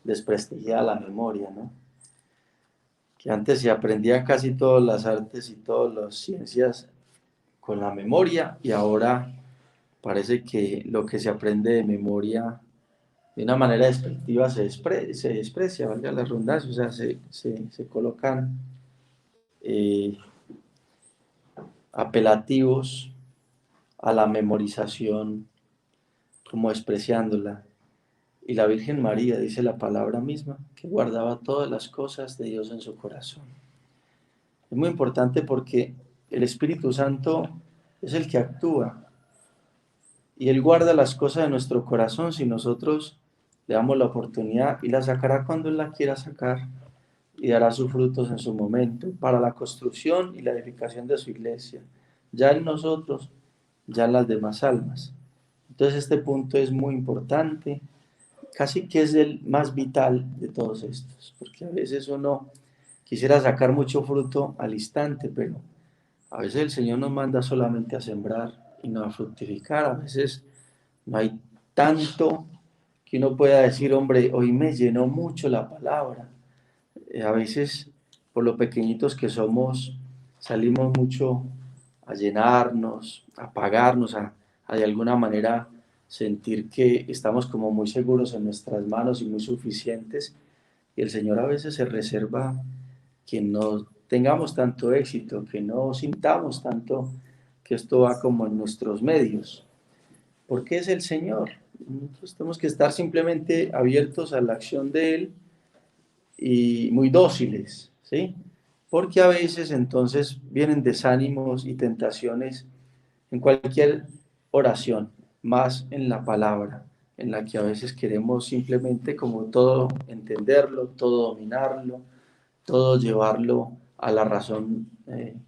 desprestigiada la memoria, ¿no? Que antes se aprendían casi todas las artes y todas las ciencias con la memoria, y ahora parece que lo que se aprende de memoria de una manera despectiva se desprecia, valga la redundancia, o sea, se colocan apelativos a la memorización, como despreciándola. Y la Virgen María, dice la palabra misma, que guardaba todas las cosas de Dios en su corazón. Es muy importante porque el Espíritu Santo es el que actúa, y Él guarda las cosas de nuestro corazón si nosotros le damos la oportunidad, y la sacará cuando Él la quiera sacar. y dará sus frutos en su momento, para la construcción y la edificación de su iglesia, ya en nosotros, ya en las demás almas. Entonces este punto es muy importante, casi que es el más vital de todos estos, porque a veces uno quisiera sacar mucho fruto al instante, pero a veces el Señor nos manda solamente a sembrar y no a fructificar. A veces no hay tanto que uno pueda decir, hombre, hoy me llenó mucho la palabra. A veces, por lo pequeñitos que somos, salimos mucho a llenarnos, a pagarnos, a de alguna manera sentir que estamos como muy seguros en nuestras manos y muy suficientes. Y el Señor a veces se reserva que no tengamos tanto éxito, que no sintamos tanto que esto va como en nuestros medios. Porque es el Señor. Nosotros tenemos que estar simplemente abiertos a la acción de Él y muy dóciles, ¿sí? Porque a veces entonces vienen desánimos y tentaciones en cualquier oración, más en la palabra, en la que a veces queremos simplemente como todo entenderlo, todo dominarlo, todo llevarlo a la razón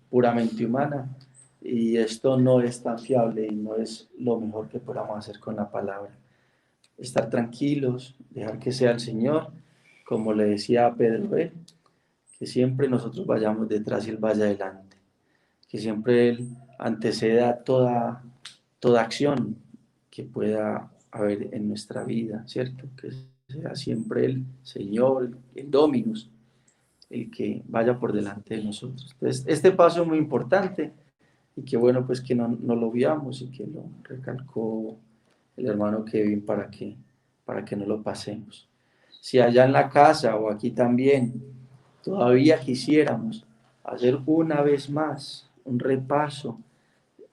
puramente humana, y esto no es tan fiable y no es lo mejor que podamos hacer con la palabra. Estar tranquilos, dejar que sea el Señor, como le decía a Pedro, que siempre nosotros vayamos detrás y Él vaya adelante, que siempre Él anteceda toda acción que pueda haber en nuestra vida, ¿cierto? Que sea siempre el Señor, el Dominus, el que vaya por delante de nosotros. Entonces, este paso es muy importante y qué bueno pues que no lo veamos y que lo recalcó el hermano Kevin para que no lo pasemos. Si allá en la casa o aquí también todavía quisiéramos hacer una vez más un repaso,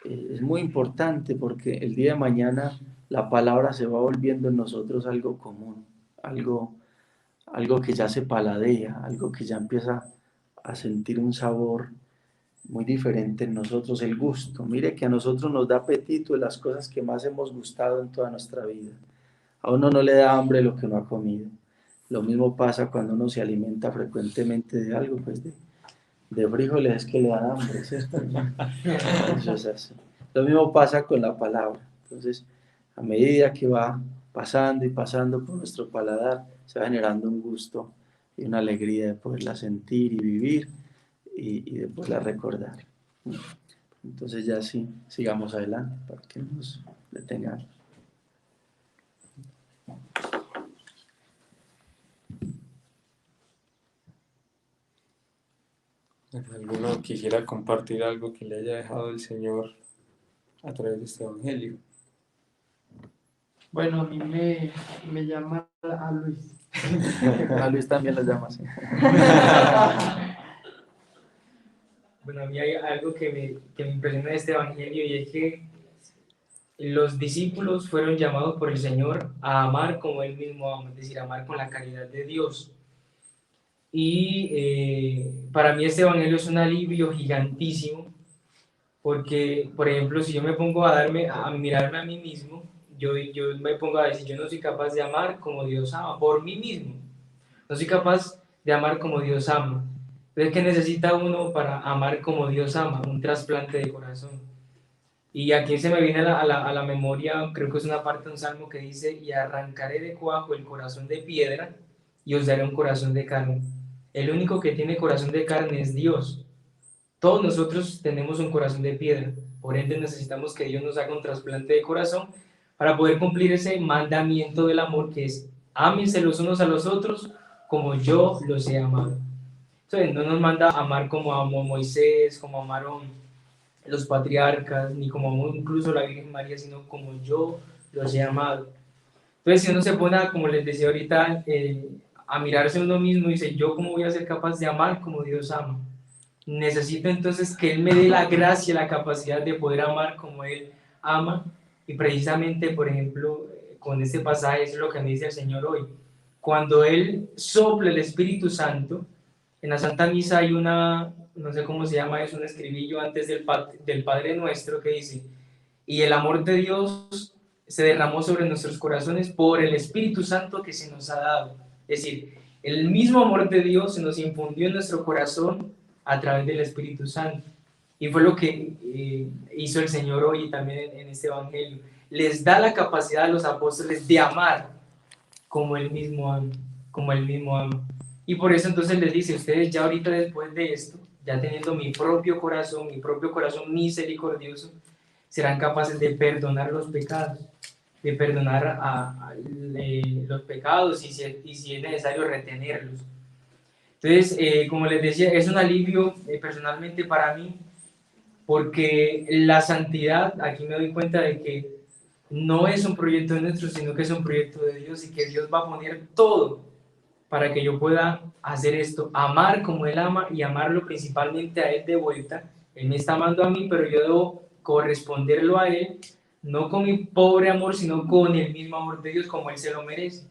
es muy importante porque el día de mañana la palabra se va volviendo en nosotros algo común, algo que ya se paladea, algo que ya empieza a sentir un sabor muy diferente en nosotros, el gusto. Mire que a nosotros nos da apetito de las cosas que más hemos gustado en toda nuestra vida. A uno no le da hambre lo que no ha comido. Lo mismo pasa cuando uno se alimenta frecuentemente de algo, pues de frijoles es que le dan hambre, ¿cierto? Eso es así. Lo mismo pasa con la palabra. Entonces, a medida que va pasando y pasando por nuestro paladar, se va generando un gusto y una alegría de poderla sentir y vivir y de poderla recordar. Entonces ya sí, sigamos adelante para que nos detengamos. ¿Alguno quisiera compartir algo que le haya dejado el Señor a través de este evangelio? Bueno, a mí me llama a Luis. A Luis también lo llama así. Bueno, a mí hay algo que me impresiona de este evangelio, y es que los discípulos fueron llamados por el Señor a amar como Él mismo ama, es decir, amar con la caridad de Dios. Y para mí este evangelio es un alivio gigantísimo, porque, por ejemplo, si yo me pongo a mirarme a mí mismo, yo me pongo a decir, yo no soy capaz de amar como Dios ama, por mí mismo. No soy capaz de amar como Dios ama. Entonces, ¿qué necesita uno para amar como Dios ama? Un trasplante de corazón. Y aquí se me viene a la memoria, creo que es una parte de un salmo que dice, y arrancaré de cuajo el corazón de piedra y os daré un corazón de carne. El único que tiene corazón de carne es Dios. Todos nosotros tenemos un corazón de piedra, por ende necesitamos que Dios nos haga un trasplante de corazón para poder cumplir ese mandamiento del amor, que es ámense los unos a los otros como yo los he amado. Entonces no nos manda a amar como amó Moisés, como amaron los patriarcas, ni como amó incluso la Virgen María, sino como yo los he amado. Entonces si uno se pone, como les decía ahorita, a mirarse a uno mismo y dice, ¿yo cómo voy a ser capaz de amar como Dios ama? Necesito entonces que Él me dé la gracia, la capacidad de poder amar como Él ama. Y precisamente, por ejemplo, con este pasaje es lo que me dice el Señor hoy. Cuando Él sopla el Espíritu Santo, en la Santa Misa hay una, no sé cómo se llama, es un escribillo antes del Padre Nuestro que dice, y el amor de Dios se derramó sobre nuestros corazones por el Espíritu Santo que se nos ha dado. Es decir, el mismo amor de Dios se nos infundió en nuestro corazón a través del Espíritu Santo. Y fue lo que hizo el Señor hoy también en este Evangelio. Les da la capacidad a los apóstoles de amar como Él mismo ama, como Él mismo ama. Y por eso entonces les dice, ustedes ya ahorita después de esto, ya teniendo mi propio corazón misericordioso, serán capaces de perdonar los pecados, de perdonar los pecados y si es necesario retenerlos. Entonces, como les decía, es un alivio personalmente para mí, porque la santidad, aquí me doy cuenta de que no es un proyecto nuestro, sino que es un proyecto de Dios y que Dios va a poner todo para que yo pueda hacer esto, amar como Él ama y amarlo principalmente a Él de vuelta. Él me está amando a mí, pero yo debo corresponderlo a Él, no con mi pobre amor, sino con el mismo amor de Dios, como Él se lo merece.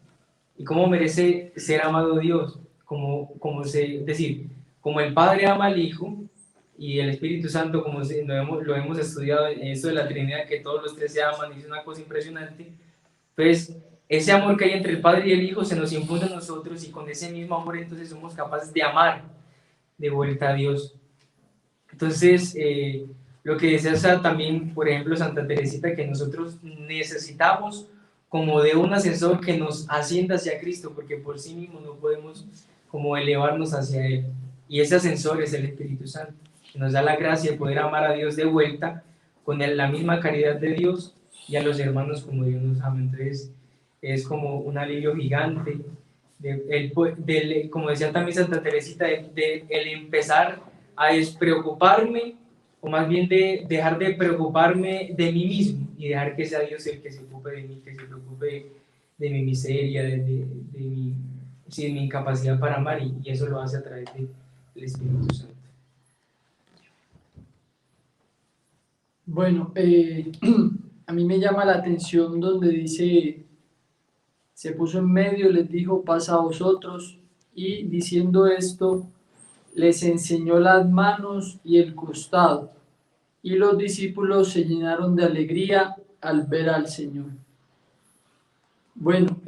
¿Y cómo merece ser amado Dios? Como el Padre ama al Hijo, y el Espíritu Santo, como lo hemos estudiado en esto de la Trinidad, que todos los tres se aman, es una cosa impresionante. Pues ese amor que hay entre el Padre y el Hijo se nos infunde a nosotros, y con ese mismo amor entonces somos capaces de amar de vuelta a Dios. Entonces, lo que decía también, por ejemplo, Santa Teresita, que nosotros necesitamos como de un ascensor que nos ascienda hacia Cristo, porque por sí mismo no podemos como elevarnos hacia Él. Y ese ascensor es el Espíritu Santo, que nos da la gracia de poder amar a Dios de vuelta con la misma caridad de Dios y a los hermanos como Dios nos ama. Entonces es como un alivio gigante, como decía también Santa Teresita, el empezar a despreocuparme, o más bien de dejar de preocuparme de mí mismo y dejar que sea Dios el que se ocupe de mí, que se preocupe de mi miseria, de mi incapacidad para amar, y eso lo hace a través del Espíritu Santo. Bueno, a mí me llama la atención donde dice, se puso en medio, les dijo, pasa a vosotros, y diciendo esto, les enseñó las manos y el costado, y los discípulos se llenaron de alegría al ver al Señor. Bueno,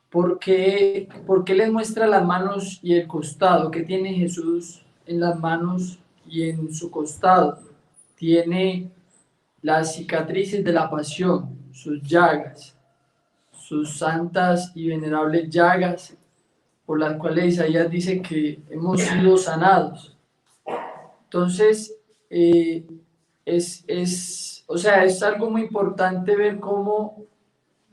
¿por qué les muestra las manos y el costado? ¿Qué tiene Jesús en las manos y en su costado? Tiene las cicatrices de la pasión, sus llagas, sus santas y venerables llagas, por las cuales Isaías dice que hemos sido sanados. Entonces, es algo muy importante ver cómo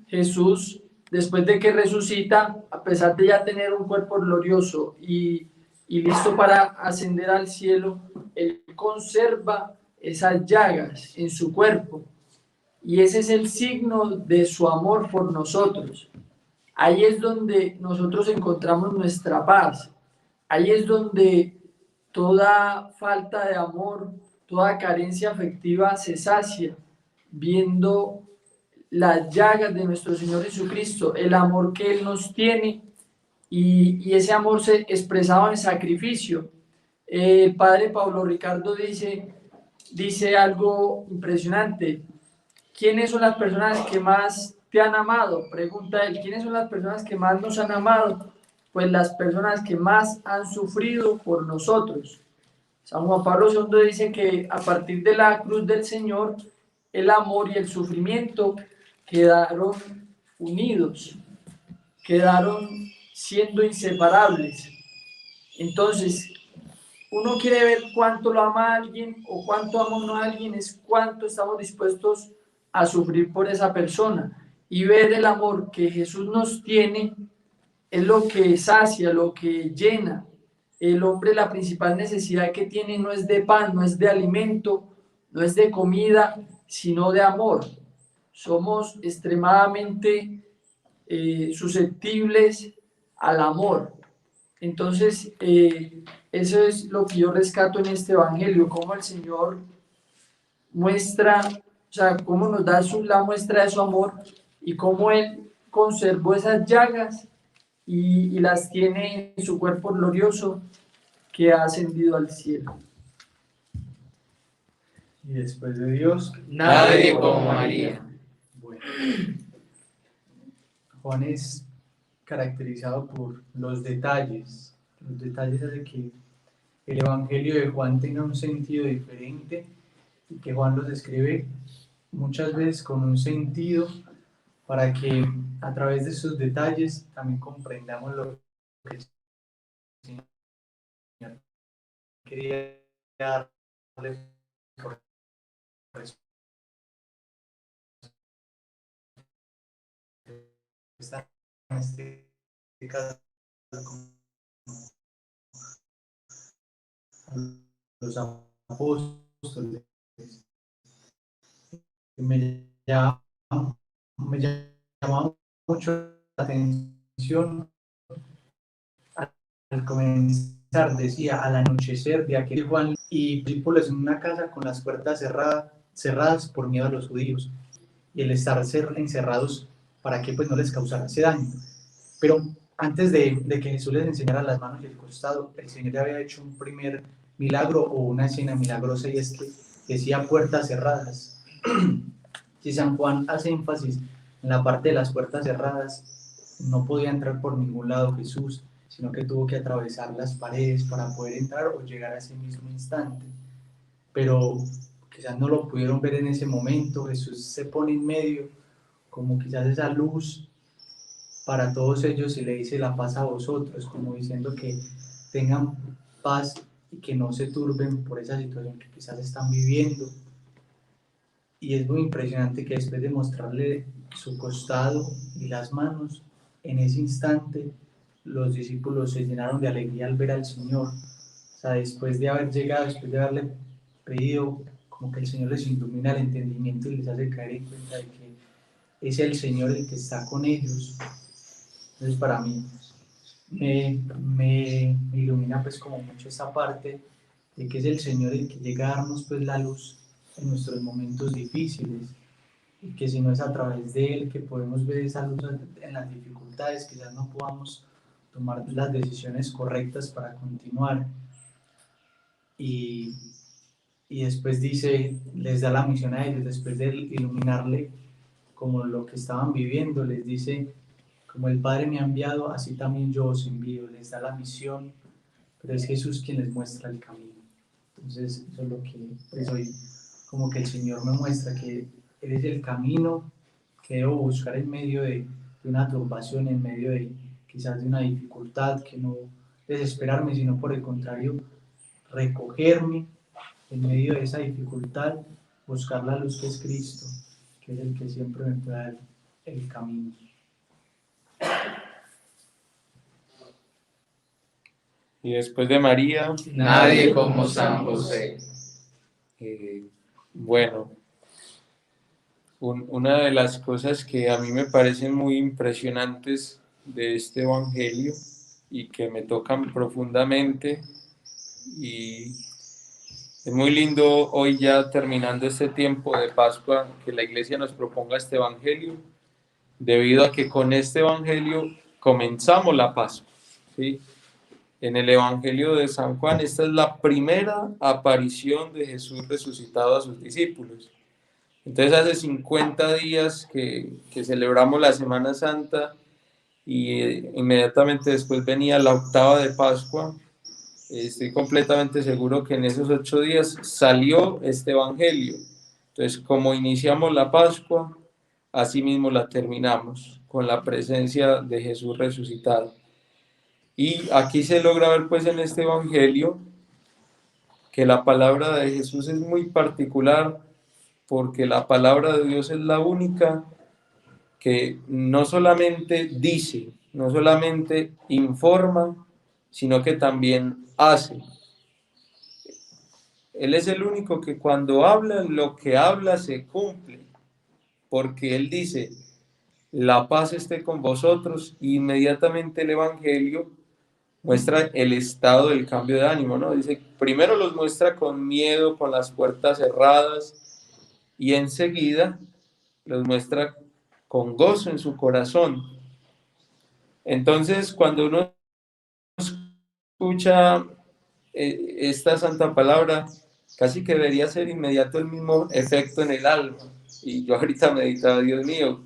Jesús, después de que resucita, a pesar de ya tener un cuerpo glorioso y listo para ascender al cielo, Él conserva esas llagas en su cuerpo, y ese es el signo de su amor por nosotros. Ahí es donde nosotros encontramos nuestra paz. Ahí es donde toda falta de amor, toda carencia afectiva se sacia, viendo las llagas de nuestro Señor Jesucristo, el amor que Él nos tiene, y ese amor se expresaba en sacrificio. El padre Pablo Ricardo dice algo impresionante. ¿Quiénes son las personas que más te han amado? Pregunta él. ¿Quiénes son las personas que más nos han amado? Pues las personas que más han sufrido por nosotros. San Juan Pablo II dice que a partir de la cruz del Señor, el amor y el sufrimiento quedaron unidos, quedaron siendo inseparables. Entonces, uno quiere ver cuánto lo ama a alguien o cuánto ama uno a alguien, es cuánto estamos dispuestos a sufrir por esa persona, y ver el amor que Jesús nos tiene es lo que sacia, lo que llena. El hombre, la principal necesidad que tiene no es de pan, no es de alimento, no es de comida, sino de amor. Somos extremadamente susceptibles al amor. Entonces, eso es lo que yo rescato en este Evangelio, cómo el Señor muestra, o sea, cómo nos da la muestra de su amor, y cómo Él conservó esas llagas y las tiene en su cuerpo glorioso que ha ascendido al cielo. Y después de Dios, nadie como María. Bueno. Juan caracterizado por los detalles. Los detalles hacen que el Evangelio de Juan tenga un sentido diferente y que Juan los escribe muchas veces con un sentido para que a través de esos detalles también comprendamos lo que el Señor quería darle por esta, en este caso, los apóstoles. Me llama mucho la atención al comenzar, decía, al anochecer de aquel Juan y discípulos en una casa con las puertas cerradas por miedo a los judíos y el estar encerrados para que pues no les causara ese daño. Pero antes de que Jesús les enseñara las manos y el costado, el Señor ya había hecho un primer milagro o una escena milagrosa, y es que decía puertas cerradas. Si San Juan hace énfasis en la parte de las puertas cerradas, no podía entrar por ningún lado Jesús, sino que tuvo que atravesar las paredes para poder entrar o llegar a ese mismo instante. Pero quizás no lo pudieron ver en ese momento. Jesús se pone en medio, como quizás esa luz para todos ellos, y le dice la paz a vosotros, como diciendo que tengan paz y que no se turben por esa situación que quizás están viviendo. Y es muy impresionante que después de mostrarle su costado y las manos, en ese instante los discípulos se llenaron de alegría al ver al Señor. O sea, después de haber llegado, después de haberle pedido, como que el Señor les ilumina el entendimiento y les hace caer en cuenta de que es el Señor el que está con ellos. Entonces para mí me ilumina pues como mucho esa parte de que es el Señor el que llega a darnos pues la luz en nuestros momentos difíciles, y que si no es a través de Él que podemos ver esa luz en las dificultades, quizás no podamos tomar las decisiones correctas para continuar. Y después dice, les da la misión a ellos, después de iluminarle como lo que estaban viviendo, les dice, como el Padre me ha enviado, así también yo os envío. Les da la misión, pero es Jesús quien les muestra el camino. Entonces eso es lo que pues hoy como que el Señor me muestra, que Él es el camino que debo buscar en medio de una turbación, en medio de quizás de una dificultad, que no desesperarme, sino por el contrario, recogerme en medio de esa dificultad, buscar la luz que es Cristo, que es el que siempre me puede dar el camino. Y después de María, nadie como San José. Bueno, una de las cosas que a mí me parecen muy impresionantes de este Evangelio y que me tocan profundamente, y es muy lindo hoy ya terminando este tiempo de Pascua que la Iglesia nos proponga este Evangelio, debido a que con este Evangelio comenzamos la Pascua, ¿sí? En el Evangelio de San Juan, esta es la primera aparición de Jesús resucitado a sus discípulos. Entonces hace 50 días que celebramos la Semana Santa, y inmediatamente después venía la octava de Pascua. Estoy completamente seguro que en esos 8 días salió este Evangelio. Entonces, como iniciamos la Pascua, así mismo la terminamos, con la presencia de Jesús resucitado. Y aquí se logra ver pues en este Evangelio que la palabra de Jesús es muy particular, porque la palabra de Dios es la única que no solamente dice, no solamente informa, sino que también hace. Él es el único que cuando habla, lo que habla se cumple, porque Él dice, la paz esté con vosotros, y inmediatamente el Evangelio muestra el estado del cambio de ánimo, ¿no? Dice, primero los muestra con miedo, con las puertas cerradas, y enseguida los muestra con gozo en su corazón. Entonces, cuando uno escucha esta santa palabra, casi que debería ser inmediato el mismo efecto en el alma. Y yo ahorita meditaba, Dios mío,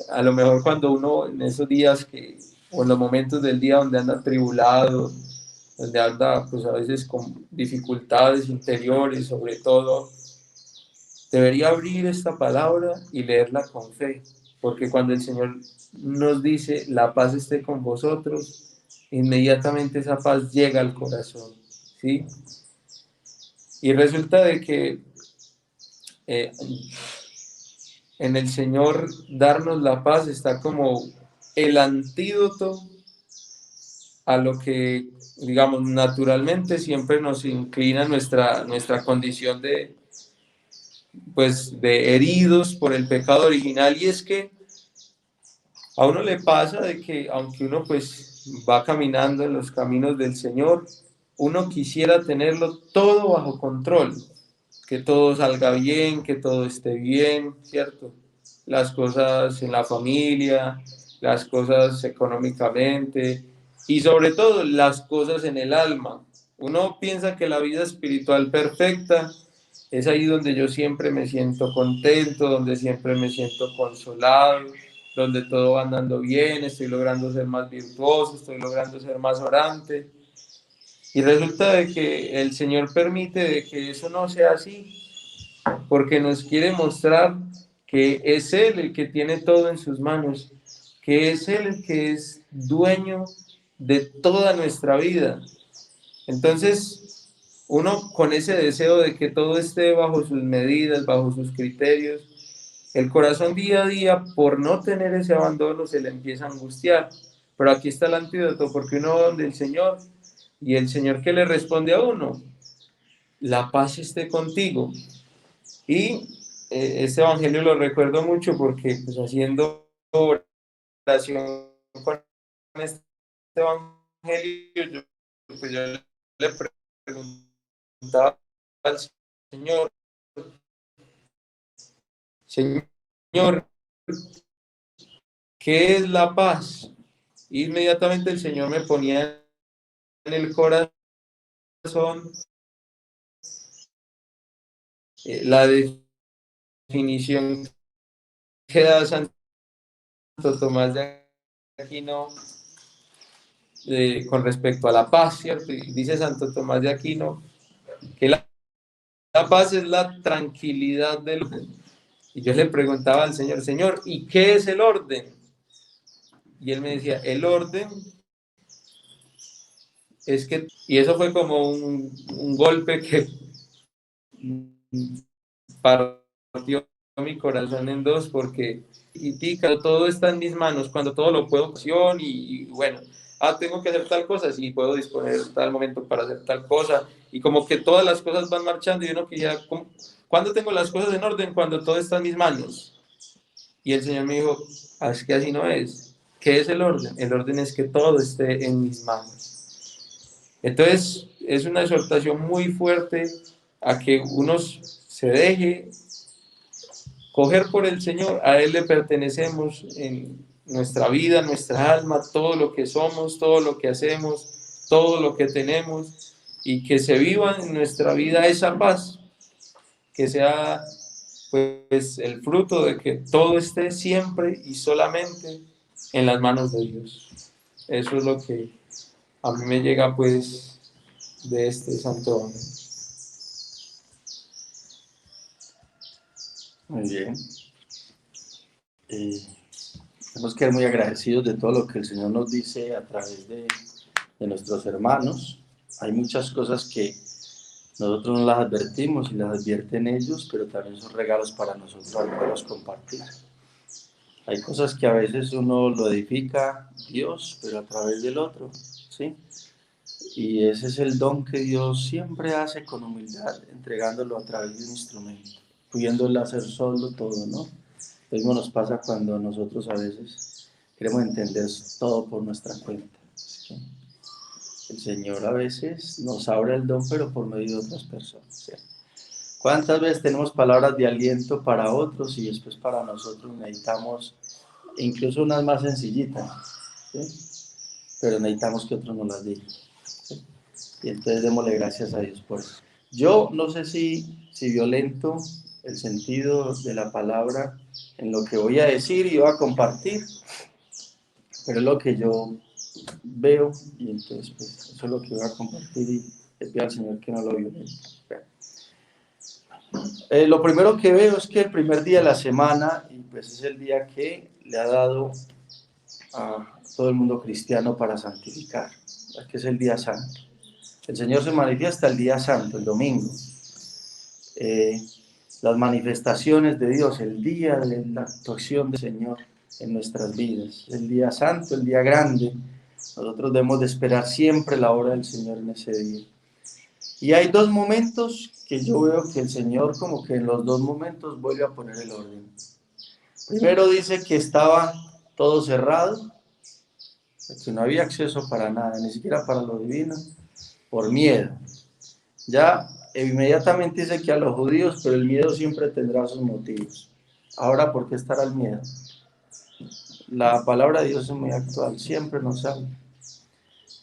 a lo mejor cuando uno en esos días que o en los momentos del día donde anda atribulado, donde anda pues a veces con dificultades interiores, sobre todo, debería abrir esta palabra y leerla con fe, porque cuando el Señor nos dice, la paz esté con vosotros, inmediatamente esa paz llega al corazón, ¿sí? Y resulta de que en el Señor darnos la paz está como el antídoto a lo que, digamos, naturalmente siempre nos inclina nuestra condición de, pues, de heridos por el pecado original, y es que a uno le pasa de que aunque uno pues va caminando en los caminos del Señor, uno quisiera tenerlo todo bajo control, que todo salga bien, que todo esté bien, ¿cierto? Las cosas en la familia, las cosas económicamente y sobre todo las cosas en el alma. Uno piensa que la vida espiritual perfecta es ahí donde yo siempre me siento contento, donde siempre me siento consolado, donde todo va andando bien, estoy logrando ser más virtuoso, estoy logrando ser más orante. Y resulta de que el Señor permite de que eso no sea así, porque nos quiere mostrar que es Él el que tiene todo en sus manos, que es Él el que es dueño de toda nuestra vida. Entonces, uno con ese deseo de que todo esté bajo sus medidas, bajo sus criterios, el corazón día a día, por no tener ese abandono, se le empieza a angustiar. Pero aquí está el antídoto, porque uno va donde el Señor, y el Señor, ¿qué le responde a uno? La paz esté contigo. Y este evangelio lo recuerdo mucho porque pues haciendo oración con este evangelio, yo le preguntaba al Señor, Señor, ¿qué es la paz? Y inmediatamente el Señor me ponía en el corazón la definición que da Santo Tomás de Aquino con respecto a la paz, ¿cierto? Y dice Santo Tomás de Aquino que la paz es la tranquilidad del orden. Y yo le preguntaba al Señor, Señor, ¿y qué es el orden? Y él me decía, el orden es que, y eso fue como un golpe que partió mi corazón en dos, porque cuando todo está en mis manos, cuando todo lo puedo y bueno, tengo que hacer tal cosa, sí, puedo disponer tal momento para hacer tal cosa, y como que todas las cosas van marchando y uno que ya, ¿cuándo tengo las cosas en orden? Cuando todo está en mis manos. Y el Señor me dijo, es que así no es. ¿Qué es el orden? El orden es que todo esté en mis manos. Entonces, es una exhortación muy fuerte a que uno se deje coger por el Señor. A Él le pertenecemos en nuestra vida, nuestra alma, todo lo que somos, todo lo que hacemos, todo lo que tenemos, y que se viva en nuestra vida esa paz, que sea pues el fruto de que todo esté siempre y solamente en las manos de Dios. Eso es lo que a mí me llega pues de este santo hombre. Muy bien. Tenemos que ser muy agradecidos de todo lo que el Señor nos dice a través de nuestros hermanos. Hay muchas cosas que nosotros no las advertimos y las advierten ellos, pero también son regalos para nosotros al poderlos compartir. Hay cosas que a veces uno lo edifica Dios, pero a través del otro, ¿sí? Y ese es el don que Dios siempre hace con humildad, entregándolo a través de un instrumento, pudiéndole hacer solo todo, ¿no? Lo mismo nos pasa cuando nosotros a veces queremos entender todo por nuestra cuenta, ¿sí? El Señor a veces nos abre el don, pero por medio de otras personas, ¿sí? ¿Cuántas veces tenemos palabras de aliento para otros y después para nosotros necesitamos incluso unas más sencillitas, ¿sí? Pero necesitamos que otros nos las digan, ¿sí? Y entonces démosle gracias a Dios por eso. Yo no sé si violento el sentido de la palabra en lo que voy a decir y voy a compartir, pero es lo que yo veo, y entonces pues, eso es lo que voy a compartir y le pido al Señor que no lo violente. Lo primero que veo es que el primer día de la semana, y pues es el día que le ha dado a todo el mundo cristiano para santificar, que es el día santo. El Señor se manifiesta el día santo, el domingo. Las manifestaciones de Dios, el día de la actuación del Señor en nuestras vidas, el día santo, el día grande. Nosotros debemos de esperar siempre la hora del Señor en ese día. Y hay dos momentos que yo veo que el Señor como que en los dos momentos vuelve a poner el orden. Primero dice que estaba todo cerrado, que no había acceso para nada, ni siquiera para lo divino, por miedo. Ya inmediatamente dice que a los judíos, pero el miedo siempre tendrá sus motivos. Ahora, ¿por qué estará el miedo? La palabra de Dios es muy actual, siempre nos habla.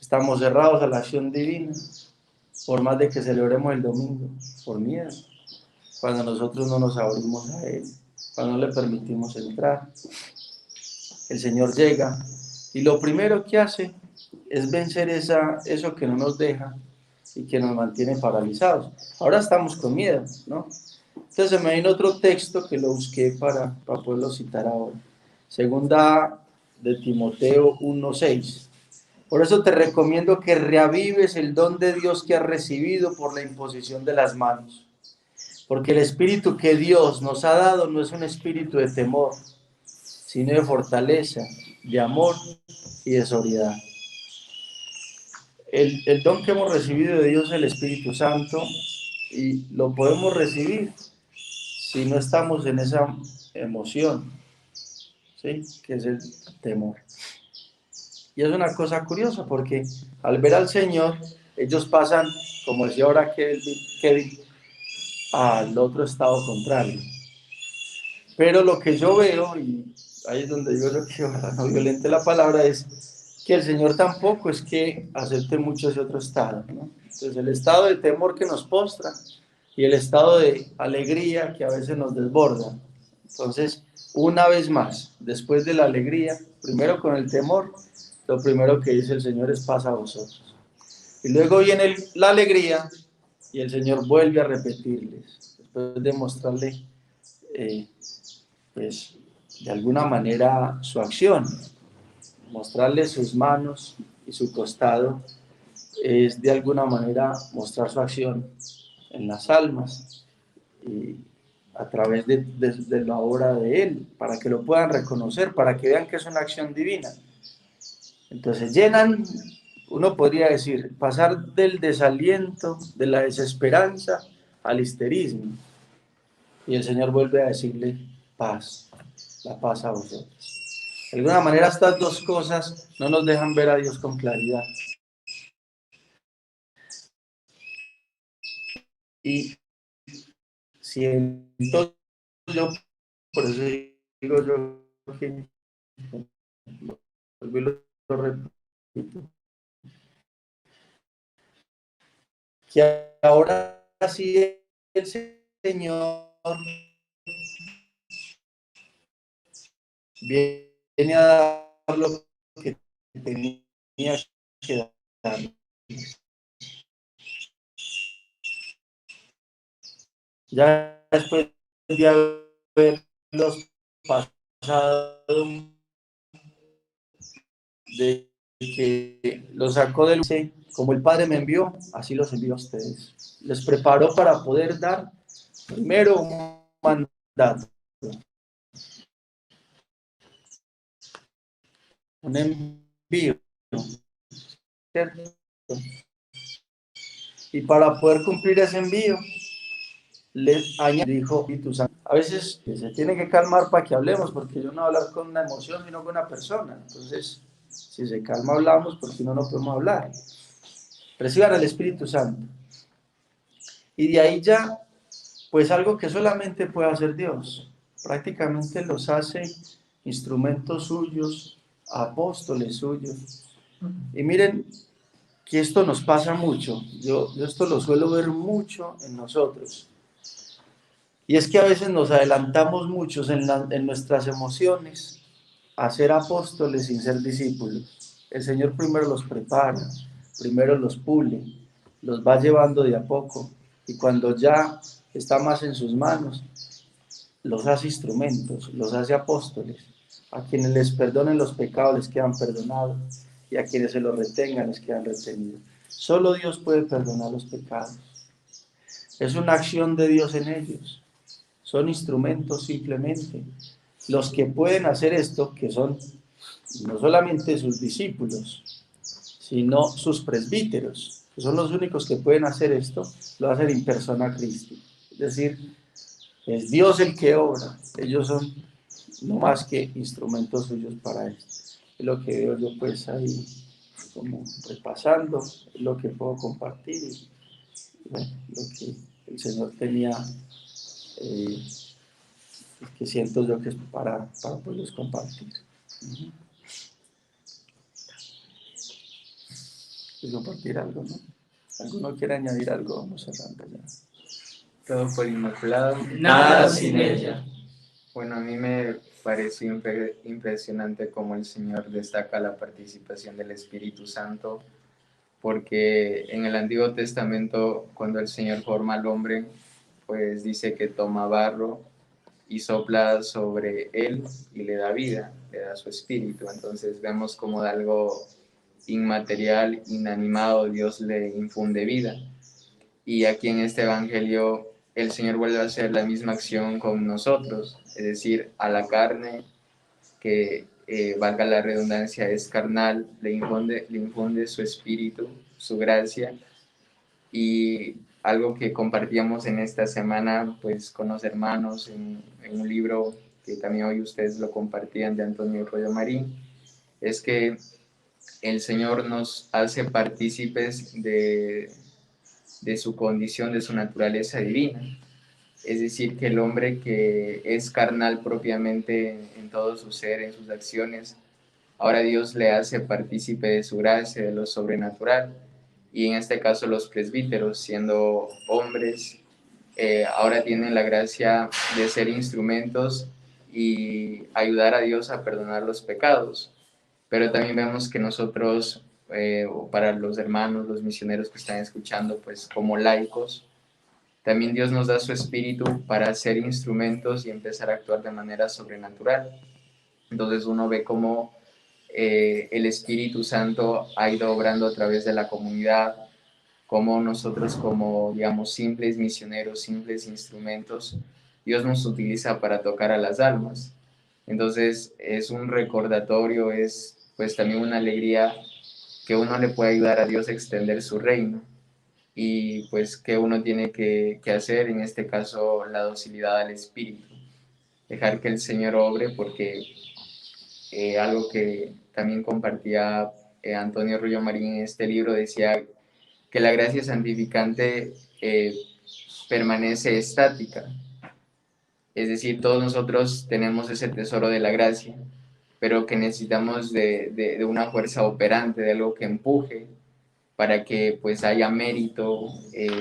Estamos cerrados a la acción divina, por más de que celebremos el domingo, por miedo, cuando nosotros no nos abrimos a Él, cuando no le permitimos entrar. El Señor llega y lo primero que hace es vencer eso que no nos deja y que nos mantiene paralizados. Ahora estamos con miedo, ¿no? Entonces me viene otro texto que lo busqué para poderlo citar ahora. Segunda de Timoteo 1:6. Por eso te recomiendo que reavives el don de Dios que has recibido por la imposición de las manos. Porque el espíritu que Dios nos ha dado no es un espíritu de temor, sino de fortaleza, de amor y de sobriedad. El don que hemos recibido de Dios es el Espíritu Santo, y lo podemos recibir si no estamos en esa emoción, ¿sí? Que es el temor. Y es una cosa curiosa porque al ver al Señor, ellos pasan, como decía ahora Kevin, al otro estado contrario. Pero lo que yo veo, y ahí es donde yo creo que ojalá no violente la palabra, es que el Señor tampoco es que acepte mucho ese otro estado, ¿no? Entonces el estado de temor que nos postra y el estado de alegría que a veces nos desborda. Entonces, una vez más, después de la alegría, primero con el temor, lo primero que dice el Señor es paz a vosotros. Y luego viene la alegría y el Señor vuelve a repetirles, después de mostrarle, pues, de alguna manera su acción. Mostrarle sus manos y su costado es de alguna manera mostrar su acción en las almas y a través de la obra de Él, para que lo puedan reconocer, para que vean que es una acción divina. Entonces llenan, uno podría decir, pasar del desaliento, de la desesperanza al histerismo. Y el Señor vuelve a decirle paz, la paz a vosotros. De alguna manera estas dos cosas no nos dejan ver a Dios con claridad. Y siento yo, por eso digo yo que lo repito, que ahora sí el Señor viene a dar lo que tenía que dar. Ya después de haberlos pasado, de que los sacó del mundo, como el Padre me envió, así los envío a ustedes. Les preparó para poder dar primero un mandato, un envío, ¿cierto? Y para poder cumplir ese envío, les dijo Espíritu Santo. A veces se tiene que calmar para que hablemos, porque yo no voy a hablar con una emoción, sino con una persona. Entonces, si se calma hablamos, porque si no, no podemos hablar. Reciban el Espíritu Santo. Y de ahí ya, pues algo que solamente puede hacer Dios. Prácticamente los hace instrumentos suyos, apóstoles suyos. Y miren que esto nos pasa mucho. Yo esto lo suelo ver mucho en nosotros. Y es que a veces nos adelantamos mucho en nuestras emociones a ser apóstoles sin ser discípulos. El Señor primero los prepara, primero los pule, los va llevando de a poco, y cuando ya está más en sus manos, los hace instrumentos, los hace apóstoles. A quienes les perdonen los pecados les quedan perdonados, y a quienes se los retengan les quedan retenidos. Solo Dios puede perdonar los pecados. Es una acción de Dios en ellos. Son instrumentos simplemente. Los que pueden hacer esto, que son no solamente sus discípulos, sino sus presbíteros, que son los únicos que pueden hacer esto, lo hacen in persona Christi. Es decir, es Dios el que obra. Ellos son no más que instrumentos suyos para esto. Es lo que veo yo pues ahí como repasando, es lo que puedo compartir y bueno, lo que el Señor tenía, que siento yo que es para poderlos compartir. ¿Quieres compartir algo, no? ¿Alguno quiere añadir algo? Vamos cerrando ya. Todo por Inmaculado. Nada sin ella. Bueno, a mí me pareció impresionante cómo el Señor destaca la participación del Espíritu Santo, porque en el Antiguo Testamento, cuando el Señor forma al hombre, pues dice que toma barro y sopla sobre él y le da vida, le da su espíritu. Entonces vemos como de algo inmaterial, inanimado, Dios le infunde vida. Y aquí en este Evangelio el Señor vuelve a hacer la misma acción con nosotros, es decir, a la carne, que valga la redundancia, es carnal, le infunde su espíritu, su gracia. Y algo que compartíamos en esta semana pues con los hermanos en un libro que también hoy ustedes lo compartían, de Antonio Rollo Marín, es que el Señor nos hace partícipes de su condición, de su naturaleza divina. Es decir, que el hombre que es carnal propiamente en todo su ser, en sus acciones, ahora Dios le hace partícipe de su gracia, de lo sobrenatural. Y en este caso los presbíteros, siendo hombres, ahora tienen la gracia de ser instrumentos y ayudar a Dios a perdonar los pecados. Pero también vemos que nosotros, para los hermanos, los misioneros que están escuchando, pues como laicos, también Dios nos da su espíritu para ser instrumentos y empezar a actuar de manera sobrenatural. Entonces uno ve cómo el Espíritu Santo ha ido obrando a través de la comunidad, cómo nosotros como, digamos, simples misioneros, simples instrumentos, Dios nos utiliza para tocar a las almas. Entonces es un recordatorio, es pues también una alegría que uno le puede ayudar a Dios a extender su reino. Y pues que uno tiene que hacer, en este caso la docilidad al Espíritu, dejar que el Señor obre, porque algo que también compartía Antonio Rollo Marín en este libro decía que la gracia santificante permanece estática. Es decir, todos nosotros tenemos ese tesoro de la gracia, pero que necesitamos de una fuerza operante, de algo que empuje para que pues haya mérito,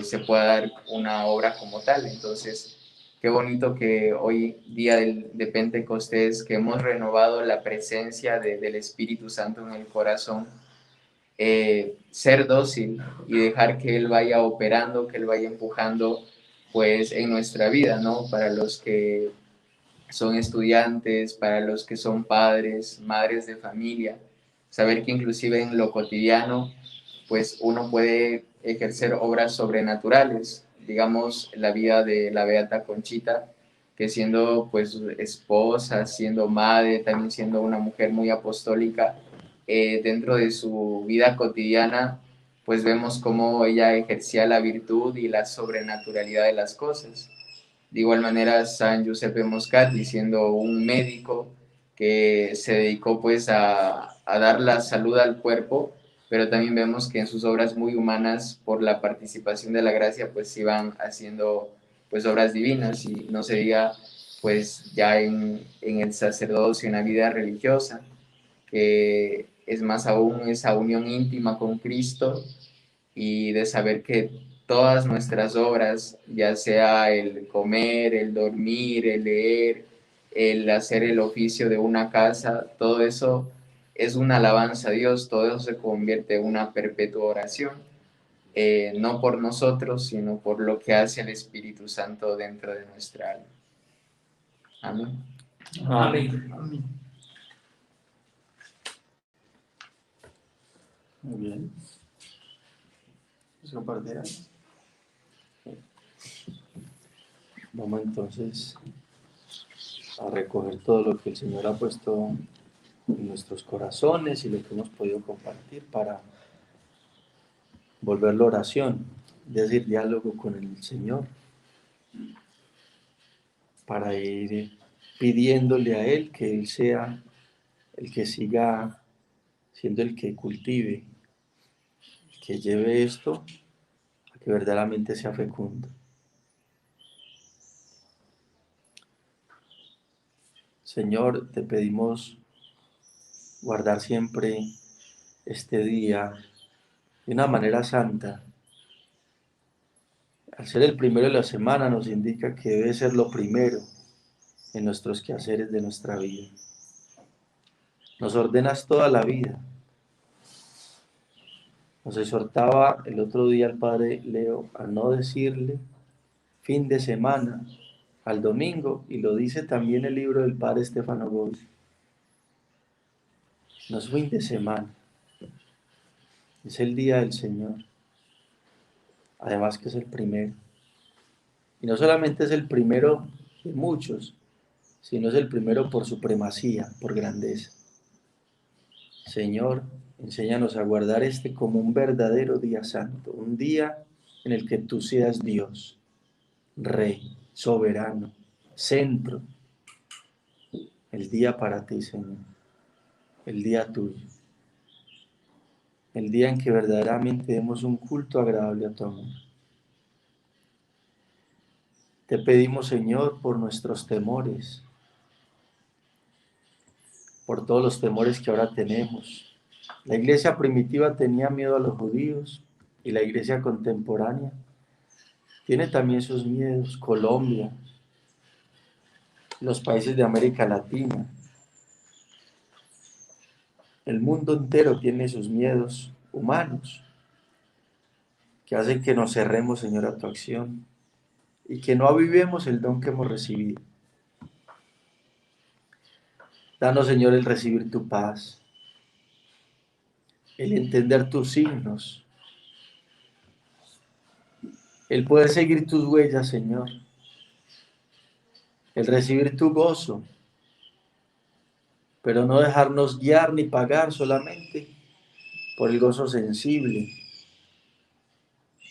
se pueda dar una obra como tal. Entonces, qué bonito que hoy, día de Pentecostés, que hemos renovado la presencia del Espíritu Santo en el corazón, ser dócil y dejar que Él vaya operando, que Él vaya empujando pues en nuestra vida, ¿no? Para los que son estudiantes, para los que son padres, madres de familia, saber que inclusive en lo cotidiano pues uno puede ejercer obras sobrenaturales. Digamos, la vida de la Beata Conchita, que siendo pues esposa, siendo madre, también siendo una mujer muy apostólica, dentro de su vida cotidiana, pues vemos cómo ella ejercía la virtud y la sobrenaturalidad de las cosas. De igual manera, San Giuseppe Moscati, siendo un médico que se dedicó pues a dar la salud al cuerpo, pero también vemos que en sus obras muy humanas, por la participación de la gracia, pues iban haciendo pues obras divinas, y no se diga pues ya en el sacerdocio, en la vida religiosa, que es más aún esa unión íntima con Cristo, y de saber que todas nuestras obras, ya sea el comer, el dormir, el leer, el hacer el oficio de una casa, todo eso es una alabanza a Dios, todo eso se convierte en una perpetua oración, no por nosotros, sino por lo que hace el Espíritu Santo dentro de nuestra alma. Amén. Amén. Amén. Muy bien. ¿Puedes compartir algo? Vamos entonces a recoger todo lo que el Señor ha puesto en nuestros corazones y lo que hemos podido compartir para volverlo oración, es decir, diálogo con el Señor, para ir pidiéndole a Él que Él sea el que siga siendo el que cultive, el que lleve esto a que verdaderamente sea fecundo. Señor, te pedimos guardar siempre este día de una manera santa. Al ser el primero de la semana nos indica que debe ser lo primero en nuestros quehaceres de nuestra vida. Nos ordenas toda la vida. Nos exhortaba el otro día el padre Leo a no decirle fin de semana al domingo, y lo dice también el libro del padre Stefano Gómez. No es fin de semana, es el día del Señor. Además que es el primero. Y no solamente es el primero de muchos, sino es el primero por supremacía, por grandeza. Señor, enséñanos a guardar este como un verdadero día santo, un día en el que tú seas Dios, Rey, soberano, centro. El día para ti, Señor, el día tuyo, el día en que verdaderamente demos un culto agradable a tu amor. Te pedimos, Señor, por nuestros temores, por todos los temores que ahora tenemos. La iglesia primitiva tenía miedo a los judíos y la iglesia contemporánea tiene también sus miedos. Colombia, los países de América Latina, el mundo entero tiene sus miedos humanos que hacen que nos cerremos, Señor, a tu acción y que no avivemos el don que hemos recibido. Danos, Señor, el recibir tu paz, el entender tus signos, el poder seguir tus huellas, Señor, el recibir tu gozo, pero no dejarnos guiar ni pagar solamente por el gozo sensible,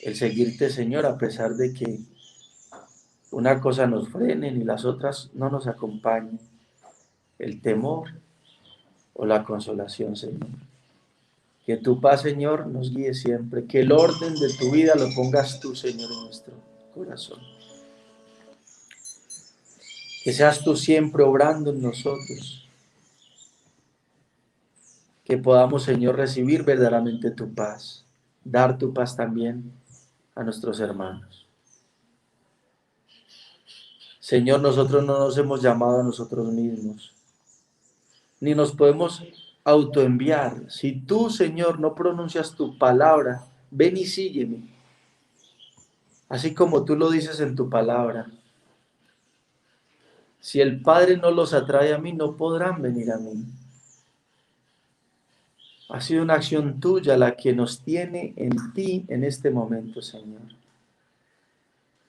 el seguirte, Señor, a pesar de que una cosa nos frenen y las otras no nos acompañen, el temor o la consolación, Señor. Que tu paz, Señor, nos guíe siempre, que el orden de tu vida lo pongas tú, Señor, en nuestro corazón. Que seas tú siempre obrando en nosotros, que podamos, Señor, recibir verdaderamente tu paz, dar tu paz también a nuestros hermanos. Señor, nosotros no nos hemos llamado a nosotros mismos, ni nos podemos autoenviar. Si tú, Señor, no pronuncias tu palabra, ven y sígueme, así como tú lo dices en tu palabra. Si el Padre no los atrae a mí, no podrán venir a mí. Ha sido una acción tuya la que nos tiene en ti en este momento, Señor.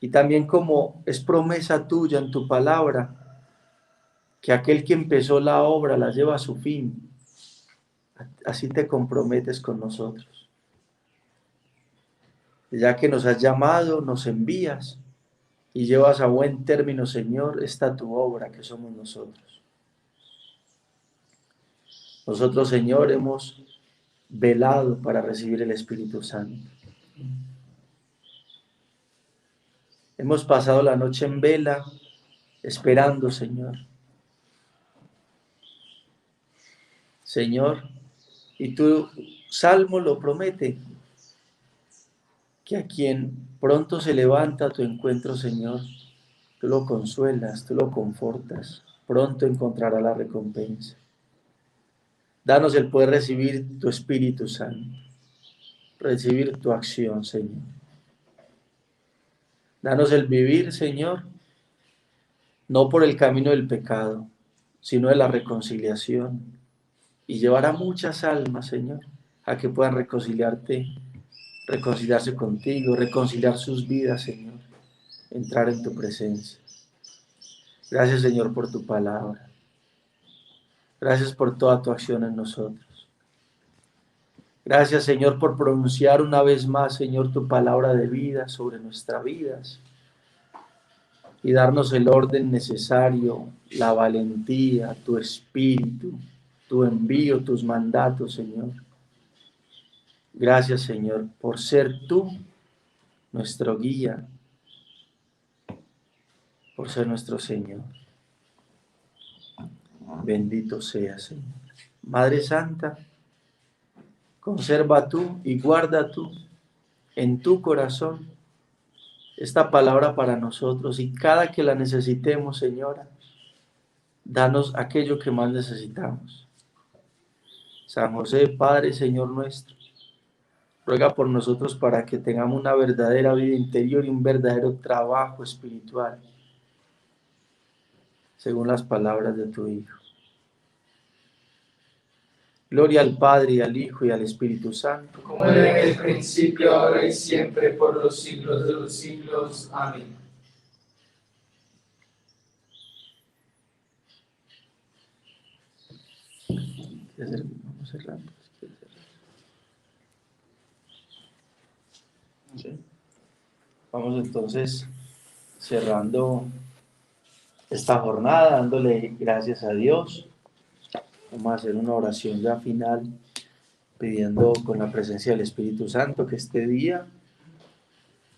Y también como es promesa tuya en tu palabra, que aquel que empezó la obra la lleva a su fin. Así te comprometes con nosotros. Ya que nos has llamado, nos envías y llevas a buen término, Señor, esta tu obra que somos nosotros. Nosotros, Señor, hemos velado para recibir el Espíritu Santo. Hemos pasado la noche en vela, esperando, Señor. Señor, y tu salmo lo promete, que a quien pronto se levanta a tu encuentro, Señor, tú lo consuelas, tú lo confortas, pronto encontrará la recompensa. Danos el poder recibir tu Espíritu Santo, recibir tu acción, Señor. Danos el vivir, Señor, no por el camino del pecado, sino de la reconciliación, y llevar a muchas almas, Señor, a que puedan reconciliarse contigo, reconciliar sus vidas, Señor, entrar en tu presencia. Gracias, Señor, por tu palabra. Gracias por toda tu acción en nosotros. Gracias, Señor, por pronunciar una vez más, Señor, tu palabra de vida sobre nuestras vidas y darnos el orden necesario, la valentía, tu espíritu, tu envío, tus mandatos, Señor. Gracias, Señor, por ser tú nuestro guía, por ser nuestro Señor. Bendito sea, Señor. Madre Santa, conserva tú y guarda tú en tu corazón esta palabra para nosotros, y cada que la necesitemos, Señora, danos aquello que más necesitamos. San José, Padre, Señor nuestro, ruega por nosotros para que tengamos una verdadera vida interior y un verdadero trabajo espiritual, según las palabras de tu Hijo. Gloria al Padre, y al Hijo, y al Espíritu Santo. Como era en el principio, ahora y siempre, por los siglos de los siglos. Amén. Vamos cerrando. Vamos entonces cerrando esta jornada, dándole gracias a Dios. Vamos a hacer una oración ya final, pidiendo con la presencia del Espíritu Santo que este día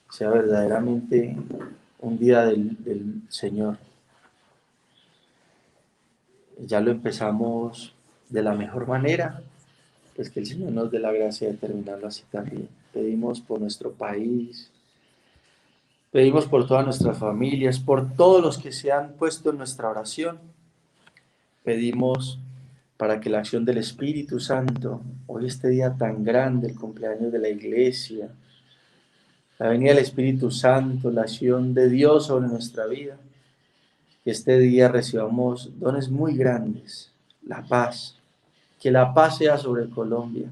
sea verdaderamente un día del Señor. Ya lo empezamos de la mejor manera, pues que el Señor nos dé la gracia de terminarlo así también. Pedimos por nuestro país, pedimos por todas nuestras familias, por todos los que se han puesto en nuestra oración. Pedimos para que la acción del Espíritu Santo, hoy este día tan grande, el cumpleaños de la Iglesia, la venida del Espíritu Santo, la acción de Dios sobre nuestra vida, que este día recibamos dones muy grandes, la paz, que la paz sea sobre Colombia,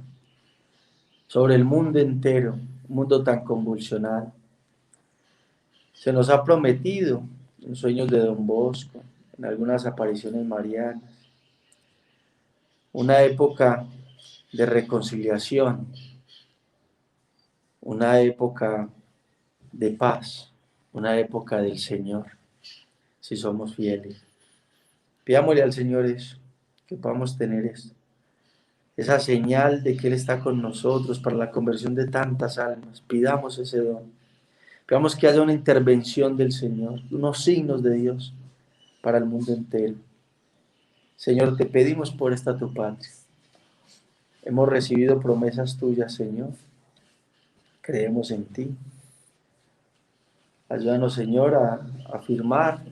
sobre el mundo entero, un mundo tan convulsionado. Se nos ha prometido en sueños de Don Bosco, en algunas apariciones marianas, una época de reconciliación, una época de paz, una época del Señor, si somos fieles. Pidámosle al Señor eso, que podamos tener eso, esa señal de que Él está con nosotros para la conversión de tantas almas. Pidamos ese don, pidamos que haya una intervención del Señor, unos signos de Dios para el mundo entero. Señor, te pedimos por esta tu patria. Hemos recibido promesas tuyas, Señor. Creemos en ti. Ayúdanos, Señor, a afirmar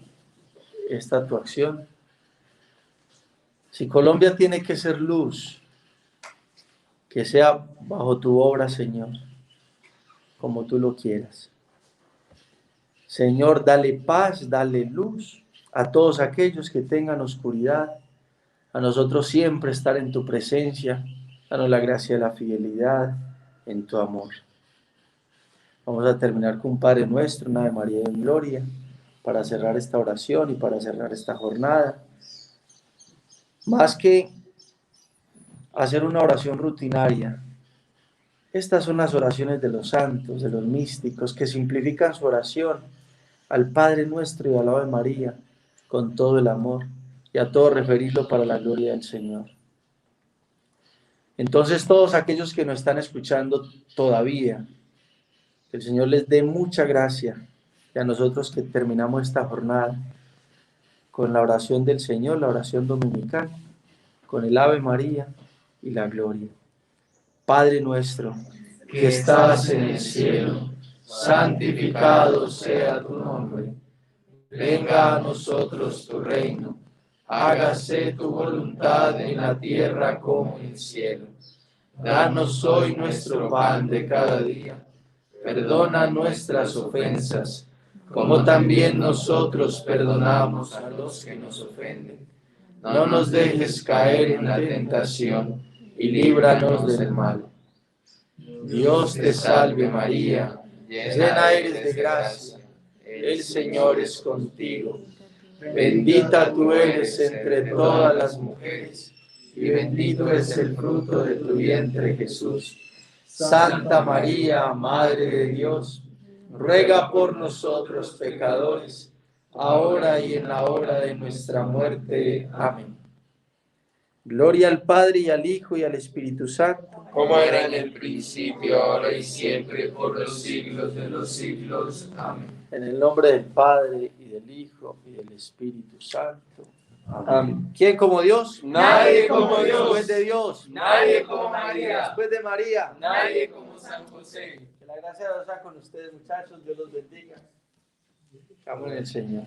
esta tu acción. Si Colombia tiene que ser luz, que sea bajo tu obra, Señor, como tú lo quieras. Señor, dale paz, dale luz a todos aquellos que tengan oscuridad. A nosotros siempre estar en tu presencia. Danos la gracia de la fidelidad en tu amor. Vamos a terminar con un Padre Nuestro, una Ave María en gloria, para cerrar esta oración y para cerrar esta jornada. Más que hacer una oración rutinaria, estas son las oraciones de los santos, de los místicos, que simplifican su oración al Padre Nuestro y a la Ave María con todo el amor, y a todo referirlo para la gloria del Señor. Entonces, todos aquellos que nos están escuchando todavía, que el Señor les dé mucha gracia, y a nosotros que terminamos esta jornada con la oración del Señor, la oración dominical, con el Ave María y la gloria. Padre nuestro, que estás en el cielo, santificado sea tu nombre. Venga a nosotros tu reino. hágase tu voluntad en la tierra como en el cielo. Danos hoy nuestro pan de cada día. Perdona nuestras ofensas, como también nosotros perdonamos a los que nos ofenden. No nos dejes caer en la tentación y líbranos del mal. Dios te salve María, llena eres de gracia, el Señor es contigo. Bendita tú eres entre todas las mujeres, y bendito es el fruto de tu vientre Jesús. Santa María, Madre de Dios, ruega por nosotros pecadores, ahora y en la hora de nuestra muerte. Amén. Gloria al Padre, y al Hijo, y al Espíritu Santo, como era en el principio, ahora y siempre, por los siglos de los siglos. Amén. En el nombre del Padre, y del Hijo, y del Espíritu Santo. Amén. ¿Quién como Dios? Nadie como Dios. Después de Dios. Nadie como María. Después de María. Nadie como San José. Que la gracia de Dios sea con ustedes, muchachos. Dios los bendiga. Estamos en el Señor.